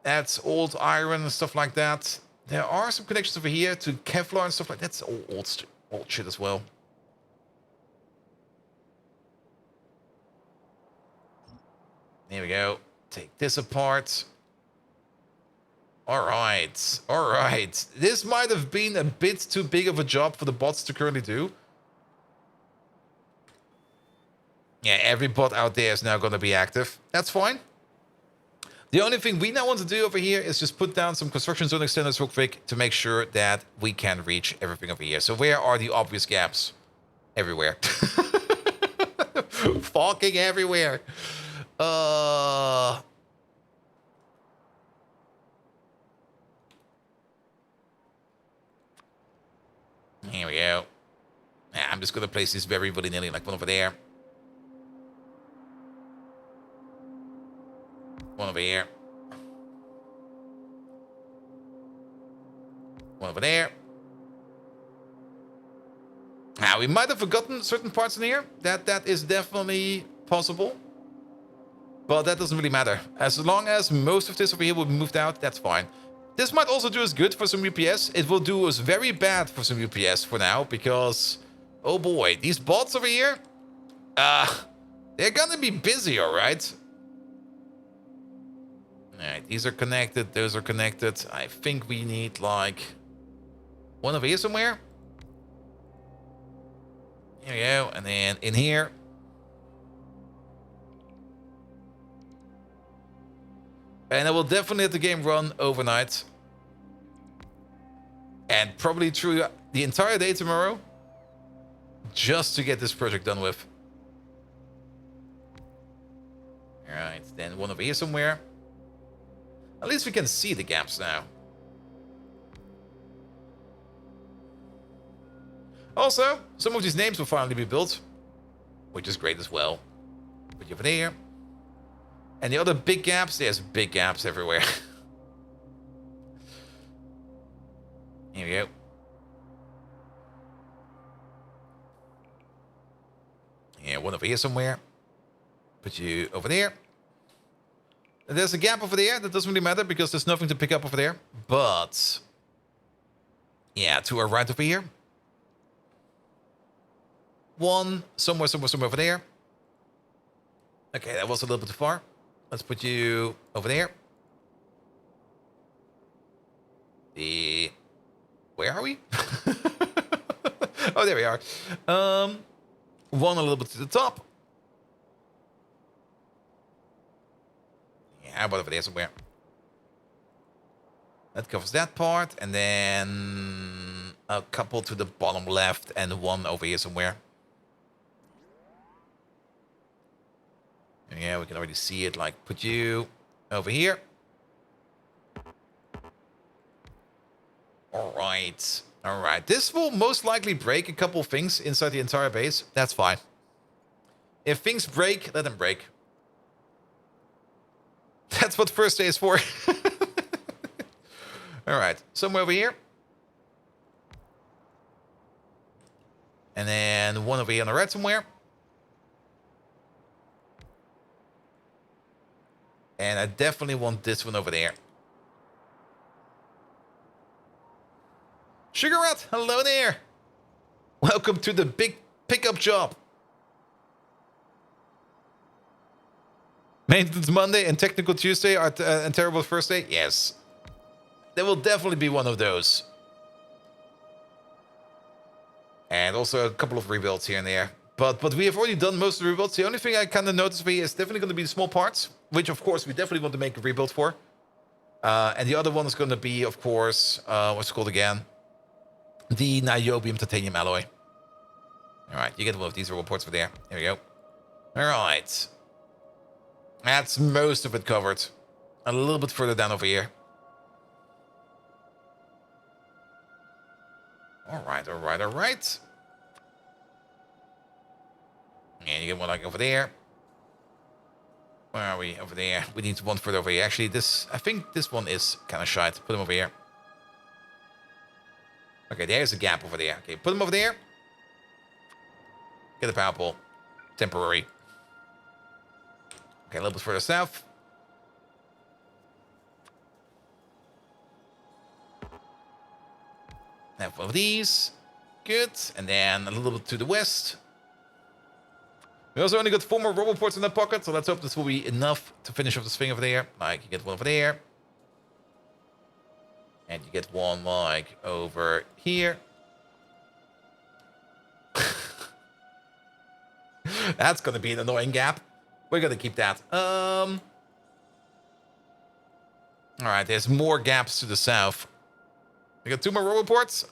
That's old iron and stuff like that. There are some connections over here to Kevlar and stuff like that. That's old shit as well. There we go. Take this apart. All right. All right. This might have been a bit too big of a job for the bots to currently do. Yeah, every bot out there is now going to be active. That's fine. The only thing we now want to do over here is just put down some construction zone extenders real quick to make sure that we can reach everything over here. So where are the obvious gaps? Everywhere. Fucking everywhere. Here we go. Yeah, I'm just going to place this very willy-nilly, like one over there. One over here. One over there. Now, we might have forgotten certain parts in here. That is definitely possible. But that doesn't really matter. As long as most of this over here will be moved out, that's fine. This might also do us good for some UPS. It will do us very bad for some UPS for now. Because, oh boy, these bots over here, they're gonna be busy, alright? Alright, these are connected, those are connected. I think we need, like, one over here somewhere. Here we go, and then in here. And I will definitely let the game run overnight. And probably through the entire day tomorrow. Just to get this project done with. Alright, then one over here somewhere. At least we can see the gaps now. Also, some of these names will finally be built. Which is great as well. Put you over there. And the other big gaps, there's big gaps everywhere. Here we go. one over here somewhere. Put you over there. There's a gap over there. That doesn't really matter because there's nothing to pick up over there. But yeah, to our right over here. One somewhere over there. Okay, that was a little bit too far. Let's put you over there. Where are we? Oh, there we are. One a little bit to the top. Yeah, about over there somewhere. That covers that part. And then a couple to the bottom left and one over here somewhere. Yeah, we can already see it. Like, put you over here. All right. All right. This will most likely break a couple things inside the entire base. That's fine. If things break, let them break. That's what first day is for. All right. Somewhere over here. And then one over here on the right somewhere. And I definitely want this one over there. Sugar Rat, hello there. Welcome to the big pickup job. Maintenance Monday and Technical Tuesday are and Terrible First Day? Yes. There will definitely be one of those. And also a couple of rebuilds here and there. But we have already done most of the rebuilds. The only thing I kind of noticed is definitely going to be the small parts, which of course we definitely want to make a rebuild for. And the other one is going to be, of course, what's it called again? The niobium titanium alloy. All right, you get one of these robot ports for there. There we go. All right. That's most of it covered. A little bit further down over here. All right, all right, all right. And you get one like over there. Where are we? Over there. We need one further over here. Actually, I think this one is kind of shite. Put him over here. Okay, there's a gap over there. Okay, put him over there. Get a power pole. Temporary. Okay, a little bit further south. Have one of these. Good. And then a little bit to the west. We also only got 4 more robot ports in that pocket, so let's hope this will be enough to finish off this thing over there. Like, you get one over there. And you get one, like, over here. That's going to be an annoying gap. We're going to keep that. All right, there's more gaps to the south. We got 2 more robot ports.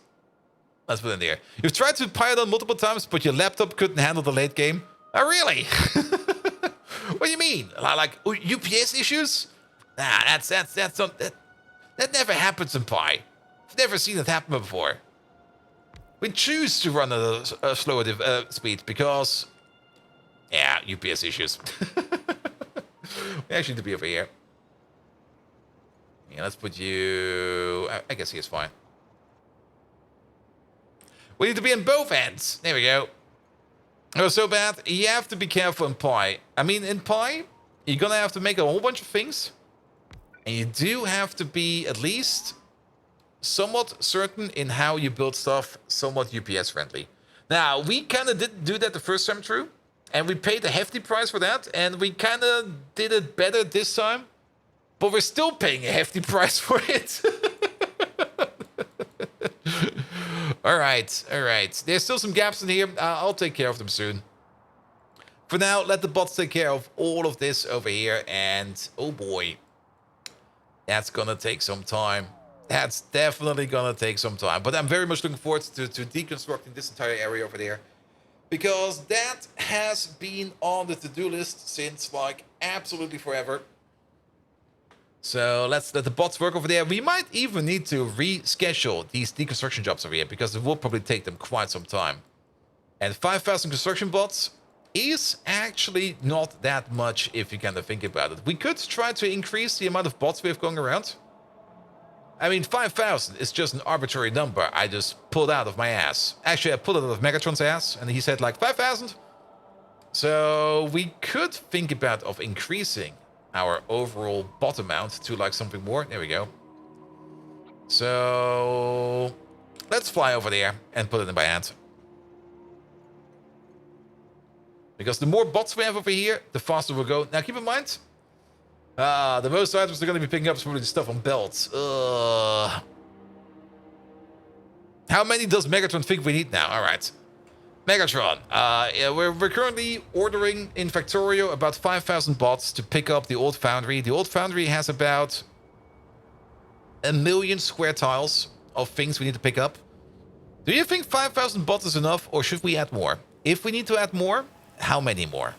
Let's put it in there. You've tried to Pyanodon multiple times, but your laptop couldn't handle the late game. Oh, really? What do you mean? Like UPS issues? Nah, that's that never happens in Pi. I've never seen it happen before. We choose to run at a slower speed because, yeah, UPS issues. We actually need to be over here. Yeah, let's put you. I guess he is fine. We need to be on both ends. There we go. Oh, so bad. You have to be careful in Pi. I mean, in Pi, you're gonna have to make a whole bunch of things. And you do have to be at least somewhat certain in how you build stuff somewhat UPS friendly. Now, we kind of didn't do that the first time through. And we paid a hefty price for that. And we kind of did it better this time. But we're still paying a hefty price for it. All right, all right. There's still some gaps in here. I'll take care of them soon. For now, let the bots take care of all of this over here. And, oh boy, that's going to take some time. That's definitely going to take some time. But I'm very much looking forward to deconstructing this entire area over there. Because that has been on the to-do list since, like, absolutely forever. So let's let the bots work over there. We might even need to reschedule these deconstruction jobs over here because it will probably take them quite some time. And 5,000 construction bots is actually not that much if you kind of think about it. We could try to increase the amount of bots we have going around. I mean, 5,000 is just an arbitrary number I just pulled out of my ass. Actually, I pulled it out of Megatron's ass and he said like 5,000. So we could think about of increasing our overall bot amount to like something more. There we go. So let's fly over there and put it in by hand. Because the more bots we have over here, the faster we'll go. Now keep in mind, the most items they're going to be picking up is probably the stuff on belts. How many does Megatron think we need now? All right. Megatron, yeah, we're currently ordering in Factorio about 5,000 bots to pick up the old foundry. The old foundry has about 1 million square tiles of things we need to pick up. Do you think 5,000 bots is enough, or should we add more? If we need to add more, how many more?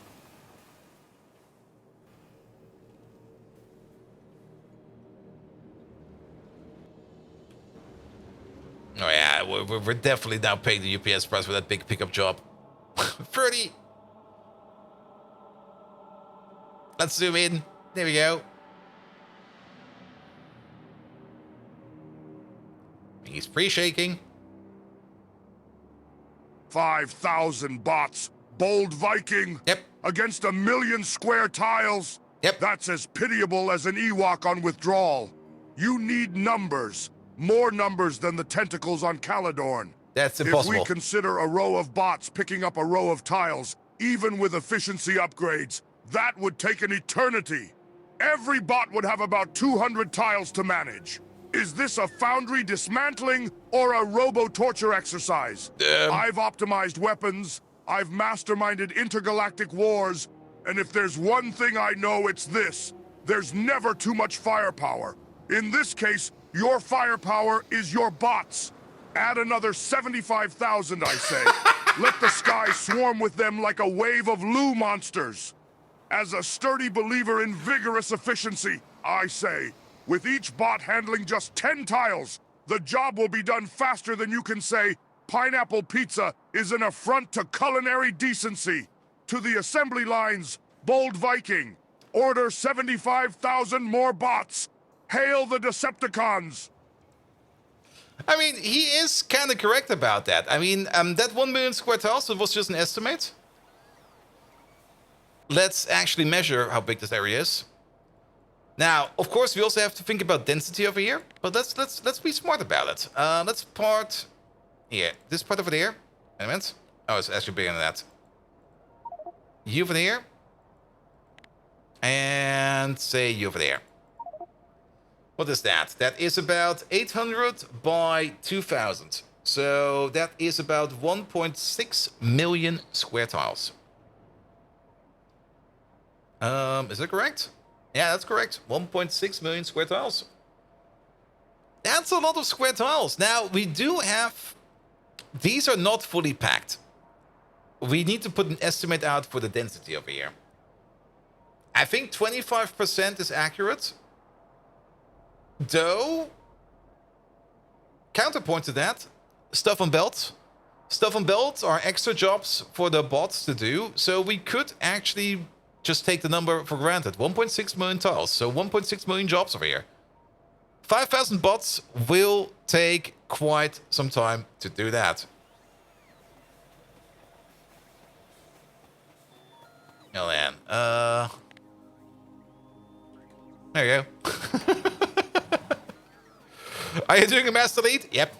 Oh yeah, we're definitely now paying the UPS price for that big pickup job. 30. Let's zoom in. There we go. He's pre-shaking. 5,000 bots. Bold Viking. Yep. Against 1 million square tiles. Yep. That's as pitiable as an Ewok on withdrawal. You need numbers. More numbers than the tentacles on Caledorn. That's impossible. If we consider a row of bots picking up a row of tiles, even with efficiency upgrades, that would take an eternity. Every bot would have about 200 tiles to manage. Is this a foundry dismantling or a robo-torture exercise? I've optimized weapons, I've masterminded intergalactic wars, and if there's one thing I know, it's this. There's never too much firepower. In this case, your firepower is your bots. Add another 75,000, I say. Let the sky swarm with them like a wave of Loo monsters. As a sturdy believer in vigorous efficiency, I say, with each bot handling just 10 tiles, the job will be done faster than you can say, pineapple pizza is an affront to culinary decency. To the assembly lines, Bold Viking, order 75,000 more bots. Hail the Decepticons! I mean, he is kind of correct about that. I mean, that 1 million square tiles was just an estimate. Let's actually measure how big this area is. Now, of course, we also have to think about density over here, but let's be smart about it. Let's part here. This part over there. Wait a minute. Oh, it's actually bigger than that. You over there. And say you over there. What is that? That is about 800 by 2,000. So that is about 1.6 million square tiles. Is that correct? Yeah, that's correct. 1.6 million square tiles. That's a lot of square tiles. Now, we do have... These are not fully packed. We need to put an estimate out for the density over here. I think 25% is accurate. Though, counterpoint to that, stuff on belts. Stuff on belts are extra jobs for the bots to do, so we could actually just take the number for granted. 1.6 million tiles, so 1.6 million jobs over here. 5,000 bots will take quite some time to do that. Oh man, there you go. Are you doing a master lead? Yep.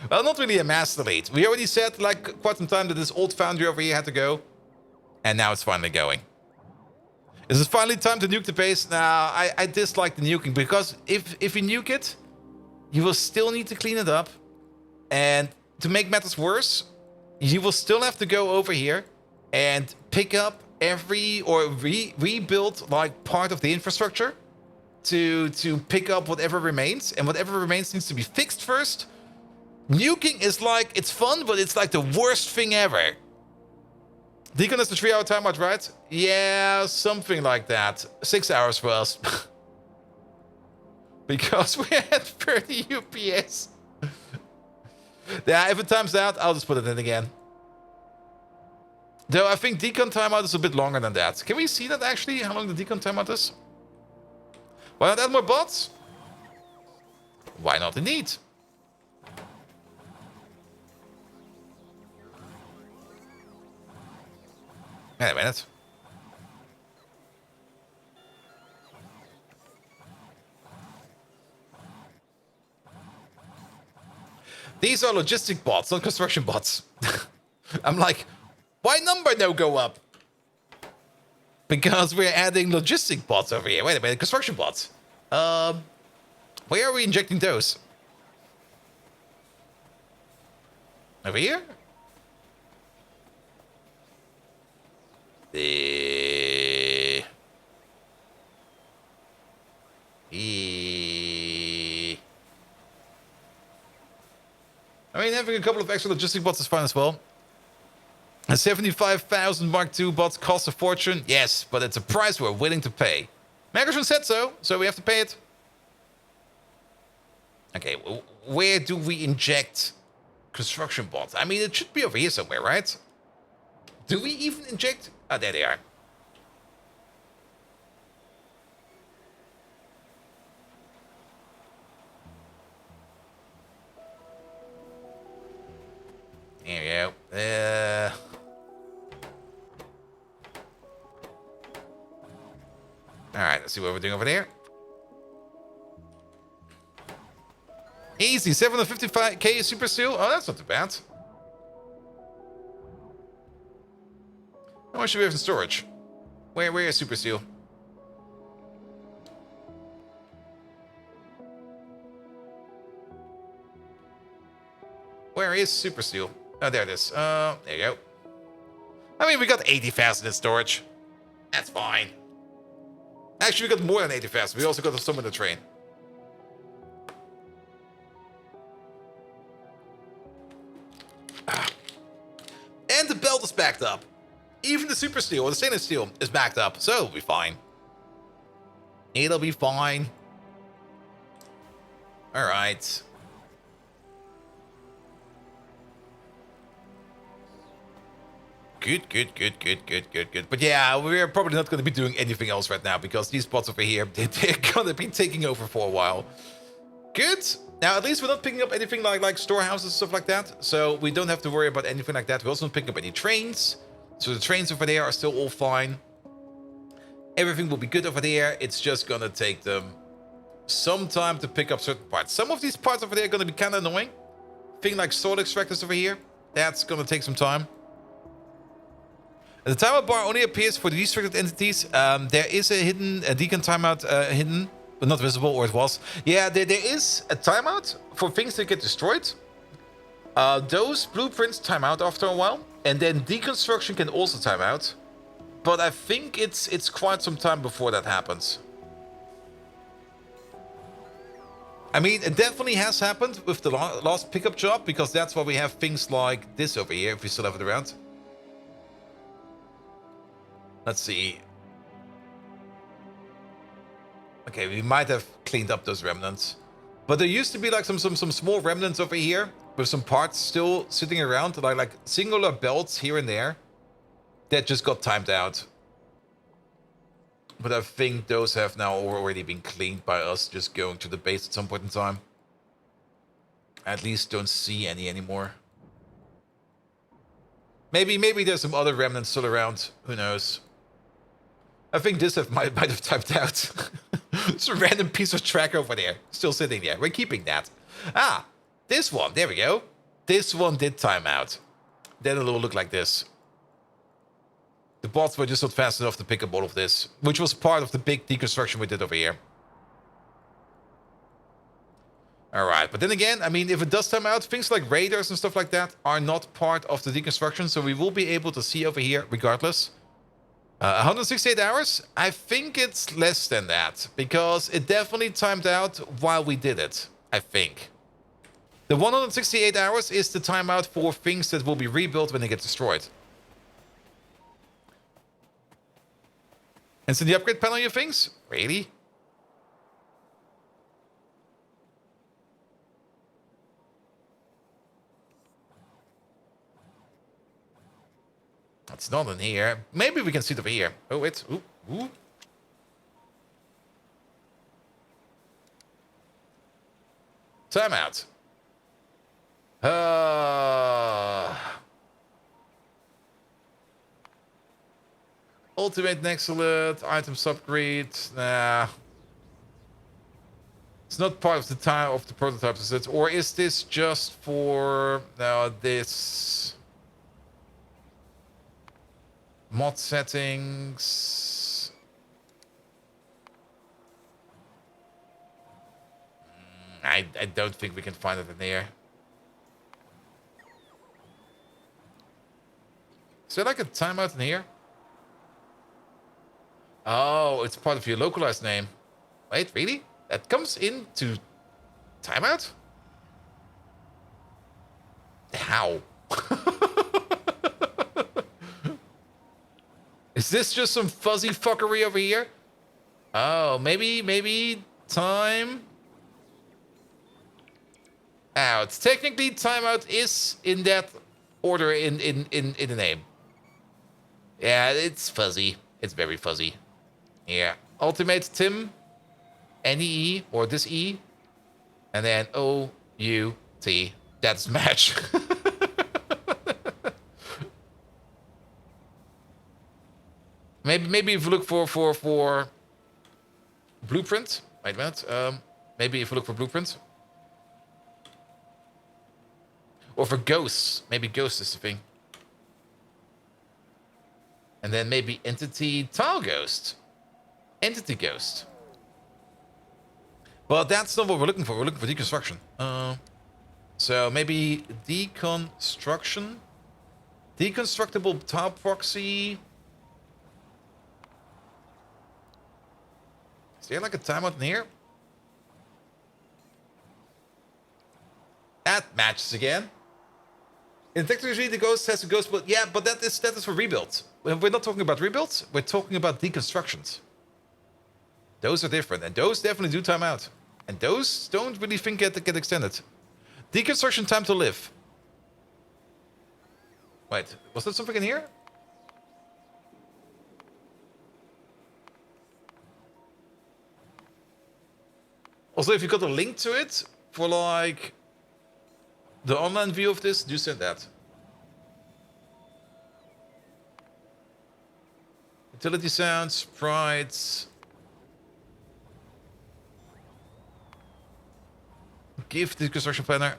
Well, not really a master lead. We already said, like, quite some time that this old foundry over here had to go. And now it's finally going. Is it finally time to nuke the base? Nah, I dislike the nuking. Because if you nuke it, you will still need to clean it up. And to make matters worse, you will still have to go over here and pick up every... or rebuild, like, part of the infrastructure. To pick up whatever remains, and whatever remains needs to be fixed first. Nuking is like, it's fun, but it's like the worst thing ever. Deacon is the 3-hour timeout, right? Yeah, something like that. 6 hours for us. Because we had 30 UPS. Yeah, if it times out, I'll just put it in again. Though I think decon timeout is a bit longer than that. Can we see that actually, how long the decon timeout is? Why not add more bots? Why not indeed? Wait a minute. These are logistic bots, not construction bots. I'm like, why number no go up? Because we're adding logistic bots over here. Wait a minute, construction bots. Where are we injecting those? Over here? I mean, having a couple of extra logistic bots is fine as well. A 75,000 Mark II bots cost a fortune. Yes, but it's a price we're willing to pay. Megatron said so we have to pay it. Okay, where do we inject construction bots? I mean, it should be over here somewhere, right? Do we even inject? Oh, there they are. There we go. Alright, let's see what we're doing over there. Easy, 755k super steel. Oh, that's not too bad. How much do we have in storage? Where is super steel? Where is super steel? Oh, there it is. There you go. I mean, we got 80,000 in storage. That's fine. Actually, we got more than 80,000. We also got some in the train. And the belt is backed up. Even the super steel or the stainless steel is backed up. So it'll be fine. It'll be fine. Alright. Good. But yeah, we're probably not going to be doing anything else right now because these spots over here, they're going to be taking over for a while. Good. Now, at least we're not picking up anything like storehouses and stuff like that. So we don't have to worry about anything like that. We're also not picking up any trains. So the trains over there are still all fine. Everything will be good over there. It's just going to take them some time to pick up certain parts. Some of these parts over there are going to be kind of annoying. Thing like sword extractors over here. That's going to take some time. The timeout bar only appears for the restricted entities. There is a hidden decon timeout hidden, but not visible, or it was. Yeah, there is a timeout for things that get destroyed. Those blueprints time out after a while, and then deconstruction can also time out. But I think it's quite some time before that happens. I mean, it definitely has happened with the last pickup job, because that's why we have things like this over here, if we still have it around. Let's see. Okay, we might have cleaned up those remnants. But there used to be like some small remnants over here with some parts still sitting around, like singular belts here and there that just got timed out. But I think those have now already been cleaned by us just going to the base at some point in time. I at least don't see any anymore. Maybe there's some other remnants still around. Who knows? I think this might have typed out. It's a random piece of track over there. Still sitting there. We're keeping that. Ah, this one. There we go. This one did time out. Then it'll look like this. The bots were just not fast enough to pick up all of this, which was part of the big deconstruction we did over here. Alright, but then again, I mean, if it does time out, things like radars and stuff like that are not part of the deconstruction, so we will be able to see over here regardless. 168 hours? I think it's less than that, because it definitely timed out while we did it, I think. The 168 hours is the timeout for things that will be rebuilt when they get destroyed. And so the upgrade panel, you things? Really? It's not in here. Maybe we can see it over here. Oh, wait. Ooh, ooh. Timeout. Ultimate excellent. Items upgrade. Nah. It's not part of the time of the prototypes, is it? Or is this just for this mod settings? I don't think we can find it in here. Is there like a timeout in here? Oh, it's part of your localized name. Wait, really? That comes into timeout? How? Is this just some fuzzy fuckery over here? Oh, maybe time out. Technically, timeout is in that order in the name. Yeah, it's fuzzy. It's very fuzzy. Yeah. Ultimate Tim. NEE or this E. And then O-U-T. That's match. maybe if you look for blueprint. Wait a minute. Maybe if you look for blueprint. Or for ghosts. Maybe ghost is the thing. And then maybe entity tile ghost. Entity ghost. But that's not what we're looking for. We're looking for deconstruction. So maybe deconstruction. Deconstructible tile proxy. Is there like a timeout in here? That matches again. In technology, the ghost has a ghost, but yeah, but that is for rebuilds. We're not talking about rebuilds. We're talking about deconstructions. Those are different, and those definitely do time out. And those don't really think get extended. Deconstruction time to live. Wait, was there something in here? Also, if you got a link to it for like the online view of this, do send that. Utility sounds, sprites. Give the construction planner.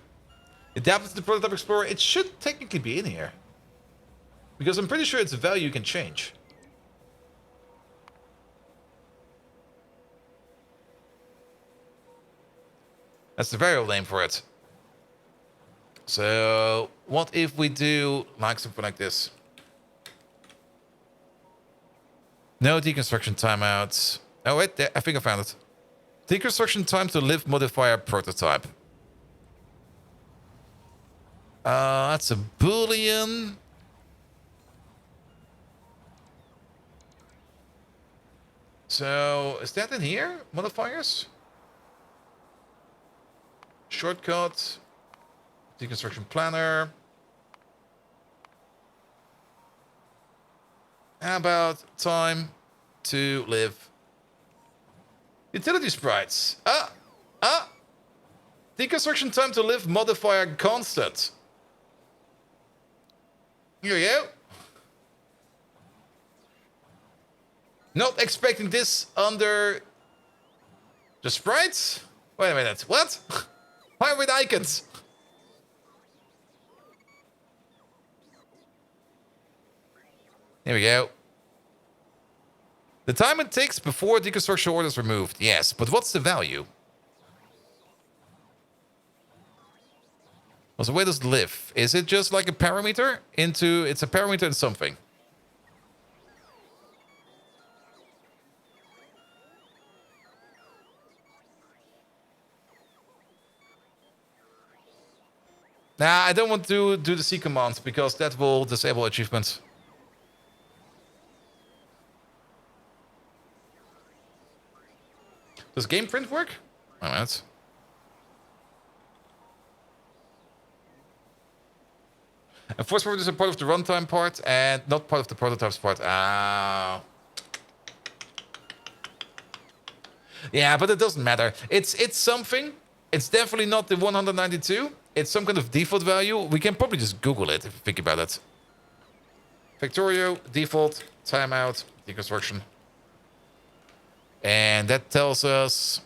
Adapted to the prototype explorer. It should technically be in here. Because I'm pretty sure it's a value you can change. That's the variable name for it. So, what if we do like something like this? No deconstruction timeouts. Oh wait, there, I think I found it. Deconstruction time to live modifier prototype. That's a Boolean. So, is that in here? Modifiers? Shortcut. Deconstruction planner. How about time to live? Utility sprites. Deconstruction time to live modifier constant. Here we go. Not expecting this under the sprites? Wait a minute, what? Why with icons? Here we go. The time it takes before deconstruction order is removed. Yes, but what's the value? So where does it live? Is it just like a parameter into... It's a parameter in something. Nah, I don't want to do the C command because that will disable achievements. Does game print work? Oh, that's... And force forward is a part of the runtime part and not part of the prototypes part. Ah. Yeah, but it doesn't matter. It's something. It's definitely not the 192. It's some kind of default value. We can probably just Google it if you think about it. Factorio, default, timeout, deconstruction. And that tells us...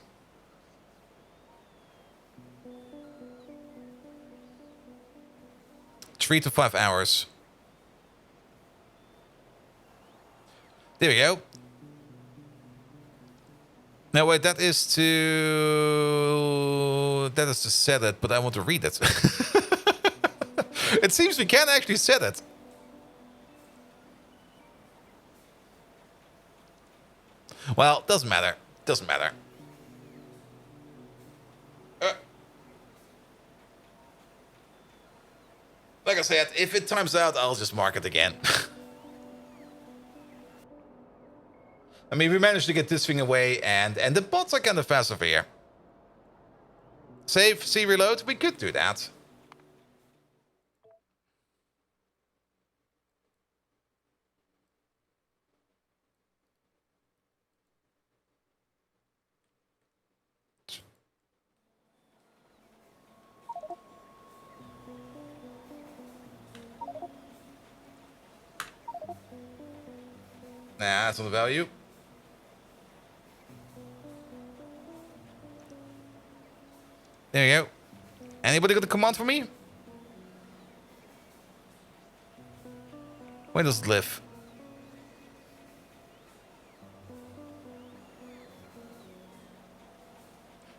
Three to 5 hours. There we go. No, wait, that is to set it, but I want to read it. It seems we can actually set it. Well, doesn't matter. Doesn't matter. Like I said, if it times out, I'll just mark it again. I mean, we managed to get this thing away, and the bots are kind of fast over here. Save, C, reload. We could do that. Nah, that's not the value. There you go. Anybody got a command for me? Where does it live?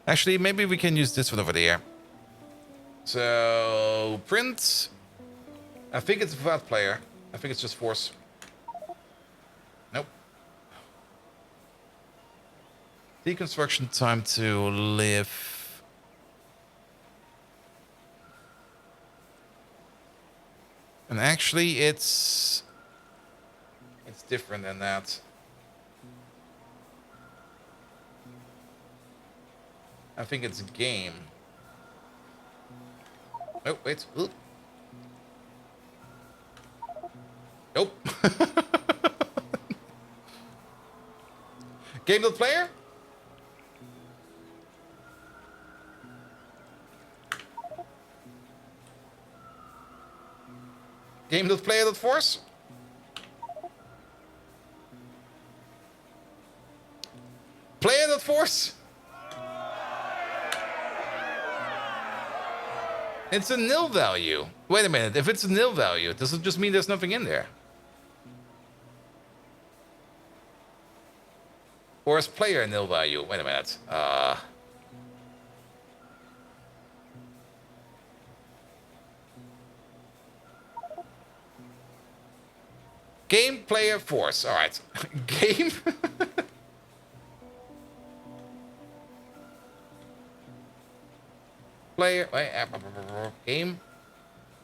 Actually, maybe we can use this one over there. So, print. I think it's without player. I think it's just force. Nope. Deconstruction time to live. And actually, it's different than that. I think it's game. Oh, wait. Ooh. Nope. Game.player? Game.player.force? Player.force? It's a nil value. Wait a minute, if it's a nil value, does it just mean there's nothing in there? Or is player a nil value? Wait a minute. Game, player, force. All right. Game. Player. Wait, game.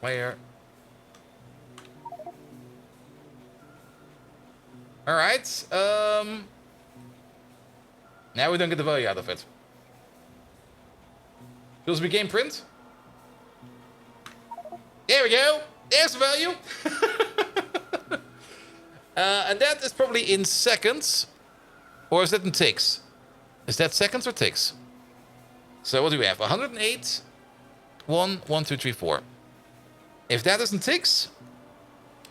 Player. All right. Now we don't get the value out of it. Feels we game print. There we go. There's the value. And that is probably in seconds. Or is that in ticks? Is that seconds or ticks? So what do we have? 108. 1, 1, 2, 3, 4. If that is in ticks,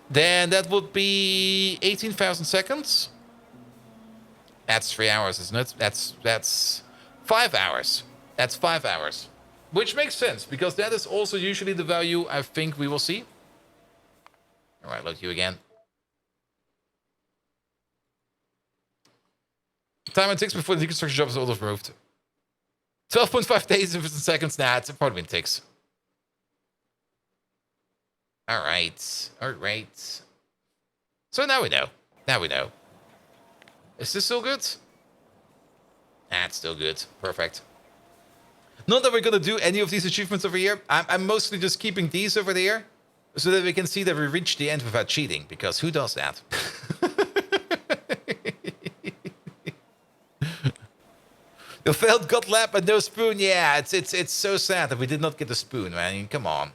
then that would be 18,000 seconds. That's 3 hours, isn't it? That's 5 hours. That's 5 hours. Which makes sense, because that is also usually the value I think we will see. All right, look you again. Time it takes before the deconstruction job is all approved. 12.5 days if it's in seconds. Nah, it's probably in ticks. All right. All right. So now we know. Now we know. Is this still good? That's still good. Perfect. Not that we're going to do any of these achievements over here. I'm mostly just keeping these over there so that we can see that we reached the end without cheating. Because who does that? You failed God Lab and no spoon. Yeah, it's so sad that we did not get the spoon, man. I mean, come on.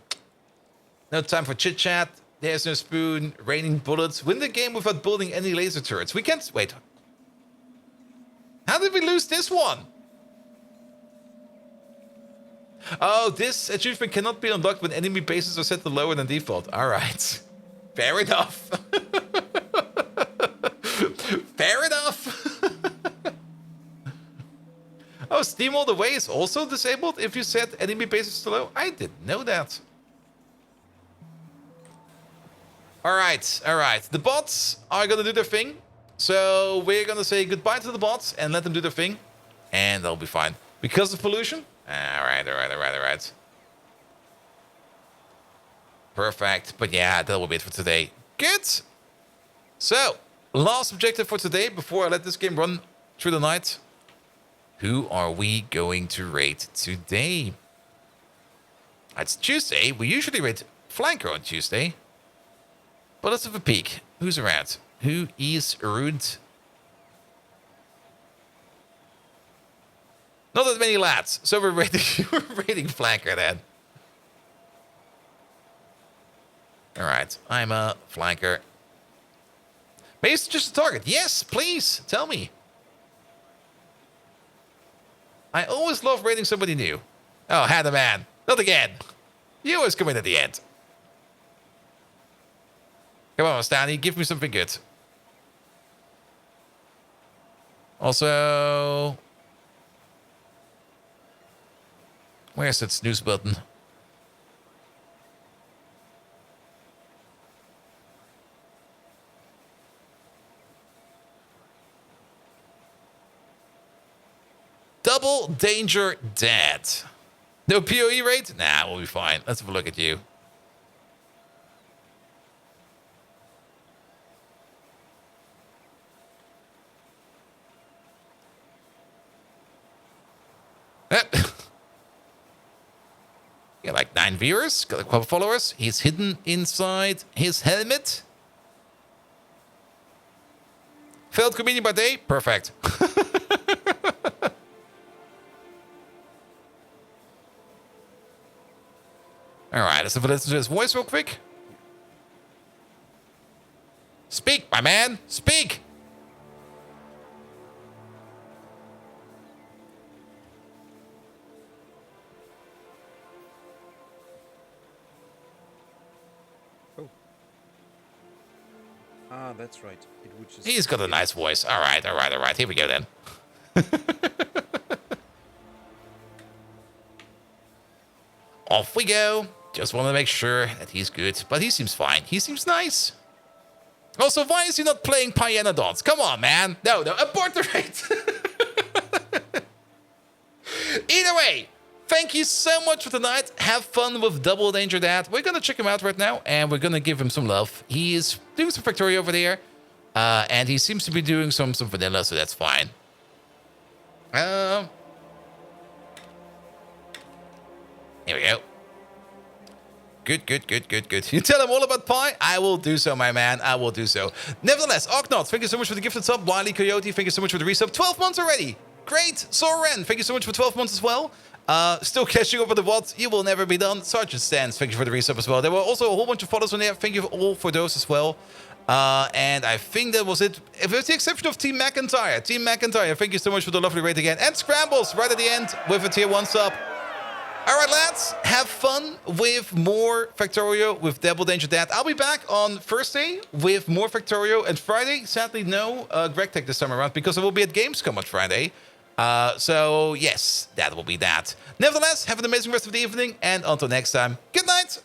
No time for chit chat. There's no spoon. Raining bullets. Win the game without building any laser turrets. We can't wait. How did we lose this one? Oh, this achievement cannot be unlocked when enemy bases are set to lower than default. All right, fair enough. Steam all the way is also disabled if you set enemy bases to low? I didn't know that. Alright, alright. The bots are gonna do their thing. So we're gonna say goodbye to the bots and let them do their thing. And they'll be fine. Because of pollution? Alright, alright, alright, alright. Perfect. But yeah, that will be it for today. Good. So, last objective for today before I let this game run through the night. Who are we going to raid today? It's Tuesday. We usually raid Flanker on Tuesday. But let's have a peek. Who's around? Who is around? Not that many lads. So we're raiding, we're raiding Flanker then. Alright, I'm a Flanker. Maybe it's just a target. Yes, please, tell me. I always love raiding somebody new. Oh, Hannah man. Not again. You always come in at the end. Come on, Stanley, give me something good. Also... where's that snooze button? Double danger dead. No PoE rate? Nah, we'll be fine. Let's have a look at you. Yeah, like 9 viewers, got a couple followers. He's hidden inside his helmet. Failed comedian by day? Perfect. Alright, let's have a listen to his voice real quick. Speak, my man! Speak! Ah, that's right. It would just... He's got a nice voice. Alright, alright, alright. Here we go then. Off we go. Just want to make sure that he's good. But he seems fine. He seems nice. Also, why is he not playing Pyanodons? Come on, man. No, abort the raid. Either way, thank you so much for tonight. Have fun with Double Danger Dad. We're going to check him out right now, and we're going to give him some love. He is doing some Factorio over there, and he seems to be doing some vanilla, so that's fine. Here we go. Good. You tell him all about Pi? I will do so, my man. I will do so. Nevertheless, Arknot, thank you so much for the gifted sub. Wiley Coyote, thank you so much for the resub. 12 months already. Great. Soren, thank you so much for 12 months as well. Still catching up with the bots. You will never be done. Sergeant Stans, thank you for the resub as well. There were also a whole bunch of follows on there. Thank you all for those as well. And I think that was it. With the exception of Team McIntyre. Team McIntyre, thank you so much for the lovely raid again. And Scrambles right at the end with a tier 1 sub. All right, lads, have fun with more Factorio with Double Danger Dad. I'll be back on Thursday with more Factorio, and Friday, sadly, no Greg Tech this time around because I will be at Gamescom on Friday. So, yes, that will be that. Nevertheless, have an amazing rest of the evening, and until next time, good night!